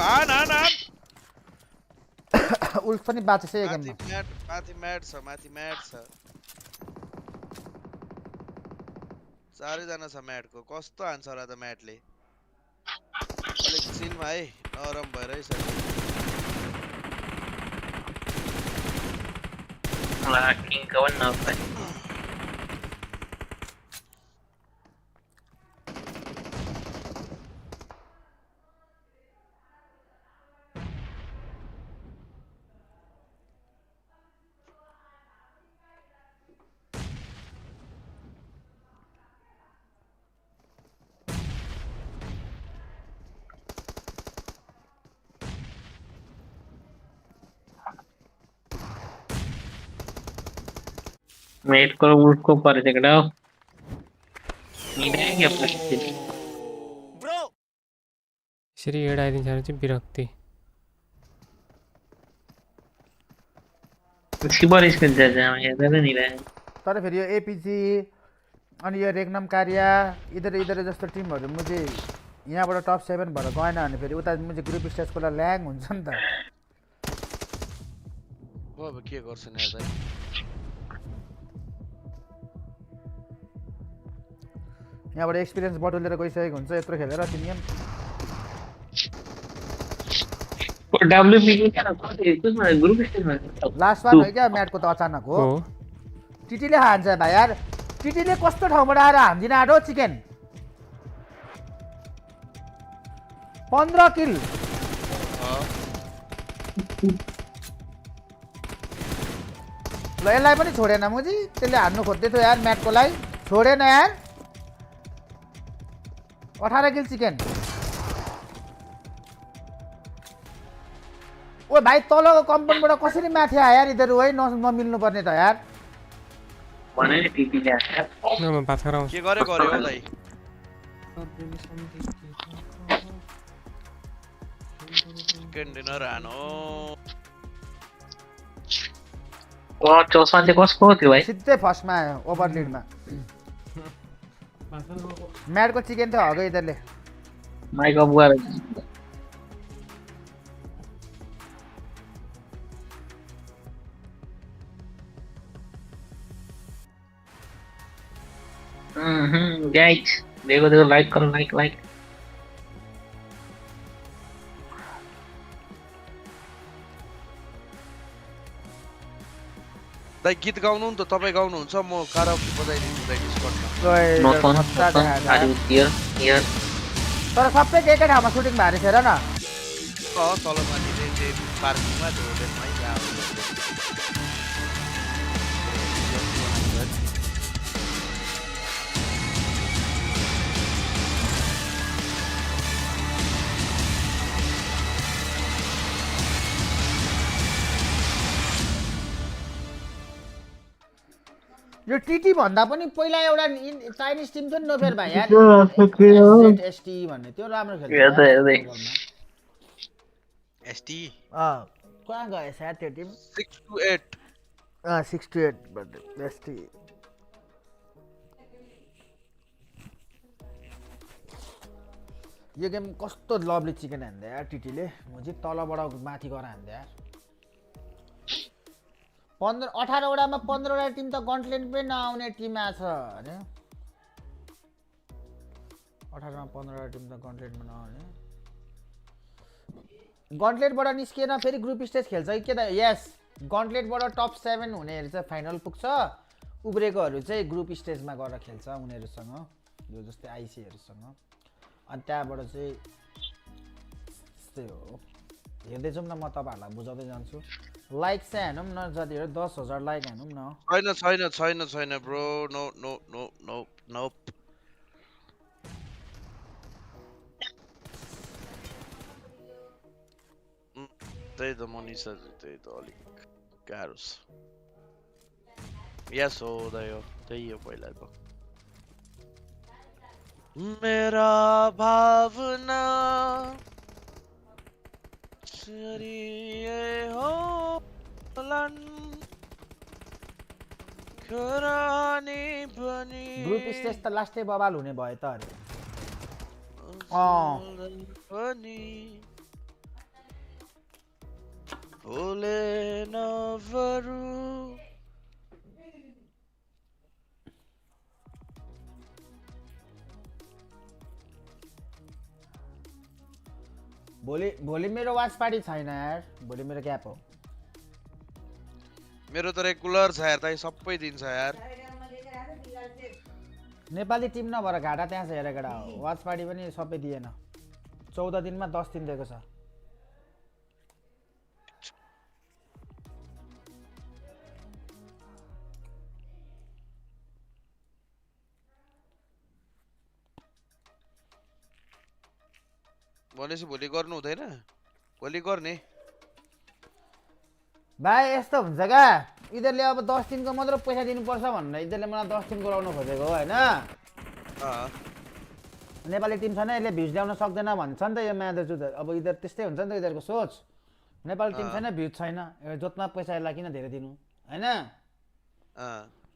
आन उल्फ पनि बाँचेछ यो गेममा माथि म्याट छ चारैजना छ म्याटको कस्तो हान्छ होला त म्याटले अलिक चिलमा है नरम भएर है sir Lacking kawan apa? Mate kalau Wolf ko pare check it out. Ini क्या प्लास्टिक? यसरी एडाइदिन्छ भने चाहिँ विरक्ति सिबर स्किन चाहिँ हेर्दै नि रहे तर फेरि यो एपीजी अनि यो रेग्नम कार्या इधर जस्तो टिमहरु मुझे यहाँबाट टप 7 भएर गएन भने फेरि उता मुझे ग्रुप स्टेजको लागि ल्याङ हुन्छ नि त अब के गर्छ नि यार यहाँबाट एक्सपिरियन्स बटुलेर गइसकेको हुन्छ यत्रो खेलेर तिमी पनि WPG क्या कति त्यसमा ग्रुप स्टेजमा लास्ट वान हो क्या म्याटको त अचानक हो टिटीले हान्छ भाइ यार टिटीले कस्तो ठाउँबाट आएर हान्दिन आडो चिकन 15 किल ल यसलाई पनि छोडेन मुजी त्यसले हान्नु खोज्दै थियो यार म्याटको लागि छोडेन यार 18 किल चिकन ओ भाइ तलको कम्पाउन्डबाट कसरी माथि आयो यार इधर है नमिल्नु पर्ने त यार भने नि टिटीले न म बात गरौ के गरे हो दाइ चिकन डिनर आनो ओ चौसमा चाहिँ कसको थियो भाइ सिधै फर्स्टमा आयो ओभर लिडमा म्याटको चिकन थियो हगो इधरले माइक अफ गरेर गाइस देखो लाइक करो लाइक दाइ गीत गाउनु नि त तपाई गाउनुहुन्छ म काराओके बजाइदिन्छु दाइ डिस्कर्डमा तर सबै एकै ठाउँमा सुटिङ भएर छैन न तल माथि पार्किङमा होटेलमै जाऊ यो टीटी भन्दा पनि पहिला एउटा चाइनिज टिम थियो नि नोफेर भाइ यार एसटी भन्ने त्यो राम्रो खेल्थ्यो एसटी कहाँ गयो सायद त्यो टिम 6 to 8 भन्ने एसटी यो गेम कस्तो लभली चिकन हान्दै यार टीटीले मुझे तलबाट माथि गएर हान्दै यार 18 वटामा 15 वटा टिम त गन्टलेट पनि नआउने टिम आछ हैन 18 मा 15 वटा टिम त गन्टलेटमा नआउने गन्टलेटबाट निस्किएन फेरि ग्रुप स्टेज खेल्छ कि के त यस गन्टलेटबाट टप 7 हुनेहरु चाहिँ फाइनल पुग्छ उब्रेकोहरु चाहिँ ग्रुप स्टेजमा गएर खेल्छ उनीहरुसँग यो जस्तै आइसीहरुसँग अनि त्यहाँबाट चाहिँ त्यस्तै हो हेर्दै जाउँ न म तपाईहरुलाई बुझाउँदै जान्छु लाइक चाहिँ हानौँ न जतिहरु 10,000 लाइक हानौँ न छैन ब्रो नो त्यही त मनिषा त्यही त अलिक गाह्रो छ यस हो दाइ त्यही हो पहिलाको मेरा भावना ग्रुप स्टेज त लास्टै बवाल हुने भयो त अरे पनि भोले नबरु भोलि मेरो वाच पार्टी छैन यार भोलि मेरो ग्याप हो मेरो त रेगुलर छ यार दाइ सबै दिन छ यार नेपाली टिम नभएर घाटा त्यहाँ छ हेर केटा वाच पार्टी पनि सबै दिएन 14 दिनमा 10 दिन दिएको छ भनेपछि भोलि गर्नु हुँदैन भोलि गर्ने भाइ यस्तो हुन्छ क्या यिनीहरूले अब 10 दिनको मात्र पैसा दिनुपर्छ भनेर यिनीहरूले मलाई 10 दिन गराउनु खोजेको हो होइन नेपाली टिम छैन यसले भ्युज ल्याउन सक्दैन भन्छ नि त यो म्याच अब यिनीहरू त्यस्तै हुन्छ नि त यिनीहरूको सोच नेपाली टिम छैन भ्युज छैन जोतमा पैसा यसलाई किन धेरै दिनु होइन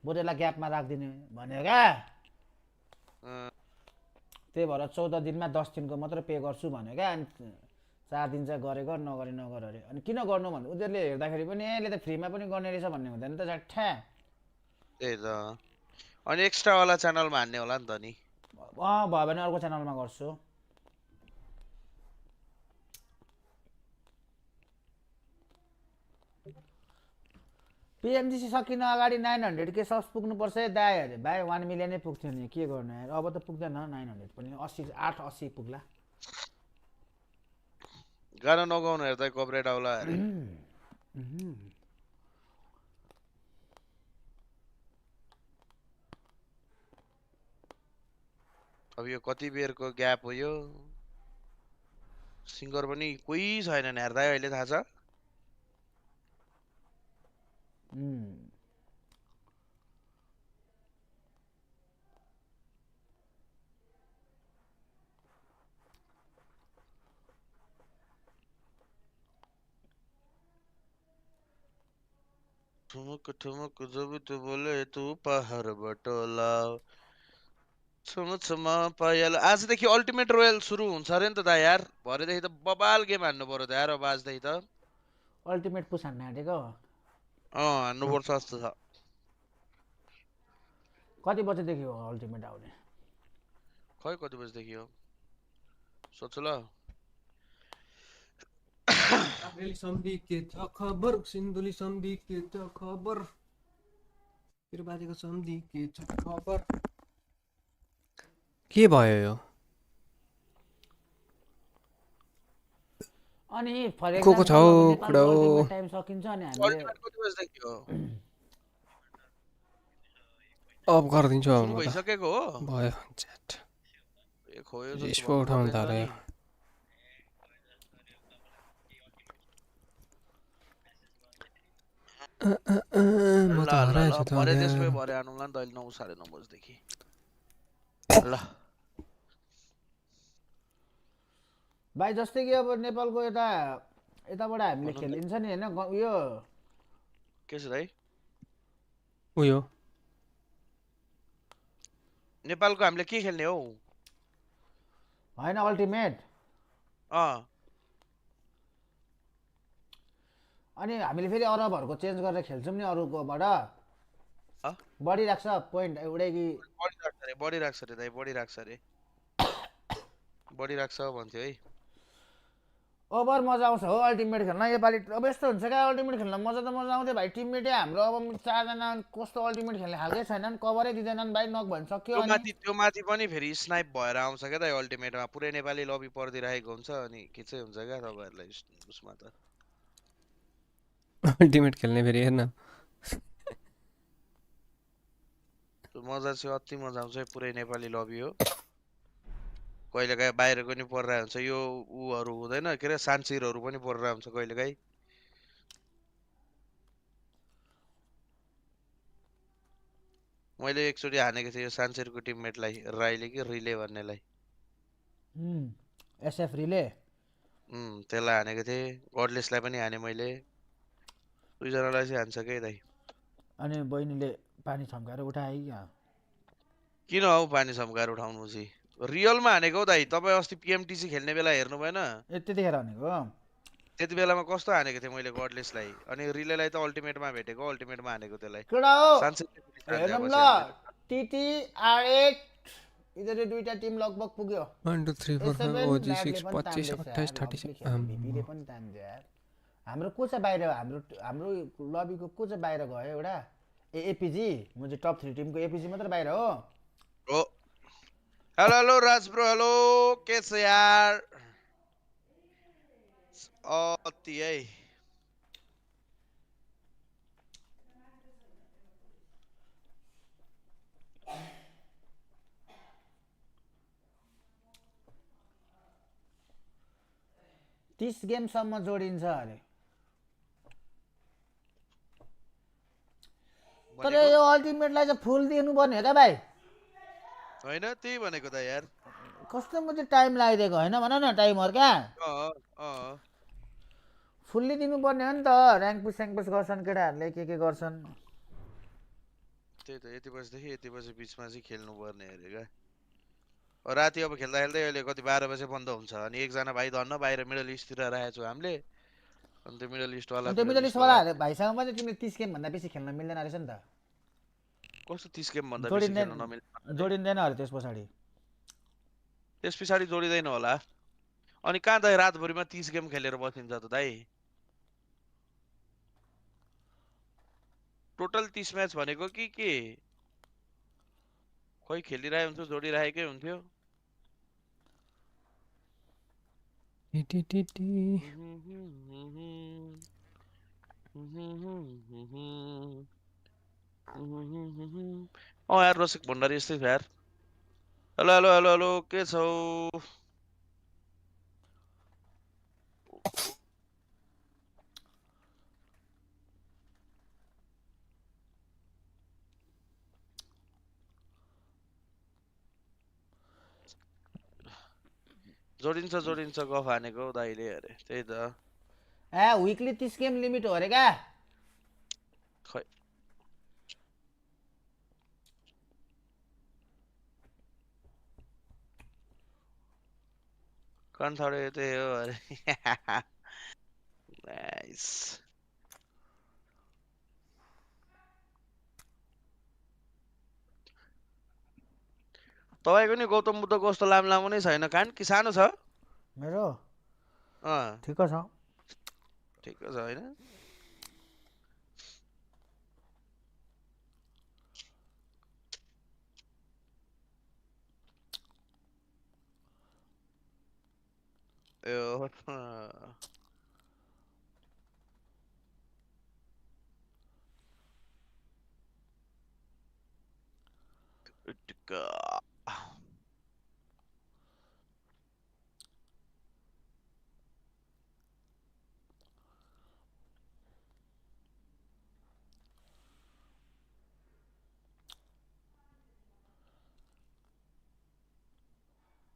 बरु यसलाई ग्यापमा राखिदिने भन्यो क्या त्यही भएर 14 दिनमा 10 दिनको मात्र पे गर्छु भन्यो क्या अनि 4 दिन चाहिँ गरेको नगरे अरे अनि किन गर्नु भन्दा उनीहरूले हेर्दाखेरि पनि यसले त फ्रीमा पनि गर्ने रहेछ भन्ने हुँदैन त झट्ठा त्यही त अनि एक्स्ट्रा वाला च्यानलमा हान्ने होला नि त नि भयो भने अर्को च्यानलमा गर्छु PMGC सकिन अगाडि 900 के सब्स पुग्नुपर्छ है दाइ अरे भाइ 1 मिलियन नै पुग्थ्यो नि के गर्नु यार अब त पुग्दैन 900 पनि 880 पुग्ला गाना नगाउनु हेर्दा कपरेट आउला अरे अब यो कति बेरको ग्याप हो यो सिङ्गर पनि कोही छैन हेर्दा अहिले थाहा छ ठुमुक ठुमुक जब तू बोले तू पहाड बटोला छुमा पायल आजदेखि अल्टिमेट रोयल सुरु हुन्छ अरे नि त दा यार भरेदेखि त बबाल गेम हान्नु पर्यो त यार अब आजदेखि त अल्टिमेट पुस हान्न आँटेको हान्नु पर्छ जस्तो छ कति बजेदेखि हो अल्टिमेट आउने खै कति बजेदेखि हो सोच्छु ल सम्धि के छ खबर सिन्धुली सम्धि के छ खबर मेरो बाजेको सम्धि के छ खबर के भयो यो अनि फर को छ कडो टाइम सकिन्छ अनि हामीले कति बजेदेखि हो अफ गरिदिन्छु अब भइसकेको हो भयो च्याट ए खोयो यसको उठाउन थाल्यो म त हराएछ त भरे त्यसमै भरे आउनुला नि त अहिले 9 9:30 बजेदेखि ल भाइ जस्तै कि अब नेपालको यताबाट हामीले खेलिन्छ नि हैन यो के छ दाइ उयो नेपालको हामीले के खेल्ने हो हैन अल्टिमेट अनि हामीले फेरि अरबहरुको चेन्ज गरेर खेल्छौं नि अरुकोबाट बढी राख्छ पोइन्ट एउटै कि बढी राख्छ रे दाइ बढी राख्छ भन्थ्यो है ओभर मजा आउँछ हो अल्टिमेट खेल्न योपालि अब यस्तो हुन्छ क्या अल्टिमेट खेल्न मजा त मजा आउँथ्यो भाइ टिममेटै हाम्रो अब 4 जना कस्तो अल्टिमेट खेल्ने खालकै छैनन् कभरै दिँदैनन् भाइ नक भन्छ सक्यो अनि त्यो माथि पनि फेरि स्नाइप भएर आउँछ क्या दाइ अल्टिमेटमा पुरै नेपाली लबी पर्दिरहेको हुन्छ अनि के चाहिँ हुन्छ क्या तपाईहरुलाई उसमा त अल्टिमेट खेल्ने फेरि हेर्न मजा चाहिँ अति मजा आउँछ पुरै नेपाली लबी हो कहिलेकाहीँ बाहिरको नि परिरहेको हुन्छ यो उहरू हुँदैन के अरे सानसिरहरू पनि परिरहेको हुन्छ कहिलेकाहीँ मैले एकचोटि हानेको थिएँ यो सानसिरको टिममेटलाई राईले कि रिले भन्नेलाई एसएफ रिले त्यसलाई हानेको थिएँ गडलेसलाई पनि हाने मैले दुईजनालाई चाहिँ हान्छ के दाइ अनि बहिनीले पानी छम्काएर उठाए क्या किन हौ पानी छम्काएर उठाउनु चाहिँ रियलमा हानेको दाइ तपाईँ अस्ति PMTC खेल्ने बेला हेर्नु भएन त्यतिखेर हानेको त्यति बेलामा कस्तो हानेको थिएँ मैले गडलेसलाई अनि रिलेलाई त अल्टिमेटमा भेटेको अल्टिमेटमा हानेको त्यसलाई केटा हो साँच्चै हेरौँ ल TT R8 इधर दुईटा टिम लगभग पुग्यो 1 2 3 4 5 OG6 25 28 36 भिले पनि तान्छ यार हाम्रो को चाहिँ बाहिर हाम्रो लबीको को चाहिँ बाहिर गयो एउटा एपीजी म चाहिँ टप 3 टिमको एपीजी मात्र बाहिर हो हेलो हेलो राज ब्रो हेलो के छ यार अति है तीस गेमसम्म जोडिन्छ अरे तर यो अल्टिमेटलाई चाहिँ फुल दिनु पर्ने हो क्या भाइ होइन त्यही भनेको त यार कस्तो म चाहिँ टाइम लगाइदिएको होइन भन न टाइमर क्या फुल्ली दिनुपर्ने हो नि त ऱ्याङ्क पुस गर्छन् केटाहरूले के गर्छन् त्यही त यति बजेदेखि यति बजे बिचमा चाहिँ खेल्नु पर्ने अरे क्या राति अब खेल्दा खेल्दै अहिले कति 12 बजे बन्द हुन्छ अनि एकजना भाइ धन्न बाहिर मिडल इस्टतिर राखेको छु हामीले अनि त्यो मिडल इस्टवालाहरूले भाइसँग पनि तिमीले 30 गेम भन्दा बेसी खेल्न मिल्दैन रहेछ नि त कस्तो 30 गेम भन्दा बेसी खेल्न नमिल्ने जोडिँदैन अरे त्यस पछाडि जोडिँदैन होला अनि कहाँ दाइ रातभरिमा 30 गेम खेलेर बसिन्छ त दाइ टोटल 30 म्याच भनेको के खोइ खेलिरहेको हुन्थ्यो जोडिरहेकै हुन्थ्यो यार रसिक भण्डारी यस्तै छ यार हेलो हेलो हेलो हेलो के छौ जोडिन्छ गफ हानेको दाइले अरे त्यही त विकली 30 गेम लिमिट हो अरे क्या खै कन्थाडे त्यही हो अरे नाइस तपाईको नि गौतम बुद्धको कस्तो लामो नै छैन कान कि सानो छ मेरो ठिक छ होइन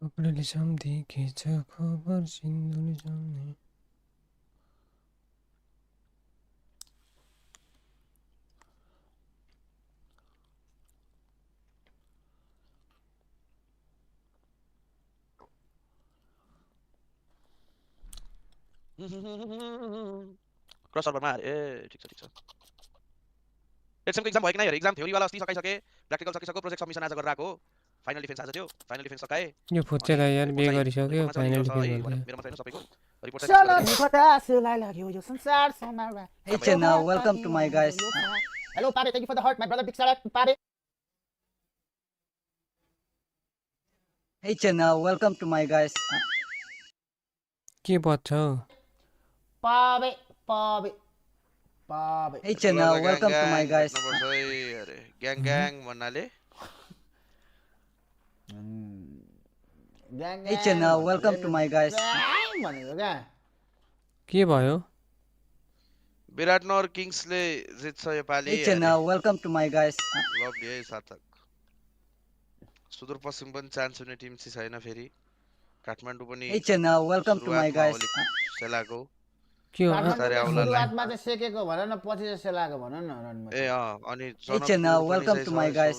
कपडेले सम्झेछ खबर सिन्धुले सम्झे क्रस सर्भरमा ए ठीक छ एचएमको एक्जाम भयो कि नै एक्जाम थ्योरी वाला अस्ति सकाइसके प्र्याक्टिकल सकिसक्यो प्रोजेक्ट सबमिसन आज गरेर आको फाइनल डिफेन्स आज थियो फाइनल डिफेन्स सकाए यो फुच्चेलाई यार बे गरिसक्यो फाइनल डिफेन्स मेरो मात्र हैन सबैको रिपोर्ट चलो निकोटासलाई लाग्यो यो संसार Samara Hey channel, welcome to my guys. Hello Pabe, thank you for the heart, my brother. Big shout out to Pabe. Hey channel, welcome to my guys. के बच्छ Pabe. Hey channel, welcome to my guys. अरे gang भन्नाले Hey channel, welcome to my guys. भनेको क्या के भयो विराटनगर किङ्सले जित्छ योपालि Hey channel, welcome to my guys. Lovely है सार्थक सुदूरपश्चिम पनि चान्स हुने टिम चाहिँ छैन फेरि काठमाडौँ पनि Hey channel, welcome to my guys. सेलाको के हो सुरुवातमा चाहिँ सेकेको भन न पछि चाहिँ सेलाको भन न रनमा ए अनि Hey channel, welcome to my guys.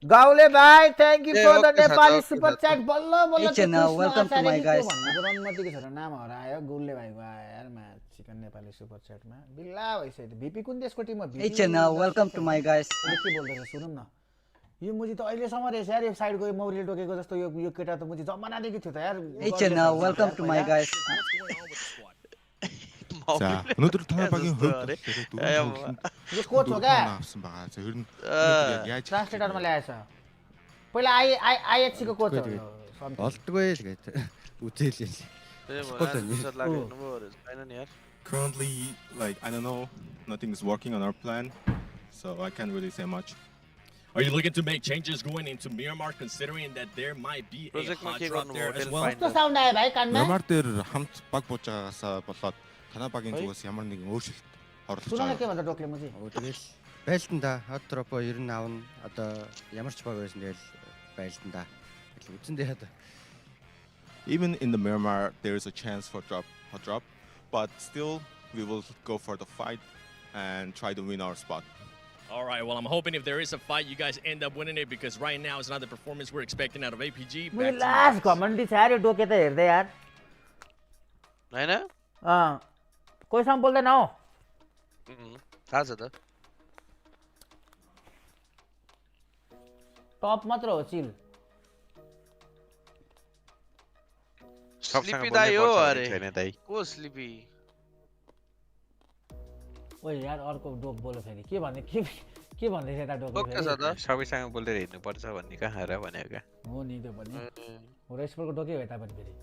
गाउले भाइ thank you for the Nepali super okay, chat बल्ल बल्ल Hey Chenna, welcome to my guys. रनमतीको छोरा नाम हरायो गुलले भाइको आयो यार म्याच चिकन नेपाली सुपर च्याटमा बिल्ला भइसक्यो भिपी कुन देशको टिम हो Hey Chenna, welcome to my guys. के बोल्दैछ सुनौँ न यो मुजी त अहिलेसम्म रहेछ यार यो साइड गयो मौरीले टोकेको जस्तो यो केटा त मुजी जमानादेखि थियो त यार Hey Chenna, welcome to my guys. 자, 오늘도 탄압하기 यो कोच हो क्या ट्रान्सलेटरमा ल्याएछ पहिला आइएचसी को कोच हो Currently, like, I don't know, nothing is working on our plan, so I can't really say much. Are you looking to make changes going into Miramar, considering that there might be a hot drop there as well? कस्तो sound आयो भाइ कानमा Miramar дээр хамт баг буужаагаас болоод танай багийн зүгээс ямар нэгэн өөрчлөлт оруулж सुन न байгаа. के भन्छ टोक्ले मुजी тэгэл байлтан да хот дропо ер нь аавна одоо ямар ч баг байсан тэгэл байлтан да үзэндээ хаа Even in the Miramar, there is a chance for hot drop, but still, we will go for the fight and try to win our spot. All right, well, I'm hoping if there is a fight, you guys end up winning it, because right now is not the performance we're expecting out of APG. मुजी last घमण्डी छ यार यो टोके त हेर्दै यार हैन कोहीसँग बोल्दैन हो थाहा छ त टप मात्र हो चिल स्लिपी दाइ हो अरे को स्लिपी ओइ यार अर्को डोक बोल्यो फेरि के भन्दै के भन्दै छ त डोक ओके छ त सबैसँग बोल्दै हिँड्नु पर्छ भन्ने कहाँ र भनेको क्या हो नि त्यो पनि हो रेस्पोर्टको डोकै हो यता पनि फेरि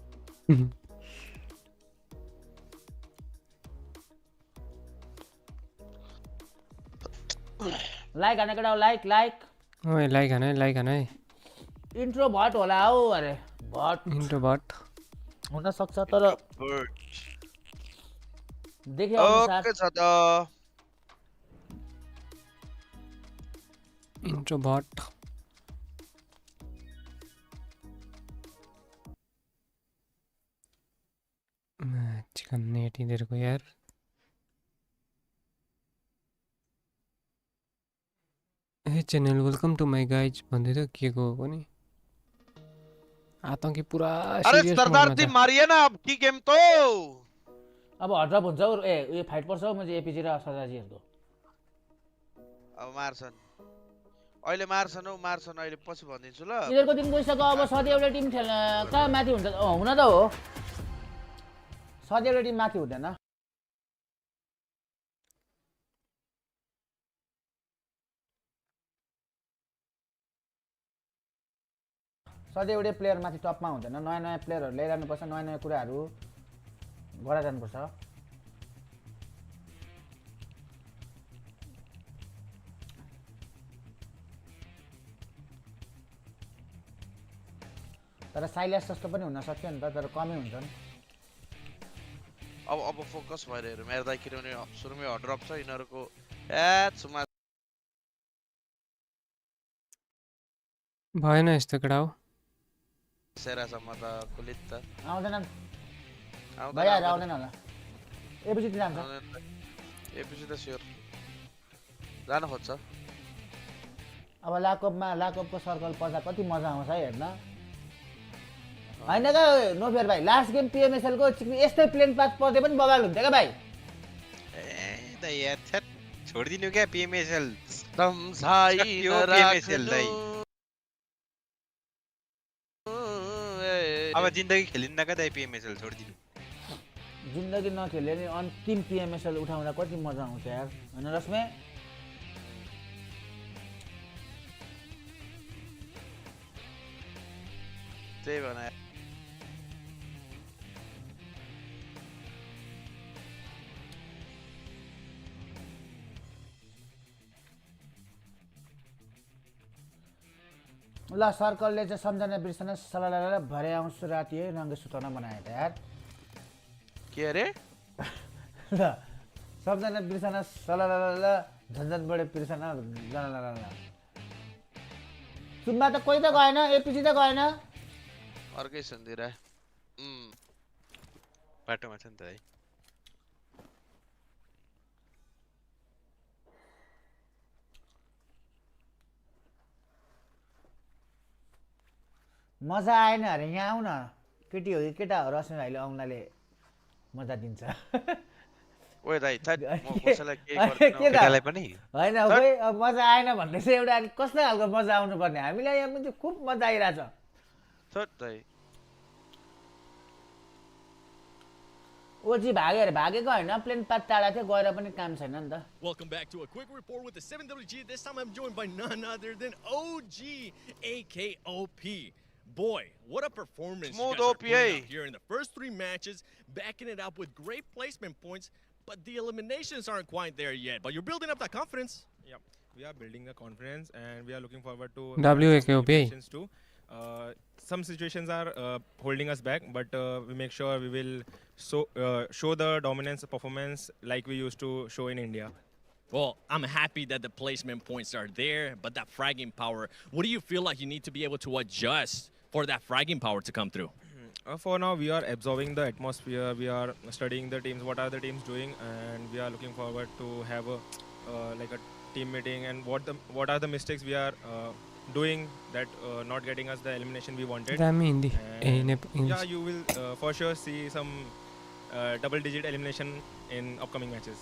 लाइक हाने केटा लाइक ओए लाइक हाने इन्ट्रो भट होला हौ अरे भट इन्ट्रो भट हुन सक्छ तर देखे अनुसार ओके छ त इन्ट्रो भट चिकन नेट यिनीहरूको यार ए channel welcome to my guys भन्दै थियो के को हो नि आतंकी पुरा अरे सरदार जी मारिए ना अब की गेम तो अब हड्रप हुन्छ ए यो फाइट पर्छ हौ मैले एपीजी र सजाजीहरुको अब मार्छन् अहिले मार्छन् अहिले पछि भनिदिन्छु ल यिनीहरुको टिम गइसक्यो अब सधैँ एउटा टिम कहाँ माथि हुन्छ हुन त हो सधैँ एउटा टिम माथि हुँदैन सधैँ एउटै प्लेयर माथि टपमा हुँदैन नयाँ नयाँ प्लेयरहरु ल्याइरहनुपर्छ नयाँ नयाँ कुराहरु गरा जानुपर्छ तर साइलेस जस्तो पनि हुन सक्यो नि त तर कमै हुन्छन् अब फोकस भएर हेरौँ मेरो दाइ किनभने सुरुमै हट ड्रप छ यिनीहरुको एचमा भएन यस्तो केटा हो सेरासम्म त कुलित त आउँदैनन् भइहाल्छ आउँदैन होला एपिसी जान्छ एपिसी त स्योर जान खोज्छ अब लाकअपको सर्कल पर्दा कति मजा आउँछ है हेर्न हैन का नो फेयर भाइ लास्ट गेम पीएमएसएल को यस्तै प्लेन पाथ पर्दै पनि बवाल हुन्थ्यो क्या भाइ ए त यार छट छोडिदिनु क्या पीएमएसएल सम्झाइ पीएमएसएल दाइ अब जिन्दगी खेलिन्न का दाइ पीएमएसएल छोडिदिनु जिन्दगी नखेले नि अन्तिम पीएमएसएल उठाउँदा कति मजा आउँछ यार हैन रश्मे त्यही भने ल सर्कलले चाहिँ सम्झना बिर्सन सलाला भरे आउँछु राति है रङ्ग सुताउन बनाए त यार के अरे ल सम्झना बिर्सन सलाला झन्झन बढे बिर्सन लला सुनमा त कोही त गएन एपिसी त गएन अर्कै सन्दिरा बाटोमा छ नि त है मजा आएन अरे यहाँ आऊ न केटी हो कि केटा हो रश्मि भाइले आउनाले मजा दिन्छ ओए दाइ थट म कसैलाई केही के गर्दिन केटालाई पनि होइन खोइ अब मजा आएन भन्दै चाहिँ एउटा कस्तो खालको मजा आउनु पर्ने हामीलाई यहाँ पनि खुब मजा आइरहेछ थट दाइ ओजी भाग्यो अरे भागेको होइन प्लेन पात टाढा थियो गएर पनि काम छैन नि त Welcome back to a quick report with the 7WG. This time I'm joined by none other than OG, AKOP. Boy, what a performance you guys are putting out here in the first 3 matches, backing it up with great placement points, but the eliminations aren't quite there yet. But you're building up that confidence. Yeah, we are building the confidence and we are looking forward to WAKOP. too. Some situations are holding us back, but we make sure we will show the dominance performance like we used to show in India. Well, I'm happy that the placement points are there, but that fragging power, what do you feel like you need to be able to adjust for that fragging power to come through? For now, we are absorbing the atmosphere, we are studying the teams, what are the teams doing, and we are looking forward to have a like a team meeting and what are the mistakes we are doing that not getting us the elimination we wanted. And yeah, you will for sure see some double-digit elimination in upcoming matches.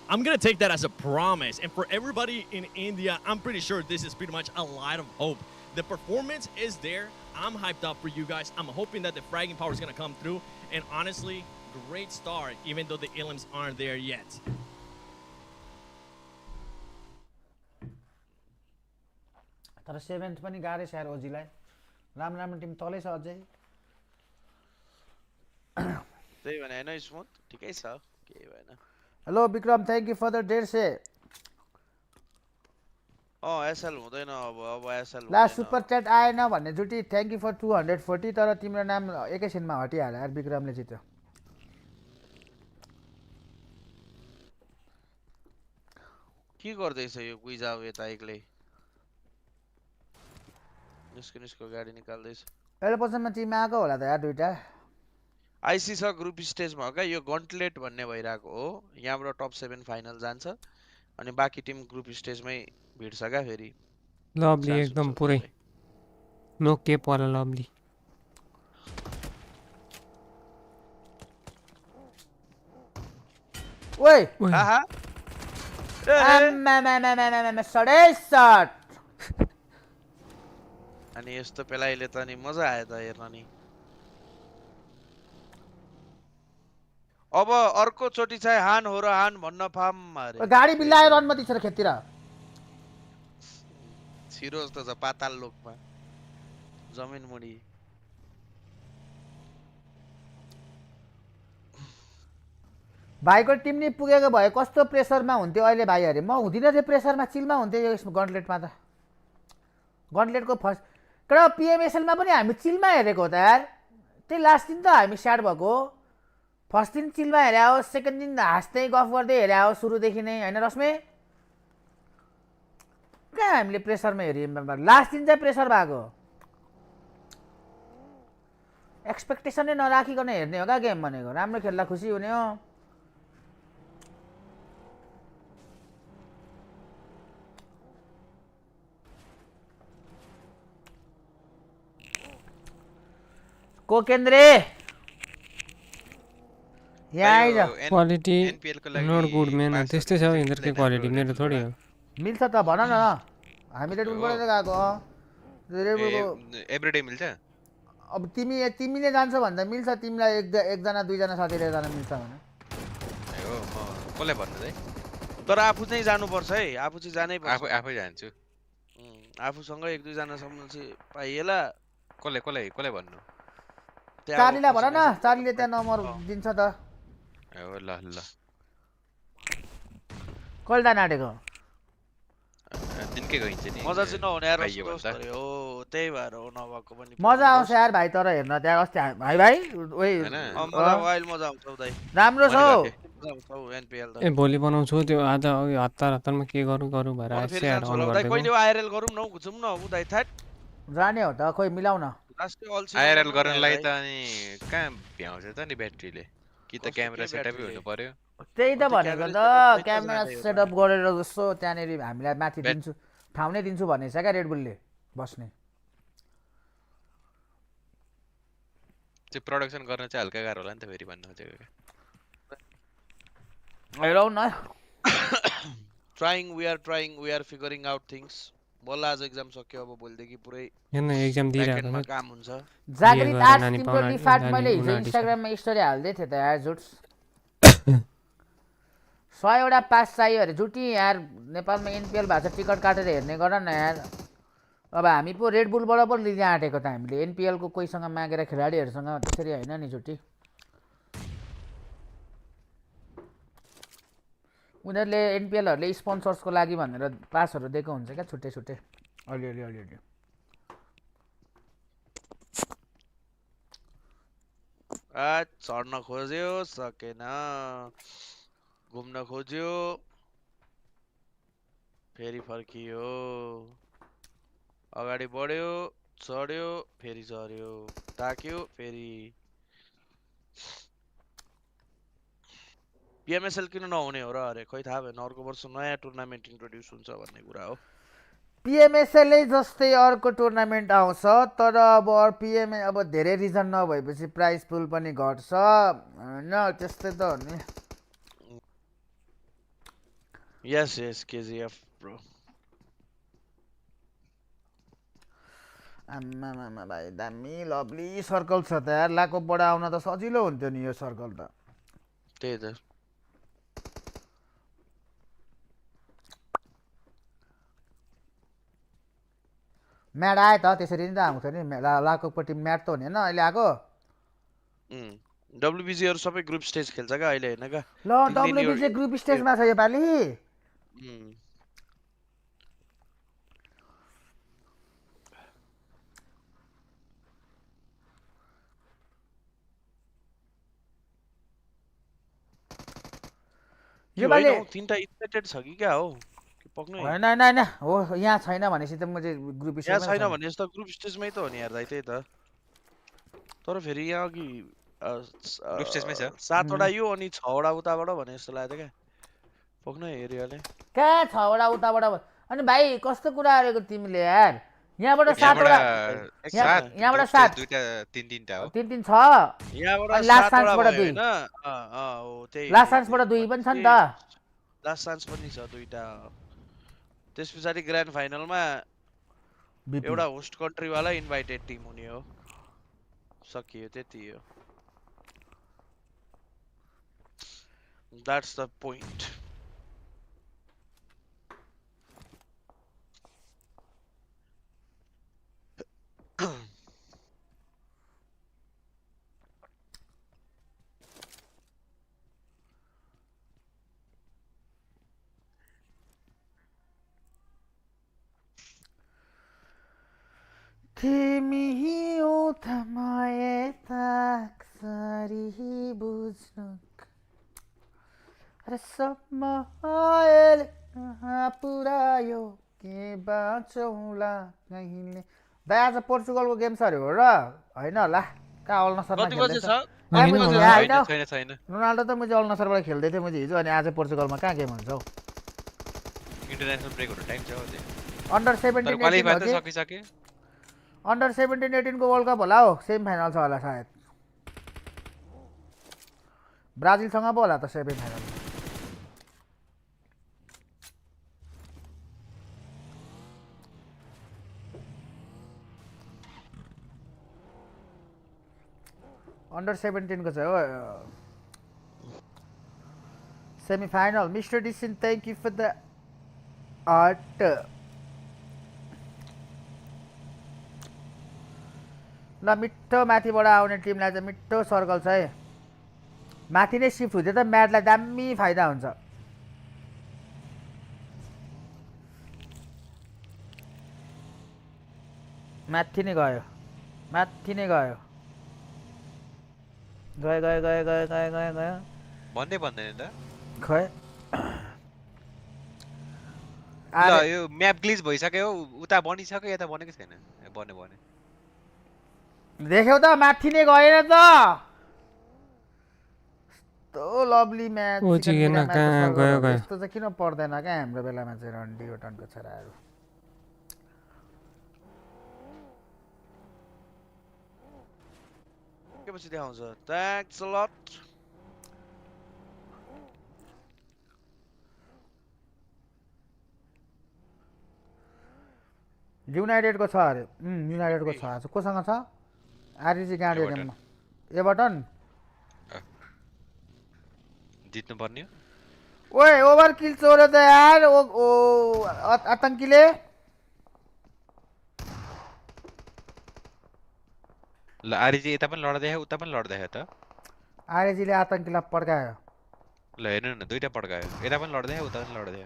I'm going to take that as a promise. And for everybody in India, I'm pretty sure this is pretty much a lot of hope. The performance is there. I'm hyped up for you guys. I'm hoping that the fragging power is going to come through. And honestly, great start, even though the elims aren't there yet. तर 7th पनि गाह्रै छ यार ओजीलाई राम्रो team तलै छ अझै त्यही भने हैन स्मुथ ठिकै छ के भएन hello Vikram thank you for the 150 SL हुँदैन अब एसएल लास्ट सुपर च्याट आएन भन्ने जुटी थ्यांक यू फर 240 तर तिम्रो नाम एकैछिनमा हटिहाल्यो यार विक्रमले जित्यो के गर्दैछ यो गुइजाउ यता एक्लै निस्को गाडी निकाल्दैछ अहिले पछिमा टिम आएको होला त यार दुईटा आइसी छ ग्रुप स्टेजमा हो क्या यो गन्टलेट भन्ने भइरहेको हो यहाँबाट टप 7 फाइनल जान्छ अनि बाकी टिम ग्रुप स्टेजमै भिड्छ क्या फेरि लभली एकदम पुरै नो केप वाला लभली ओइ आहा आम्मा सडे शट अनि यस्तो पेलाइले त नि मजा आयो त हेर्न नि अब अर्को चोटी चाहिँ हान हो र हान भन्न फाम अरे गाडी बिलायो रनमती छ खेततिर सिरोज त पाताल लोकमा जमिन मुडी भाइको टिम नि पुगेको भए कस्तो प्रेसरमा हुन्थ्यो अहिले भाइ अरे म हुँदिन थिए प्रेसरमा चिलमा हुन्थ्यो यो गन्टलेटमा त गन्टलेटको फर्स्ट कड़ा पीएमएसएल मा पनि हामी चिलमा हेरेको हो त यार त्यही लास्ट दिन त हामी स्टार्ट भएको फर्स्ट दिन चिलमा हेरे हो सेकेन्ड दिन हाँस्दै गफ गर्दै हेरे हो सुरुदेखि नै हैन रश्मि कहाँ हामीले प्रेसरमा हेरियौं लास्ट दिन चाहिँ प्रेसर भएको एक्सपेक्टेसन नै नराखिकन हेर्ने हो का गेम भनेको राम्रो खेल्दा खुसी हुने हो कोकेन्द्रे क्वालिटी नट गुड मैन त्यस्तै छ इन्द्रको क्वालिटी मेरो थोडी हो मिल्छ त भन न हामी रेड बुल गरेर गएको रेड बुलको एभ्रीडे मिल्छ अब तिमीले जान्छ भन्दा मिल्छ तिमीलाई एक जना दुई जना साथी लिएर जान मिल्छ भने हो म कसले भन्नु चाहिँ तर आफू चाहिँ जानु पर्छ है आफू चाहिँ जानै पर्छ आफै जान्छु आफूसँग एक दुई जना सम्म चाहिँ पाइएला कसले भन्नु चार्लीलाई भन न चार्लीले त्यहाँ नम्बर दिन्छ त हो ल कल्दा नाटेको दिनकै गइन्छ नि मजा चाहिँ नहुने यार हो त्यही भएर हो नभएको पनि मजा आउँछ यार भाइ तर हेर्न त्यहाँ अस्ति भाइ ओइ मजा आउँछ दाइ राम्रो छ एनपीएल ए भोलि बनाउँछु त्यो आज हतारमा के गरौँ भएर आइस यार अन गर्दै कहिले आइआरएल गरौँ न घुचौँ न उदाइ थ्याट जाने हो त खोइ मिलाउन आइआरएल गर्नलाई त अनि कहाँ भ्याउँछ त नि ब्याट्रीले कि त क्यामेरा सेटअपै हुनु पर्यो त्यही त भनेको त क्यामेरा सेटअप गरेर जस्तो त्यहाँनेरि हामीलाई माथि दिन्छु ठाउँ नै दिन्छु भनेछ क्या रेड बुलले बस्ने चाहिँ प्रोडक्सन गर्न चाहिँ हल्का गाह्रो होला नि त फेरि भन्न खोजेको क्या हेरौँ न we are figuring out things. बल्ल आज एक्जाम सक्यो अब भोलिदेखि पुरै हेर्न एक्जाम दिइरहेको ब्याकएन्डमा छ काम हुन्छ जागृत गरेर आर्ट्स नानी तिम्रो पाउन डिफाल्ट नानी मैले हिजो 59 इन्स्टाग्राममा स्टोरी हाल्दै थिएँ त यार जुट्स 100 पास चाहियो अरे जुटी यार नेपालमा एनपिएल भएको छ टिकट काटेर हेर्ने गर न यार अब हामी पो रेड बुलबाट पो लिन आँटेको त हामीले एनपिएलको कोहीसँग मागेर खेलाडीहरूसँग त्यसरी होइन नि जुटी उनीहरूले एनपिएलहरूले स्पोन्सर्सको लागि भनेर पासहरू दिएको हुन्छ क्या छुट्टै छुट्टै अलिअलि चढ्न खोज्यो सकेन घुम्न खोज्यो फेरि फर्कियो अगाडि बढ्यो चढ्यो फेरि झर्यो ताक्यो फेरि पिएमएसएल किन नहुने हो र अरे खै थाहा भएन अर्को वर्ष नयाँ टुर्नामेन्ट इन्ट्रोड्युस हुन्छ भन्ने कुरा हो पिएमएसएल जस्तै अर्को टुर्नामेन्ट आउँछ तर अब पिएमए अब धेरै रिजन नभएपछि प्राइस पुल पनि घट्छ हैन त्यस्तै त हो नि यस केजीएफ ब्रो आम्मामामा भाइ दामी लभली सर्कल छ त यार लाकोबाट आउन त सजिलो हुन्थ्यो नि यो सर्कल त त्यही त म्याट आयो त त्यसरी नि त आउँछ नि लाकोपट्टि म्याट त हुने होइन अहिले आएको डब्लुबिजीहरू सबै ग्रुप स्टेज खेल्छ क्या अहिले होइन क्या ल डब्लुबिजी ग्रुप स्टेजमा छ योपालि योपालि तीनटा एक्सपेक्टेड छ कि क्या हो होइन होइन हो यहाँ छैन भनेपछि त म चाहिँ ग्रुप स्टेजमा यहाँ छैन भनेपछि त ग्रुप स्टेजमै त हो नि यार दाइ त्यही त तर फेरि यहाँ अघि ग्रुप स्टेजमै छ 7वटा यो अनि 6वटा उताबाट भने जस्तो लाग्यो क्या पक्न एरियाले कहाँ 6वटा उताबाट अनि भाइ कस्तो कुरा गरेको तिमीले यार यहाँबाट 7वटा यहाँबाट 7 दुईटा तीन हो तीन छ यहाँबाट लास्ट चान्सबाट 2 हैन हो त्यही लास्ट चान्सबाट 2 पनि छ नि त लास्ट चान्स पनि छ दुईटा त्यसपछि ग्रान्ड फाइनलमा एउटा होस्ट कन्ट्री वाला इन्भाइटेड टिम हुने हो सकियो त्यति हो That's the point. तिमी हो त मायाताक्सरी बुझ्नु रसम्म आयल पुरायो के बाँचौला कहिले दाइ आज पोर्चुगलको गेम छ अरे हो र होइन होला कहाँ अल्नसरमा खेल्दैछ छैन रोनाल्डो त मैले अल्नसरबाट खेल्दै थिएँ मैले हिजो अनि आज पोर्चुगलमा कहाँ गेम हुन्छ हौ इन्टरनेसनल ब्रेक हुनु टाइम छ अन्डर 17 सकिसके अन्डर 17 18 को वर्ल्ड कप होला हो सेमी फाइनल छ होला सायद ब्राजिलसँग पो होला त सेमी फाइनल अन्डर 17 को छ हो सेमी फाइनल मिस्टर डिसन थ्याङ्क यू फर द आर्ट ल मिठो माथिबाट आउने टिमलाई चाहिँ मिठो सर्कल छ है माथि नै सिफ्ट हुँदै त म्याटलाई दामी फाइदा हुन्छ माथि नै गयो माथि नै गयो गयो गयो गयो गयो गयो गयो गयो भन्दै भन्दैन त खै ल यो म्याप ग्लिच भइसक्यो उता बनिसक्यो यता बनेको छैन बने देख्यौ त माथि नै गएन त यस्तो लभली म्याच यस्तो चाहिँ किन पर्दैन क्या हाम्रो बेलामा चाहिँ रन्डी ओटनको छोराहरू सकेपछि देखाउँछ थ्याङ्क्स अ लट युनाइटेडको छ अरे युनाइटेडको छ आज कोसँग छ आरजी गाडी गेममा एभर्टन जित्नु पर्ने ओए ओभर किल चोर्यो त यार ओ आतंकीले ल आरजी यता पनि लड्दै उता पनि लड्दै त आरजीले आतंकीलाई पड्कायो ल हेर्नु न दुईटा पड्कायो यता पनि लड्दै उता पनि लड्दै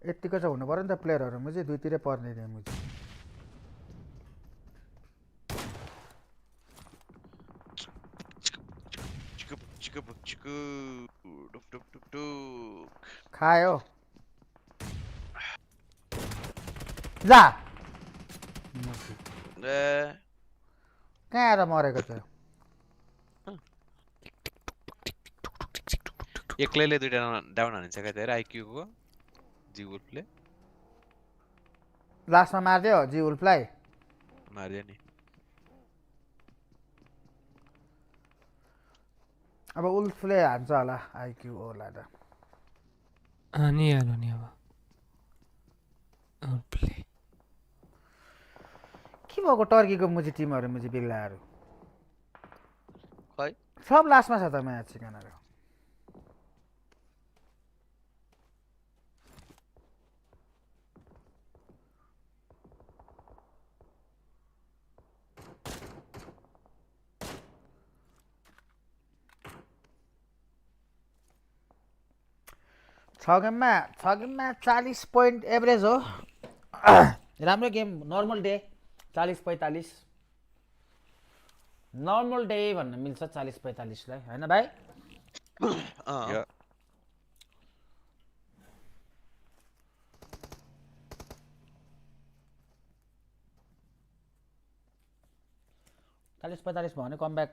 यतिको चाहिँ हुनु पर्यो नि त प्लेयरहरू म चाहिँ दुईतिरै पर्ने थिएँ म चाहिँ खायो जा कहाँ आएर मरेको थियो एक्लैले दुईटा डाउन हानिन्छ क्या धेरै आइक्यूको जीवुल्फले लास्टमा मारिदियो जीवुल्फलाई मारिदियो नि अब उल्फले हान्छ होला आइक्यू ओलाई त हानिहाल्यो नि अब उल्फले के भएको टर्कीको मुजी टिमहरू मुजी बिग्लाहरू खै सब लास्टमा छ त म्याच चिकनहरू छ गेममा 40 पोइन्ट एभरेज हो राम्रो game normal day 40-45 normal day भन्न मिल्छ 40-45 लाई हैन भाइ चालीस 45 भयो भने कमब्याक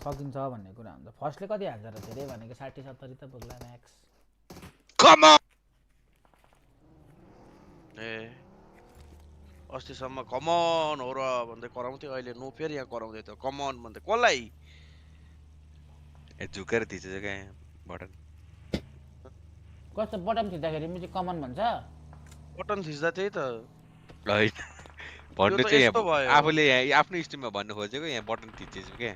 सकिन्छ भन्ने कुरा हुन्छ फर्स्टले कति हाल्छ र धेरै भनेको 60-70 त पुग्ला म्याक्स कम ए अस्तिसम्म कमन हो र भन्दै कराउँथ्यो अहिले नो फेरि यहाँ कराउँदै त कमन भन्दै कसलाई ए झुकेर थिचेछ क्या बटन कस्तो बटन थिच्दाखेरि पनि कमन भन्छ बटन थिच्दा त्यही त हैन भन्नु चाहिँ आफूले आफ्नो स्ट्रिममा भन्नु खोजेको यहाँ बटन थिचेछु क्या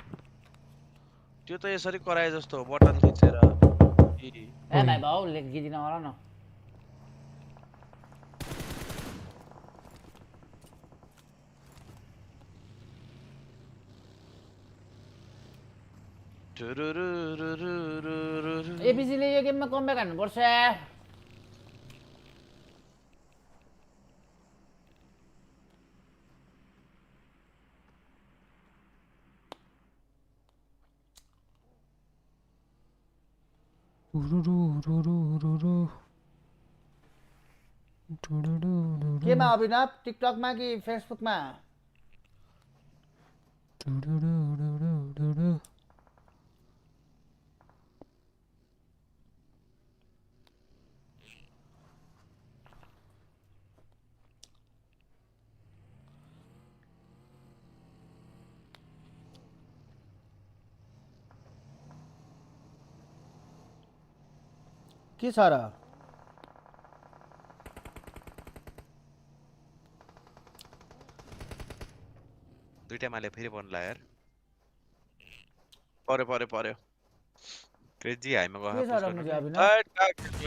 त्यो त यसरी कराए जस्तो हो बटन थिचेर ए भाइ बाउ गिदिन होला न एपिसीले यो गेममा कमब्याक हान्नुपर्छ केमा अभिनव टिकटकमा कि फेसबुकमा के छ र दुईटा माले फेरि पर्नुला यार पर्यो क्रेजी हाइमा गयो के छ र मुझे अभिनव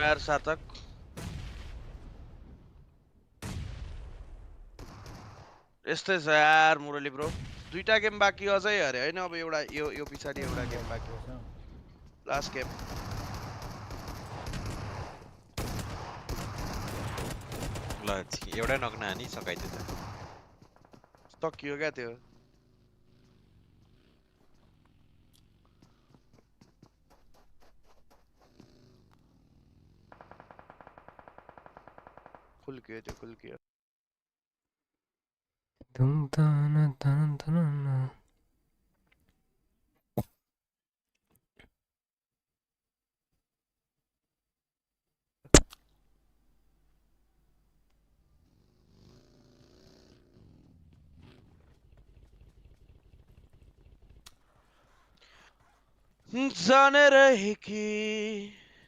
यार सातक यस्तै छ यार मुरली ब्रो दुईटा गेम बाँकी अझै अरे हैन अब एउटा यो पछाडि एउटा गेम बाँकी छ लास्ट गेम ल एउटा नग्न हानी सकाइदियो त सकियो क्या त्यो खुल्कियो जाने रहे कि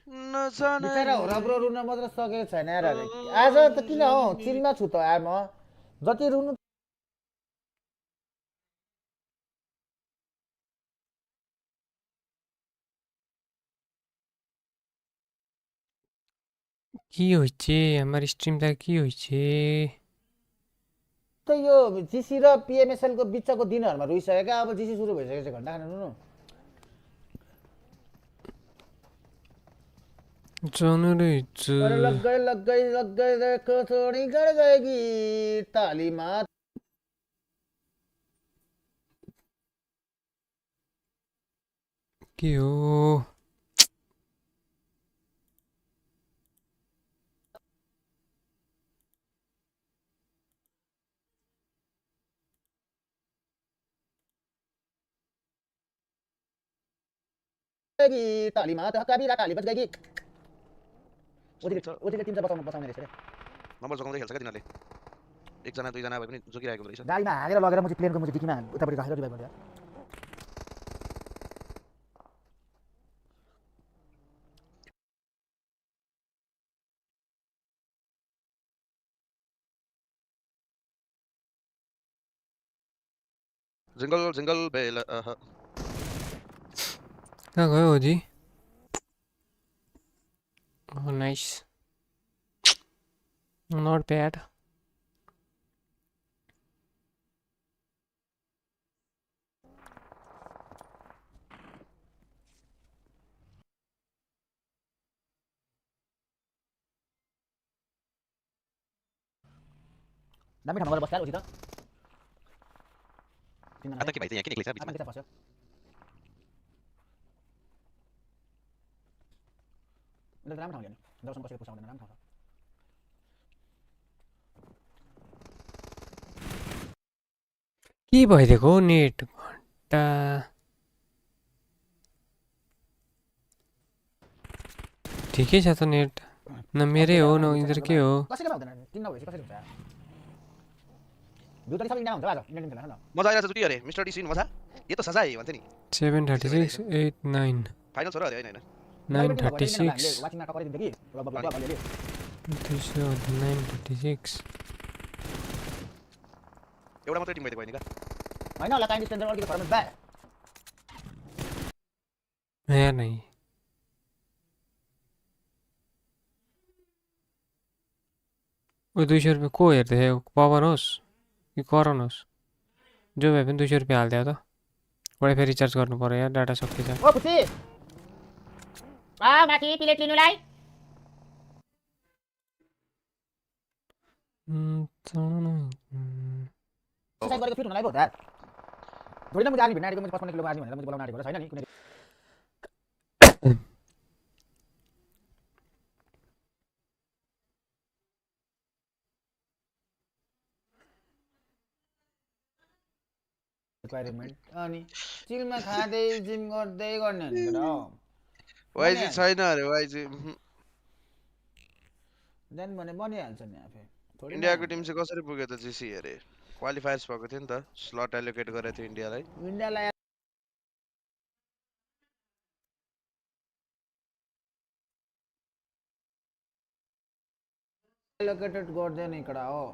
नजाने बिचारा हो र ब्रो रुन मात्र सकेको छैन यार आज त किन हो चिलमा छु त यार म जति रुनु কি হচ্ছে আমার স্ট্রিমটা কি হচ্ছে त यो जिसी र पिएमएसएल को बिचको दिनहरुमा रुइसकेका अब जिसी सुरु भइसकेछ घण्टा खान रुनु जनरेटर अरे लग गई देखो थोड़ी गड़ जाएगी तालीमात के हो तालीमात कबीरा ताली बज गएगी ओटीले टिम चाहिँ बचाउने रहेछ रे नम्बर जोगाउँदै खेल्छ क्या तिनीहरूले एकजना दुईजना भए पनि जोगिरहेको रहेछ गाडीमा हालेर लगेर म चाहिँ प्लेनको म चाहिँ डिकीमा उतापट्टि राखेर रिभाइभ गर्दै जिंगल बेल कहाँ गयो हो जी Oh, nice. Not bad. दामी ठाउँमा गएर बस्छ उति त आता के भाइ चाहिँ यहाँ के निक्लेछ बिचमा के फस्यो उनीहरु राम्रो ठाउँ ल्याउने जबसम्म कसैले पुसाउँदैन राम्रो ठाउँ छ के भइदिएको हो नेट घन्टा ठिकै छ त नेट न मेरै हो न इधर के हो कसैले हुँदैन टिम नभएपछि कसैले हुन्छ यार दुईटा सब इन्डियामा हुन्छ आज इन्डियन टिम खेल्न न मजा आइरहेछ जुटी अरे मिस्टर डिसिन मजा ये तो सजा है भन्थे नि 736 89 फाइनल छ र अरे हैन 936 वाचिङमा टपरै दिन्छ कि लगभग 936 एउटा मात्रै टिम भइदियो नि का हैन होला टाइम डिस्टेन्सर अलिकति फरक बा है नहीं वो 200 रुपये को हेर्दै थियो पवन होस् कि करण होस् जो भए पनि 200 रुपये हाल्दियो त वाइफाई रिचार्ज गर्नु पर्यो यार डाटा सकिन्छ ओ पुती आ माथि प्लेट लिनुलाई एक्सरसाइज गरेको फिट हुनलाई पो हो त यार थोरै न म आर्मी भिड्न आँटेको 55 किलोको आर्मी भनेर म बोलाउन आँटेको छैन नि कुनै रिक्वायरमेन्ट अनि चिलमा खाँदै जिम गर्दै गर्ने भनेको त हो वाइजी छैन अरे वाइजी देन भने बनिहाल्छ नि आफै इन्डियाको टिम चाहिँ कसरी पुग्यो त जिसी अरे क्वालिफायर्स भएको थियो नि त स्लट एलोकेट गरेको थियो इन्डियालाई इन्डियालाई एलोकेटेड गर्दैन इकडा हो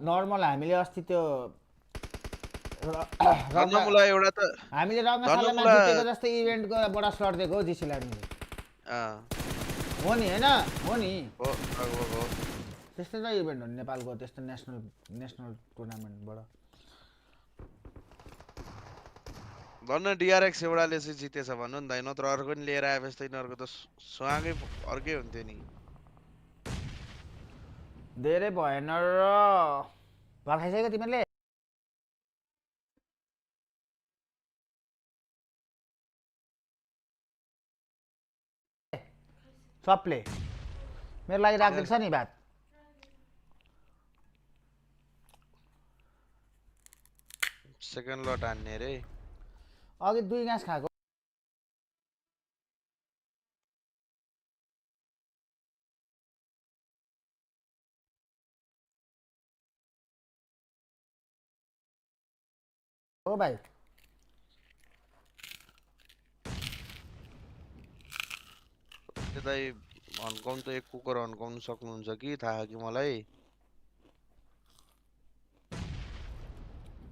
नर्मल हामीले अस्ति त्यो रङ्गमुला एउटा त हामीले रङ्गशालामा जितेको जस्तै इभेन्टको बडा स्लट दिएको हो जिसीलाई हो नि हैन हो नि हो त्यस्तै त इभेन्ट हो नि नेपालको त्यस्तो नेसनल टुर्नामेन्टबाट भन्न डिआरएक्स एउटाले चाहिँ जितेछ भन्नु नि त नत्र अर्को नि लिएर आएपछि त यिनीहरूको त स्वागै अर्कै हुन्थ्यो नि धेरै भएन र भात खाइसक्यो तिमीहरूले सबले मेरो लागि राखिदिएको छ नि भात सेकेन्ड लट हान्ने रे अघि 2 गाँस खाएको हो भाइ दाइ हन्काउन त एक कुकर हन्काउन सक्नुहुन्छ कि थाहा कि मलाई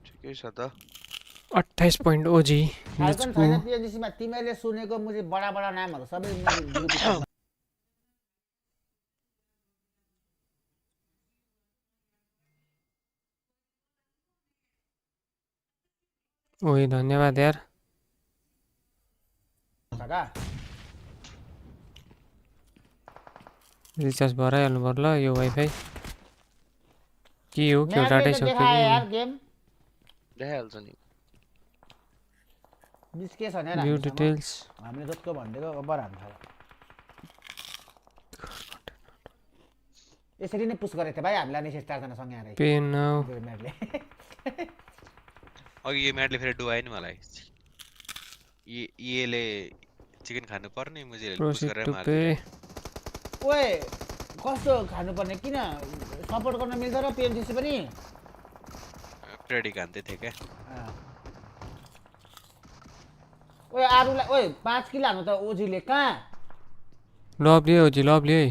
ठिकै छ त 28 पॉइंट ओजी फाल्कन छैन PMGC मा तिमीले सुनेको मुझे बडा बडा नामहरु सबै मैले ब्लू टिक ओए धन्यवाद यार काका रिचार्ज भराइहाल्नु पर्छ ल यो वाइफाई के हो के डाटा सक्यो देखाए यार गेम देखाइहाल्छ नि मिस के छ नि भ्यू डिटेल्स हामीले जस्तो भन्देको ओभर हान्छ यसरी नै पुश गरेथे भाइ हामीलाई नि 4 जना सँगै आरे पे नाउ अघि यो म्याटले फेरि डुबायो नि मलाई येले चिकन खानु पर्ने मुझे पुश गरेर मार्यो ओए कस्तो खानु पर्ने किन सपोर्ट गर्न मिल्छ र PMGC पनि प्रेडी खान्थे थे के ओए आरुलाई ओए 5 किल हानु त ओजीले कहाँ लभली ओजी लभली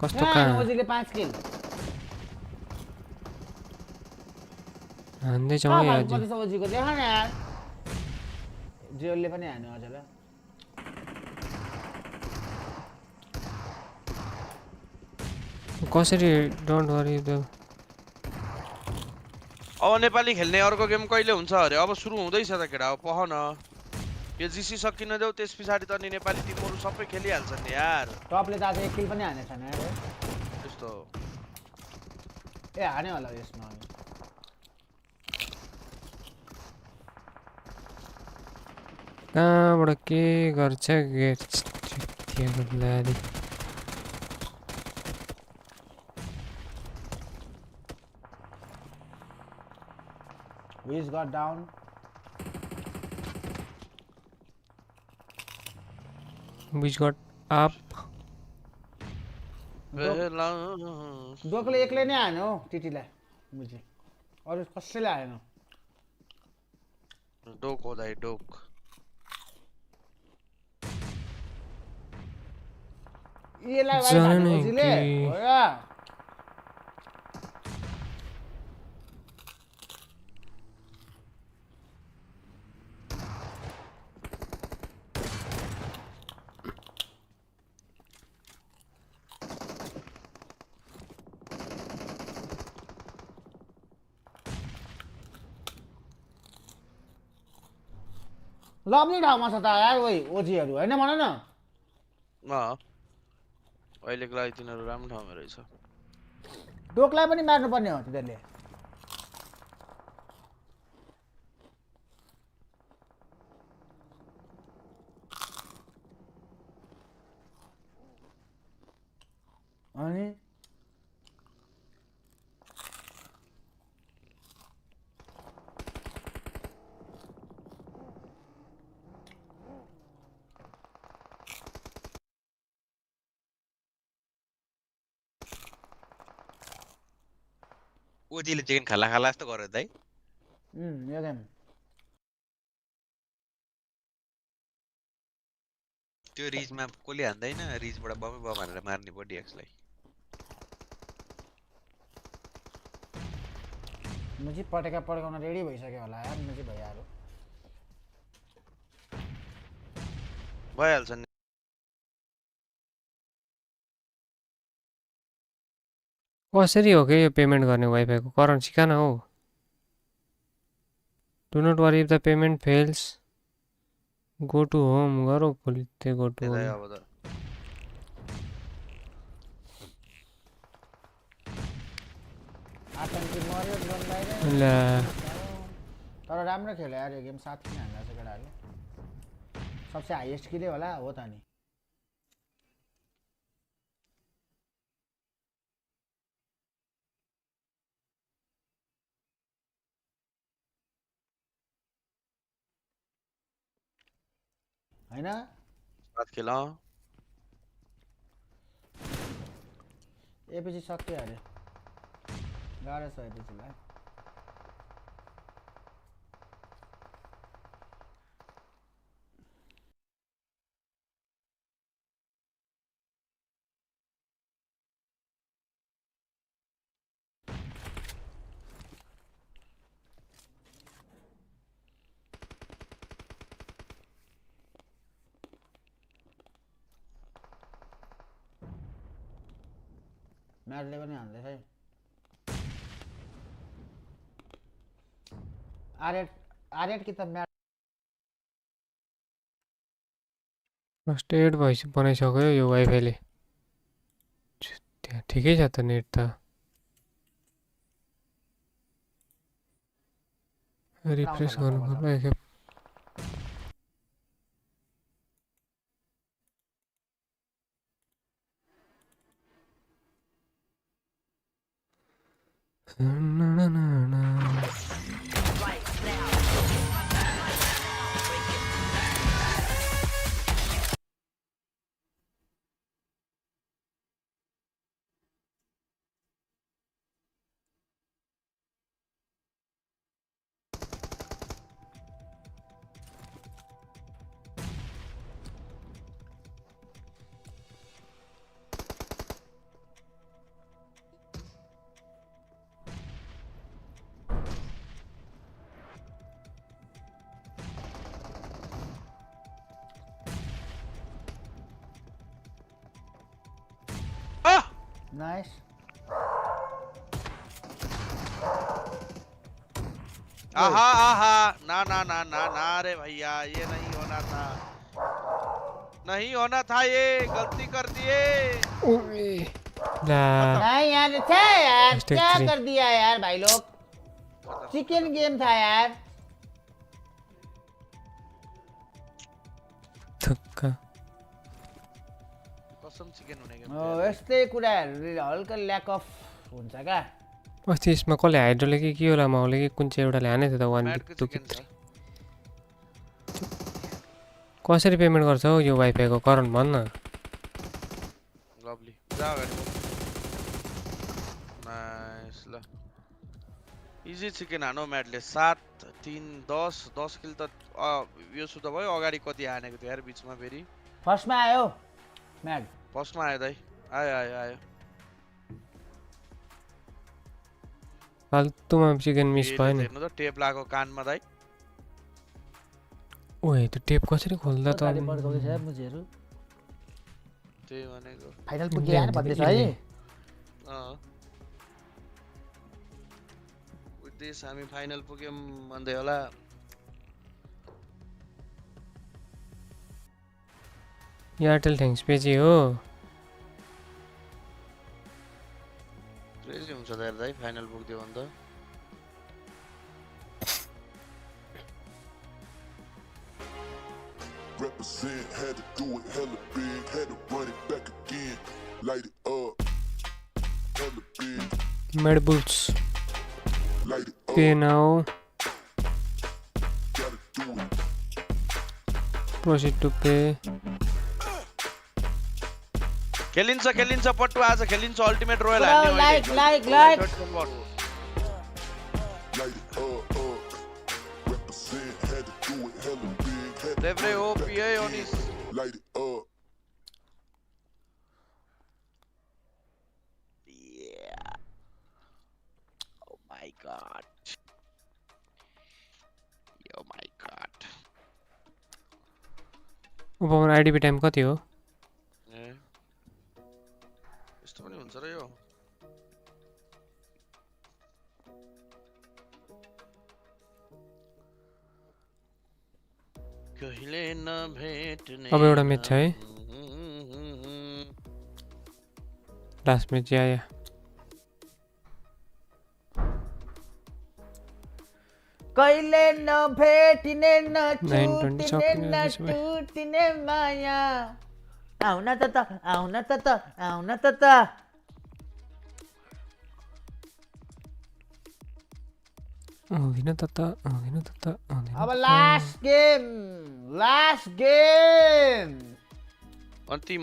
कस्तो कहाँ ओजीले 5 किल हान्दै जाउँ यार कति छ ओजीको देखा न यार जेलले पनि हान्यो अझ कसरी डोन्ट वरी द अब नेपाली खेल्ने अर्को गेम कहिले हुन्छ अरे अब सुरु हुँदैछ त केटा अब पह न यो जीसी सकिन देऊ त्यस पछाडी त नि नेपाली टिमहरु सबै खेलिहाल्छन् नि यार टपले त आज एक किल पनि हाने छैन यार त्यस्तो ए हाने होला यसमा कहाँबाट के गर्छ गेट दिएको लाली Wiz got down. Wiz got up. डोकले एक्लै नै हान्यो टिटीलाई मुझे अरु कसैले हानेन डोक हो दाइ डोक येलाई भाइ हान्यो मुझेले हो र लब्ने ठाउँमा छ त यार ओइ ओजीहरु हैन भन न अहिलेको लागि तिनीहरु राम्रो ठाउँमा रहेछ डोकलाई पनि मार्नु पर्ने हो तिनीहरुले अनि ओजीले चिकन खाला खाला जस्तो गर्यो दाइ यो गेम त्यो रिजमा कोले हान्दैन रिजबाट बमै बम हानेर मार्ने पो डिएक्सलाई मुझे पटेका पड्काउन रेडी भइसक्यो होला यार मुझे भइहाल्यो भइहाल्छ नि कसरी हो के यो पेमेन्ट गर्ने वाइफाई को करेन्सी कहाँ हो do not worry if the payment fails go to home गरो खोल्थे गो टु होम आतंकी मर्यो ड्रोन बाहिर ल तर राम्रो खेल्यो यार यो गेम 7 किन हान्दा छ केटाहरुले सबसे हाईएस्ट किले होला हो त नि हैन साथ खेल एपछि सक्यो अरे गाह्रो छ एपछिलाई म्याटले पनि हान्दैछ है आरेट कि त म्याट फर्स्ट एड बनाइसक्यो यो वाइफाईले त्यहाँ ठिकै छ त नेट त रिफ्रेश गर्नु पर्ला एकखेप नाइस आहा आहा ना ना ना ना ना रे भैया ये नहीं होना था नहीं होना था ये गलती कर दिए नहीं यार थे यार क्या कर दिया यार भाई लोग चिकन गेम था यार थक्का कसम चिकन हुने गेम यस्तै कुराहरु हल्का ल्याक अफ हुन्छ का अस्ति यसमा कसले हाइड्रोले कि के होला माउले कि कुन चाहिँ एउटाले हाने थियो त 1 बिट 2 बिट कसरी पेमेन्ट गर्छ हौ यो वाइफाई को करन्ट भन्न लभली जा अगाडि नाइस ल इजी चिकन हानो म्याटले 7 3 10 10 किल त यो सुत भयो अगाडि कति हानेको थियो यार बीचमा फेरि फर्स्टमा आयो म्याट फर्स्टमा आयो दाइ आयो आयो आयो फाल्तुमा चिकन मिस भयो नि हेर्नु त टेप लागो कानमा दाइ ओए त्यो टेप कसरी खोल्दा त गाडी पड्काउँदैछ यार मुझेहरु त्यही भनेको फाइनल पुग्यो यार भन्दैछ है उद्देश हामी फाइनल पुग्यौं भन्दै होला एयरटेल थ्याङ्क्स पेजी हो क्रेजी हुन्छ त यार दाइ फाइनल पुग्दियो भने त Represent, had to do it hella big, had to run it back again, light it up, hella big. Mad Bulls. Light it up. Pay now. Gotta do it. Proceed to pay. खेलिन्छ पट्टु आज खेलिन्छ ultimate royal हान्ने like Light it up. Represent, had to do it hella big. Devre OPA on his light it up. Yeah. Oh my god. Oh my god. Upma IDP time कति हो यस्तो पनि हुन्छ र यो कहिले नभेट्ने अब एउटा म्याच छ है लास्ट म्याच आयो कहिले नभेटिने नछुटिने नटुटिने माया आउन त आउन त आउन त आउँदिन त अब last game Antim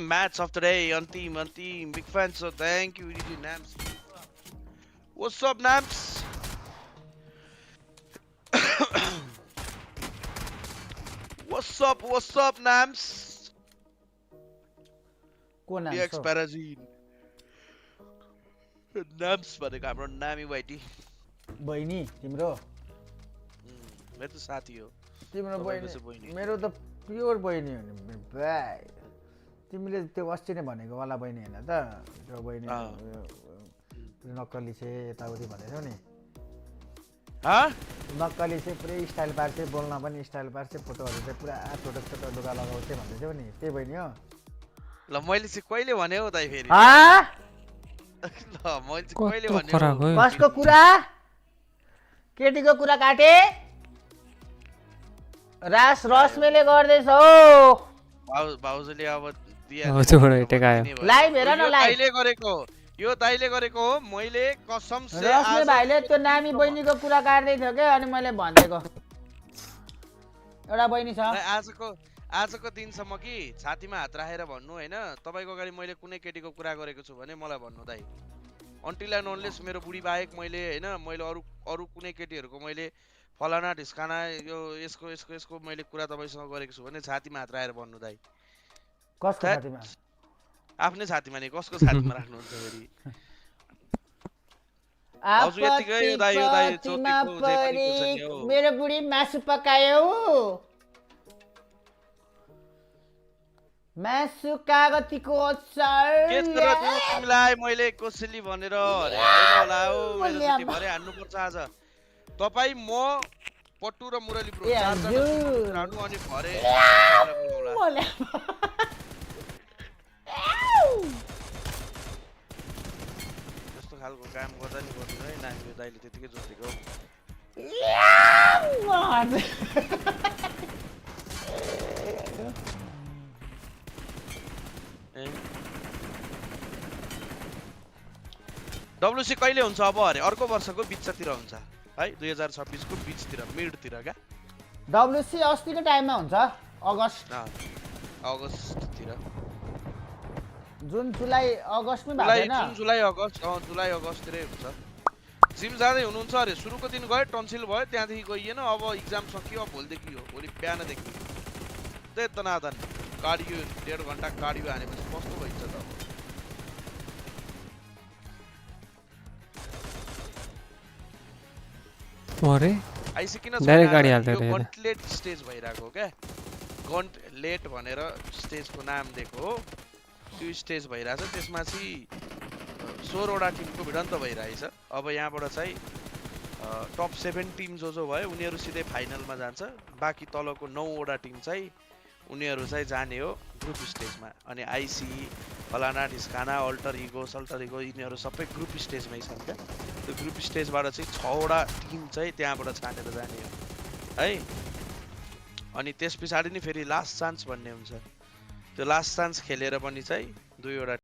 match of the day. Antim big fan, so thank you Nams. What's up Nams? What's up Nams? को नाम DX Parazine Nams भनेको हाम्रो नामी वाइटी बहिनी तिम्रो मेरो त साथी हो तिम्रो बहिनी मेरो त प्योर बहिनी हो नि भाइ तिमीले त्यो अस्ति नै भनेको वाला बहिनी हैन त त्यो बहिनी नक्कली छे यताउति भन्दैथ्यौ नि नक्कली चाहिँ पुरै स्टाइल पार्छ बोल्न पनि स्टाइल पार्छ फोटोहरू चाहिँ पुरा छोटो छोटो लुगा लगाउँछ भन्दैथ्यौ नि त्यही बहिनी हो ल मैले चाहिँ कहिले भने हो दाइ फेरि ल मैले चाहिँ कहिले भने कसको कुरा केटीको कुरा काटे रश्मिले गर्दैछ हो भाउजूले अब लाइभ हेर न लाइभ यो दाइले गरेको हो मैले कसम से रश्मि भाइले त्यो नामी बहिनीको कुरा काट्दै थियो के अनि मैले भन्देको एउटा बहिनी छ आजको दिनसम्म कि छातीमा हात राखेर भन्नु हैन तपाईको अगाडि मैले कुनै केटीको कुरा गरेको छु भने मलाई भन्नु दाइ अन्टिल एन्ड अनलेस मेरो बुढी बाहेक मैले हैन मैले अरु कुनै केटीहरुको मैले फलाना ढिस्काना यो यसको मैले कुरा तपाईसँग गरेको छु भने छातीमा हात राखेर भन्नु दाइ कसको छातीमा आफ्नै छातीमा नि कसको छातीमा राख्नुहुन्छ फेरि हजुर यतिकै यो दाइ चोटीको जे पनि हो मेरो बुढी मासु पकायो मासु कागतीको अचार के तर तिमीलाई मैले कोसेली भनेर अरे हैन होला हो मैले जति भरे हान्नु पर्छ आज तपाई म पट्टु र मुरली ब्रो चार जना हान्नु अनि भरे त्यस्तो खालको काम गर्दा नि गर्नु है नानी दाइले त्यतिकै जोतेको डब्ल्युसी कहिले हुन्छ अब अरे अर्को वर्षको बीचतिर हुन्छ है 2026 को बीचतिर मिडतिर क्या डब्ल्युसी अस्तिको टाइममा हुन्छ अगस्टतिर जुन जुलाई अगस्टमै भएको हैन जुलाई अगस्टतिरै हुन्छ जिम जाँदै हुनुहुन्छ अरे सुरुको दिन गए टन्सिल भयो त्यहाँदेखि गइएन अब एक्जाम सकियो भोलिदेखि हो भोलि बिहानदेखि त्यही तनादन कार्डियो 1.5 घण्टा कार्डियो हानेपछि कस्तो भइन्छ त अरे आइसकिन डाइरेक्ट गाडी हाल्दै यो गन्टलेट स्टेज भइराको क्या गन्टलेट भनेर स्टेजको नाम दिएको हो त्यो स्टेज भइराछ त्यसमा चाहिँ 16 वटा टिमको भिडन्त भइरहेछ अब यहाँबाट चाहिँ टप 7 टिम जो भयो उनीहरू सिधै फाइनलमा जान्छ बाँकी तलको 9 वटा टिम चाहिँ उनीहरू चाहिँ जाने हो ग्रुप स्टेजमा अनि आइसी फलाना ढिस्काना अल्टर इगो यिनीहरू सबै ग्रुप स्टेजमै छन् क्या त्यो ग्रुप स्टेजबाट चाहिँ 6 वटा टिम चाहिँ त्यहाँबाट छानेर जाने हो है अनि त्यस पछाडि नै फेरि लास्ट चान्स भन्ने हुन्छ त्यो लास्ट चान्स खेलेर पनि चाहिँ 2 वटा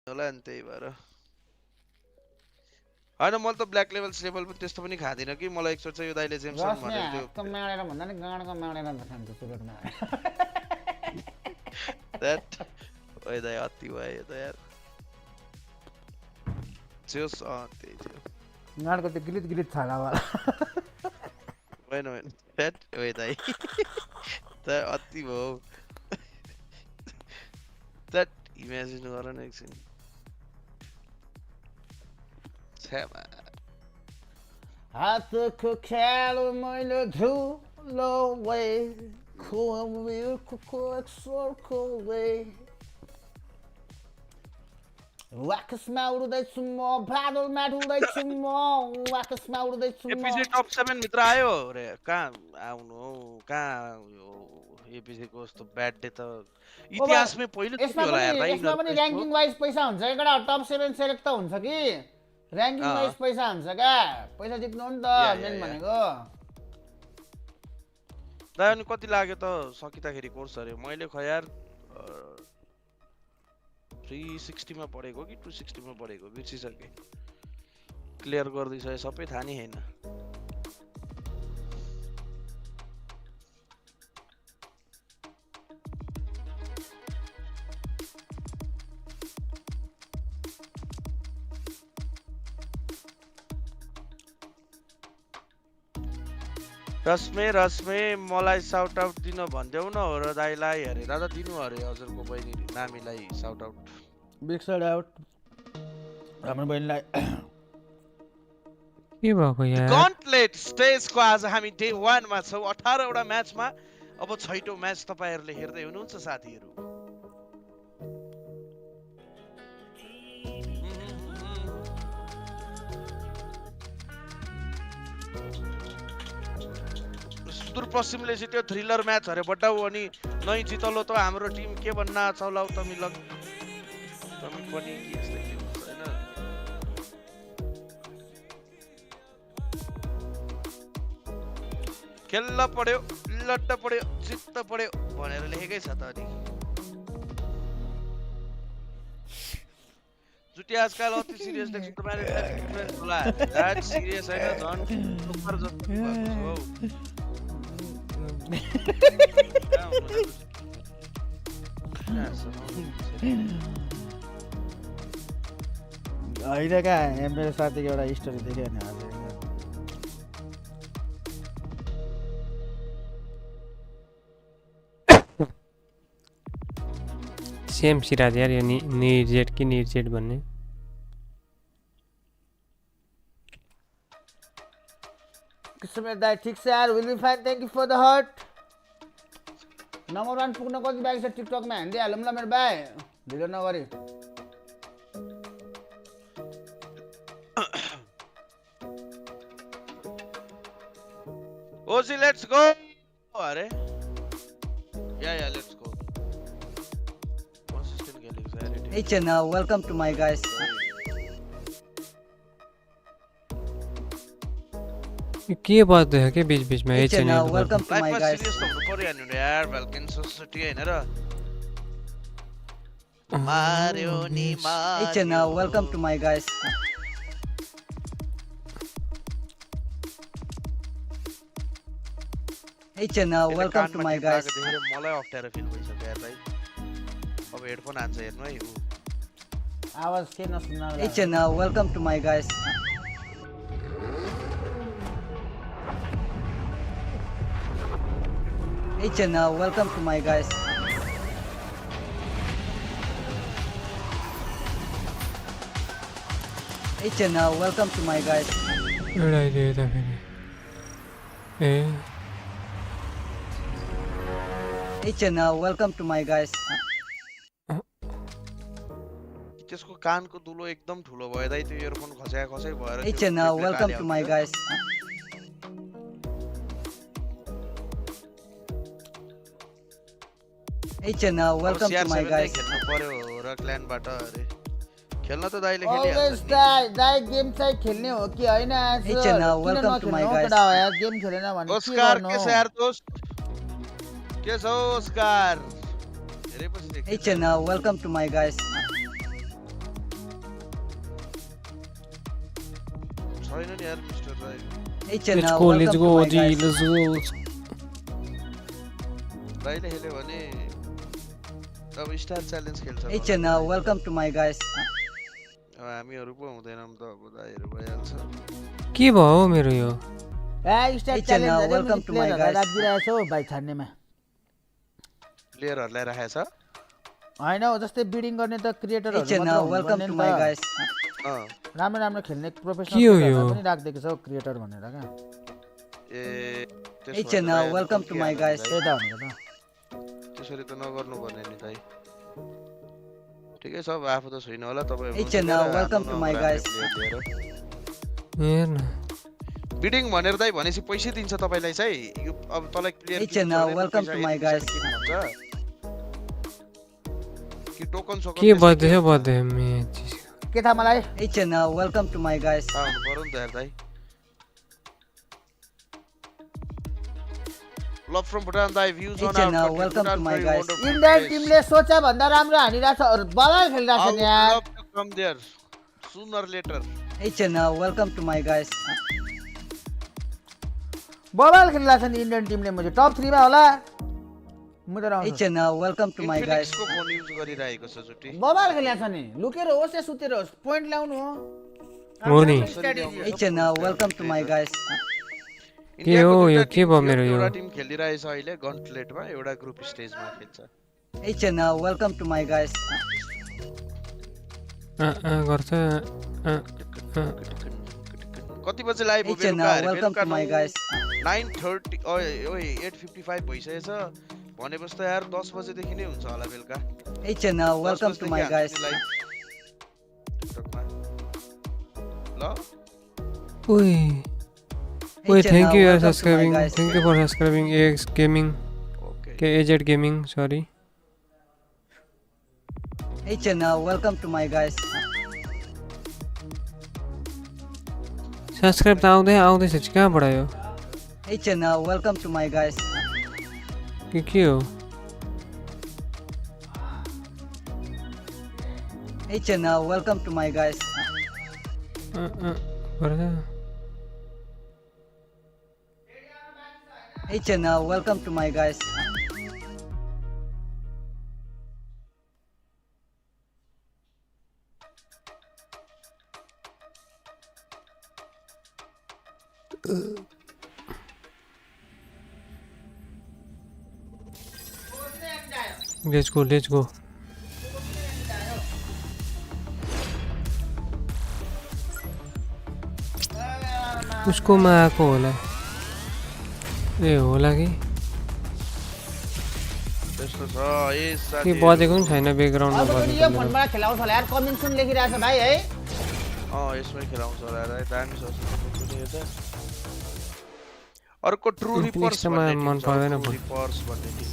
होला नि त्यही भएर हैन मैले त ब्ल्याक लेभल स्टेबल पनि त्यस्तो पनि खादिन कि मलाई एकचोट चाहिँ यो दाइले जेम्सन भनेर त्यो माडेर भन्दा नि गाडको माडेर खान्छ सुरुमा दैट ओइ दाइ अति भयो यो त यार जोस त्यही थियो गाडको त्यो गिलित छाला वाला होइन दैट ओइ दाइ त अति भयो दैट इमेजिन गर न एकछिन छ्यामा हातको ख्याल मैले धुलो वे खुको एक्सोरको वे आकाशमा उड्दैछु म बादलमा डुल्दैछु म आकाशमा उड्दैछु म एपिसी टप 7 भित्र आयो रे कहाँ आउनु हौ कहाँ यो एपिसी को यस्तो ब्याड डे त इतिहासमै पहिलो चोटि होला यार भाइ यसमा पनि र्याङ्किङ वाइज पैसा हुन्छ एकटा टप 7 सेलेक्ट त हुन्छ कि र्याङ्किङ वाइज पैसा हुन्छ क्या पैसा जित्नु हो नि त मेन भनेको दाइ अनि कति लाग्यो त सकिँदाखेरि कोर्स अरे मैले खै यार 360 मा पढेको कि 260 मा पढेको बिर्सिसके क्लियर गर्दैछ सबै थाहा नि हैन रस्मे मलाई साउट आउट दिन भन्देऊ न हो र दाइलाई हेरेर त दिनु अरे हजुरको बहिनी नामीलाई shout out big shout out हाम्रो बहिनीलाई के भएको यार गन्टलेट स्टेजको आज हामी डे 1 मा छौ 18 वटा म्याचमा अब 6औं म्याच तपाईहरुले हेर्दै हुनुहुन्छ साथीहरु सुदूर पश्चिमले जित्यो थ्रिलर म्याच अरे बड्डाउ अनि नै जितलो त हाम्रो टिम के भन्ना चलाउ तमी लग तमी पनि यस्तै के हुन्छ हैन खेल्न पर्यो लड्न पर्यो जित्न पर्यो भनेर लेखेकै छ त अनि जुटी आजकल अति सिरियस देख्छु तपाईहरुले डिफरेन्स होला दैट सिरियस हैन झन् सुपर जस्तो भएको होइन क्या मेरो साथीको एउटा स्टोरी देख्यो नि आज सेम सिराज यार यो निर्जेट कि निर्जेट भन्ने किस्मत दाइ ठीक छ यार will be fine thank you for the heart number 1 पुग्न कति बाँकी छ टिकटकमा हान्दै हालौँ ल मेरो भाइ ढिलो नगरी ओजी लेट्स गो अरे या लेट्स गो consistent खेलेको छ यार Hey channel, welcome to my guys. के बात है के बीच बीच में Hey channel, welcome to my guys. Serious त हुनु पर्यो नि यार भल्कन सोसाइटी हैन र मार्यो नि मार्यो Hey channel, welcome to my guys. Hey channel, welcome to my guys. मलाई अप्ठ्यारो फिल भइसक्यो यार भाइ अब हेडफोन हान्छ हेर्नु है आवाज के नसुन्न Hey channel, welcome to my guys. Hey channel, welcome to my guys. Hey channel, welcome to my guys. लड़ाई दे था फिर Hey channel, welcome to my guys. त्यसको कानको दुलो एकदम ठुलो भयो दाइ त्यो इयरफोन खसाइ भएर Hey channel, welcome to my guys. Hey channel, welcome to my guys. खेल्नु पर्यो र क्ल्यानबाट अरे खेल्न त दाइले अलवेज दाइ गेम चाहिँ खेल्ने हो कि हैन आज Hey channel, welcome to my guys. यार गेम खेलेन भने के ओस्कार गर्नु के छ यार दोस्त के छ ओस्कार धेरै पछि देख्छु Hey channel, welcome to my guys. छैन नि यार mister Rai Hey Let's Chenna, go, welcome let's to go, my OG, guys. let's go. राईले खेल्यो भने अब स्टार च्यालेन्ज खेल्छ Hey Chenna, welcome to my guys. हामीहरु पो हुँदैनौँ त अब दाइहरु भइहाल्छ के भयो मेरो यो स्टार Hey च्यालेन्ज Chenna, अरे welcome to my प्लेयरहरुलाई guys. राखिदिरहेको छु भाइ छान्नेमा प्लेयरहरुलाई राखेछ हैन हो जस्तै बिडिङ गर्ने त Hey क्रिएटरहरु Chenna, मात्र welcome to my guys. राम्रो राम्रो खेल्ने प्रोफेसनल के हो यो? प्लेयरहरुलाई पनि राख्दिएको छ क्रिएटर भनेर क्या ए Hey Chenna, welcome to my guys. त्यही त भनेको त त्यसरी त नगर्नु पर्ने नि दाइ ठिकै छ अब आफू त छैन होला तपाई Hey Chenna, welcome to my guys. हेर्न बिडिङ भनेर दाइ भनेपछि पैसा दिन्छ तपाईलाई चाहिँ यो अब तलाई player Hey Chenna, welcome to my guys. कि टोकन सको के बज्दैछ बज्दै मे के थाहा मलाई Hey Chenna, welcome to my guys. आउनु पर्यो नि त यार दाइ लभ फ्रम भुटान दाइ भ्यूज Hey अन Chenna, welcome to my guys. Indian टिमले सोचे भन्दा राम्रो हानिरहेछ बलर खेलिरहेछ नि यार come there sooner later Hey Chenna, welcome to my guys. Bowler खेलिरहेछ नि इन्डियन टिमले मैले टप 3 मा होला म त Hey रहन्छु Chenna, welcome to my guys. को फोन युज गरिरहेको छ जुटी बलर खेलिरहेछ नि लुकेर होस् या सुतेर होस् पोइन्ट ल्याउनु हो हो नि Hey Chenna, welcome to my guys. के हो यो के भयो मेरो यो एउटा टिम खेलिरहेछ अहिले गन्टलेटमा एउटा ग्रुप स्टेजमा खेल्छ Hey Chenna, welcome to my guys. गर्छ कति बजे live Hey Chenna, welcome to my guys. 9:30 ओए 8:55 भइसकेछ भनेपछि त यार 10 बजे देखि नै हुन्छ होला बेलुका Hey Chenna, welcome to my guys. ल ओइ Hey Wait, Chenna, thank you for welcome to my subscribing. guys. Thank you for subscribing. AX Gaming. Okay, AZ Gaming. Sorry. Hey Chenna, welcome to my guys. Subscribe त आउँदैछ चाहिँ कहाँबाट आयो Hey Chenna, welcome to my guys. के हो Hey Chenna, welcome to my guys. गर्छ Hey Chenna, welcome to my guys. Let's go, let's go. उसकोमा आएको होला ए होला कि त्यस्तो छ ए के साथी बजेको पनि छैन ब्याकग्राउन्डमा अब पनि यो बजेको फोनबाट खेलाउँछ होला यार कमेन्ट सुन लेखिरहेछ भाइ है यसमै खेलाउँछ होला यार दामी छ सुन्नु हेर्दा अर्को ट्रु रिपर्स मन पर्दैन रिपर्स भन्ने टिम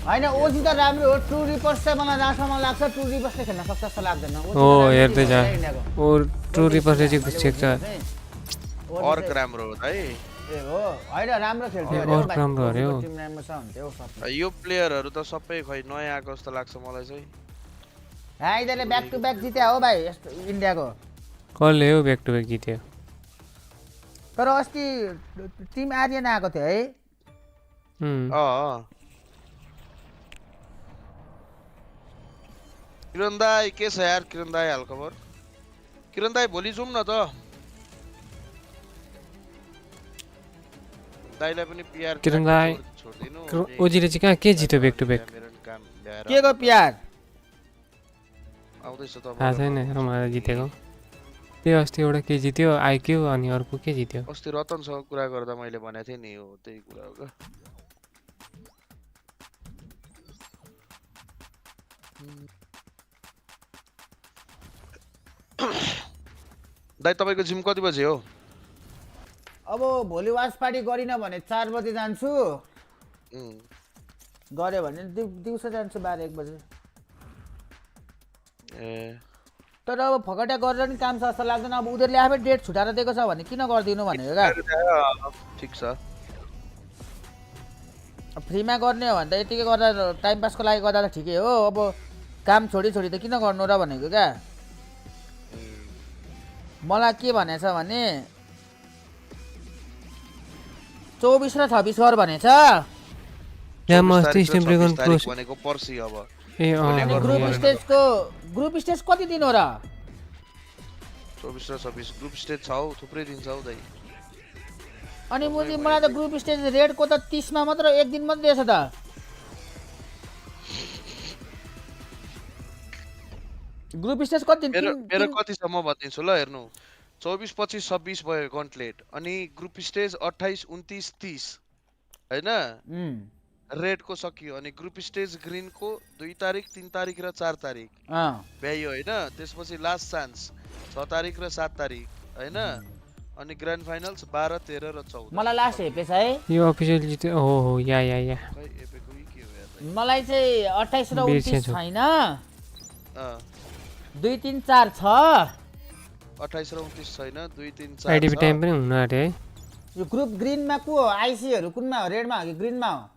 हैन ओजी त राम्रो हो ट्रु रिपर्स चाहिँ मलाई जहाँसम्म लाग्छ ट्रु रिपर्सले खेल्न सक्छ जस्तो लाग्दैन हो हेर्दै जा ओ ट्रु रिपर्सले चाहिँ छेक्छ अर्क राम्रो हो है ए हो हैन राम्रो खेल्थ्यो अर्क राम्रो अरे हो टिम राम्रो छ भन्थ्यो सब यो प्लेयरहरु त सबै खै नयाँ आएको जस्तो लाग्छ मलाई चाहिँ हाइदले ब्याक टु ब्याक जित्या हो भाइ यस्तो इन्डियाको कसले हो ब्याक टु ब्याक जित्यो तर अस्ति टिम आर्यन आएको थियो है किरण दाई के छ यार किरण दाई हाल खबर किरण दाई भोलि जाउँ न त दाइलाई पनि पिआर किरण दाई ओजीले चाहिँ कहाँ के जित्यो ब्याक टु ब्याक के को पिआर आउँदैछ त थाहा छैन मलाई जितेको त्यो अस्ति एउटा के जित्यो आइक्यू अनि अर्को के जित्यो अस्ति रतनसँग कुरा गर्दा मैले भनेको थिएँ नि हो त्यही कुरा हो दाइ तपाईको जिम कति बजे हो अब भोलि वाच पार्टी गरिन भने 4 बजे जान्छु गरे भने दिउँसो जान्छु 12-1 बजे तर अब फकटा गरेर नि काम छ जस्तो लाग्दैन अब उनीहरूले आफै डेट छुटाएर दिएको छ भने किन गर्दिनु भनेको क्या ठिक छ फ्रीमा गर्ने हो भने त यतिकै गर्दा टाइम पासको लागि गर्दा त ठिकै हो अब काम छोडी त किन गर्नु र भनेको क्या मलाई के भनेछ भने 24 र 26 ओभर भनेछ। यहाँ म अस्ति स्टेम रेगन प्रोस भनेको पर्सि अब ए अनि ग्रुप स्टेज कति दिन हो र? 24 र 26 ग्रुप स्टेज छ हौ, थुप्रै दिन छ हौ दाइ। अनि मुजी मलाई त ग्रुप स्टेज रेडको त 30 मा मात्र एक दिन मात्र दिएछ त। ग्रुप स्टेज कति दिन? मेरो कति छ म भनिदिन्छु ल, हेर्नु 24 25 26 भयो गन्टलेट, अनि ग्रुप स्टेज 28 29 30 हैन रेडको सकियो, अनि ग्रुप स्टेज ग्रीनको 2 तारिक 3 तारिक र 4 तारिक भ्याइयो हैन। त्यसपछि लास्ट चान्स 6 तारिक र 7 तारिक हैन, अनि ग्रान्ड फाइनल्स 12 13 र 14। मलाई लास्ट हेपेछ है यो अफिसियल जित्यो। हो या मलाई चाहिँ 28 र 29 छैन, 2 3 4 छ। 28 र 29 छैन, 2 3 4 आइडिबी टाइम पनि हुन आटे है। यो ग्रुप ग्रीनमा को हो? आईसीहरु कुनमा हो? रेडमा हो कि ग्रीनमा हो?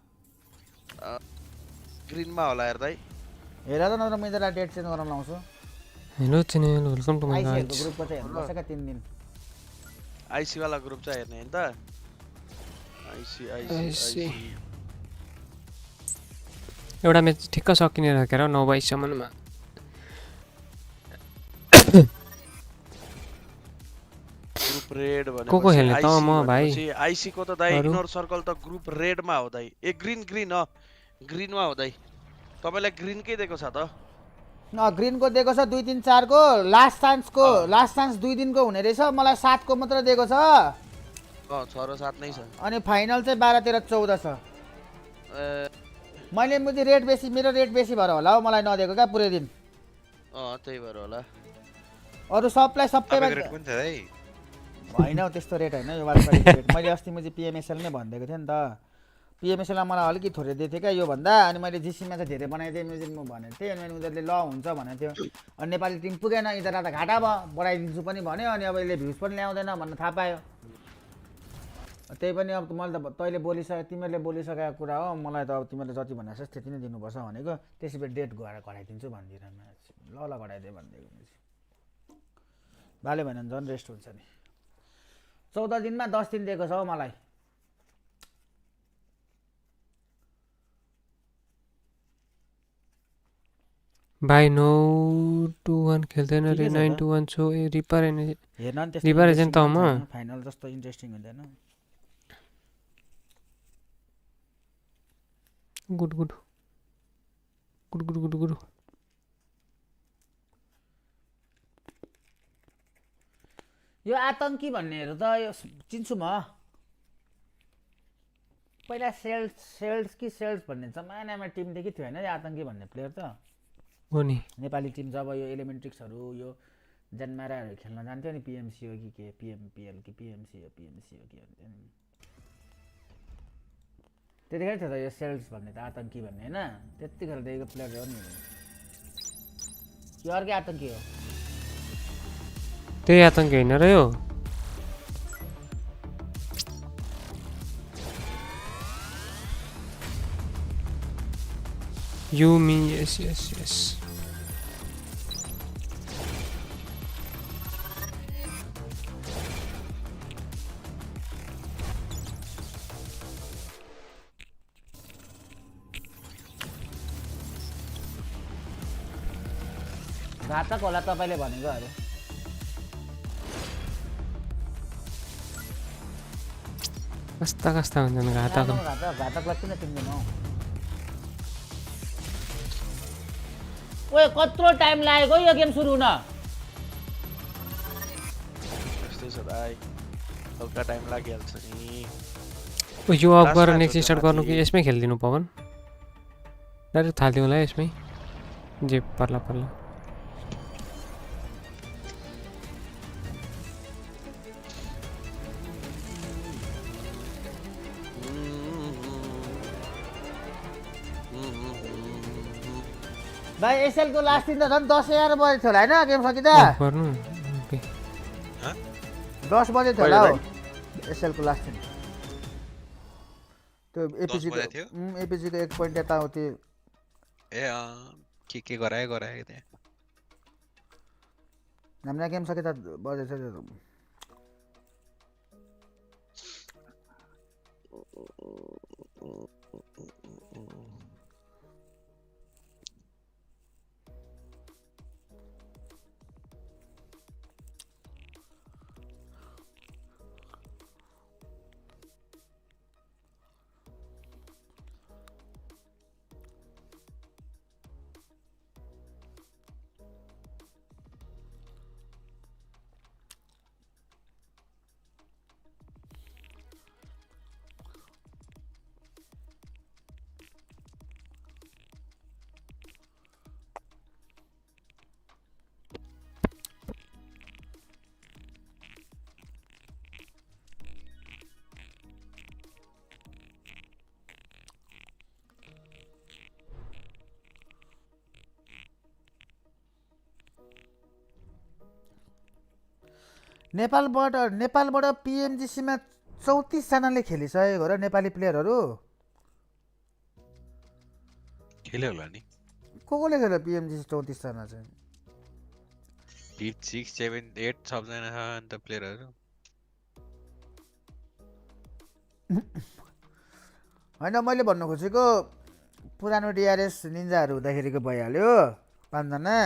ग्रीनमा होला यार दाइ। हेर त नत्र म इधरलाई डेट चेन्ज गर्न लाउँछु। Hello change welcome to my guys. आईसीहरुको ग्रुपको चाहिँ हेर्नु पर्छ 3 दिन। आईसी वाला ग्रुप चाहिँ हेर्ने हैन त। आईसी एउटा म्याच ठिक्क सकिने राखेर 9:22 सम्ममा। ग्रुप रेड भनेपछि को खेल्ने त म भाइ? आईसी को त दाइ इग्नोर सर्कल त ग्रुप रेडमा हो दाइ। ए ग्रीन ग्रीनमा हो दाइ। तपाईलाई ग्रीनकै दिएको छ त। ग्रीनको दिएको छ 2 3 4 को लास्ट चान्स 2 दिनको हुने रहेछ। मलाई 7 को मात्र दिएको छ। 6 र 7 नै छ। अनि फाइनल चाहिँ 12 13 14 छ। मैले मुझे रेट बेसी, मेरो रेट बेसी भएर होला हौ मलाई नदिएको क्या पुरै दिन। त्यही भएर होला। अरु सबलाई सबै रेट कुन छ है? हैन त्यस्तो रेट हैन यो वाचपार्टी रेट। मैले अस्ति मुझे पिएमएसएल नै भन्देको थिएँ नि त। पिएमएसएल मा मलाई अलिकति थोरै दिएको थियो क्या यो भन्दा। अनि मैले जिसीमा चाहिँ धेरै बनाइदिएँ म्युजिक म भनेको थिएँ। अनि उनीहरूले ल हुन्छ भनेको थियो। अनि नेपाली टिम पुगेन, इधर त घाटा भयो। बढाइदिन्छु पनि भन्यो, अनि अब यसले भ्युज पनि ल्याउँदैन भन्न थाहा पायो। त्यही पनि अब मैले त तैँले तिमीहरूले बोलिसकेको कुरा हो। मलाई त अब तिमीहरूले जति भने जस्तो त्यति नै दिनुपर्छ भनेको। त्यसैले डेट घटाइदिन्छु भनिदिएर ल घटाइदिए भनिदिएको। भाले भने झन् रेस्ट हुन्छ नि। 14 दिनमा 10 दिन दिएको छ हौ मलाई। भाइ 9 to 1 खेल्दैन रे। 9 to 1 सो रिपर एजेन्ट त म फाइनल जस्तो इन्ट्रेस्टिङ हुँदैन। गुड यो आतंकी भन्नेहरु त यो चिन्छु म। पहिला सेल्स भन्ने जमानामा टिम देखि थियो हैन यो आतंकी भन्ने प्लेयर त हो नि। नेपाली टिम जब यो एलिमेन्ट्रिक्सहरु यो जनमाराहरु खेल्न जान्थ्यो नि, पीएमसी हो कि के पीएमपीएल कि पीएमसी हो कि भन्थ्यो नि। त्यतिखेर थियो त यो सेल्स भन्ने त आतंकी भन्ने हैन। त्यतिखेर देखेको प्लेयर हो नि यो। अर्कै आतंकी हो। त्यही आतंकी हैन र यो? You me yes. घातक होला तपाईले भनेको अरे। कस्ता हुन्छन् घातक? घातकलाई किन चिन्दैन? ओए कत्रो टाइम लाग्यो यो गेम सुरु हुन? त्यस्तै छ दाइ, हल्का टाइम लागिहाल्छ नि। यो अफ गरेर नेक्स्ट स्टार्ट गर्नु कि यसमै खेल्दिनु पवन? डाइरेक्ट थाल्दिउँ होला यसमै जे पर्ला। भाइ एसएल को लास्ट दिन त झन् 10:11 बजे थियो हैन गेम सकिदा? 10 बजे थियो होला हौ एसएल को लास्ट दिन। त्यो एपीजी को 1 पोइन्ट यता होती। के गरायो त्यहाँ। हाम्रो गेम सकिदा बजेछ। नेपालबाट PMGC मा 34 जनाले खेलिसकेको हो र नेपाली प्लेयरहरु खेल्यो होला नि कोले खेल्यो PMGC 34 जना चाहिँ 5 6 7 8 सबजना छ अन्त प्लेयरहरु हैन मैले भन्नु खोजेको पुरानो DRS निन्जाहरु हुँदाखेरिको भइहाल्यो 5 जना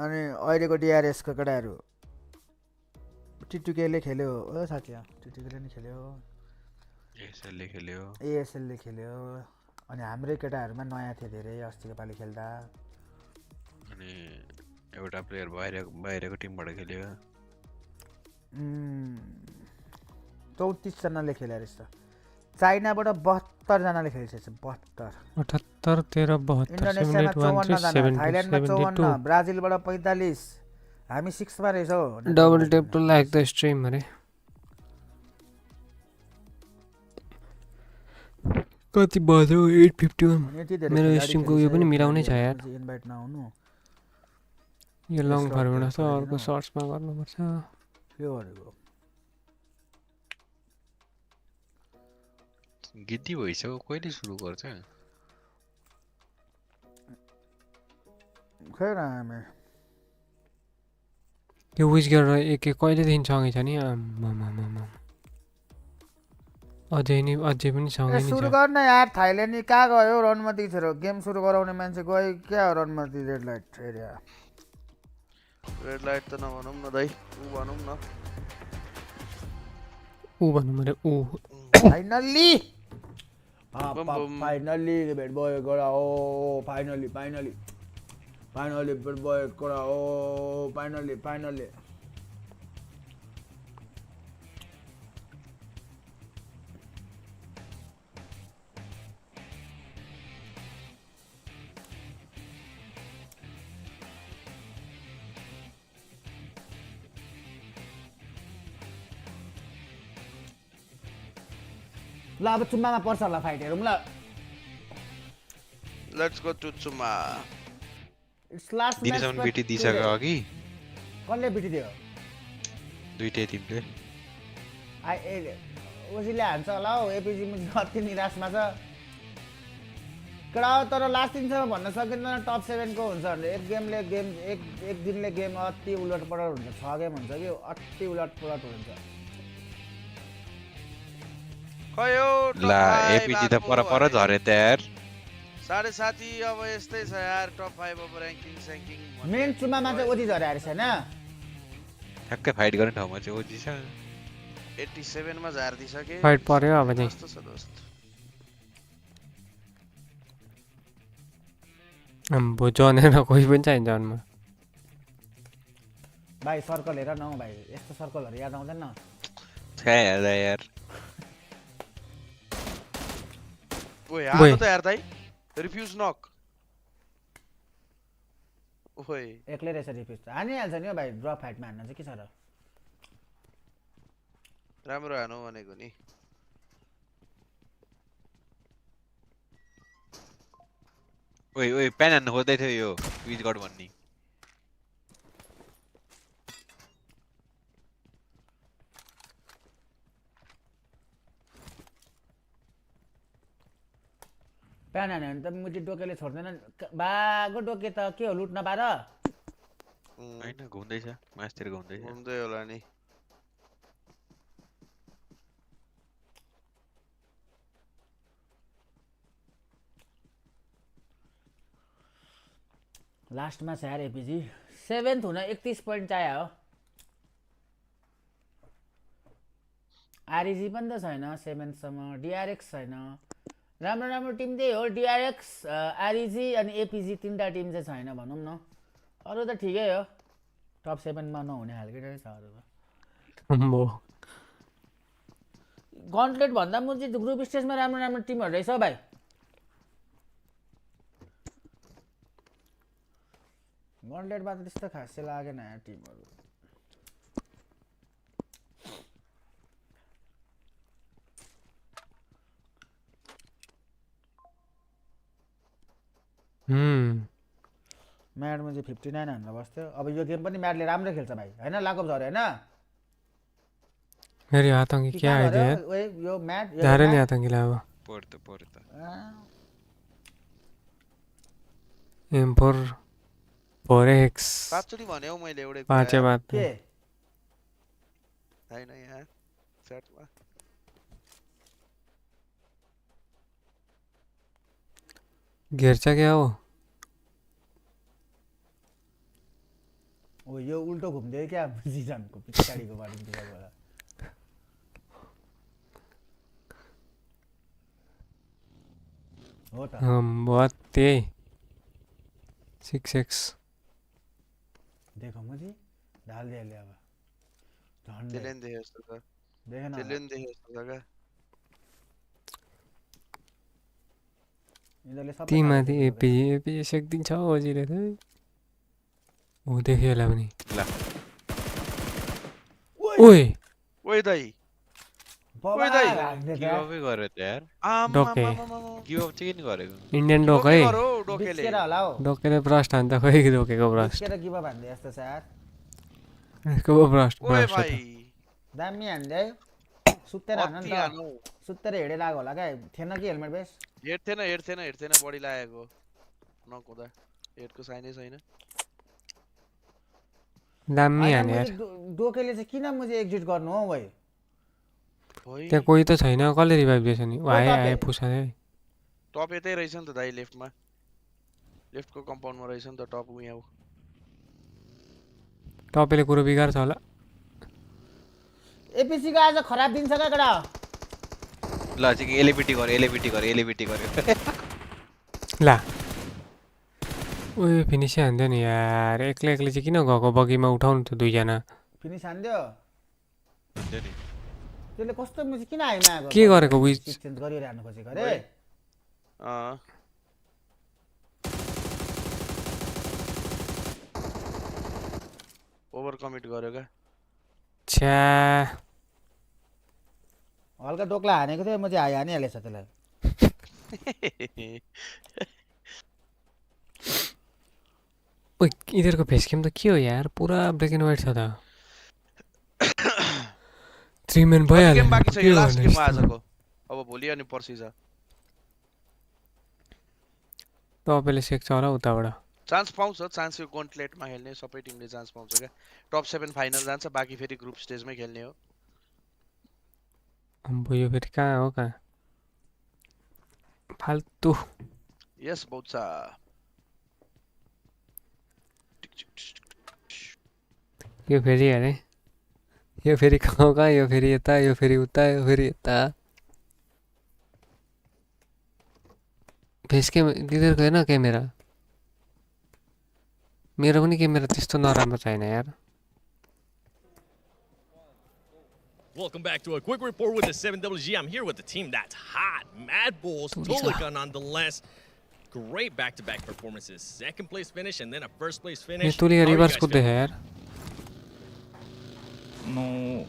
अनि अहिलेको DRS को केटाहरु टिटुकेले खेल्यो ओ साथी टिटुकेले नि खेल्यो ASL ले खेल्यो अनि हाम्रै केटाहरुमा नयाँ थियो धेरै अस्तिको पाली खेल्दा अनि एउटा प्लेयर बाहिरको टिमबाट खेल्यो 34 जनाले खेले रहेछ चाइनाबाट 72 जनाले खेलिसकेछ 72 78 13 72 7 थाइल्यान्डमा 54 ब्राजिलबाट 45 हामी 6 मा रहेछौ double tap to like the stream अरे कति बज्यो 8:51 मेरो स्ट्रिमको यो पनि मिलाउनै छ यार इन्भाइट नहुनु यो लङ फर्मबाट छ अर्को सर्ट्समा गर्नुपर्छ के गरेको गिद्दी भइसक्यो कहिले सुरु गर्छ खै रामे यो विज गरेर एक कहिलेदेखि सँगै छ नि आम्मामामा अझै पनि सँगै नि सुरु गर्न यार थाइल्यान्ड नि कहाँ गयो रणमती छोरो गेम सुरु गराउने मान्छे गयो क्या रणमती red light area red light त नभनौँ न दाइ उ भनौँ न उ भन्नु मरे उ फाइनली फाइनली बेट बॉय गरा ओ फाइनली बेट बॉय गरा ओ फाइनली ल अब चुम्मामा पर्छ होला फाइट हेरौँ ल लेट्स गो टु चुम्मा इट्स लास्ट म्याच दिनसम्म बिटी दिइसक्यो अघि कसले बिटी दियो दुईटै टिमले ओसीले हान्छ होला हौ एपिजी अति निराशमा छ कडा तर लास्ट दिनसम्म भन्न सकिँदैन टप 7 को हुन्छ भने एक दिनले गेम अति उलटपलट हुन्छ 6 गेम हुन्छ कि अति उलटपलट हुन्छ खयो ला एपिजी त पर झरे त यार 7.5 अब यस्तै छ यार टप 5 अब र्याङ्किङ मेन चुमामा चाहिँ ओजी झरे आरे छैन ठ्याक्कै फाइट गर्ने ठाउँमा चाहिँ ओजी छ 87 मा झार्दै सके फाइट पर्यो अब चाहिँ कस्तो छ दोस्त अम्बो जनेर कोही पनि छैन जनमा भाइ सर्कल हेर न भाइ यस्तो सर्कलहरु याद आउँदैन छ्या यार ओए हाल्नु त यार दाइ रिफ्युज नक ओए एक्लै रहेछ रिफ्युज हानिहाल्छ नि हो भाइ ड्रप फाइटमा हान्न चाहिँ के छ र राम्रो हानु भनेको नि ओए प्यान हान्न खोज्दै थियो यो विज गड भन्ने प्यान हान्यो भने त मुटी डोकेले छोड्दैन बागो डोके त के हो लुट्न बार हैन घुम्दैछ मास्तिर घुम्दै होला नि लास्टमा छ यार एपीजी 7th हुन 31 पोइन्ट चाहियो हो आरइजी पनि त छैन 7th सम्म डीआरएक्स छैन राम्रो राम्रो टिम त्यही हो डीआरएक्स आरइजी अनि एपीजी तीनटा टिम चाहिँ छैन भनौं न अरु त ठिकै हो टप 7 मा नहुने खालको नै छ अरु अम्बो गन्टलेट भन्दा म चाहिँ ग्रुप स्टेजमा राम्रो राम्रो टिमहरु रहेछ भाइ गन्टलेटमा त त्यस्तो खासै लागेन यार टिमहरु म्याडमा चाहिँ 59 हान्न बस्थ्यो अब यो गेम पनि म्याडले राम्रो खेल्छ भाइ हैन लाकअप झर्यो हैन मेरी आतंकी क्या है यार ओए यो म्याड धारे नहीं आतंकी लावा पोर्ट M4 4x पाचोटी भन्यो मैले एउटै पाँचै बात के हैन यार सेटमा घेर्छ क्या हो ओ यो उल्टो घुम्दै क्या जिजनको पिछाडीको बाटो होला हो त बहुत त्यही 6x देखो मुझे डाल दिया ले अब चलेन देखे जस्तो छ देखेन चलेन देखे जस्तो छ का यिनीहरुले सबै ती माथि एपी सेक्दिन्छ ओजिले त ओ देख्यो होला पनि ओए ओए दाइ ओए दाइ गिभ अप गर्यो त यार डोके गिभ अप चाहिँ किन गरेको इन्डियन डोक है डोकेले होला हो डोकेले ब्रस्ट हान्छ खै डोकेको ब्रस्ट केरा गिभ अप हान्दै जस्तो छ यार यसको ब्रस्ट ओए भाइ दामी हान्दै सुत्तेर हान्न नि त सुत्तेर हेडे लाग्यो होला क्या थिएन कि हेलमेट बेस हेड थिएन बडी लागेको नकुदा हेडको साइनै छैन दामी हाने यार डोकेले चाहिँ किन मुझे एक्जिट गर्नु हो भाइ त्यहाँ कोही त छैन कसले रिभाइभ दिएछ नि आए पुसा है टप यतै रहेछ नि त दाइ लेफ्टमा लेफ्टको कम्पाउन्डमा रहेछ नि त टप यहाँ टपले कुरो बिगार्छ होला एपीसी को आज खराब दिन छ केटा ल चाहिँ एलएबिटी गर्यो ला ओए फिनिस हान्दियो नि यार एक्लै चाहिँ किन गएको बगीमा उठाउनु त दुईजना फिनिस हान्दियो नि त्यसले कस्तो मुझे किन आइमा आको के गरेको विच चेन्ज गरिरहनु खोजेको रे ओभर कमिट गर्यो का छ्या हल्का डोक्ला हानेको थियो म चाहिँ हानिहालेछ त्यसलाई ओइ यिनीहरूको फेस क्याम त के हो यार पुरा ब्ल्याक एन्ड व्हाइट छ त 3 मैन भइहाल्यो गेम बाकी छ यो लास्ट गेम आजको अब भोलि अनि पर्सि छ तपाईले सेक्छ होला उताबाट चान्स पाउँछ चान्स यो गन्टलेटमा खेल्ने सबै टिमले चान्स पाउँछ क्या टप 7 फाइनल जान्छ बाकी फेरि ग्रुप स्टेजमै खेल्ने हो अम्बो यो फेरि कहाँ हो कहाँ फाल्तु यस बहुत छ यो फेरि अरे यो फेरि कहाँ यो फेरि यता यो फेरि उता यो फेरि यता फेस क्याम दिदीहरुको हैन क्यामेरा मेरो पनि क्यामेरा त्यस्तो नराम्रो छैन यार Welcome back to a quick report with the 7WG. I'm here with the team that's hot. Mad Bulls, Tolika nonetheless. Great back-to-back performances. Second place finish and then a first place finish. ये तुली reverse куда यार? Ну,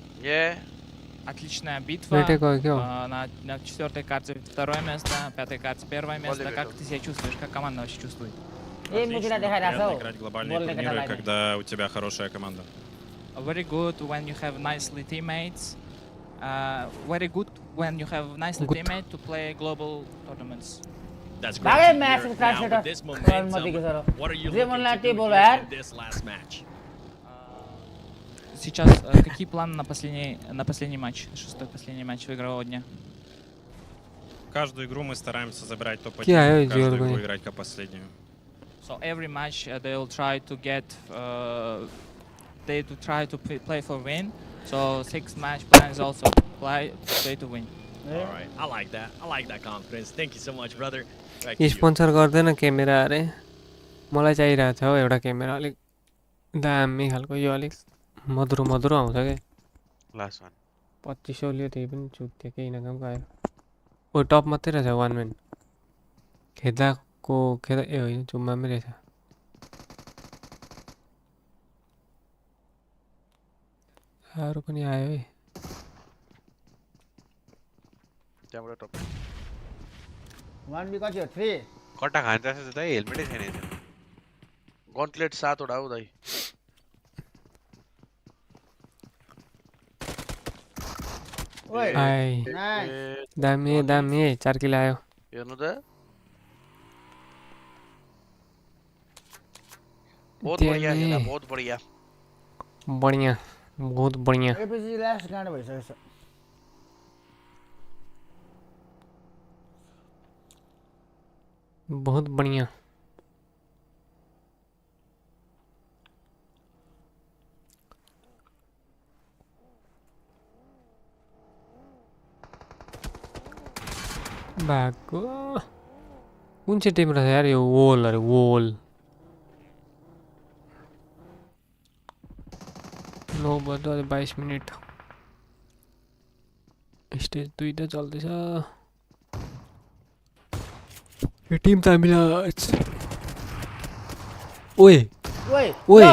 отличная битва. На четвертой карте второе место, на пятой карте первое место. Как ты себя чувствуешь? Как команда вообще чувствует? Отлично, приятно играть глобальные турниры, когда у тебя хорошая команда. Very good when you have nicely teammates. Very good when you have nicely teammates to play global tournaments. That's great. Now with this momentum, what are you looking to do in this last match? Сейчас какие планы на последний матч, шестой последний матч в игрового дня? Каждую игру мы стараемся забирать топ-1, каждую игру играть как последнюю. So every match they'll try to get play for win. So 6 match plan is also play to win. All right, I like that. I like that confidence. Thank you so much, brother. Back to you. Sponsor गर्दैन camera अरे मलाई चाहिरहेको छ हौ एउटा camera अलिक दामी खालको यो अलिक मधुरो मधुरो आउँछ के लास्ट वान 2500 लियो त्यही पनि चुक्थ्यो केही नकामको आयो ओ टप मात्रै रहेछ 1 म्यान खेदा ए होइन जुम्मामै रहेछ अरू पनि आयो है त्यहाँबाट टप 1 कति हो 3 कट्टा खान्छ जस्तो दाइ हेलमेटै छैन यसमा गन्टलेट 7 वटा हो दाइ ओइ दामी दामी 4 किलो आयो हेर्नु त बहुत बढ़िया खेला बहुत बढ़िया बढ़िया बहुत बढ़िया एपीजी लास्ट गाँड भइसकेको छ बहुत बढ़िया भागो कुन चाहिँ टिम रहेछ यार यो वोल अरे वोल 9:22 मिनट स्टेज 2 त चल्दैछ यो टिम त हामीलाई ओए ओए ओए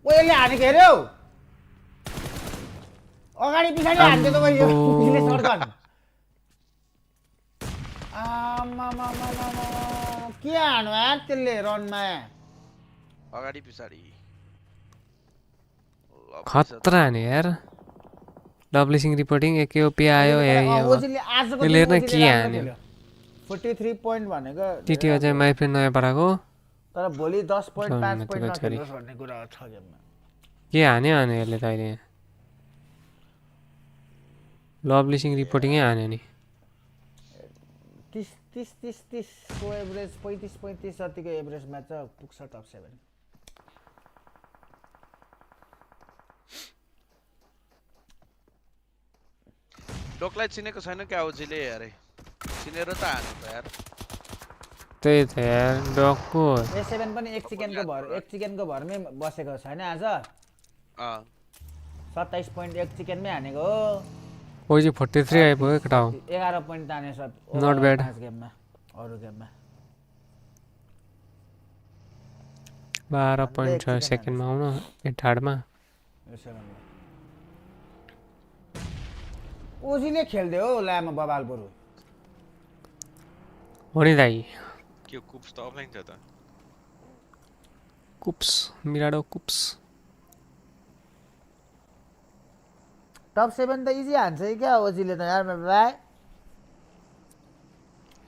ओएले हानेको हेर्यौ अगाडि पछाडी हान्थ्यो त यो पिछले सर्कन के हान्यो यार त्यसले रनमा अगाडि पछाडी खतरा नि यार डब्लिसिङ रिपोर्टिङ एकेओपी आयो यसले हेर्न के हान्यो 43 पोइन्ट भनेको टिटिओ चाहिँ माइ फ्रेन्ड नयाँ पठाएको तर भोलि 10.5 पोइन्ट नखेल्नुहोस् भन्ने कुरा छ गेममा के हान्यो यसले त अहिले डब्लिसिङ रिपोर्टिङै हान्यो नि 30 को एभरेज 35 जतिको एभरेजमा चाहिँ पुग्छ टप 7 डोकलाई चिनेको छैन क्या ओजीले यार चिनेर त हान्नु त यार त्यही त यार डकको A7 पनि एक चिकनको भरमै बसेको छैन आज 27.1 चिकनमै हानेको हो ओजी 43 आइपुग्यो केटा हो 11 पोइन्ट ताने सब नट ब्याड गेममा अरु गेममा 12.6 सेकेन्डमा आउन एटाडमा ओजीले खेल्दै हो लामा बबाल बरु हो नि दाइ के कुप्स त अफलाइन छ त कुप्स मिराडो कुप्स टप 7 त इजी हान्छ क्या ओजीले त यार भाइ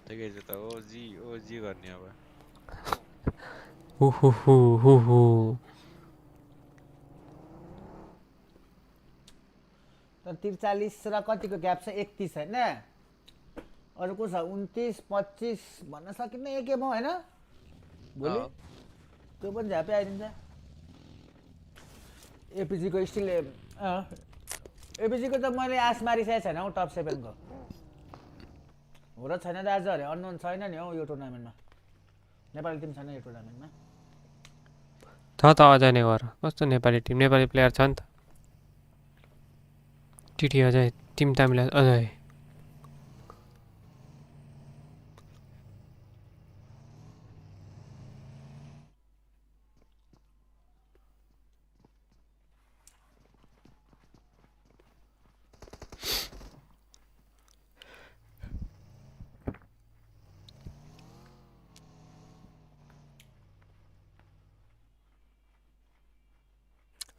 ठिकै छ त ओजी गर्ने अब हु तर 43 र कतिको ग्याप छ 31 हैन अरु को छ 29 25 भन्न सकिन्न एक गेम हो हैन भोलि त्यो पनि झापे आइदिन्छ एपीजी को स्टिल एपीजी को त मैले आस मारिसकेको छैन हौ टप 7 को हो र छैन दाजु अरे अननोन छैन नि हौ यो टुर्नामेन्टमा नेपाली टिम छैन यो टुर्नामेन्टमा छ त अझै नै गर कस्तो नेपाली टिम नेपाली प्लेयर छ नि त टिटी अझै टिम तामिला अझै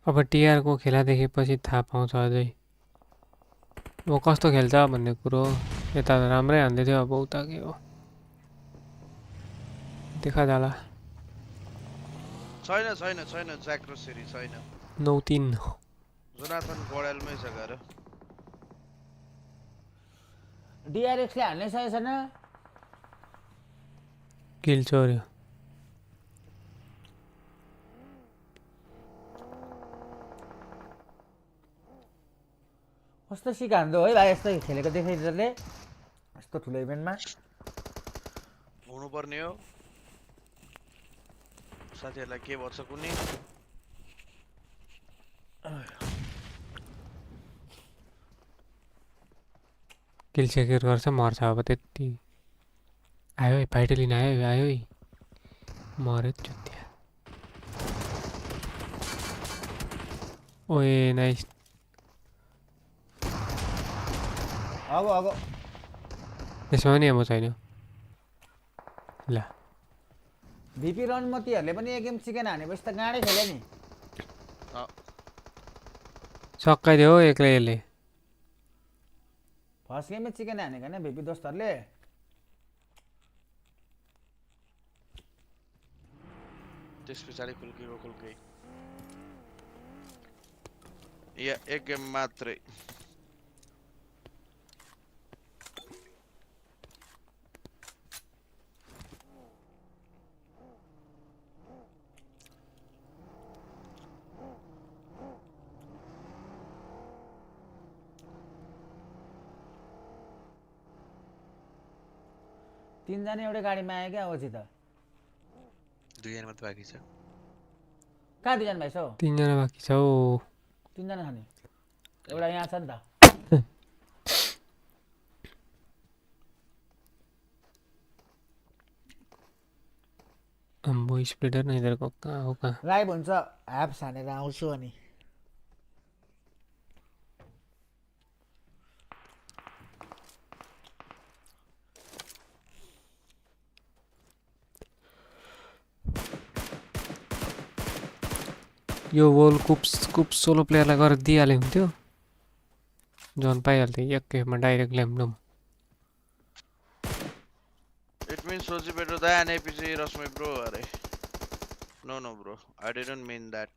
अब टिआर को खेला देखेपछि थाहा पाउँछ अझै अब कस्तो खेल्छ भन्ने कुरो यता राम्रै हान्दै थियो अब उता के हो देखा जाला छैन ज्याक्रो सिरी छैन 9-3 जोनाथन गोडेलमै छ गरे डीआरएक्स ले हान्ने सकेको छैन किल चोर्यो कस्तो सिकाउँदो है भाइ यस्तो खेलेको देखेँ जसले यस्तो ठुलो इभेन्टमा हुनु पर्ने हो साथीहरुलाई के भन्छ कुनै किल सेक्युर गर्छ मर्छ अब त्यति आयो है फाइट लिन आयो है मर्यो चुत्या ओए नाइस अब त्यसमा पनि एमो छैन ल भिपी रणमतीहरूले पनि एक गेम चिकन हानेपछि त गाडै खेल्यो नि सकाइदियो हो एक्लै यसले फर्स्ट गेममै चिकन हानेको हैन भिपी दोस्तहरूले त्यस पछाडि खुल्कै या एक गेम मात्रै तीनजना एउटै गाडीमा आयो क्या अझै त दुईजना मात्र बाँकी छ कहाँ दुईजना भाइ छौ तीनजना बाँकी छ हौ तीनजना छ नि एउटा यहाँ छ नि त अम्बो स्प्लिटर नै इधरको कहाँ हो कहाँ लाइभ हुन्छ ह्याप्स हानेर आउँछु अनि यो वर्ल्ड कुप सोलो प्लेयरलाई गरेर दिइहाले हुन्थ्यो जन पाइहाल्थ्यो एकैमा direct ल्याम्डम It means Soji better than APG Rasmi bro. No bro, I didn't mean that.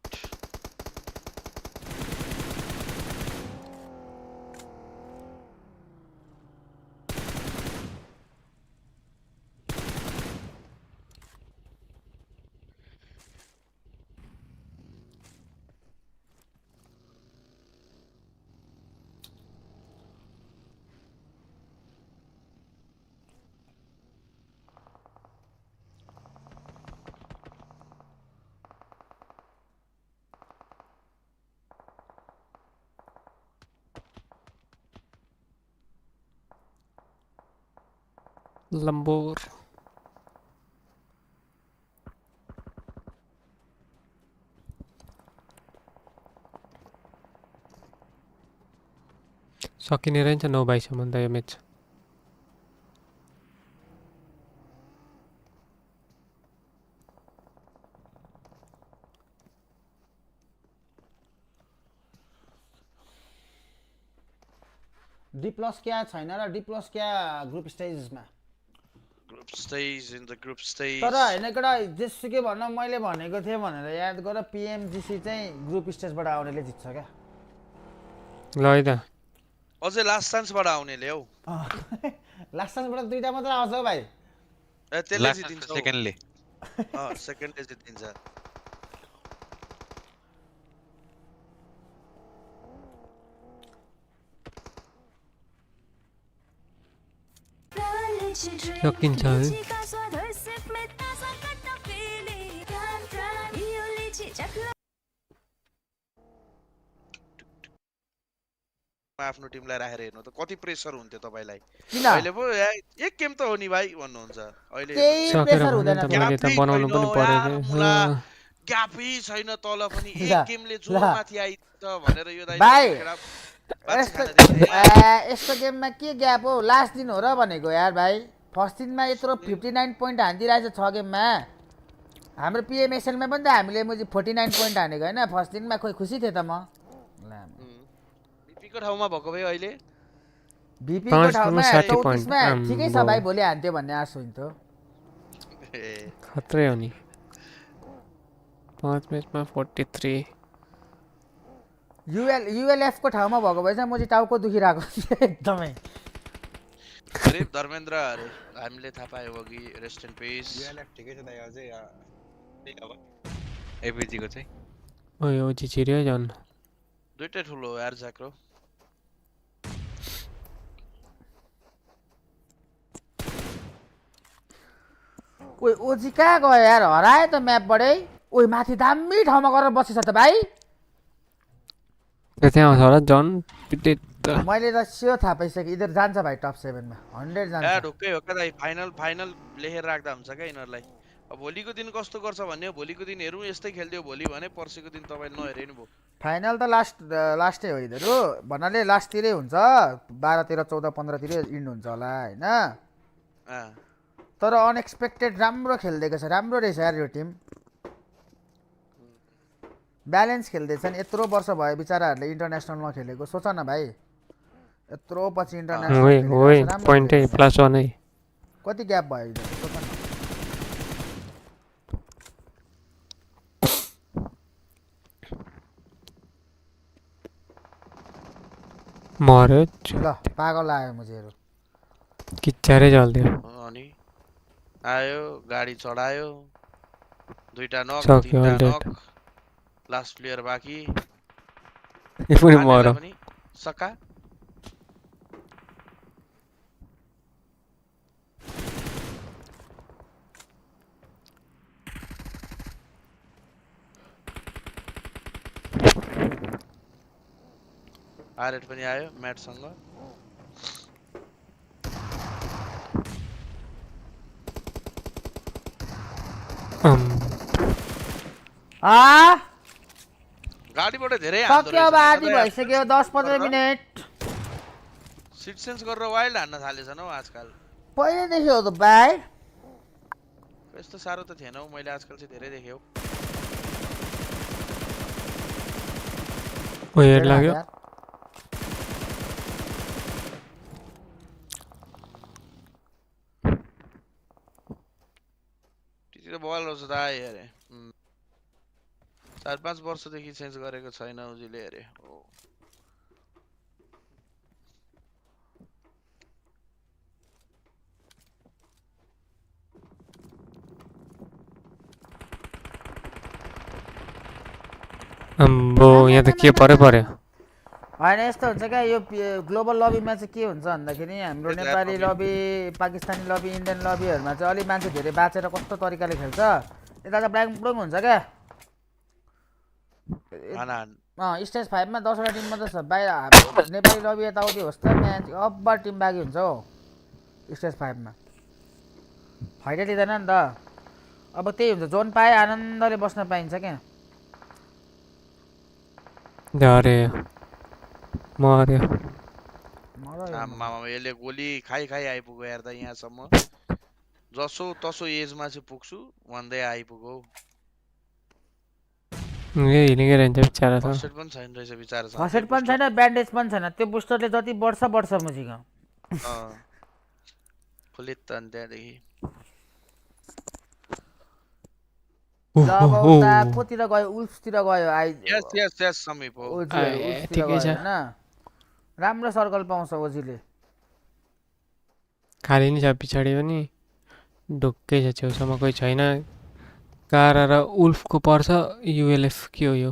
लम्बोर सकिने रहेछ 9 बाइसम्म त यो म्याच डी प्लस क्या छैन र डी प्लस क्या ग्रुप स्टेजमा Group stage in the group stage. तर हैन कडा जेसुकै भन्न मैले भनेको थिएँ भनेर याद गर PMGC चाहिँ ग्रुप स्टेजबाट आउनेले जित्छ क्या ल है त अझै लास्ट चान्सबाट आउनेले हौ लास्ट चान्सबाट दुईटा मात्र आउँछ हौ भाइ ए त्यसले जितिन्छ सेकेन्डले सेकेन्डले जितिन्छ सकिन्छ है आफ्नो टिमलाई राखेर हेर्नु त कति प्रेसर हुन्थ्यो तपाईलाई किन अहिले पो एक गेम त हो नि भाइ भन्नुहुन्छ अहिले प्रेसर हुँदैन मैले त बनाउनु पनि पर्यो ग्यापै छैन तल पनि एक गेमले जोर माथि आइछ भनेर यो भाइ यस्तो गेममा के ग्याप हो लास्ट दिन हो र भनेको यार भाइ फर्स्ट दिनमा यत्रो 59 पोइन्ट हान्दिरहेछ 6 गेममा हाम्रो PMSL मा पनि त हामीले 49 पोइन्ट हानेको हैन फर्स्ट दिनमा खोइ खुसी थिए त म बीपी को ठाउँमा भएको भए अहिले बीपी को ठाउँमा 34 मा ठिकै छ भाइ भोलि हान्थ्यो भन्ने आश हुन्थ्यो खत्रै हो नि 5 म्याचमा 43 ULF को ठाउँमा भएको भए चाहिँ म चाहिँ टाउको दुखिरहेको थिएँ एकदमै गरीब धर्मेन्द्र अरे हामीले थाहा पायो कि रेस्ट इन पीस ULF ठिकै छ दाइ अझै अब एपीजी को चाहिँ ओइ ओजी छिर्यो झन् दुईटै ठुलो यार जाक्रो ओइ ओजी कहाँ गयो यार हरायो त म्यापबाटै ओइ माथि दामी ठाउँमा गएर बसेछ त भाइ त्यहाँ आउँछ होला जन मैले त स्योर थाहा पाइसकेँ इधर जान्छ भाइ टप 7 मा 100 जान्छ ढुक्कै हो क्या दाइ फाइनल लेखेर राख्दा हुन्छ क्या यिनीहरूलाई अब भोलिको दिन कस्तो गर्छ भन्ने भोलिको दिन हेरौँ यस्तै खेल्दियो भोलि भने पर्सिको दिन तपाईँले नहेरे नि भयो फाइनल त लास्टै हो यिनीहरू भन्नाले लास्टतिरै हुन्छ 12 13 14 15 तिरै इन्ड हुन्छ होला हैन तर अनएक्सपेक्टेड राम्रो खेल्दैको छ राम्रो रहेछ यार यो टिम ब्यालेन्स खेल्दैछन् यत्रो वर्ष भयो बिचाराहरूले इन्टरनेसनल नखेलेको सोच न भाइ यत्रो पछि इन्टरनेसनल पोइन्टै +1 है कति ग्याप भयो सोच न मर्यो ल पागल आयो मुझेहरु किच्चारै जल्दियो अनि आयो गाडी चढायो दुईटा नक सक्यो तीनटा अलरेडी नक लास्ट प्लेयर बाकी यो पनि मर्यो सका आरेट पनि आयो म्याटसँग गाडीबाट धेरै सक्यो आधी भइसक्यो 10-15 मिनेट सिट सेन्स गरेर वाइल्ड हान्न थालेछ न आजकल पहिलेदेखि हो त भाइ यस्तो साह्रो त थिएन मैले आजकल चाहिँ धेरै देखेँ ओ हेड लाग्यो त्यति त बल रहेछ त आयो अरे 4-5 वर्षदेखि चेन्ज गरेको छैन उजीले अरे अम्बो यहाँ त के पर्यो होइन यस्तो हुन्छ क्या यो ग्लोबल लबीमा चाहिँ के हुन्छ भन्दाखेरि हाम्रो नेपाली लबी पाकिस्तानी लबी इन्डियन लबीहरूमा चाहिँ अलि मान्छे धेरै बाँचेर कस्तो तरिकाले खेल्छ यता त ब्ल्याङ ब्लुङ हुन्छ क्या स्टेज 5 मा 10 वटा टिम मात्र छ बाहिर नेपाली लबी यताउति होस् त म्याच अब्बा टिम बाँकी हुन्छ हौ स्टेज 5 मा फाइदा लिँदैन नि त अब त्यही हुन्छ जोन पाए आनन्दले बस्न पाइन्छ क्या अरे मर्यो आम्मामा यसले गोली खाइ आइपुग्यो यार त यहाँसम्म जसो तसो एजमा चाहिँ पुग्छु भन्दै आइपुग्यो हिँडेकै रहन्छ बिचारा फर्स्ट एड पनि छैन रहेछ बिचारा फर्स्ट एड पनि छैन ब्यान्डेज पनि छैन त्यो बुस्टरले जति बढ्छ मुझिक फुलित त अनि त्यहाँदेखि कोतिर गयो उल्फतिर गयो यस समीप हो ठिकै छ राम्रो सर्कल पाउँछ ओजीले खाली नि छ पछाडि पनि ढुक्कै छ छेउसम्म कोही छैन कारा र उल्फको पर्छ युएलएफ के हो यो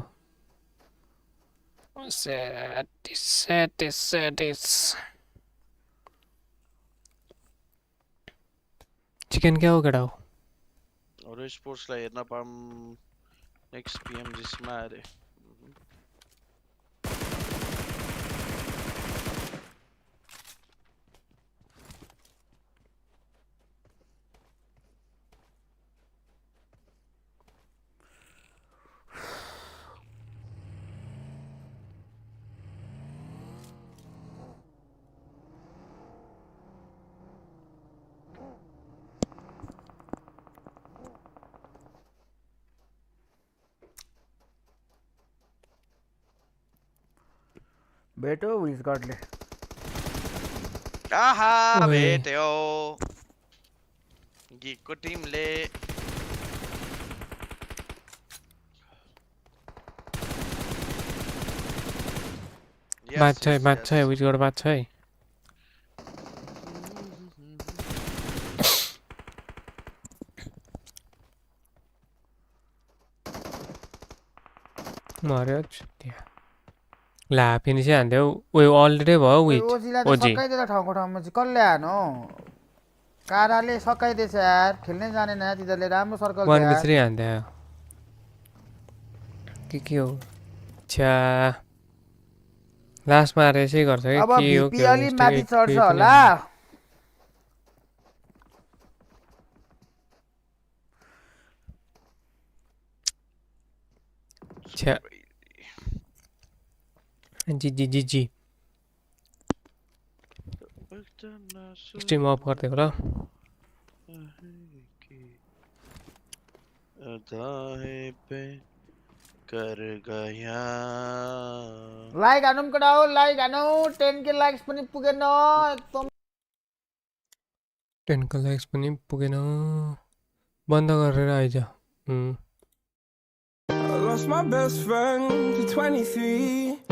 चिकन क्या हो केटा हो अरू स्पोर्ट्सलाई हेर्न पाऊँ नेक्स्ट PMGC मा अरे भेटो विज गडले आहा भेट्यो गिगको टिमले बात छ विज गड बात छ है मर्यो ला फिनिस हान्थ्यो उयो अलरेडी भयो विथ ओजीलाई त सकाइदिएर ठाउँको ठाउँमा चाहिँ कसले हानो काराले सकाइदिएछ यार खेल्नै जानेन तिनीहरूले राम्रो सर्कल 1v3 हान्दै के हो छ्या लास्टमा आएर यसै गर्छ कि अब के हो भिपी अलि माथि चढ्छ होला छ्या जी स्ट्रिम अफ गर्दै होला लाइक हानौँ कडा हो लाइक हानौँ 10k लाइक्स पनि पुगेन एकदम 10k लाइक्स पनि पुगेन बन्द गरेर आइज I lost my best friend to 23